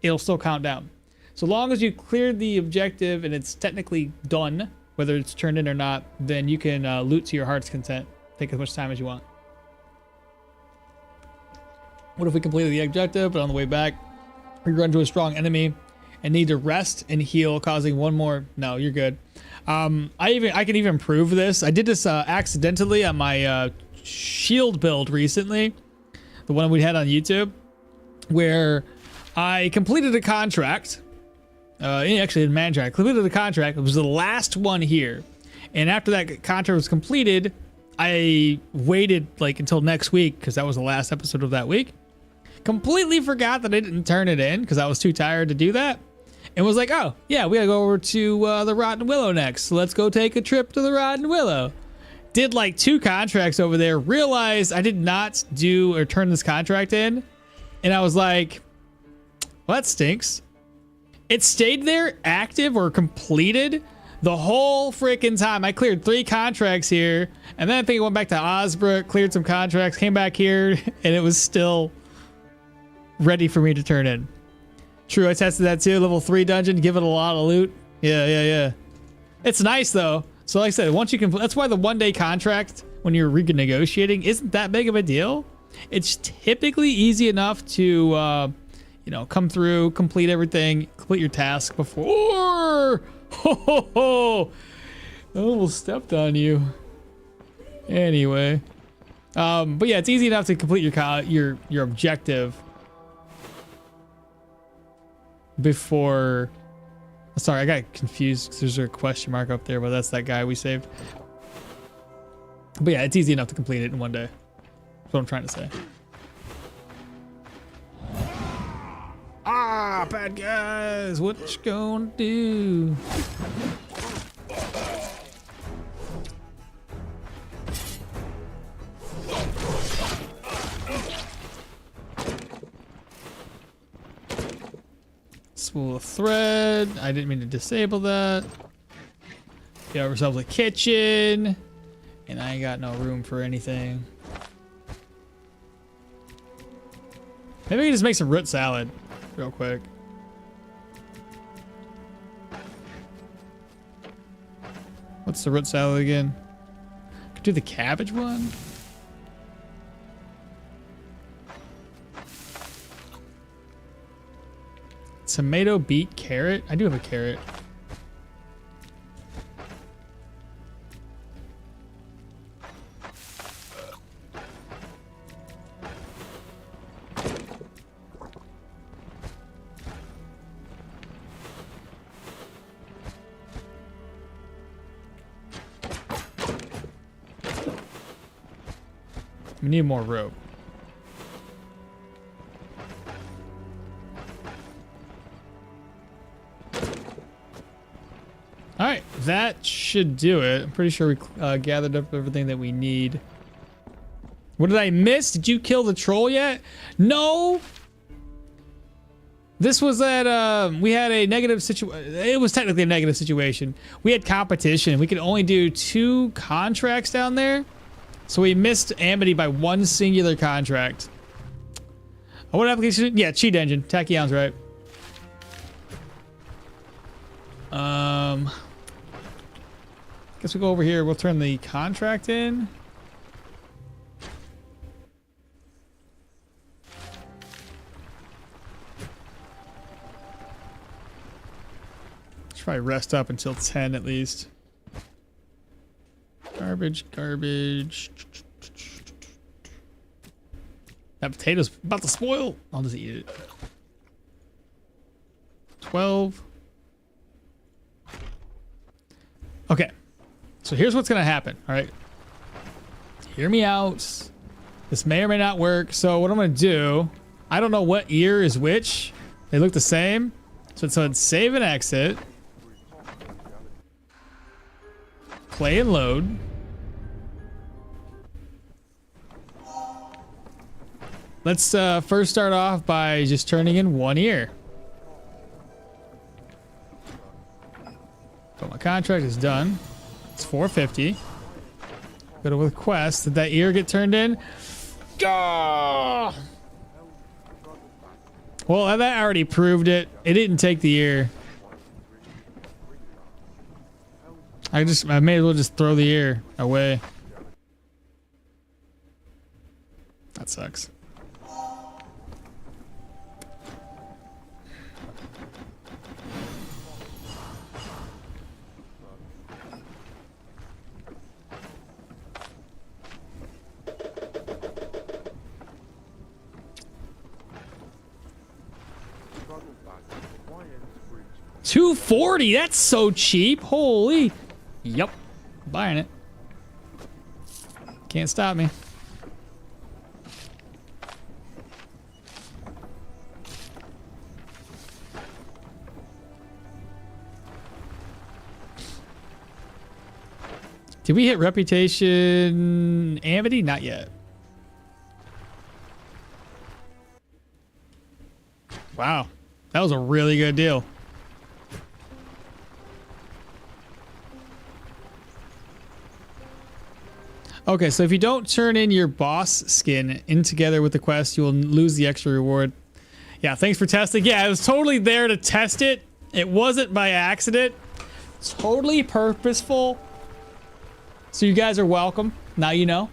it'll still count down. So long as you cleared the objective and it's technically done, whether it's turned in or not, then you can loot to your heart's content. Take as much time as you want. What if we completed the objective, but on the way back, we run into a strong enemy and need to rest and heal, causing one more? No, you're good. I can even prove this. I did this accidentally on my shield build recently, the one we had on YouTube, where I completed a contract. Actually, in manager, I completed the contract. It was the last one here, and after that contract was completed, I waited like until next week because that was the last episode of that week. Completely forgot that I didn't turn it in because I was too tired to do that, and was like, "Oh yeah, we gotta go over to the Rotten Willow next. So let's go take a trip to the Rotten Willow." Did like 2 contracts over there. Realized I did not do or turn this contract in, and I was like, "Well, that stinks." It stayed there active or completed the whole freaking time. I cleared 3 contracts here, and then I think I went back to Osbrook, cleared some contracts, came back here, and it was still ready for me to turn in. True, I tested that too. Level 3 dungeon, give it a lot of loot. Yeah. It's nice though. So like I said, once you can, that's why the 1-day contract when you're renegotiating isn't that big of a deal. It's typically easy enough to come through, complete everything, complete your task before. I almost stepped on you. Anyway, but yeah, it's easy enough to complete your objective before. Sorry, I got confused because there's a question mark up there, but that's that guy we saved. But yeah, it's easy enough to complete it in 1 day. That's what I'm trying to say. Ah, bad guys, what you gonna do? Spool of thread. I didn't mean to disable that. Get ourselves a kitchen, and I ain't got no room for anything. Maybe we can just make some root salad real quick. What's the root salad again? Could do the cabbage one. Tomato, beet, carrot. I do have a carrot. We need more rope. All right, that should do it. I'm pretty sure we gathered up everything that we need. What did I miss? Did you kill the troll yet? No. This was at, we had a negative situation. It was technically a negative situation. We had competition. We could only do 2 contracts down there. So we missed Amity by 1 singular contract. What application? Yeah, cheat engine. Tachyon right. Guess we go over here. We'll turn the contract in. Should probably rest up until 10 at least. Garbage, garbage. That potato's about to spoil. I'll just eat it. 12. Okay. So here's what's going to happen. All right. Hear me out. This may or may not work. So what I'm going to do, I don't know what ear is which. They look the same. So it's save and exit. Play and load. Let's first start off by just turning in 1 ear. So my contract is done. It's 450. Go to request. Did that ear get turned in? Gah! Well, that already proved it. It didn't take the ear. I may as well just throw the ear away. That sucks. $240. That's so cheap. Holy. Yep. Buying it. Can't stop me. Did we hit reputation Amity? Not yet. Wow. That was a really good deal. Okay, so if you don't turn in your boss skin in together with the quest, you will lose the extra reward. Yeah, thanks for testing. Yeah, I was totally there to test it. It wasn't by accident. It's totally purposeful. So you guys are welcome. Now you know.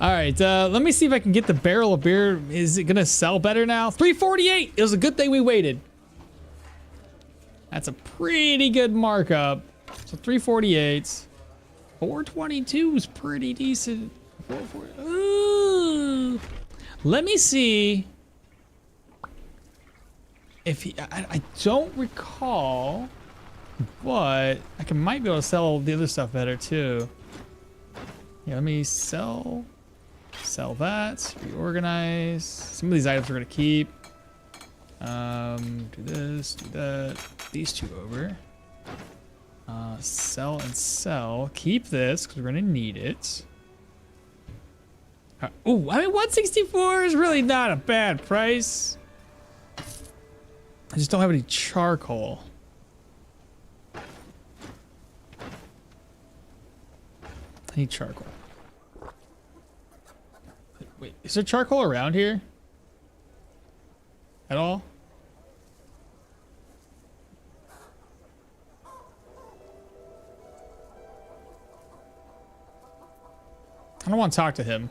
All right, let me see if I can get the barrel of beer. Is it gonna sell better now? 348. It was a good thing we waited. That's a pretty good markup. So 348. 422 is pretty decent. 440. Ooh. Let me see if he, I don't recall, but I might be able to sell the other stuff better too. Yeah, let me sell that, reorganize. Some of these items we're gonna keep. Do this, do that. These 2 over. Sell and sell. Keep this because we're gonna need it. Oh, I mean 164 is really not a bad price. I just don't have any charcoal. I need charcoal. Wait, is there charcoal around here? At all? I don't want to talk to him.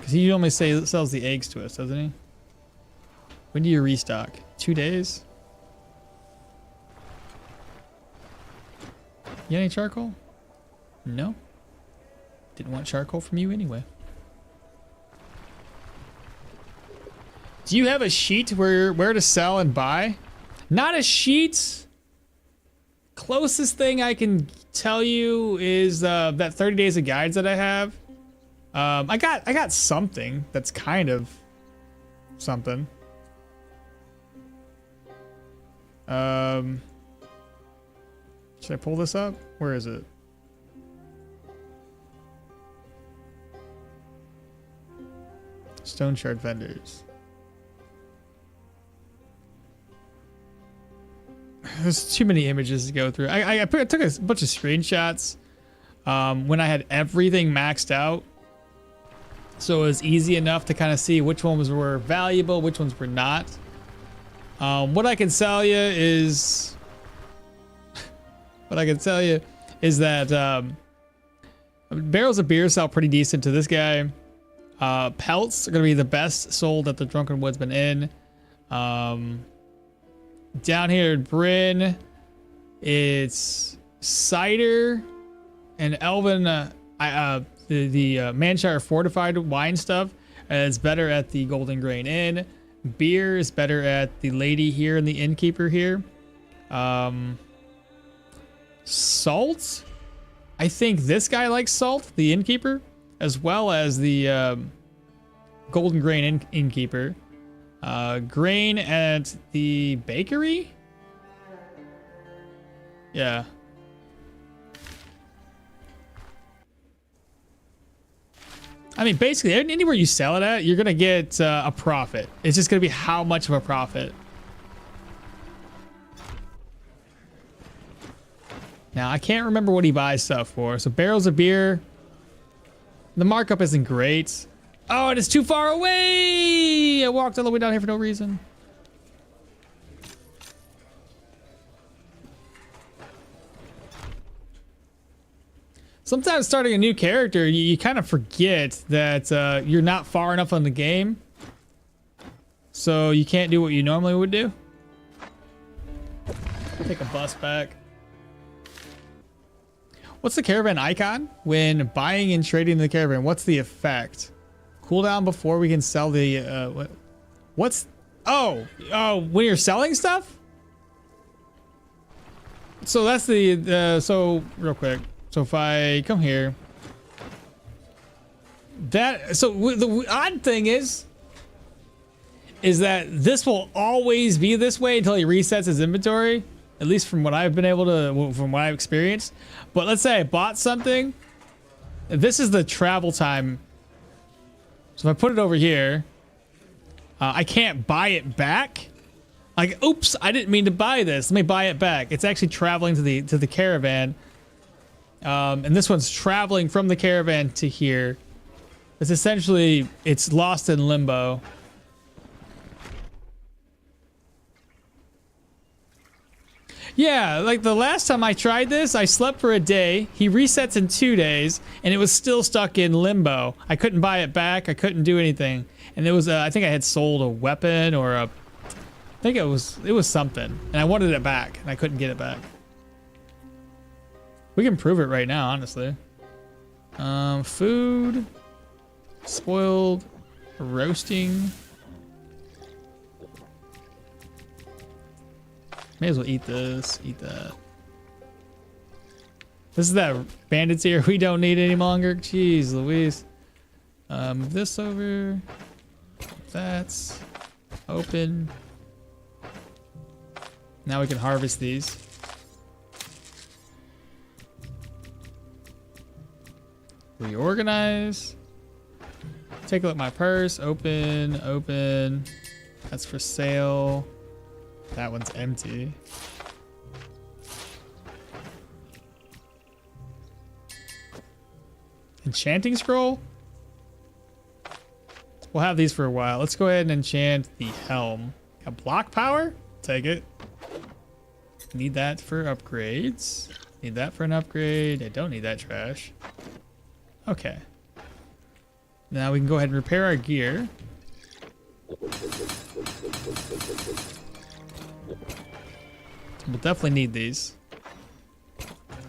Because he normally sells the eggs to us, doesn't he? When do you restock? 2 days? You got any charcoal? No. Didn't want charcoal from you anyway. Do you have a sheet where to sell and buy? Not a sheet. Closest thing I can tell you is that 30 days of guides that I have. I got something that's kind of something. Should I pull this up? Where is it? Stoneshard vendors. There's too many images to go through. I took a bunch of screenshots when I had everything maxed out. So it was easy enough to kind of see which ones were valuable, which ones were not. What I can tell you is... that barrels of beer sell pretty decent to this guy. Pelts are going to be the best sold that the Drunken Woodsman Inn. Down here at Bryn, it's cider and Elven, the Manshire fortified wine stuff is better at the Golden Grain Inn. Beer is better at the lady here and the innkeeper here. Salt, I think this guy likes salt, the innkeeper, as well as the Golden Grain innkeeper. Grain at the bakery? Yeah. I mean, basically, anywhere you sell it at, you're going to get a profit. It's just going to be how much of a profit. Now, I can't remember what he buys stuff for. So, barrels of beer. The markup isn't great. Oh, it is too far away! I walked all the way down here for no reason. Sometimes starting a new character, you kind of forget that you're not far enough on the game. So you can't do what you normally would do. Take a bus back. What's the caravan icon? When buying and trading the caravan, what's the effect? Cooldown before we can sell the what's oh when you're selling stuff. So that's the so real quick. So if I come here, the odd thing is that this will always be this way until he resets his inventory. At least from what I've been able to, from what I've experienced. But let's say I bought something. This is the travel time. So if I put it over here, I can't buy it back. Like, oops, I didn't mean to buy this. Let me buy it back. It's actually traveling to the caravan. And this one's traveling from the caravan to here. It's essentially, it's lost in limbo. Yeah, like the last time I tried this, I slept for a day. He resets in 2 days, and it was still stuck in limbo. I couldn't buy it back. I couldn't do anything. And it was, I think I had sold a weapon or I think it was something. And I wanted it back, and I couldn't get it back. We can prove it right now, honestly. Food, spoiled, roasting. May as well eat this, eat that. This is that bandits here we don't need any longer. Jeez Louise. Move this over. That's open. Now we can harvest these. Reorganize. Take a look at my purse. Open, open. That's for sale. That one's empty. Enchanting scroll? We'll have these for a while. Let's go ahead and enchant the helm. Got block power? Take it. Need that for upgrades. Need that for an upgrade. I don't need that trash. Okay. Now we can go ahead and repair our gear. We'll definitely need these.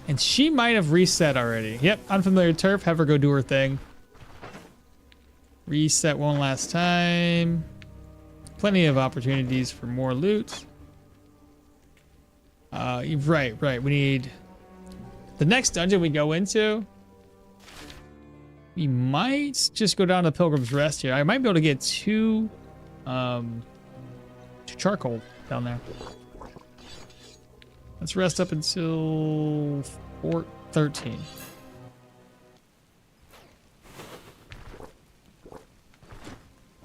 And she might have reset already. Yep, unfamiliar turf. Have her go do her thing. Reset one last time. Plenty of opportunities for more loot. Right. We need the next dungeon we go into. We might just go down to Pilgrim's Rest here. I might be able to get two charcoal down there. Let's rest up until 4:13.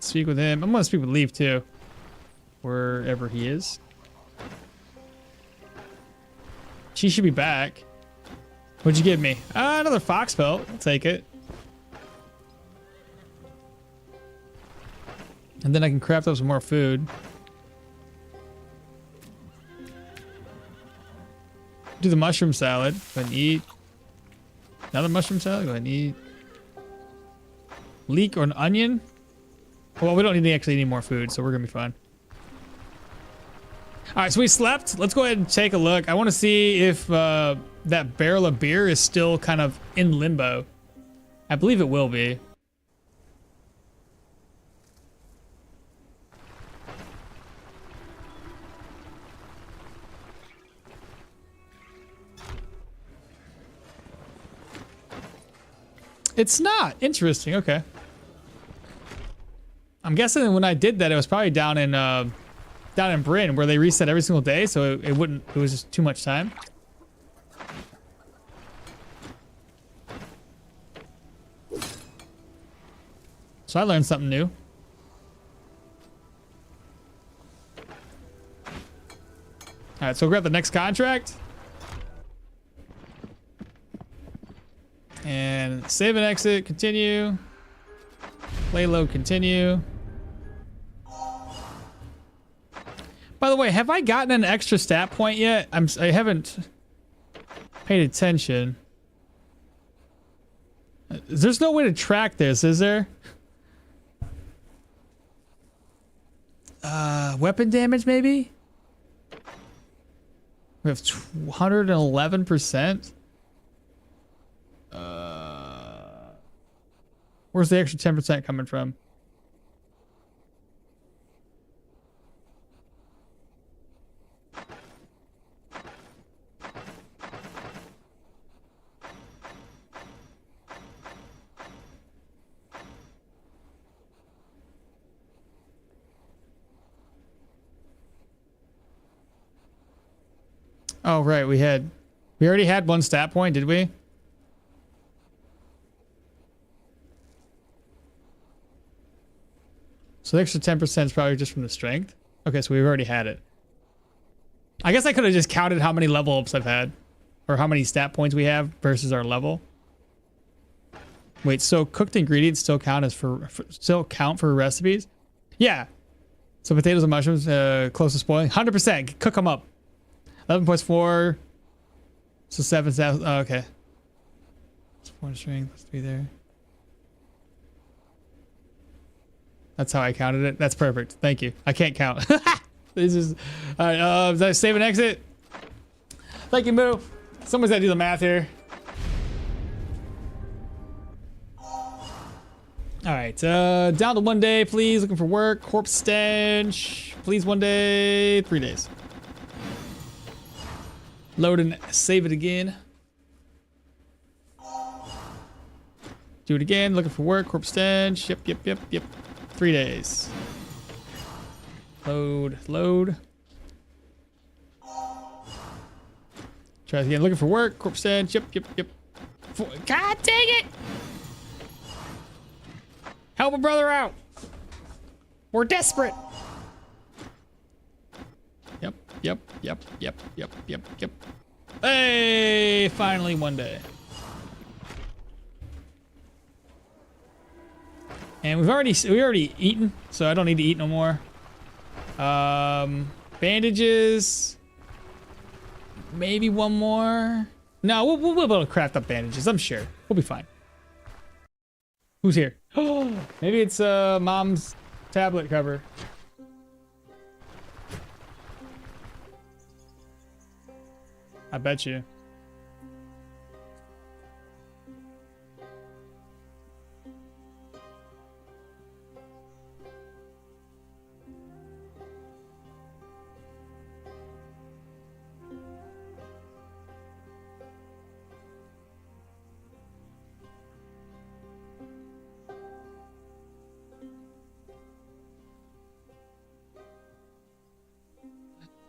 Speak with him. I'm gonna speak with Leaf too, wherever he is. She should be back. What'd you give me? Another fox pelt. I'll take it. And then I can craft up some more food. Do the mushroom salad. Go ahead and eat. Another mushroom salad. Go ahead and eat. Leek or an onion? Well, we don't need to actually need more food, so we're gonna be fine. All right, so we slept. Let's go ahead and take a look. I want to see if that barrel of beer is still kind of in limbo. I believe it will be. It's not. Interesting. Okay. I'm guessing when I did that, it was probably down in Bryn where they reset every single day, so it wouldn't. It was just too much time. So I learned something new. All right, so we'll grab the next contract. And save and exit, continue. Play load, continue. By the way, have I gotten an extra stat point yet? I haven't paid attention. There's no way to track this, is there? Weapon damage, maybe? We have 111%. Where's the extra 10% coming from? Oh, right. We already had one stat point, did we? So the extra 10% is probably just from the strength. Okay, so we've already had it. I guess I could have just counted how many level ups I've had. Or how many stat points we have versus our level. Wait, so cooked ingredients still count for recipes? Yeah. So potatoes and mushrooms, close to spoiling. 100%. Cook them up. 11.4. So 7,000. Oh, okay. 4 strength. Let's be there. That's how I counted it. That's perfect. Thank you. I can't count. This is all right. Did I save and exit? Thank you, Moo. Someone's gotta do the math here. All right. Down to 1 day, please. Looking for work. Corpse stench. Please 1 day. 3 days. Load and save it again. Do it again. Looking for work. Corpse stench. Yep. 3 days. Load. Try it again. Looking for work. Corpse stench. Yep. God dang it! Help a brother out. We're desperate. Yep. Hey, finally 1 day. And we already eaten, so I don't need to eat no more. Bandages. Maybe one more. No, we'll be able to craft up bandages. I'm sure we'll be fine. Who's here? Maybe it's mom's tablet cover. I bet you.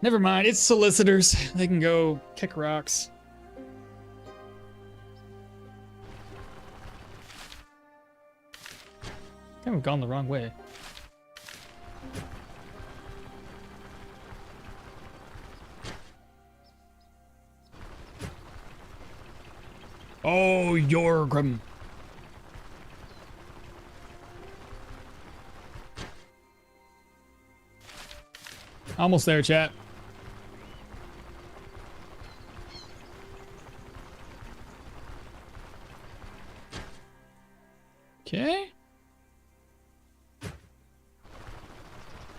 Never mind, it's solicitors. They can go kick rocks. I think we've gone the wrong way. Oh, Jorgrim. Almost there, chat. Okay.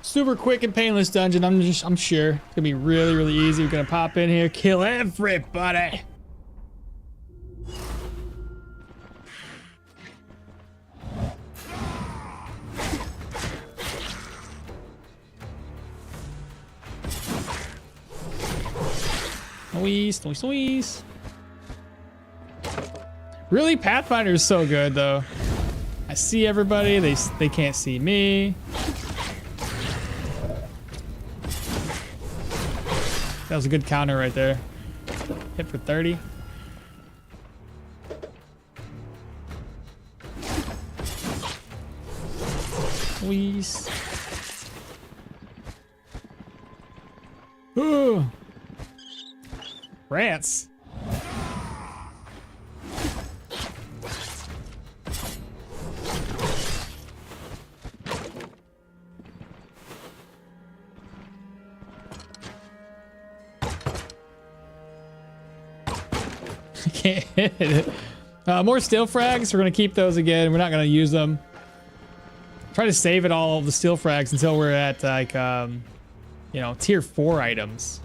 Super quick and painless dungeon. I'm sure it's gonna be really, really easy. We're gonna pop in here, kill everybody. Noise. Really, Pathfinder is so good though. I see everybody, they can't see me. That was a good counter right there. Hit for 30. Please. Ooh. Rats. Can't hit it. More steel frags. We're gonna keep those again. We're not gonna use them. Try to save it all of the steel frags until we're at like you know, tier 4 items.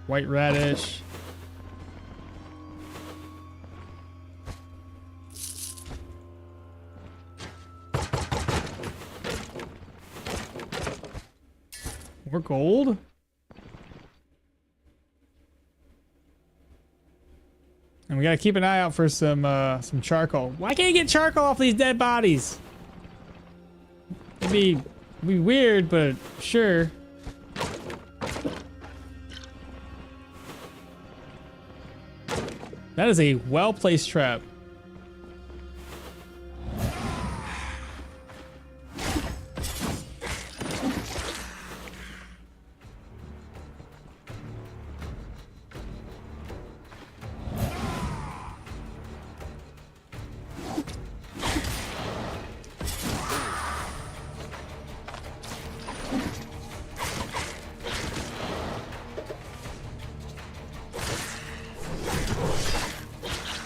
White radish. More gold? And we gotta keep an eye out for some charcoal. Why can't you get charcoal off these dead bodies? It'd be weird, but sure. That is a well-placed trap.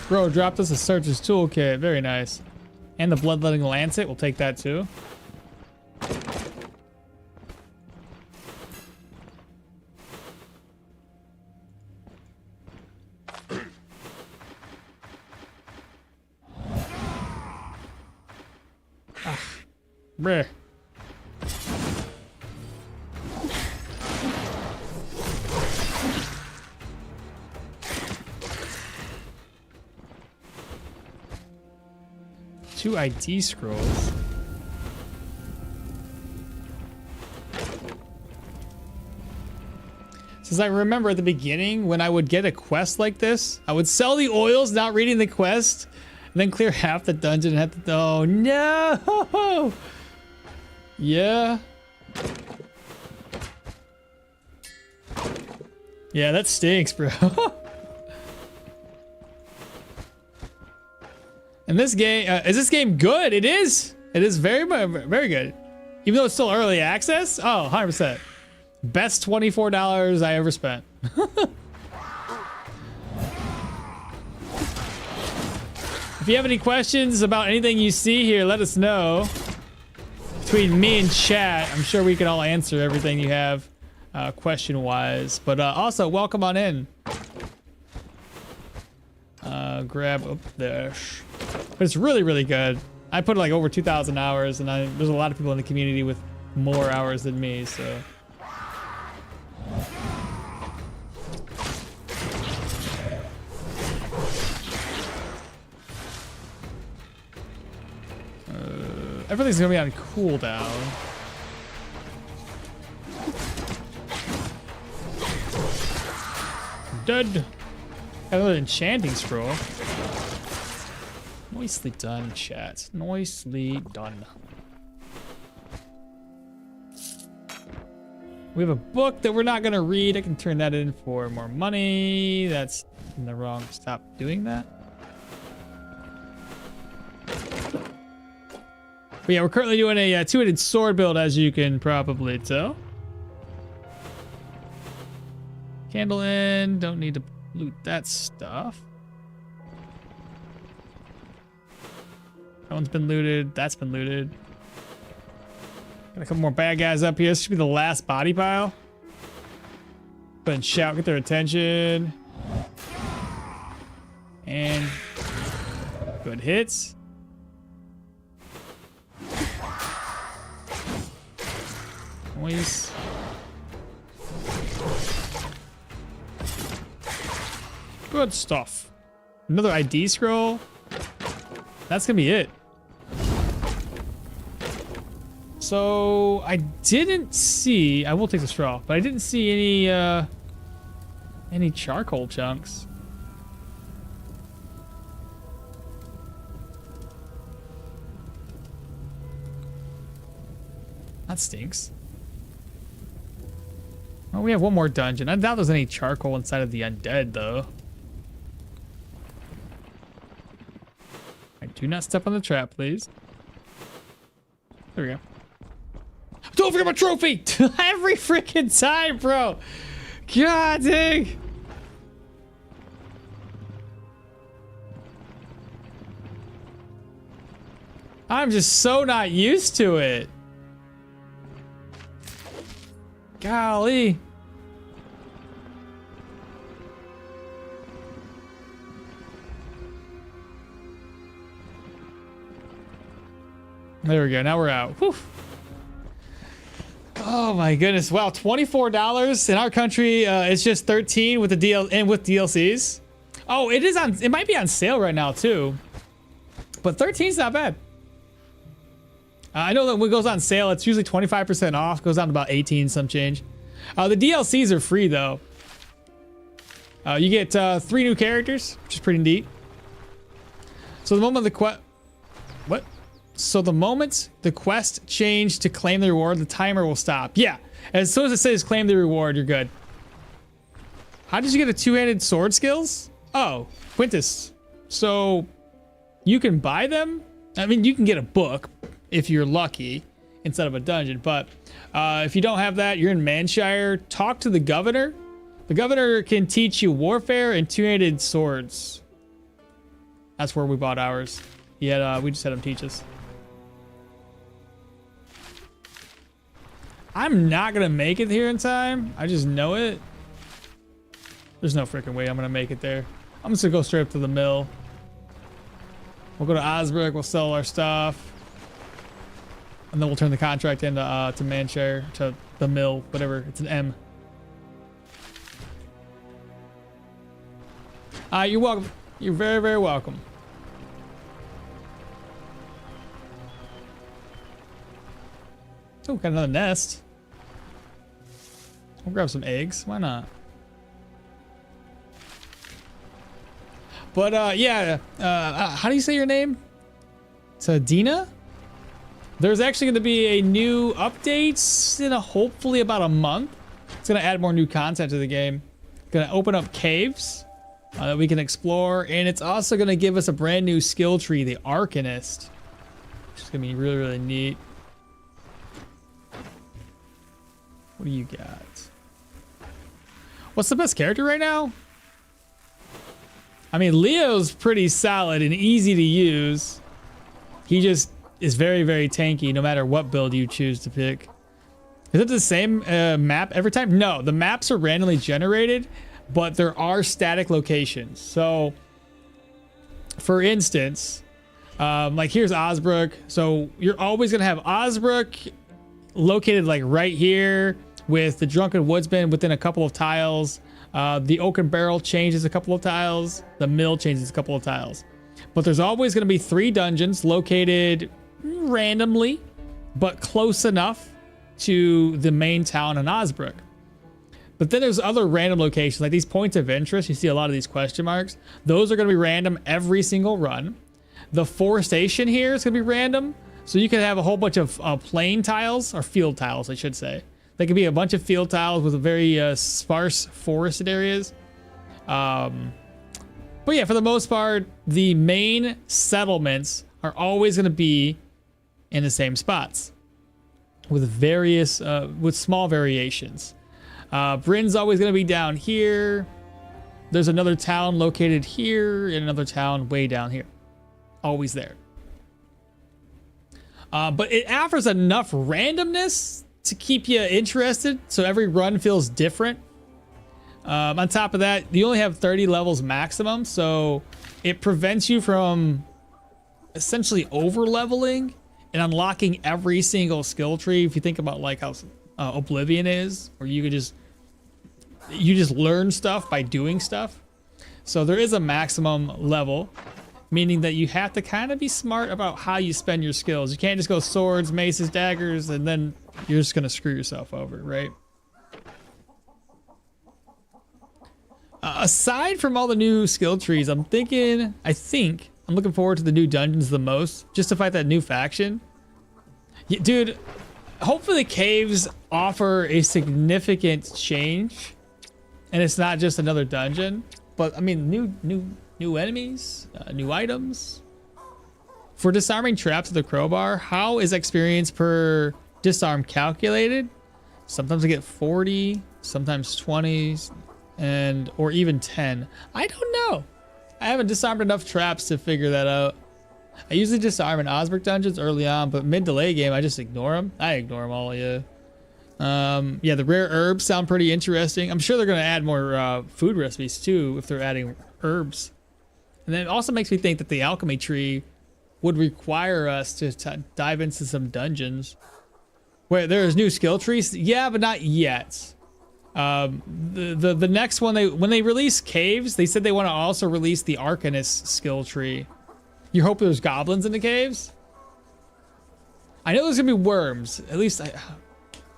Bro dropped us a searcher's toolkit. Very nice. And the bloodletting lancet. We'll take that too. Bruh. Two ID scrolls. Since I remember at the beginning when I would get a quest like this, I would sell the oils, not reading the quest, and then clear half the dungeon and have to. Oh no! Yeah. Yeah, that stinks, bro. And this game, is this game good? It is. It is very, very good. Even though it's still early access? Oh, 100%. Best $24 I ever spent. If you have any questions about anything you see here, let us know. Between me and chat, I'm sure we can all answer everything you have question-wise. But also, welcome on in. Grab up this. But it's really, really good. I put like over 2,000 hours, and there's a lot of people in the community with more hours than me, so. Everything's gonna be on cooldown. Dead. Another enchanting scroll. Nicely done, chat. Nicely done. We have a book that we're not gonna read. I can turn that in for more money. That's in the wrong. Stop doing that. But yeah, we're currently doing a two-handed sword build, as you can probably tell. Candle in. Don't need to loot that stuff. That one's been looted. That's been looted. Got a couple more bad guys up here. This should be the last body pile. Go ahead and shout, get their attention. And good hits. Noise. Good stuff. Another ID scroll. That's gonna be it. So I didn't see. I will take the straw, but I didn't see any charcoal chunks. That stinks. Well, we have one more dungeon. I doubt there's any charcoal inside of the undead, though. Do not step on the trap, please. There we go. Don't forget my trophy! Every freaking time, bro! God dang! I'm just so not used to it. Golly. There we go. Now we're out. Whew. Oh my goodness! Wow, $24 in our country. It's just 13 with the DLCs. Oh, it is on. It might be on sale right now too. But 13's not bad. I know that when it goes on sale, it's usually 25% off. Goes down to about 18 some change. The DLCs are free though. You get 3 new characters, which is pretty neat. So the moment the moment the quest change to claim the reward, the timer will stop. Yeah, as soon as it says claim the reward, you're good. How did you get a two-handed sword skills? Oh, Quintus. So you can buy them. I mean, you can get a book if you're lucky instead of a dungeon. But if you don't have that, you're in Manshire. Talk to the governor. The governor can teach you warfare and two-handed swords. That's where we bought ours. Yeah, we just had him teach us. I'm not gonna make it here in time. I just know it. There's no freaking way I'm gonna make it there. I'm just gonna go straight up to the mill. We'll go to Osberg. We'll sell our stuff, and then we'll turn the contract into to Manshire, to the mill, whatever. It's an M. You're welcome. You're very, very welcome. Oh, got another nest. We'll grab some eggs. Why not? But yeah, how do you say your name? It's Dina? There's actually going to be a new update in hopefully about a month. It's going to add more new content to the game. Going to open up caves that we can explore, and it's also going to give us a brand new skill tree, the Arcanist, which is going to be really, really neat. What do you got? What's the best character right now? I mean, Leo's pretty solid and easy to use. He just is very, very tanky no matter what build you choose to pick. Is it the same map every time? No, the maps are randomly generated, but there are static locations. So, for instance, like here's Osbrook. So you're always gonna have Osbrook located like right here with the Drunken Woodsman within a couple of tiles. The Oaken Barrel changes a couple of tiles. The Mill changes a couple of tiles. But there's always gonna be 3 dungeons located randomly, but close enough to the main town in Osbrook. But then there's other random locations, like these points of interest. You see a lot of these question marks. Those are gonna be random every single run. The forestation here is gonna be random. So you can have a whole bunch of plain tiles, or field tiles, I should say. They could be a bunch of field tiles with very sparse forested areas. But yeah, for the most part, the main settlements are always gonna be in the same spots with various, with small variations. Bryn's always gonna be down here. There's another town located here and another town way down here. Always there. But it offers enough randomness to keep you interested, so every run feels different. On top of that, you only have 30 levels maximum, so it prevents you from essentially over leveling and unlocking every single skill tree. If you think about like how Oblivion is, where you just learn stuff by doing stuff. So there is a maximum level, meaning that you have to kind of be smart about how you spend your skills. You can't just go swords, maces, daggers, and then you're just gonna screw yourself over, right? Aside from all the new skill trees, I think I'm looking forward to the new dungeons the most, just to fight that new faction. Yeah, dude, hopefully the caves offer a significant change, and it's not just another dungeon. But I mean, new enemies, new items. For disarming traps with the crowbar, how is experience per disarm calculated? Sometimes I get 40, sometimes 20, or even 10. I don't know. I haven't disarmed enough traps to figure that out. I usually disarm in Osbrook dungeons early on, but mid to late game, I just ignore them. I ignore them all, yeah. Yeah, the rare herbs sound pretty interesting. I'm sure they're going to add more food recipes too if they're adding herbs. And then it also makes me think that the alchemy tree would require us to dive into some dungeons. Wait, there's new skill trees? Yeah, but not yet. The next one, when they release caves, they said they want to also release the Arcanist skill tree. You hope there's goblins in the caves? I know there's gonna be worms. At least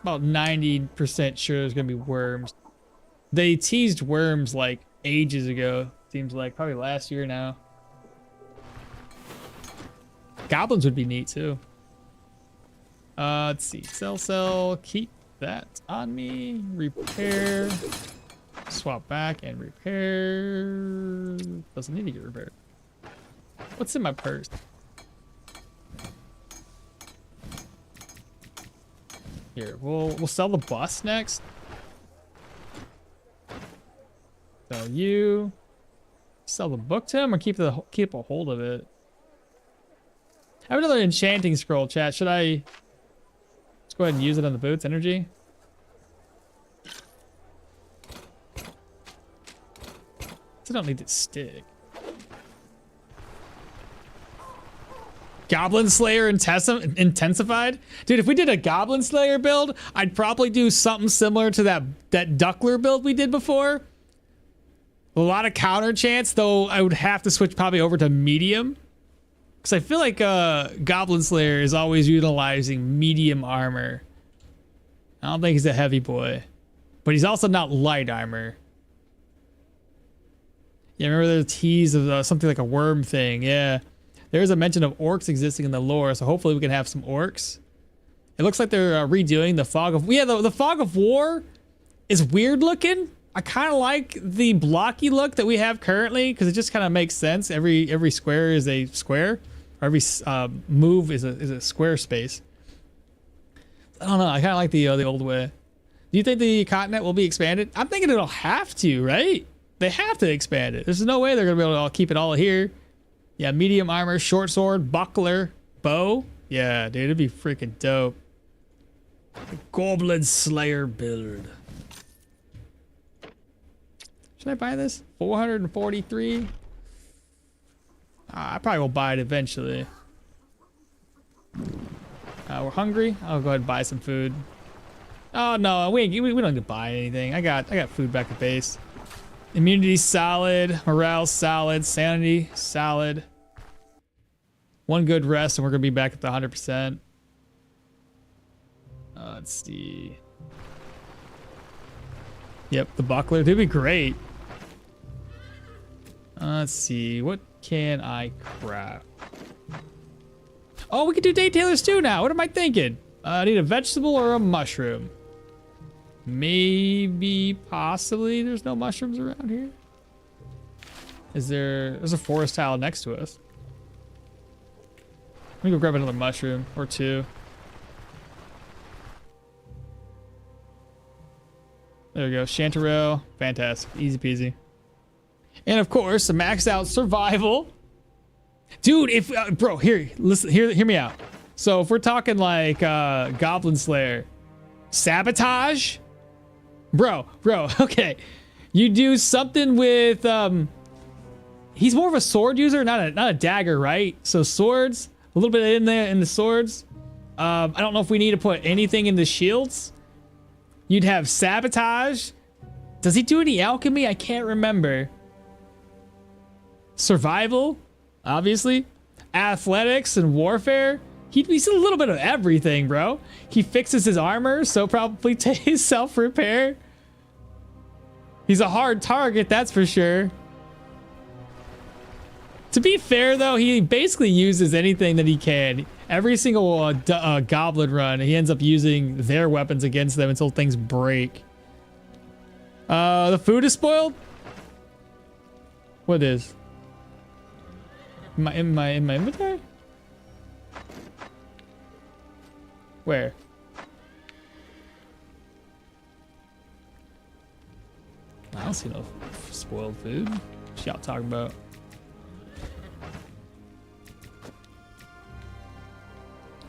about 90% sure there's gonna be worms. They teased worms like ages ago. Seems like probably last year now. Goblins would be neat too. Let's see. Sell, keep that on me. Repair. Swap back and repair. Doesn't need to get repaired. What's in my purse? Here, we'll sell the bus next. Sell you. Sell the book to him or keep a hold of it. I have another enchanting scroll, chat. Should I let's go ahead and use it on the boots? Energy. I don't need to stick. Goblin Slayer intensified? Dude, if we did a Goblin Slayer build, I'd probably do something similar to that Duckler build we did before. A lot of counter chance, though I would have to switch probably over to medium. Because I feel like Goblin Slayer is always utilizing medium armor. I don't think he's a heavy boy. But he's also not light armor. Yeah, remember the tease of something like a worm thing? Yeah. There's a mention of orcs existing in the lore, so hopefully we can have some orcs. It looks like they're redoing the Fog of... Yeah, the Fog of War is weird looking. I kind of like the blocky look that we have currently, because it just kind of makes sense. Every square is a square. Or every move is a square space. I don't know. I kind of like the old way. Do you think the continent will be expanded? I'm thinking it'll have to, right? They have to expand it. There's no way they're gonna be able to keep it all here. Yeah, medium armor, short sword, buckler, bow. Yeah, dude, it'd be freaking dope. The Goblin Slayer build. Should I buy this? 443. I probably will buy it eventually. We're hungry. I'll go ahead and buy some food. Oh no, we don't need to buy anything. I got food back at base. Immunity solid, morale solid, sanity solid. One good rest and we're gonna be back at the 100%. Let's see. Yep, the buckler. That'd be great. Let's see. What can I craft? Oh, we can do day tailors too now. What am I thinking? I need a vegetable or a mushroom. Maybe, possibly, there's no mushrooms around here. There's a forest tile next to us. Let me go grab another mushroom or two. There we go, chanterelle, fantastic, easy peasy. And of course, a maxed out survival. Dude, if, bro, here, listen, hear me out. So if we're talking like Goblin Slayer, sabotage, bro, okay. You do something with, he's more of a sword user, not a dagger, right? So swords, a little bit in there in the swords. I don't know if we need to put anything in the shields. You'd have sabotage. Does he do any alchemy? I can't remember. Survival, obviously. Athletics and warfare. He's a little bit of everything, bro. He fixes his armor, so probably takes self-repair. He's a hard target, that's for sure. To be fair, though, he basically uses anything that he can. Every single goblin run, he ends up using their weapons against them until things break. The food is spoiled? What is? In my inventory? Where? I don't see no spoiled food. What y'all talking about?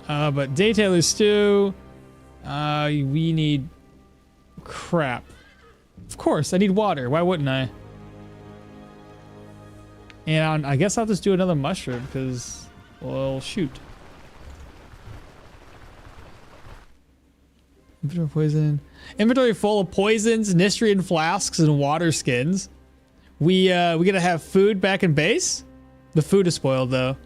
But day tailor stew. We need crap. Of course, I need water. Why wouldn't I? And I guess I'll just do another mushroom because, well, shoot. Inventory poison. Inventory full of poisons, Nistrian flasks, and water skins. We gotta have food back in base. The food is spoiled though.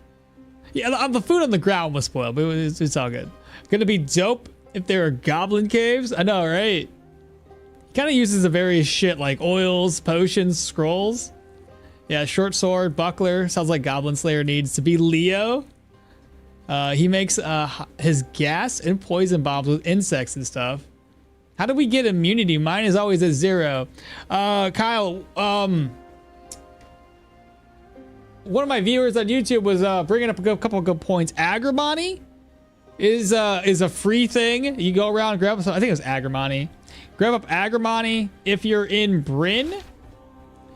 Yeah, the food on the ground was spoiled, but it's all good. Gonna be dope if there are goblin caves. I know, right? He kind of uses the various shit like oils, potions, scrolls. Yeah, short sword, buckler. Sounds like Goblin Slayer needs to be Leo. He makes his gas and poison bombs with insects and stuff. How do we get immunity? Mine is always at 0. Kyle, one of my viewers on YouTube was bringing up a couple of good points. Agrimony is a free thing. You go around and grab some. I think it was Agrimony. Grab up Agrimony. If you're in Bryn,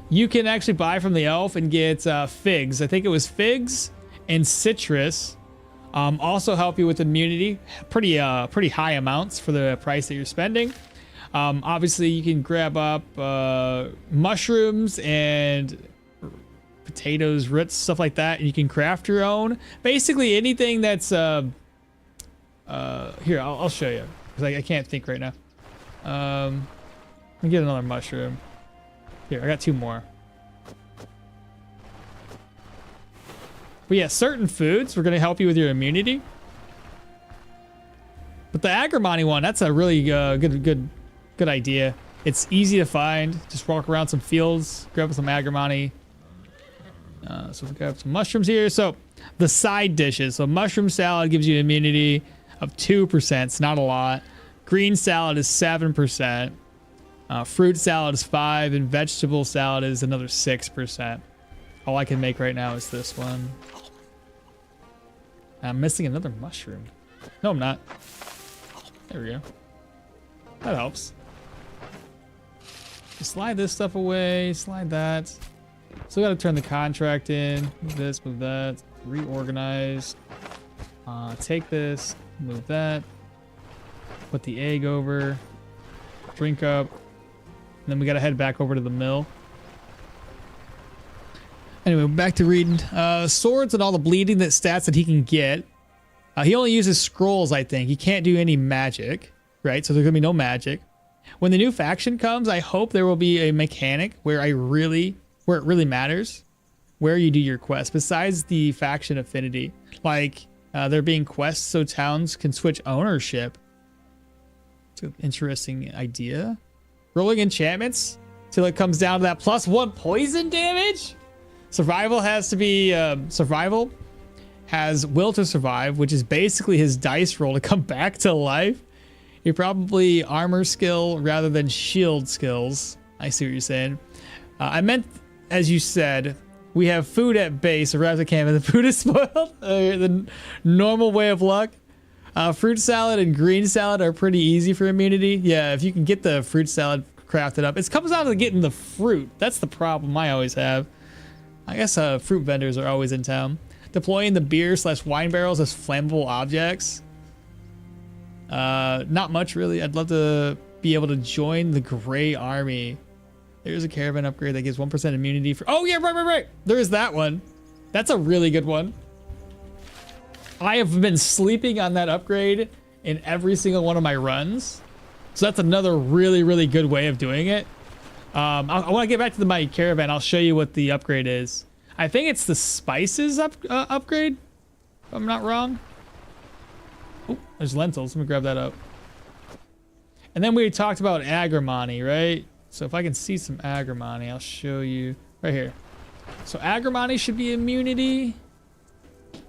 you can actually buy from the elf and get figs. I think it was figs and citrus. Also help you with immunity. Pretty high amounts for the price that you're spending. Obviously, you can grab up mushrooms and potatoes, roots, stuff like that, and you can craft your own. Basically, anything that's here, I'll show you because I can't think right now. Let me get another mushroom. Here, I got 2 more. But yeah, certain foods are going to help you with your immunity. But the Agrimony one, that's a really good idea. It's easy to find. Just walk around some fields, grab some Agrimony. So we got some mushrooms here. So the side dishes. So mushroom salad gives you immunity of 2%. It's not a lot. Green salad is 7%. Fruit salad is 5%, and vegetable salad is another 6%. All I can make right now is this one. I'm missing another mushroom. No, I'm not. There we go. That helps. Just slide this stuff away. Slide that. Still got to turn the contract in. Move this, move that. Reorganize. Take this, move that. Put the egg over. Drink up. And then we got to head back over to the mill. Anyway, back to reading. Swords and all the bleeding stats that he can get. He only uses scrolls, I think. He can't do any magic, right? So there's going to be no magic. When the new faction comes, I hope there will be a mechanic where it really matters where you do your quests, besides the faction affinity. Like, there being quests so towns can switch ownership. It's an interesting idea. Rolling enchantments till it comes down to that +1 poison damage. Survival has to be, survival has will to survive, which is basically his dice roll to come back to life. You're probably armor skill rather than shield skills. I see what you're saying. I meant, as you said, we have food at base, arrives at camp, and the food is spoiled. The normal way of luck. Fruit salad and green salad are pretty easy for immunity. Yeah, if you can get the fruit salad crafted up. It comes down to getting the fruit. That's the problem I always have. I guess fruit vendors are always in town. Deploying the beer/wine barrels as flammable objects. Not much really. I'd love to be able to join the Gray Army. There's a caravan upgrade that gives 1% immunity for... Oh yeah, right. There is that one. That's a really good one. I have been sleeping on that upgrade in every single one of my runs. So that's another really good way of doing it. I want to get back to my caravan. I'll show you what the upgrade is. I think it's the spices upgrade, if I'm not wrong. Oh, there's lentils. Let me grab that up. And then we talked about agrimony, right? So if I can see some agrimony, I'll show you right here. So agrimony should be immunity.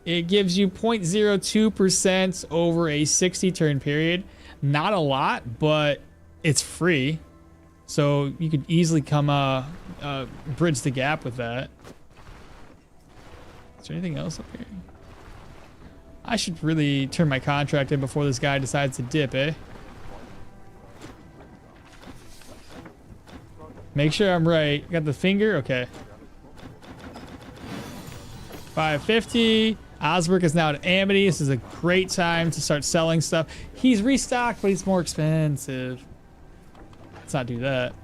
It gives you 0.02% over a 60 turn period. Not a lot, but it's free. So you could easily come bridge the gap with that. Is there anything else up here? I should really turn my contract in before this guy decides to dip, eh? Make sure I'm right. Got the finger? Okay. 550. Osberg is now at Amity. This is a great time to start selling stuff. He's restocked, but he's more expensive. Let's not do that.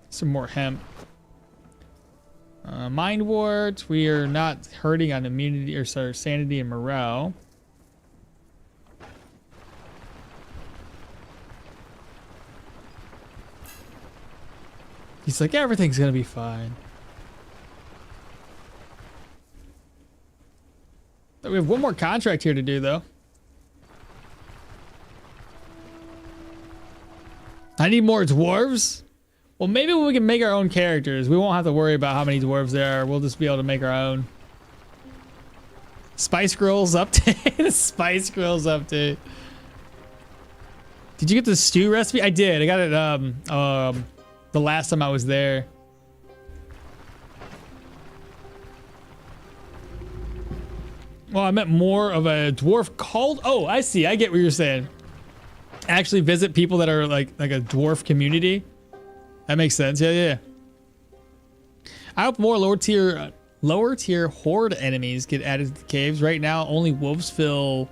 Some more hemp. Mind wart. We are not hurting on immunity or sorry, sanity and morale. He's like, everything's gonna be fine. We have one more contract here to do, though. I need more dwarves. Well, maybe we can make our own characters. We won't have to worry about how many dwarves there are. We'll just be able to make our own. Spice Girls update. Spice Girls update. Did you get the stew recipe? I did. I got it the last time I was there. Well, I meant more of a dwarf called... Oh, I see. I get what you're saying. Actually visit people that are like a dwarf community. That makes sense. Yeah. I hope more lower tier horde enemies get added to the caves. Right now, only wolves feel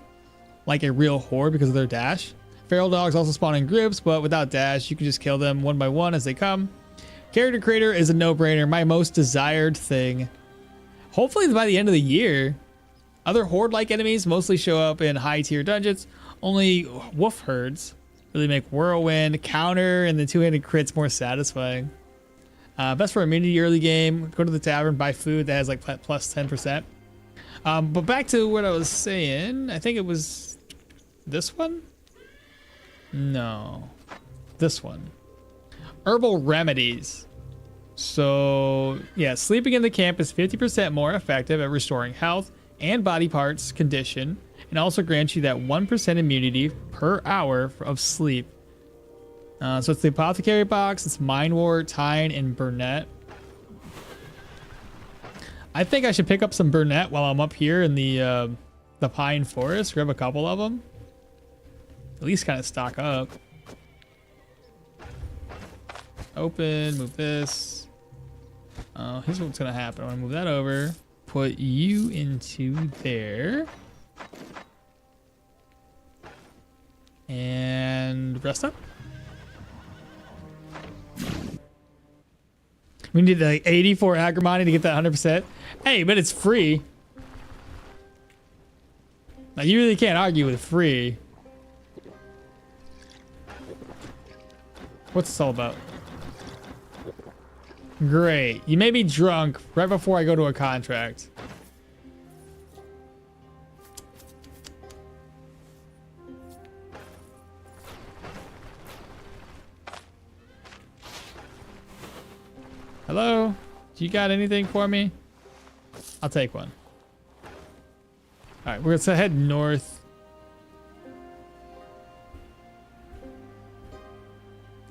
like a real horde because of their dash. Feral dogs also spawn in groups, but without dash, you can just kill them one by one as they come. Character creator is a no-brainer. My most desired thing. Hopefully by the end of the year. Other horde-like enemies mostly show up in high-tier dungeons. Only wolf herds really make whirlwind, counter, and the two-handed crits more satisfying. Best for immunity early game. Go to the tavern, buy food that has like plus 10%. But back to what I was saying. I think it was this one? No. This one. Herbal remedies. So, yeah, sleeping in the camp is 50% more effective at restoring health and body parts condition, and also grants you that 1% immunity per hour of sleep. So it's the apothecary box, it's Mindwort, Tyne, and Burnett. I think I should pick up some Burnett while I'm up here in the the pine forest, grab a couple of them. At least kind of stock up. Open, move this. Here's what's gonna happen. I'm gonna move that over. Put you into there. And rest up. We need like 84 acrimony to get that 100%. Hey, but it's free. Like, you really can't argue with free. What's this all about? Great. You made me drunk right before I go to a contract. Hello? Do you got anything for me? I'll take one. Alright, we're gonna head north.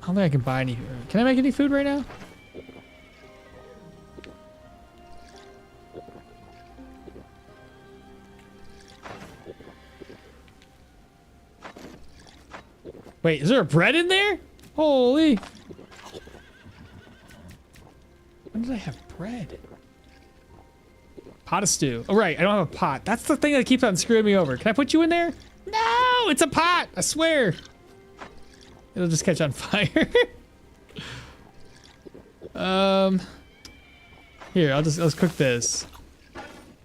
I don't think I can buy any. Can I make any food right now? Wait, is there a bread in there? Holy. When did I have bread? Pot of stew. Oh, right. I don't have a pot. That's the thing that keeps on screwing me over. Can I put you in there? No, it's a pot. I swear. It'll just catch on fire. Here, let's cook this.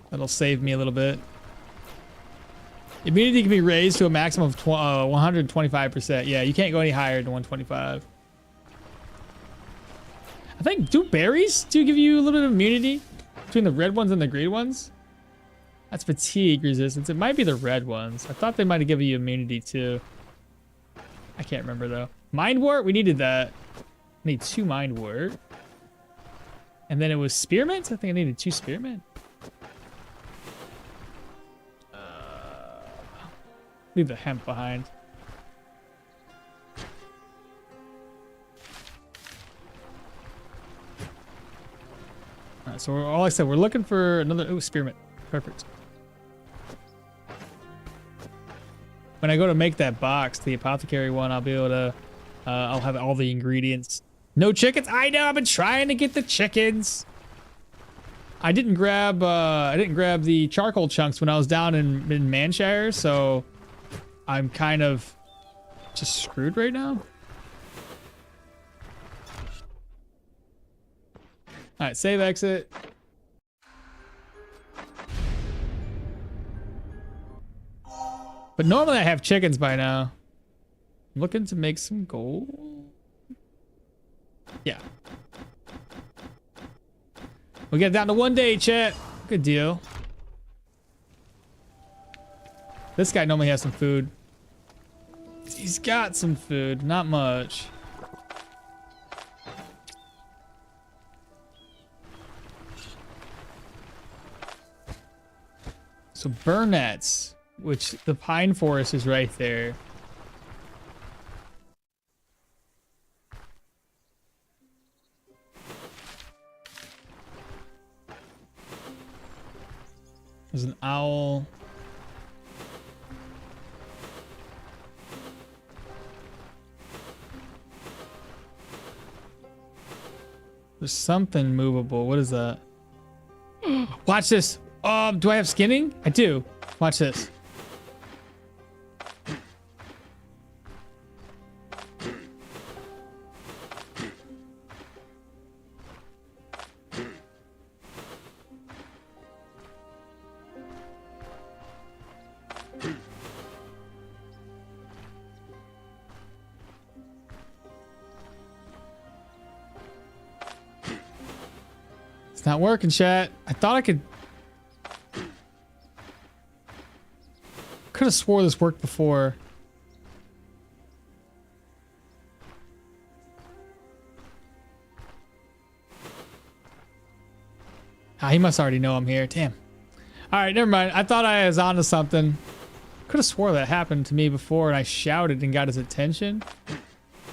That'll save me a little bit. Immunity can be raised to a maximum of 125%. Yeah, you can't go any higher than 125. I think, do berries give you a little bit of immunity between the red ones and the green ones? That's fatigue resistance. It might be the red ones. I thought they might have given you immunity too. I can't remember though. Mind wart, we needed that. I need 2 mind wart. And then it was spearmint? I think I needed 2 spearmint. Leave the hemp behind. Alright, so all I said, we're looking for another spearmint. Perfect. When I go to make that box, the apothecary one, I'll be able to I'll have all the ingredients. No chickens? I know, I've been trying to get the chickens. I didn't grab the charcoal chunks when I was down in Manshire, so I'm kind of just screwed right now. All right, save exit. But normally I have chickens by now. I'm looking to make some gold. Yeah. We get down to 1 day, chat. Good deal. This guy normally has some food. He's got some food, not much. So burnets, which the pine forest is right there. There's an owl. There's something movable. What is that? Watch this. Do I have skinning? I do. Watch this. It's not working, chat. I thought I could have swore this worked before. Ah, he must already know I'm here. Damn. All right, never mind. I thought I was onto something. Could have swore that happened to me before and I shouted and got his attention.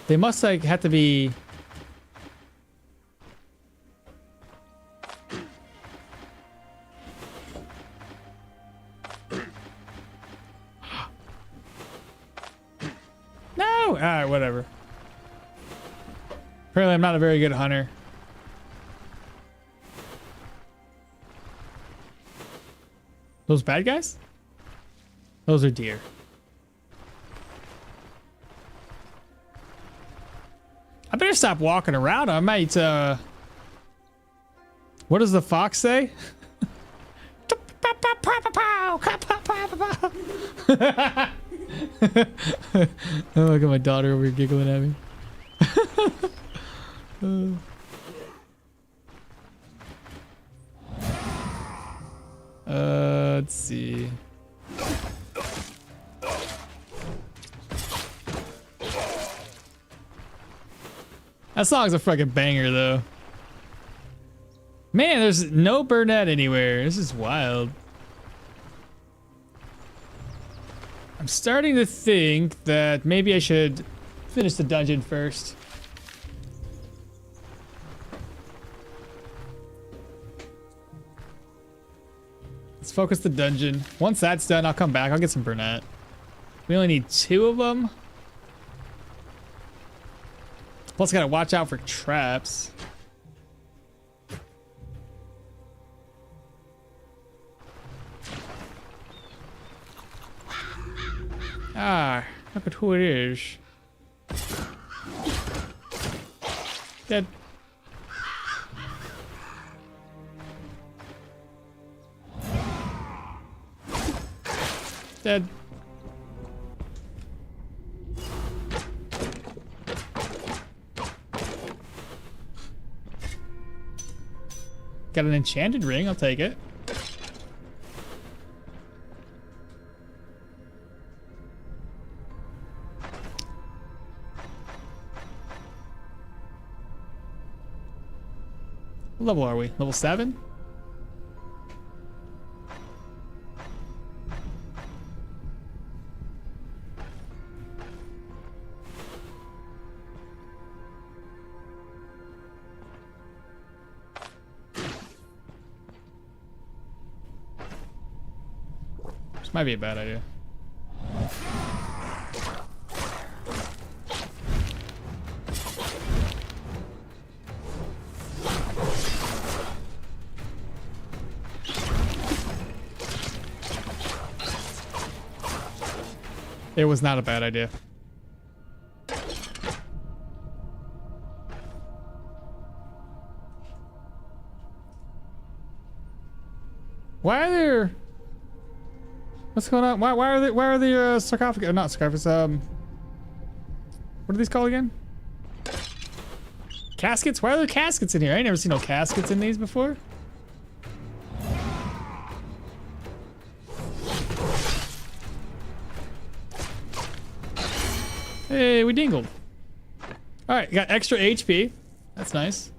They must like have to be... Alright, whatever. Apparently I'm not a very good hunter. Those bad guys? Those are deer. I better stop walking around. I might, what does the fox say? Oh, look at my daughter over here giggling at me. Let's see. That song's a fucking banger, though. Man, there's no Burnett anywhere. This is wild. I'm starting to think that maybe I should finish the dungeon first. Let's focus the dungeon. Once that's done, I'll come back. I'll get some Burnett. We only need 2 of them. Plus, gotta watch out for traps. Ah, look at who it is. Dead. Dead. Got an enchanted ring, I'll take it. What level are we? Level 7? This might be a bad idea. It was not a bad idea. Why are there... What's going on? Why are the sarcophagus, not sarcophagus, what are these called again? Caskets? Why are there caskets in here? I ain't never seen no caskets in these before. Hey, we dingled. All right, got extra HP. That's nice.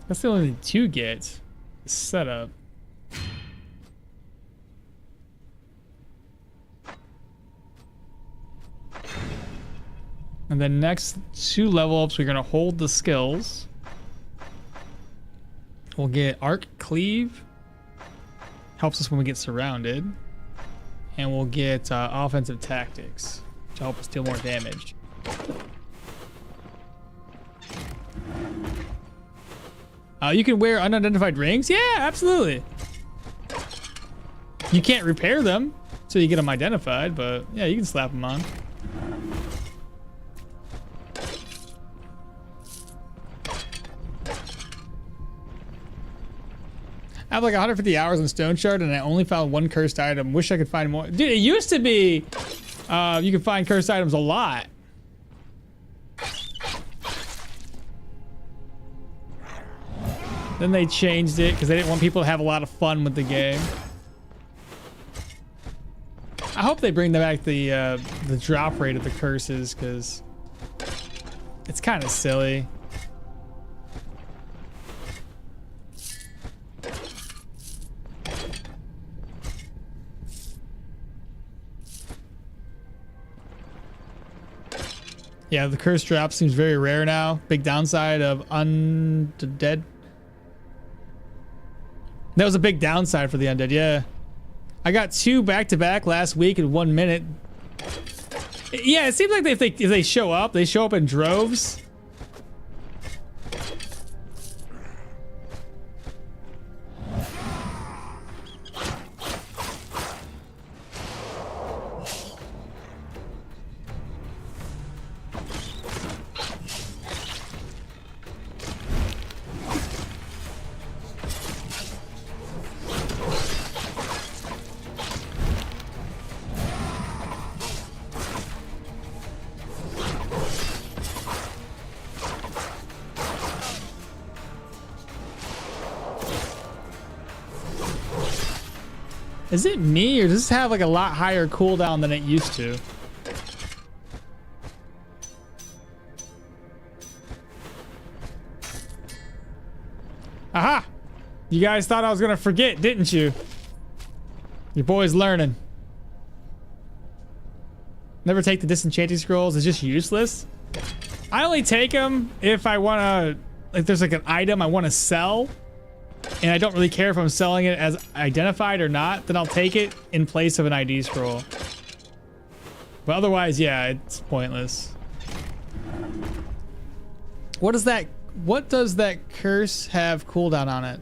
That's the only thing to get. Setup. And then next 2 level ups, we're gonna hold the skills. We'll get Arc Cleave. Helps us when we get surrounded. And we'll get Offensive Tactics to help us deal more damage. You can wear unidentified rings? Yeah, absolutely. You can't repair them, so you get them identified, but yeah, you can slap them on. I have like 150 hours on Stoneshard and I only found 1 cursed item. Wish I could find more. Dude, it used to be you could find cursed items a lot. Then they changed it because they didn't want people to have a lot of fun with the game. I hope they bring back the drop rate of the curses because it's kind of silly. Yeah, the curse drop seems very rare now. Big downside of undead. That was a big downside for the undead, yeah. I got 2 back-to-back last week in 1 minute. Yeah, it seems like if they show up in droves. Is it me, or does this have like a lot higher cooldown than it used to? Aha! You guys thought I was gonna forget, didn't you? Your boy's learning. Never take the disenchanting scrolls, it's just useless. I only take them if I wanna, like there's like an item I wanna sell. And I don't really care if I'm selling it as identified or not, then I'll take it in place of an ID scroll. But otherwise, yeah, it's pointless. What does that curse have cooldown on it?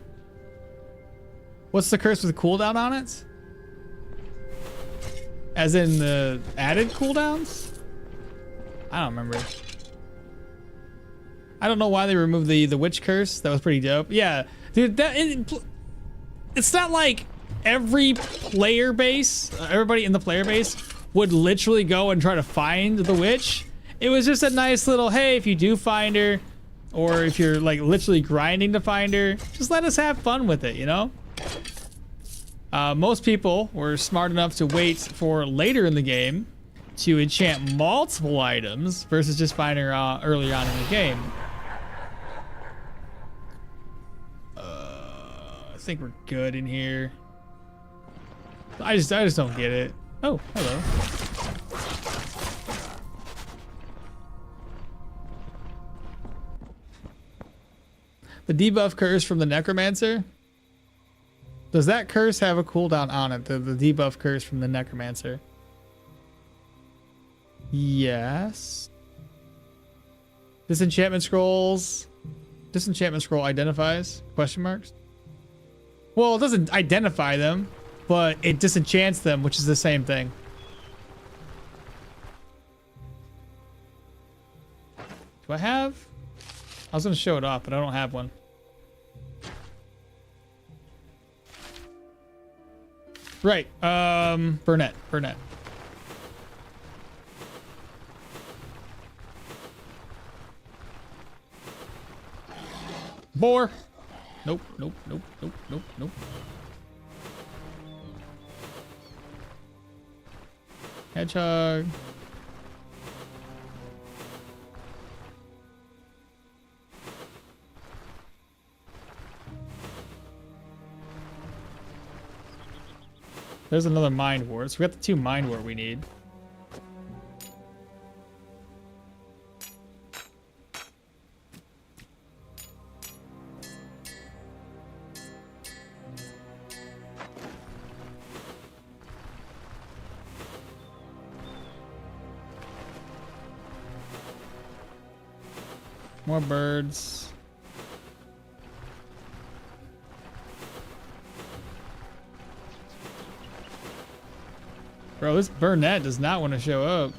What's the curse with cooldown on it? As in the added cooldowns? I don't remember. I don't know why they removed the witch curse. That was pretty dope. Yeah. Dude, it's not like every player base, everybody in the player base would literally go and try to find the witch. It was just a nice little, hey, if you do find her, or if you're like literally grinding to find her, just let us have fun with it, you know? Most people were smart enough to wait for later in the game to enchant multiple items versus just finding her early on in the game. I think we're good in here. I just don't get it. Oh, hello. The debuff curse from the necromancer. Does that curse have a cooldown on it? The debuff curse from the necromancer. Yes. Disenchantment scrolls. Disenchantment scroll identifies? Question marks. Well, it doesn't identify them, but it disenchants them, which is the same thing. Do I have? I was gonna show it off, but I don't have one. Right, Burnett. Boar. Nope. Hedgehog. There's another mind ward. So we got the 2 mind ward we need. More birds. Bro, this Burnett does not want to show up.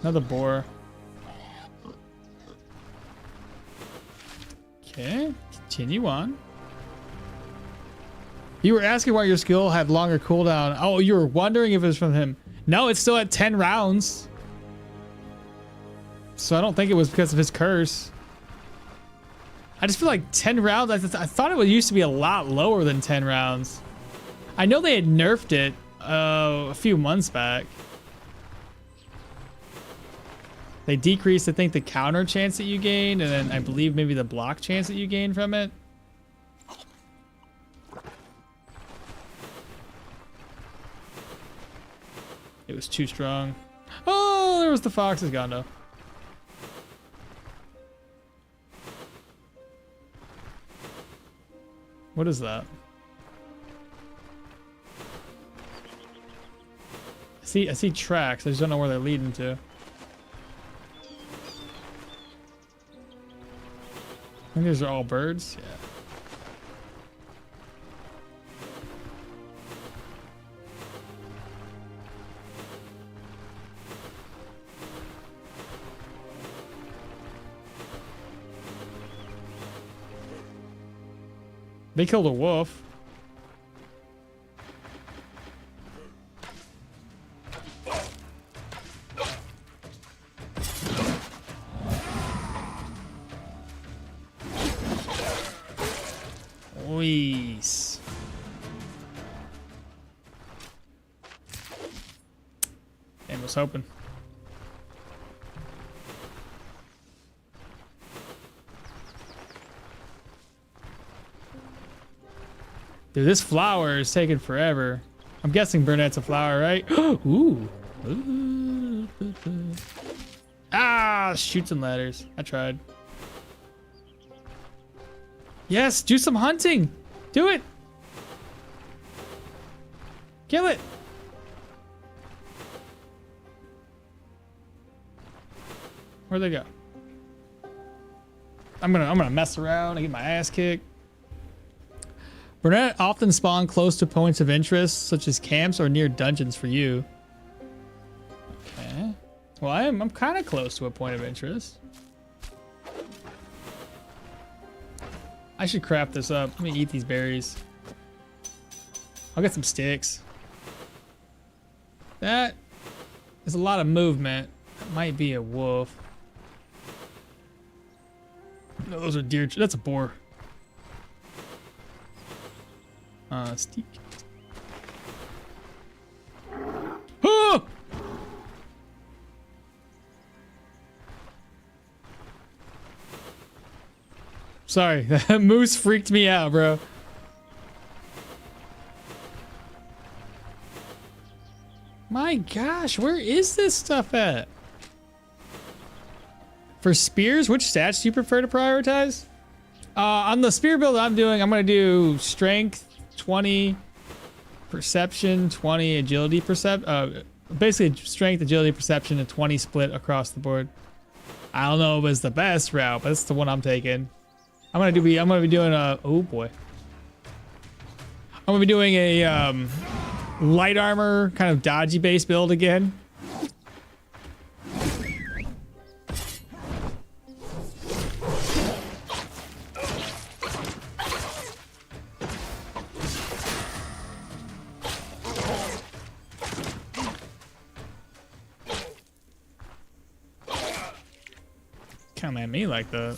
Another boar. Okay, continue on. You were asking why your skill had longer cooldown. Oh, you were wondering if it was from him. No, it's still at 10 rounds. So I don't think it was because of his curse. I just feel like 10 rounds, I thought it used to be a lot lower than 10 rounds. I know they had nerfed it a few months back. They decrease, I think, the counter chance that you gain, and then I believe maybe the block chance that you gain from it. It was too strong. Oh, there was the fox is gone though. What is that? I see tracks. I just don't know where they're leading to. I think these are all birds. Yeah. They killed a wolf. Ois. And was hoping. Dude, this flower is taking forever. I'm guessing Burnett's a flower, right? Ooh. Ah, shoots and ladders. I tried. Yes, do some hunting. Do it. Kill it. Where'd they go? I'm gonna mess around and get my ass kicked. Burnett often spawn close to points of interest, such as camps or near dungeons for you. Okay. Well, I'm kind of close to a point of interest. I should craft this up. Let me eat these berries. I'll get some sticks. That is a lot of movement. That might be a wolf. No, those are deer. That's a boar. Steak. Oh! Sorry, that moose freaked me out, bro. My gosh, where is this stuff at? For spears, which stats do you prefer to prioritize? On the spear build I'm doing, I'm gonna do strength 20, perception 20, agility basically strength, agility, perception, and 20 split across the board. I don't know if it's the best route, but it's the one I'm taking. I'm gonna be doing a oh boy. I'm gonna be doing a light armor kind of dodgy base build again. Come at me like that.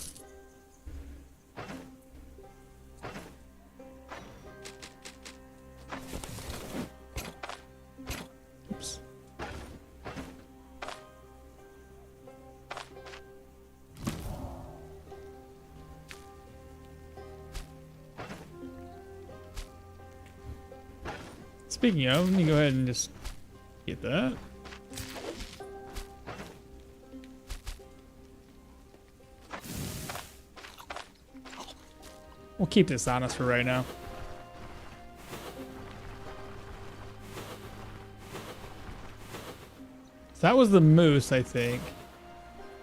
Oops. Speaking of, let me go ahead and just get that. We'll keep this on us for right now. So that was the moose, I think.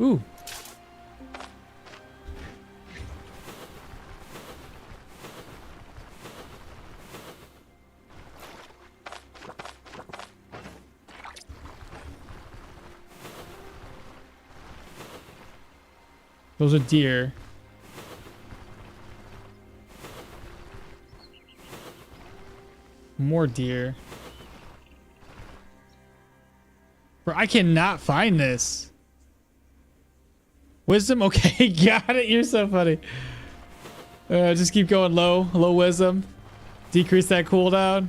Ooh. Those are deer. More deer. Bro, I cannot find this. Wisdom? Okay, got it. You're so funny. Just keep going low. Low wisdom. Decrease that cooldown.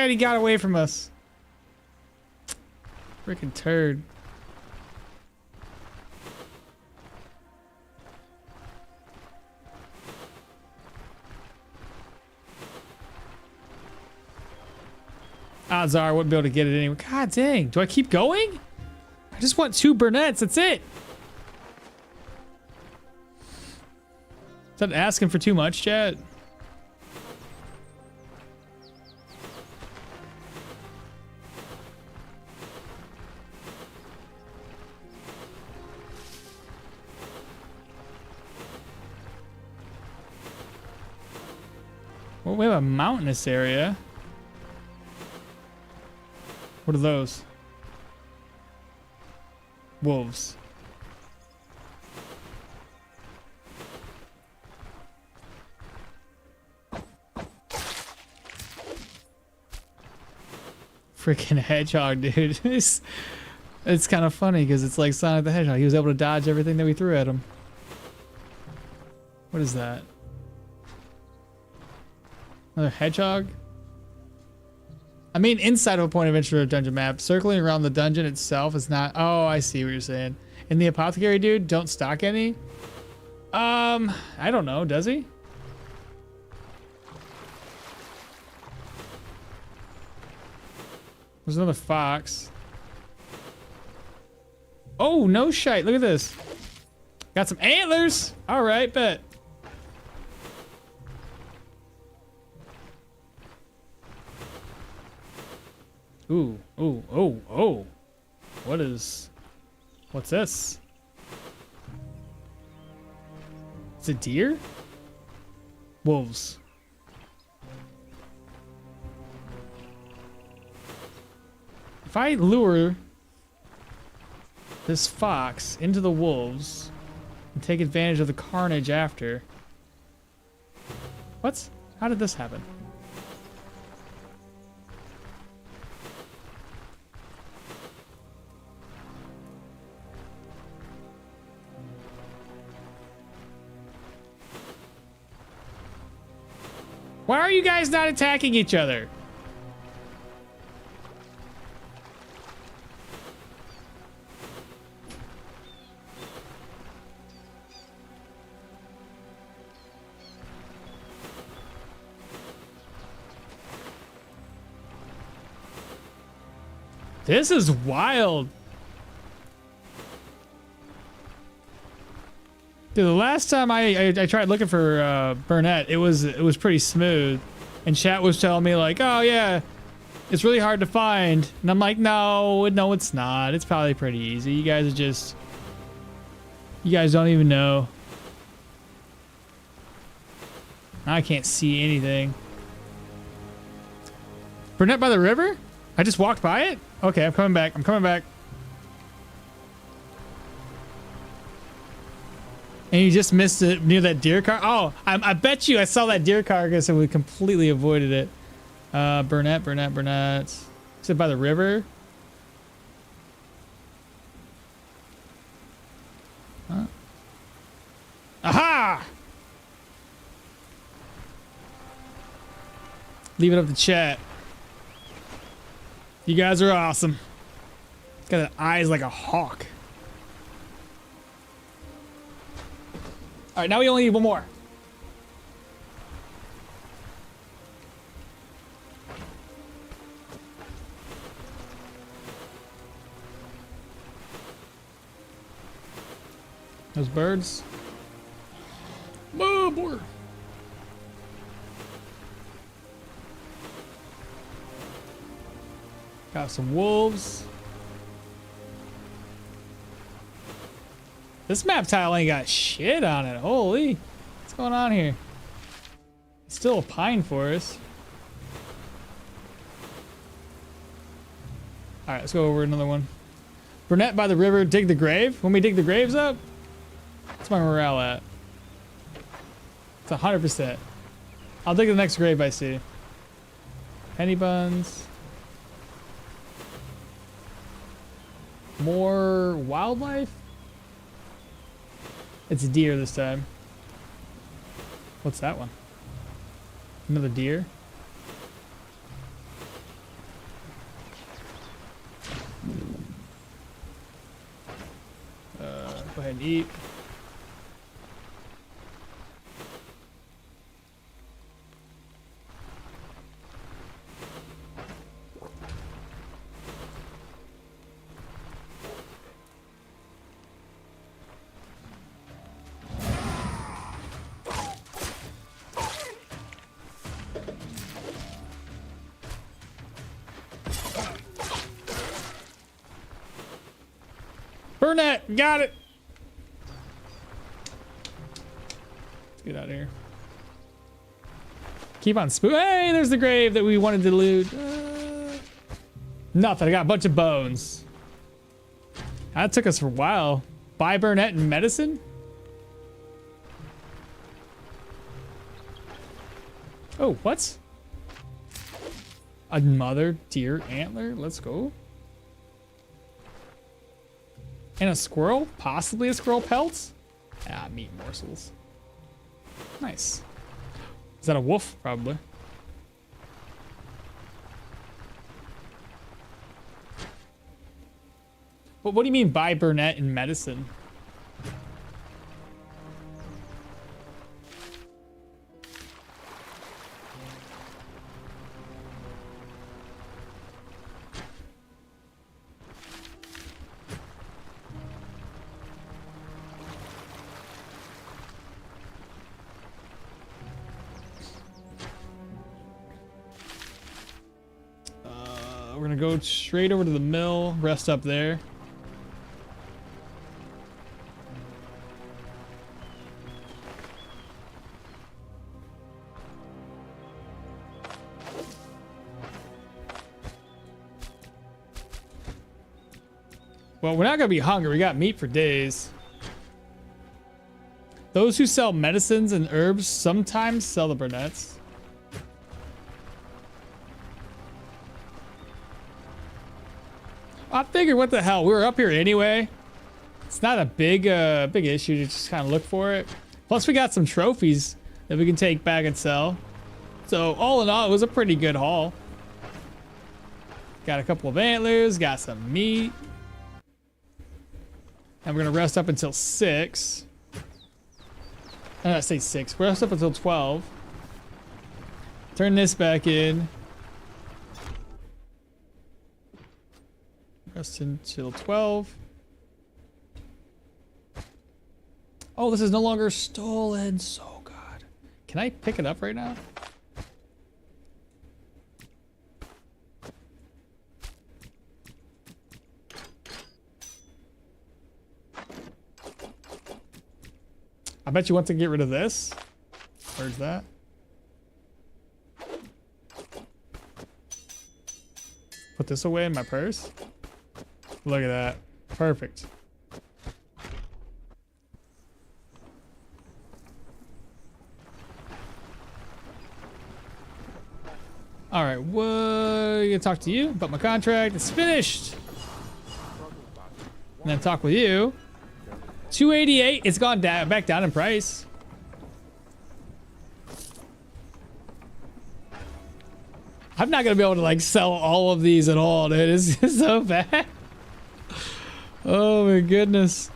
right, he got away from us. Freaking turd. Odds are I wouldn't be able to get it anyway. God dang. Do I keep going? I just want 2 burnettes. That's it. Is that asking for too much, chat? Well, we have a mountainous area. What are those? Wolves. Freaking hedgehog, dude. It's kind of funny because it's like Sonic the Hedgehog. He was able to dodge everything that we threw at him. What is that? Another hedgehog? I mean, inside of a point of interest or dungeon map, circling around the dungeon itself is not... Oh, I see what you're saying. And the apothecary dude, don't stock any? I don't know. Does he? There's another fox. Oh, no shite. Look at this. Got some antlers. All right, bet. Ooh, ooh, oh, oh. What's this? It's a deer? Wolves. If I lure this fox into the wolves and take advantage of the carnage after. What? How did this happen? Why are you guys not attacking each other? This is wild. Dude, the last time I tried looking for Burnett, it was pretty smooth, and chat was telling me like, oh yeah, it's really hard to find, and I'm like, no, it's not. It's probably pretty easy. You guys don't even know. I can't see anything. Burnett by the river? I just walked by it? Okay, I'm coming back. And you just missed it near that deer car? Oh, I bet you I saw that deer carcass and we completely avoided it. Burnett. Is it by the river? Huh? Aha! Leave it up to chat. You guys are awesome. Got eyes like a hawk. All right, now we only need one more. Those birds. Oh, boy. Got some wolves. This map tile ain't got shit on it. Holy. What's going on here? It's still a pine forest. Alright, let's go over another one. Burnett by the river, dig the grave. When we dig the graves up, that's my morale at. It's 100%. I'll dig the next grave I see. Penny buns. More wildlife? It's a deer this time. What's that one? Another deer? Go ahead and eat. Burnett, got it. Let's get out of here. Keep on spoon. Hey, there's the grave that we wanted to loot. Nothing. I got a bunch of bones. That took us for a while. Buy Burnett and medicine. Oh, what? A mother deer antler. Let's go. And a squirrel? Possibly a squirrel pelt? Ah, meat morsels. Nice. Is that a wolf? Probably. But what do you mean buy Burnett in medicine? We're gonna go straight over to the mill, rest up there. Well, we're not gonna be hungry. We got meat for days. Those who sell medicines and herbs sometimes sell the Burnett's. I figured, what the hell? We were up here anyway. It's not a big issue to just kind of look for it. Plus, we got some trophies that we can take back and sell. So, all in all, it was a pretty good haul. Got a couple of antlers, got some meat. And we're going to rest up until 6. I'm not say 6. Rest up until 12. Turn this back in. Rest until 12. Oh, this is no longer stolen. So God. Can I pick it up right now? I bet you want to get rid of this. Where's that? Put this away in my purse. Look at that. Perfect. All right, what? I'm gonna talk to you about my contract. It's finished. And then talk with you. 288. It's gone down, back down in price. I'm not gonna be able to like sell all of these at all, dude. It's so bad. Oh my goodness.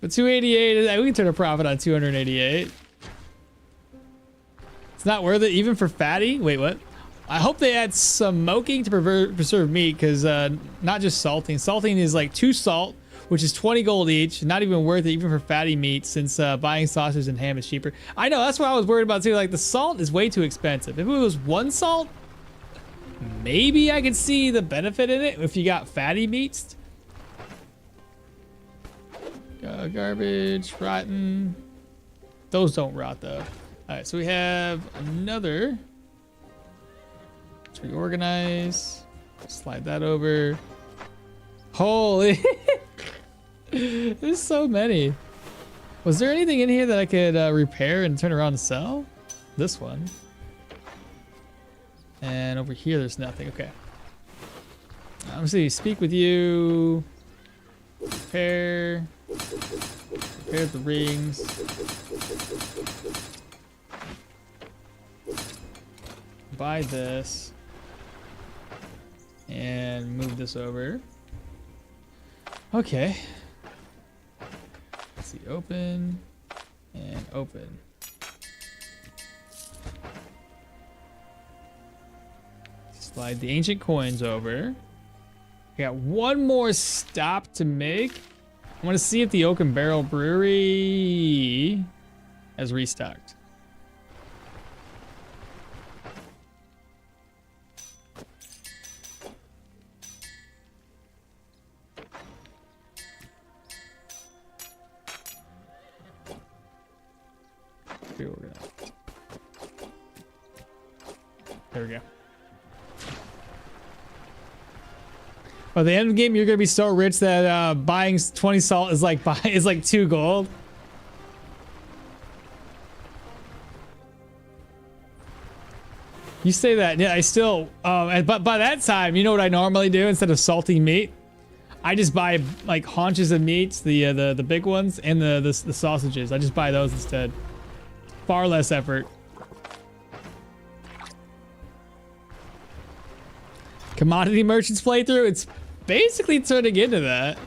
But 288, we can turn a profit on 288. It's not worth it even for fatty. Wait, what? I hope they add smoking to preserve meat, because not just salting. Salting is like 2 salt, which is 20 gold each. Not even worth it even for fatty meat, since buying sausage and ham is cheaper. I know, that's what I was worried about too. Like, the salt is way too expensive. If it was 1 salt, maybe I could see the benefit in it if you got fatty meats. Garbage, rotten. Those don't rot though. All right, so we have another. Let's reorganize. Slide that over. Holy. There's so many. Was there anything in here that I could repair and turn around and sell? This one. And over here, there's nothing. Okay. I'm gonna see. Speak with you. Repair. Repair the rings. Buy this. And move this over. Okay. Let's see, open and open. Slide the ancient coins over. I got one more stop to make. I want to see if the Oak and Barrel Brewery has restocked. Here we're gonna. There we go. By the end of the game, you're gonna be so rich that buying 20 salt is like 2 gold. You say that, yeah. I still, but by that time, you know what I normally do instead of salty meat? I just buy like haunches of meats, the big ones, and the sausages. I just buy those instead. Far less effort. Commodity merchants playthrough. It's basically turning into that. All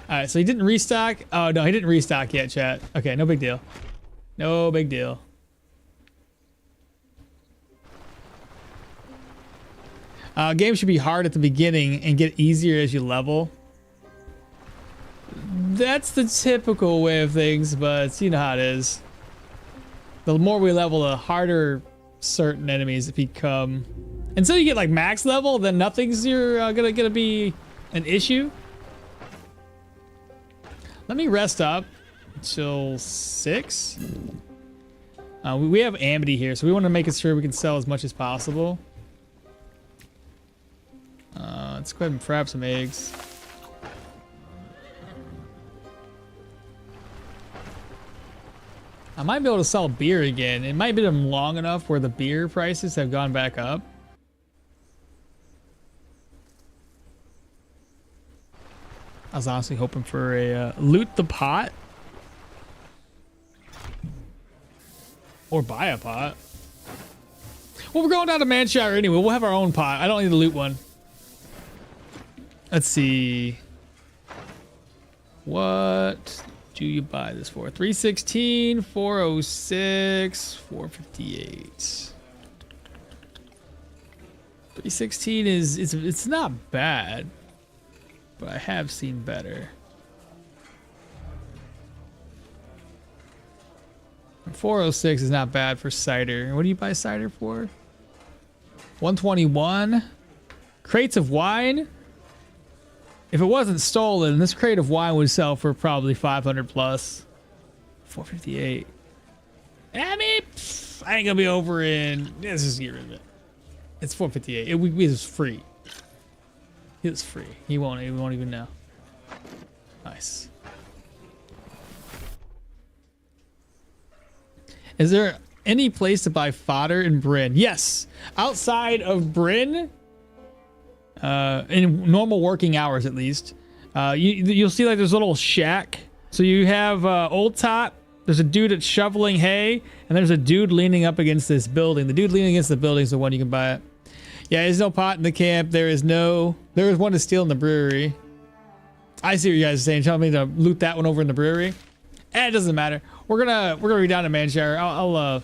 right, so he didn't restock. Oh no, he didn't restock yet, chat. Okay, no big deal. No big deal. Game should be hard at the beginning and get easier as you level. That's the typical way of things, but you know how it is. The more we level, the harder certain enemies become. Until you get like max level, then nothing's gonna be an issue. Let me rest up until 6. We have Amity here, so we want to make sure we can sell as much as possible. Let's go ahead and grab some eggs. I might be able to sell beer again. It might have been long enough where the beer prices have gone back up. I was honestly hoping for a loot the pot. Or buy a pot. Well, we're going down to Manshire anyway. We'll have our own pot. I don't need to loot one. Let's see. What do you buy this for? 316, 406, 458. 316 it's not bad, but I have seen better. And 406 is not bad for cider. What do you buy cider for? 121. Crates of wine. If it wasn't stolen, this crate of wine would sell for probably 500 plus. 458. I mean, I ain't gonna be over in. Let's just get rid of it. It's 458. It was free. It was free. He won't even know. Nice. Is there any place to buy fodder in Bryn? Yes. Outside of Bryn. In normal working hours, at least, you'll see like there's a little shack. So you have Old Top. There's a dude that's shoveling hay, and there's a dude leaning up against this building. The dude leaning against the building is the one you can buy it. Yeah, there's no pot in the camp. There is one to steal in the brewery. I see what you guys are saying. Tell me to loot that one over in the brewery. It doesn't matter. We're gonna be down in Manshire. I'll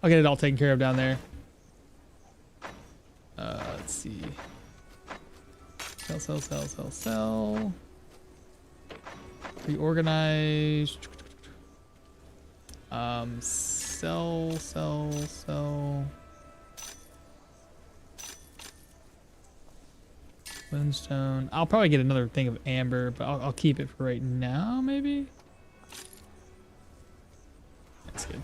get it all taken care of down there. Let's see. Sell. Reorganize. Sell. Moonstone. I'll probably get another thing of amber, but I'll keep it for right now, maybe. That's good.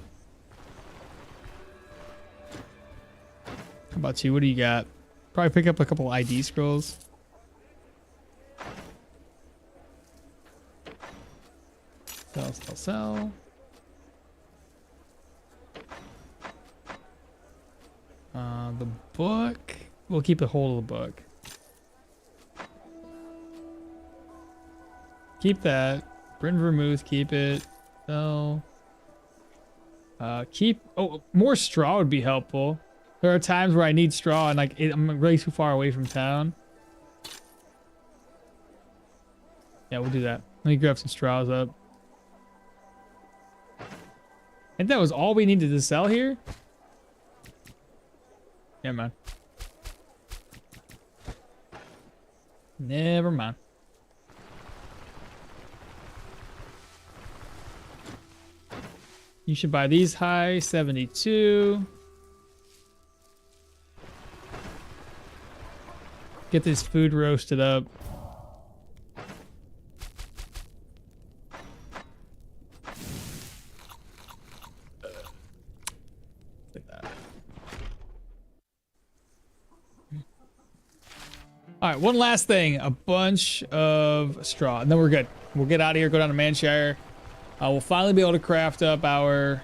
How about you? What do you got? Probably pick up a couple ID scrolls. Sell. The book. We'll keep a hold of the book. Keep that. Bryn Vermouth, keep it. Sell. More straw would be helpful. There are times where I need straw and I'm really too far away from town. Yeah, we'll do that. Let me grab some straws up. And that was all we needed to sell here? Never mind. Never mind. You should buy these high, 72. Get this food roasted up. Like that. All right, one last thing. A bunch of straw, and then we're good. We'll get out of here, go down to Manshire. We'll finally be able to craft up our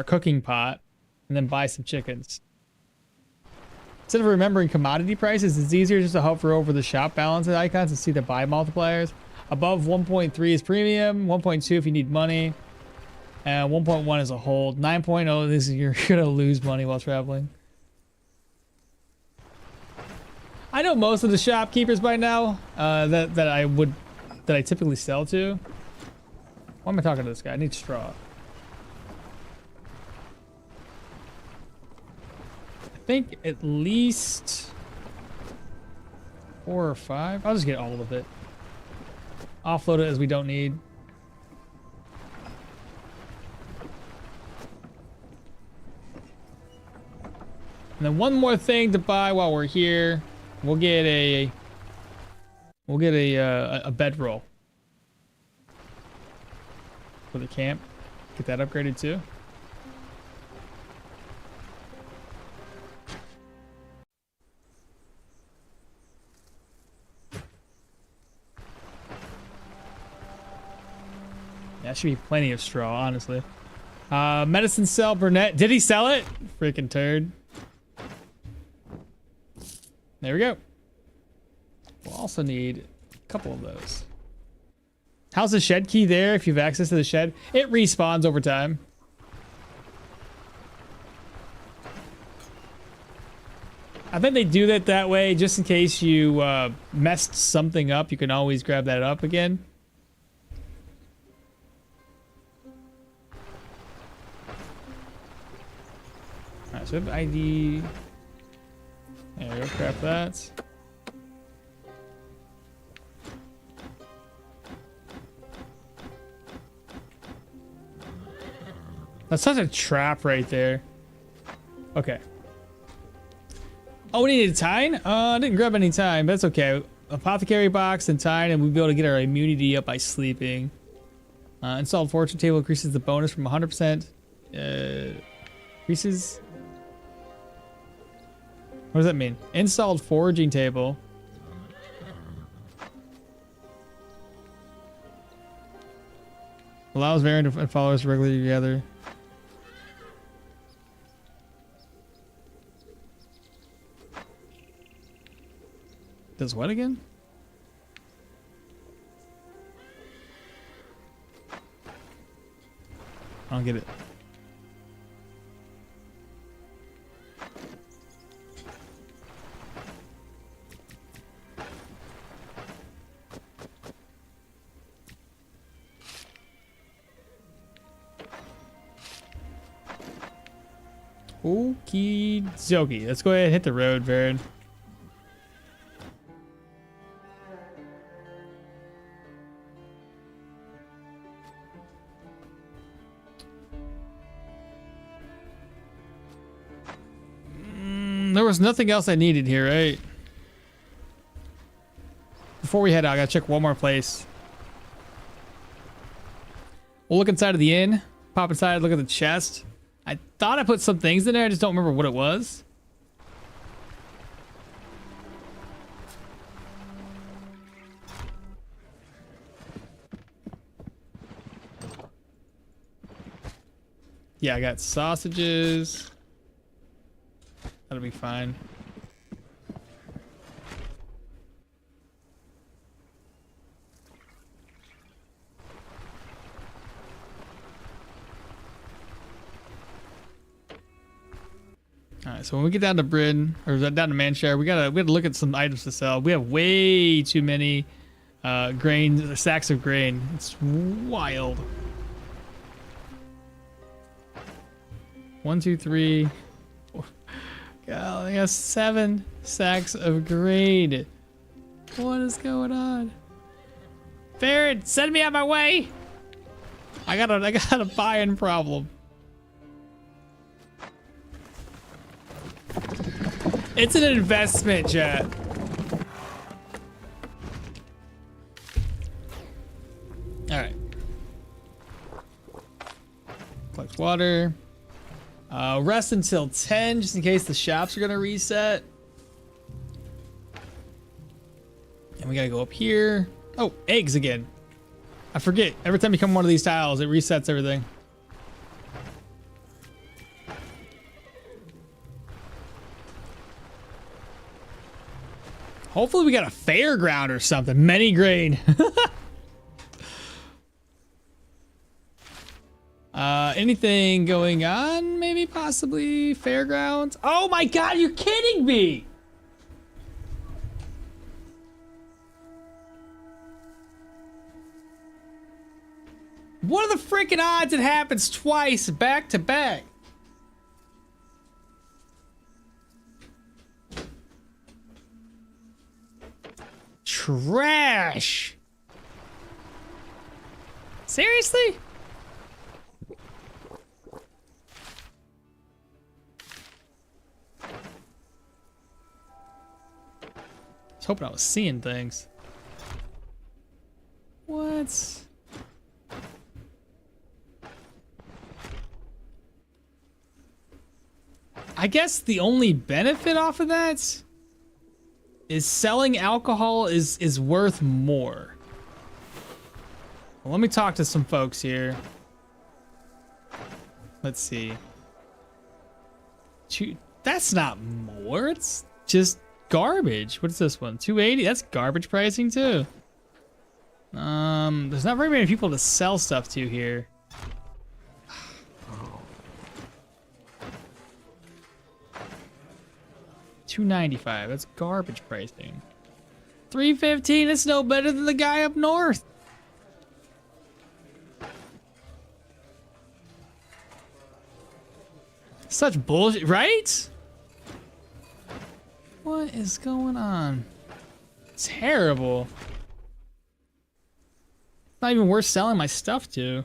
cooking pot, and then buy some chickens. Instead of remembering commodity prices, it's easier just to hover over the shop balance icons and see the buy multipliers. Above 1.3 is premium, 1.2 if you need money, and 1.1 is a hold. 9.0 this is you're gonna lose money while traveling. I know most of the shopkeepers by now that I typically sell to. Why am I talking to this guy? I need straw. I think at least 4 or 5. I'll just get all of it. Offload it as we don't need. And then one more thing to buy while we're here. We'll get a bedroll for the camp. Get that upgraded too. That should be plenty of straw, honestly. Medicine cell, Burnett. Did he sell it? Freaking turd. There we go. We'll also need a couple of those. How's the shed key there if you have access to the shed? It respawns over time. I think they do that way just in case you messed something up. You can always grab that up again. Alright, so we have ID. There we go, craft that. That's such a trap right there. Okay. Oh, we needed tine? I didn't grab any tine, but that's okay. Apothecary box and tine, and we'll be able to get our immunity up by sleeping. Installed fortune table increases the bonus from 100%. Increases. What does that mean? Installed foraging table. Allows variant and followers to regularly together. Does what again? I don't get it. Okie dokie. Let's go ahead and hit the road, Varen. There was nothing else I needed here, right? Before we head out, I gotta check one more place. We'll look inside of the inn. Pop inside, look at the chest. I thought I put some things in there, I just don't remember what it was. Yeah, I got sausages. That'll be fine. Alright, so when we get down to Bryn, or down to Manshire, we gotta look at some items to sell. We have way too many grain, sacks of grain. It's wild. 1, 2, 3. God, I got 7 sacks of grain. What is going on? Farron, send me out my way. I got a buy-in problem. It's an investment, chat. All right. Collect water. Rest until 10, just in case the shops are gonna reset. And we gotta go up here. Oh, eggs again. I forget. Every time you come on one of these tiles, it resets everything. Hopefully we got a fairground or something. Many grain. Anything going on? Maybe, possibly fairgrounds. Oh my God, you're kidding me. What are the freaking odds it happens twice back to back? Trash. Seriously? I was hoping I was seeing things. What? I guess the only benefit off of that is selling alcohol is worth more. Well, let me talk to some folks here. Let's see. That's not more. It's just garbage. What's this one? 280. That's garbage pricing too. There's not very many people to sell stuff to here. $295. That's garbage pricing. $315. It's no better than the guy up north. Such bullshit, right? What is going on? Terrible. Not even worth selling my stuff to.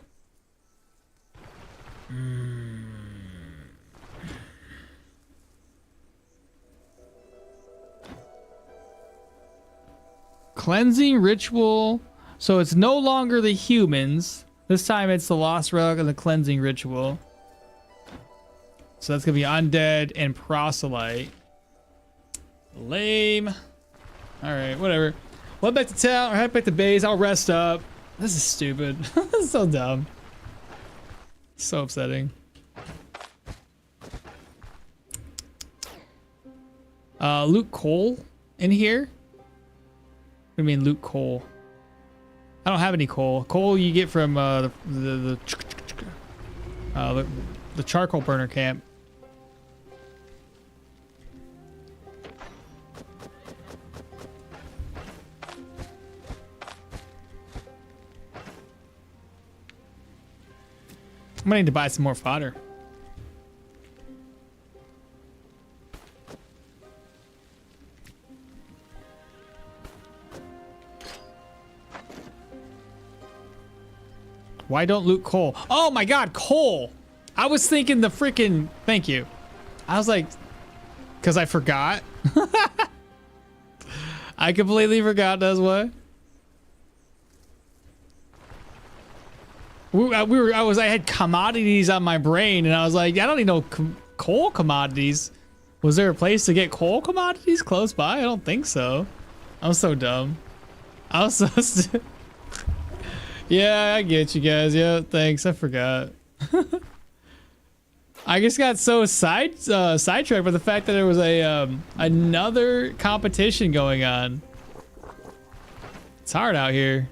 Cleansing ritual. So it's no longer the humans. This time it's the lost relic and the cleansing ritual. So that's gonna be undead and proselyte. Lame. All right, whatever. We'll head back to town or head back to base. I'll rest up. This is stupid. This is so dumb. So upsetting. Loot coal in here. What do you mean loot coal? I don't have any coal. Coal you get from the charcoal burner camp. I'm gonna need to buy some more fodder. Why don't loot coal? Oh my God, coal! I was thinking the freaking, thank you. I was like, cause I forgot. I completely forgot, that's why. I had commodities on my brain and I was like, I don't need no coal commodities. Was there a place to get coal commodities close by? I don't think so. I'm so dumb. I was so yeah, I get you guys. Yeah, thanks. I forgot. I just got so sidetracked by the fact that there was a another competition going on. It's hard out here.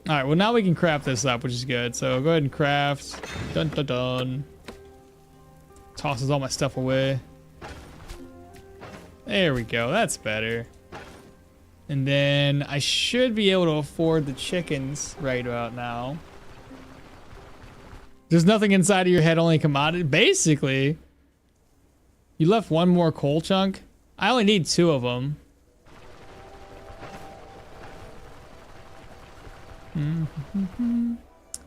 All right, well now we can craft this up, which is good. So go ahead and craft. Dun dun dun. Tosses all my stuff away. There we go. That's better. And then I should be able to afford the chickens right about now. There's nothing inside of your head, only commodity. Basically, you left one more coal chunk. I only need 2 of them. And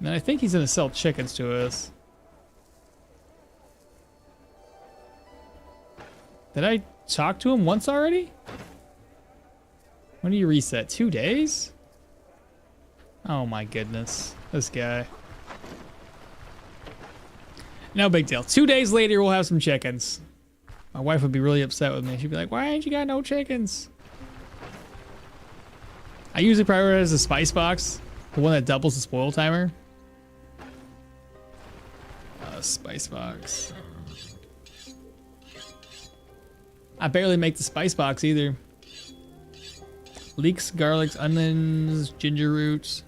I think he's gonna sell chickens to us. Did I talk to him once already? When do you reset? 2 days? Oh my goodness. This guy. No big deal. 2 days later, we'll have some chickens. My wife would be really upset with me. She'd be like, why ain't you got no chickens? I usually prioritize the spice box. The one that doubles the spoil timer. Spice box. I barely make the spice box either. Leeks, garlics, onions, ginger roots.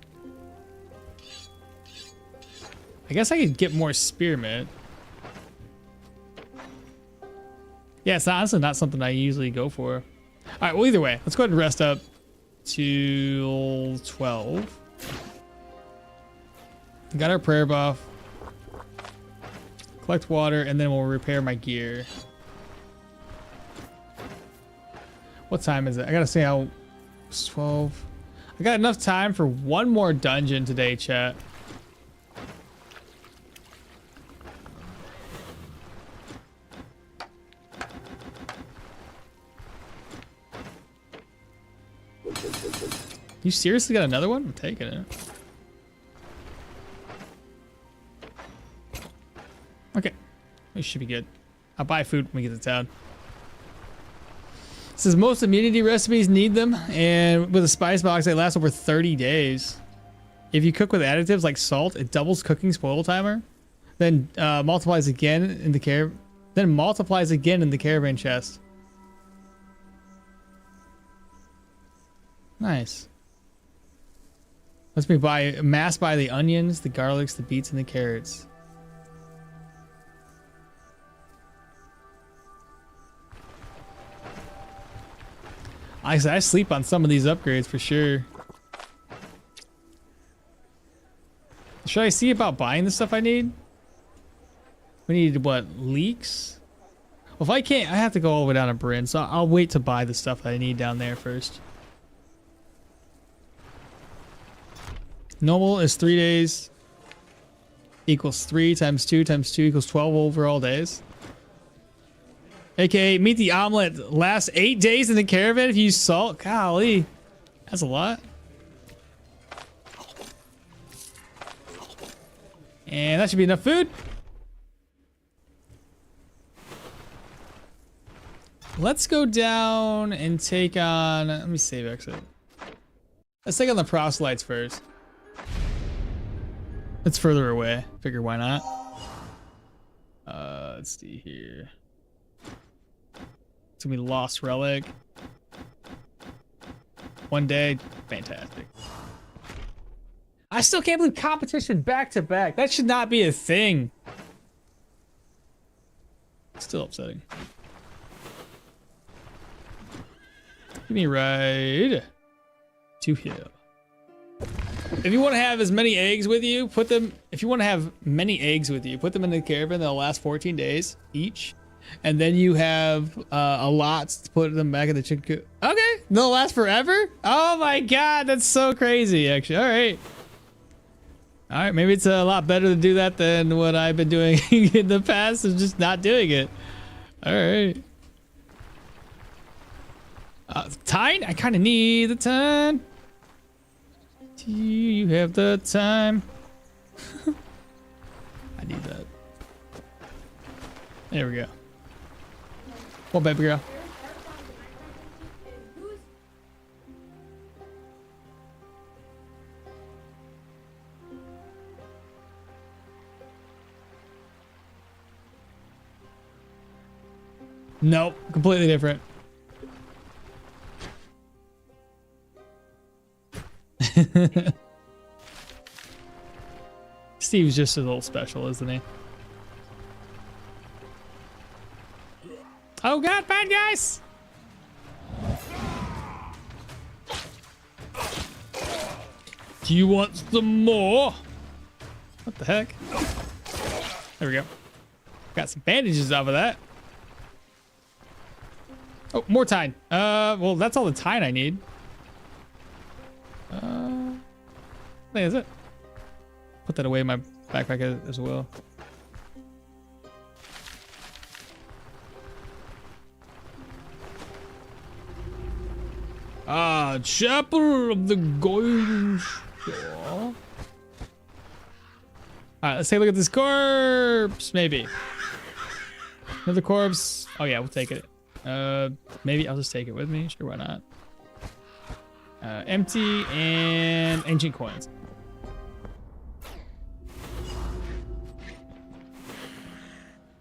I guess I could get more spearmint. Yeah, it's honestly not something I usually go for. All right, well, either way, let's go ahead and rest up till 12. Got our prayer buff. Collect water, and then we'll repair my gear. What time is it? I gotta see how it's 12. I got enough time for one more dungeon today, chat. You seriously got another one? I'm taking it. Okay. We should be good. I'll buy food when we get to town. It says most immunity recipes need them, and with a spice box, they last over 30 days. If you cook with additives like salt, it doubles cooking spoil timer, then multiplies again in the caravan chest. Nice. Let's me mass buy the onions, the garlics, the beets, and the carrots. I sleep on some of these upgrades for sure. Should I see about buying the stuff I need? We need what? Leeks? Well, if I can't, I have to go all the way down to Bryn, so I'll wait to buy the stuff that I need down there first. Normal is 3 days equals 3 times 2 times 2 equals 12 overall days. AKA meet the omelet lasts 8 days in the caravan if you use salt. Golly, that's a lot. And that should be enough food. Let's go down and take on, let me save exit. Let's take on the proselytes first. It's further away. Figure why not. Let's see here. It's gonna be Lost Relic. 1 day. Fantastic. I still can't believe competition back to back. That should not be a thing. It's still upsetting. Give me a ride to hill. If you want to have as many eggs with you, put them. If you want to have many eggs with you, put them in the caravan. They'll last 14 days each, and then you have a lot to put them back in the chicken coop. Okay, they'll last forever. Oh my god, that's so crazy. Actually, all right. Maybe it's a lot better to do that than what I've been doing in the past of just not doing it. All right. Time? I kind of need the time. Do you have the time? I need that. There we go. Well, baby girl. Nope, completely different. Steve's just a little special, isn't he? Oh god, bad guys! Do you want some more? What the heck? There we go. Got some bandages off of that. Oh, more tine. Well, that's all the tine I need. I think that's it. Put that away in my backpack as well. Chapel of the Golden Shore. Alright, let's take a look at this corpse, maybe. Another corpse. Oh yeah, we'll take it. Maybe I'll just take it with me. Sure, why not? Empty and ancient coins.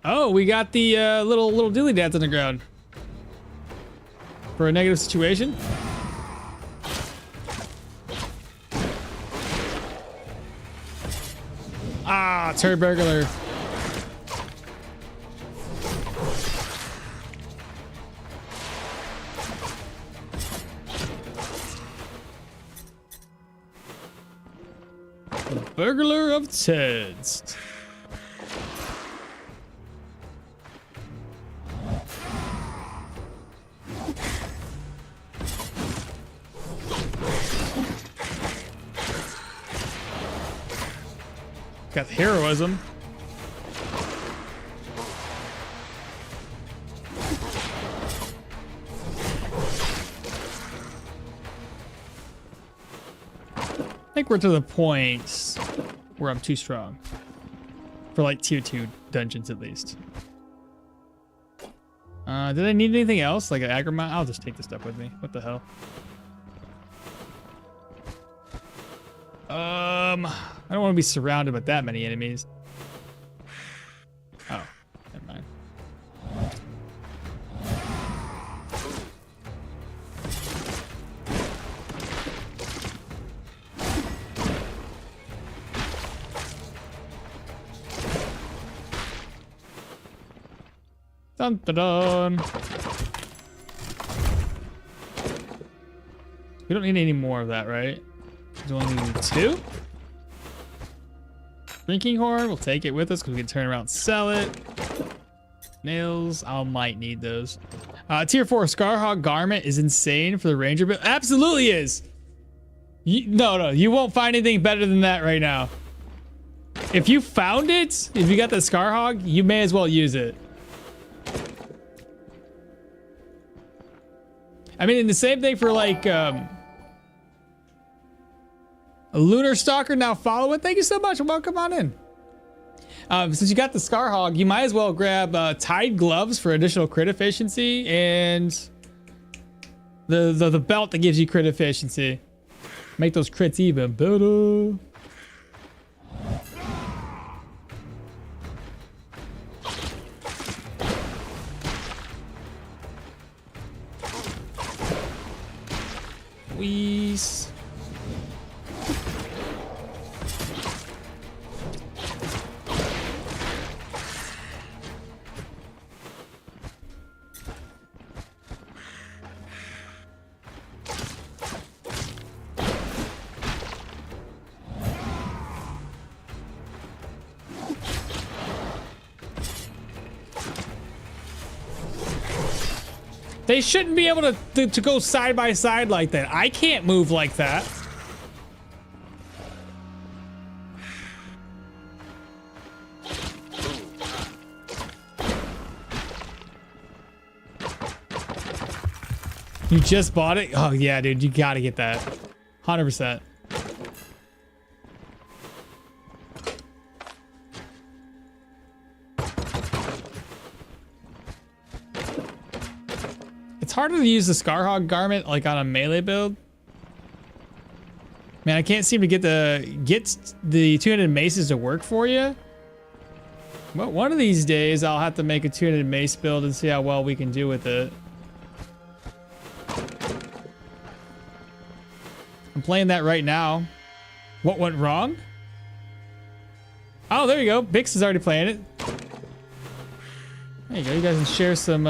Oh, we got the little dilly dads on the ground. For a negative situation. Ah, turd burglar. The burglar of turds. Got the heroism. I think we're to the point where I'm too strong. For like tier 2 dungeons at least. Did I need anything else? Like an agremont? I'll just take this stuff with me. What the hell? I don't want to be surrounded by that many enemies. Oh, never mind. Dun dun dun. We don't need any more of that, right? There's only 2? Drinking horn, we'll take it with us because we can turn around and sell it. Nails, I might need those. Tier 4 Scarhawk garment is insane for the ranger build. Absolutely is. No, you won't find anything better than that right now. If you found it, if you got the Scarhawk, you may as well use it. I mean, and the same thing for like a Lunar Stalker. Now follow it. Thank you so much. Welcome on in. Since you got the Scarhawk, you might as well grab Tide Gloves for additional crit efficiency and the belt that gives you crit efficiency. Make those crits even better. Wheeze. They shouldn't be able to go side by side like that. I can't move like that. You just bought it? Oh yeah, dude, you gotta get that. 100%. It's harder to use the Scarhawk garment like on a melee build. Man, I can't seem to get the 200 maces to work for you. Well, one of these days I'll have to make a 200 mace build and see how well we can do with it. I'm playing that right now. What went wrong? Oh, there you go. Bix is already playing it. There you go. You guys can share some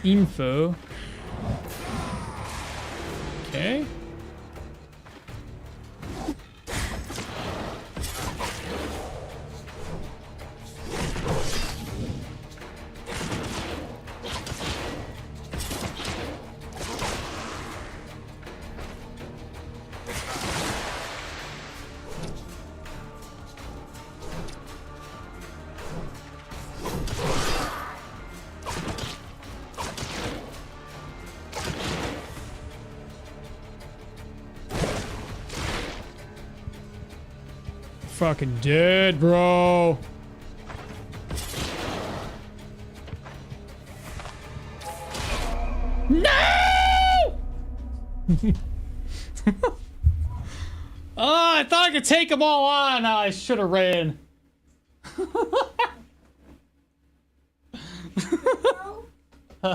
info. Okay. fucking dead, bro. No! Oh, I thought I could take them all on. Oh, I should have ran.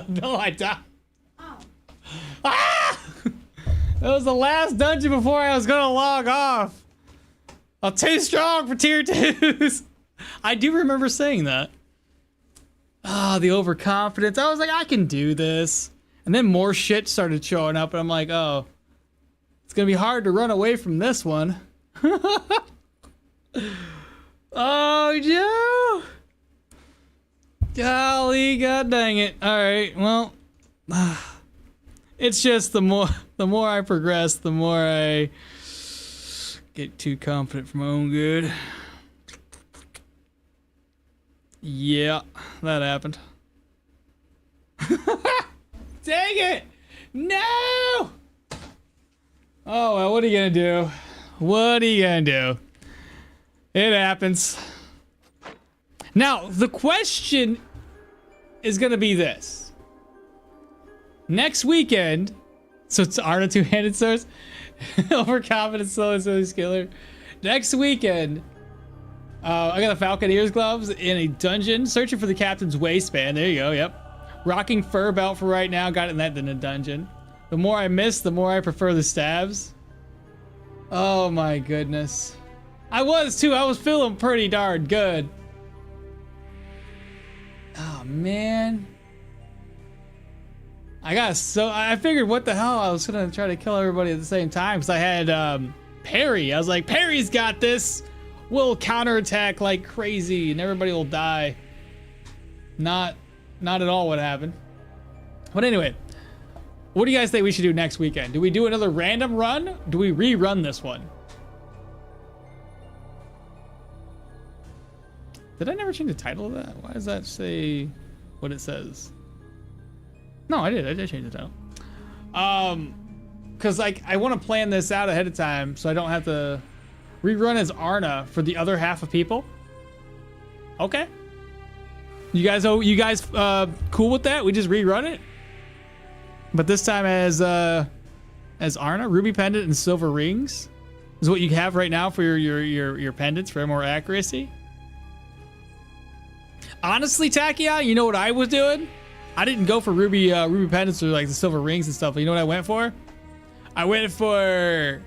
No, I died. Oh. Ah! That was the last dungeon before I was gonna log off. I'm too strong for tier 2s. I do remember saying that. Ah, the overconfidence. I was like, I can do this. And then more shit started showing up, and I'm like, oh, it's gonna be hard to run away from this one. Oh, Joe. Golly, god dang it. All right, well, it's just the more I progress, the more I get too confident for my own good. Yeah, that happened. Dang it! No! Oh, well, what are you gonna do? What are you gonna do? It happens. Now, the question is gonna be this. Next weekend, so it's Arna two-handed swords, overconfident, slow and silly skiller. Next weekend, I got the Falconeer's gloves in a dungeon, searching for the captain's waistband. There you go, yep. Rocking fur belt for right now, got that in a dungeon. The more I miss, the more I prefer the stabs. Oh my goodness. I was too, I was feeling pretty darn good. Oh man. I figured what the hell, I was gonna try to kill everybody at the same time because I had Perry. I was like, Perry's got this. We'll counterattack like crazy and everybody will die. Not at all what happened. But anyway, what do you guys think we should do next weekend? Do we do another random run? Do we rerun this one? Did I never change the title of that? Why does that say what it says? No, I did. I did change the title. Cause like I want to plan this out ahead of time so I don't have to rerun as Arna for the other half of people. Okay. You guys cool with that? We just rerun it? But this time as Arna, ruby pendant and silver rings is what you have right now for your pendants for more accuracy. Honestly, Takia, you know what I was doing? I didn't go for ruby pendants or like the silver rings and stuff. But you know what I went for? I went for,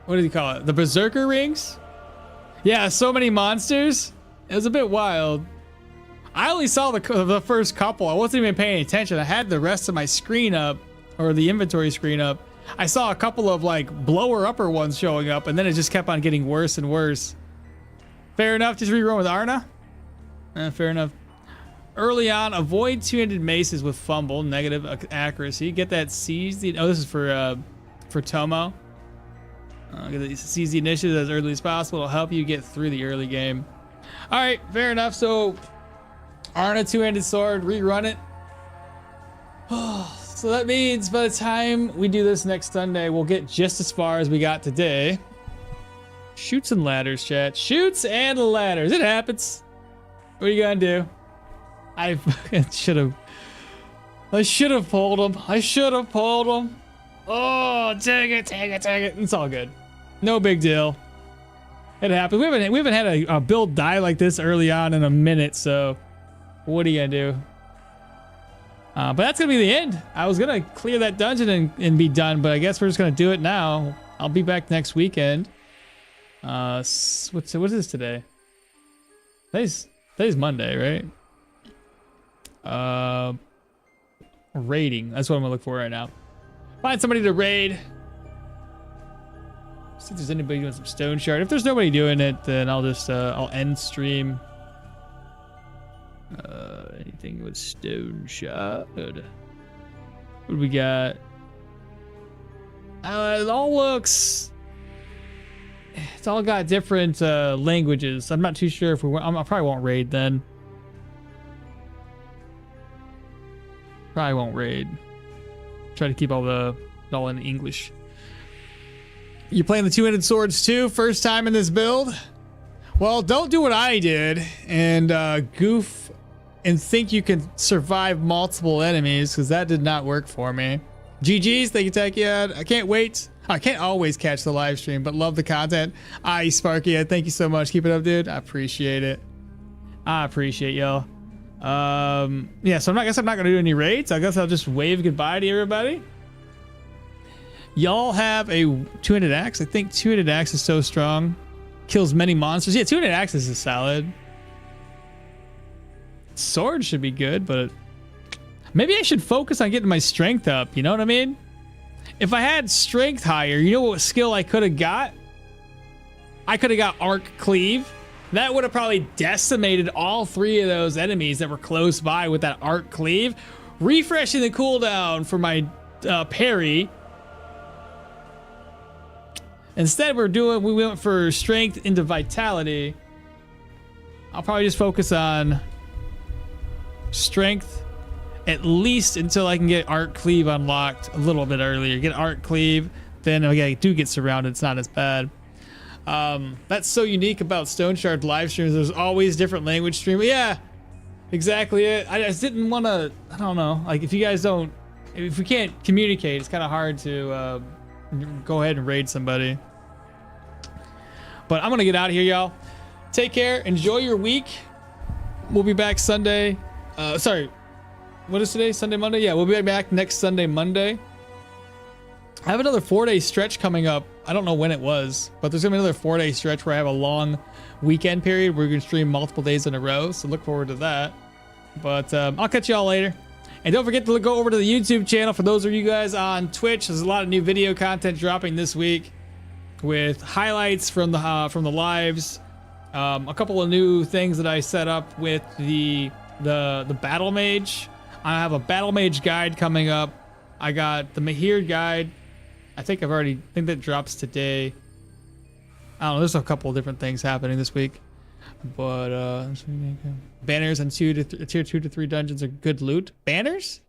what do you call it? The berserker rings? Yeah, so many monsters. It was a bit wild. I only saw the first couple. I wasn't even paying attention. I had the rest of my screen up, or the inventory screen up. I saw a couple of like blower upper ones showing up, and then it just kept on getting worse and worse. Fair enough, just rerun with Arna. Fair enough. Early on, avoid two-handed maces with fumble, negative accuracy. Get that seize the. Oh, this is for Tomo. Seize the initiative as early as possible. It'll help you get through the early game. All right, fair enough. So, Arna two-handed sword, rerun it. So that means by the time we do this next Sunday, we'll get just as far as we got today. Shoots and ladders, chat. Shoots and ladders. It happens. What are you gonna do? I should have pulled him. I should have pulled him. Oh, take it. It's all good. No big deal. It happens. We haven't had a build die like this early on in a minute. So, what are you gonna do? But that's gonna be the end. I was gonna clear that dungeon and be done, but I guess we're just gonna do it now. I'll be back next weekend. What is today? Today's Monday, right? Raiding. That's what I'm gonna look for right now. Find somebody to raid. See if there's anybody doing some Stoneshard. If there's nobody doing it, then I'll just I'll end stream. Anything with Stoneshard? What do we got? It all looks. It's all got different languages. I'm not too sure if I probably won't raid then. Probably won't raid. Try to keep all in English. You playing the two-handed swords too? First time in this build? Well, don't do what I did and goof and think you can survive multiple enemies, because that did not work for me. GG's, thank you, Techiad. I can't wait. I can't always catch the live stream, but love the content. Sparky, thank you so much. Keep it up, dude. I appreciate it. I appreciate y'all. Yeah, so I guess I'm not gonna do any raids. I guess I'll just wave goodbye to everybody. Y'all have a two-handed axe. I think two-handed axe is so strong. Kills many monsters. Yeah, two-handed axe is solid. Sword should be good, but maybe I should focus on getting my strength up. You know what I mean? If I had strength higher, you know what skill I could have got? I could have got arc cleave. That would have probably decimated all three of those enemies that were close by with that arc cleave, refreshing the cooldown for my parry. Instead, we went for strength into vitality. I'll probably just focus on strength at least until I can get arc cleave unlocked a little bit earlier. Get arc cleave, then I do get surrounded. It's not as bad. That's so unique about Stoneshard live streams. There's always different language stream. Yeah, exactly it. I just didn't want to, I don't know, like if we can't communicate, it's kind of hard to go ahead and raid somebody. But I'm gonna get out of here, y'all. Take care, enjoy your week. We'll be back Sunday. Sorry, what is today? Sunday, Monday? Yeah, we'll be back next Sunday, Monday. I have another 4-day stretch coming up. I don't know when it was, but there's gonna be another 4-day stretch where I have a long weekend period where we're gonna stream multiple days in a row. So look forward to that. But I'll catch y'all later. And don't forget to go over to the YouTube channel for those of you guys on Twitch. There's a lot of new video content dropping this week with highlights from the lives. A couple of new things that I set up with the battle mage. I have a battle mage guide coming up. I got the Mahir guide. I think that drops today. I don't know, there's a couple of different things happening this week. But banners and tier 2 to 3 dungeons are good loot. Banners?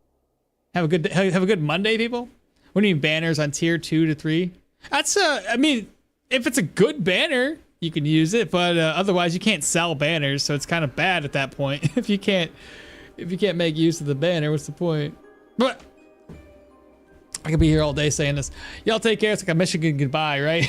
Have a good Monday, people. What do you mean banners on tier 2 to 3? That's I mean, if it's a good banner, you can use it, but otherwise you can't sell banners, so it's kind of bad at that point. if you can't make use of the banner, what's the point? But I could be here all day saying this. Y'all take care. It's like a Michigan goodbye, right?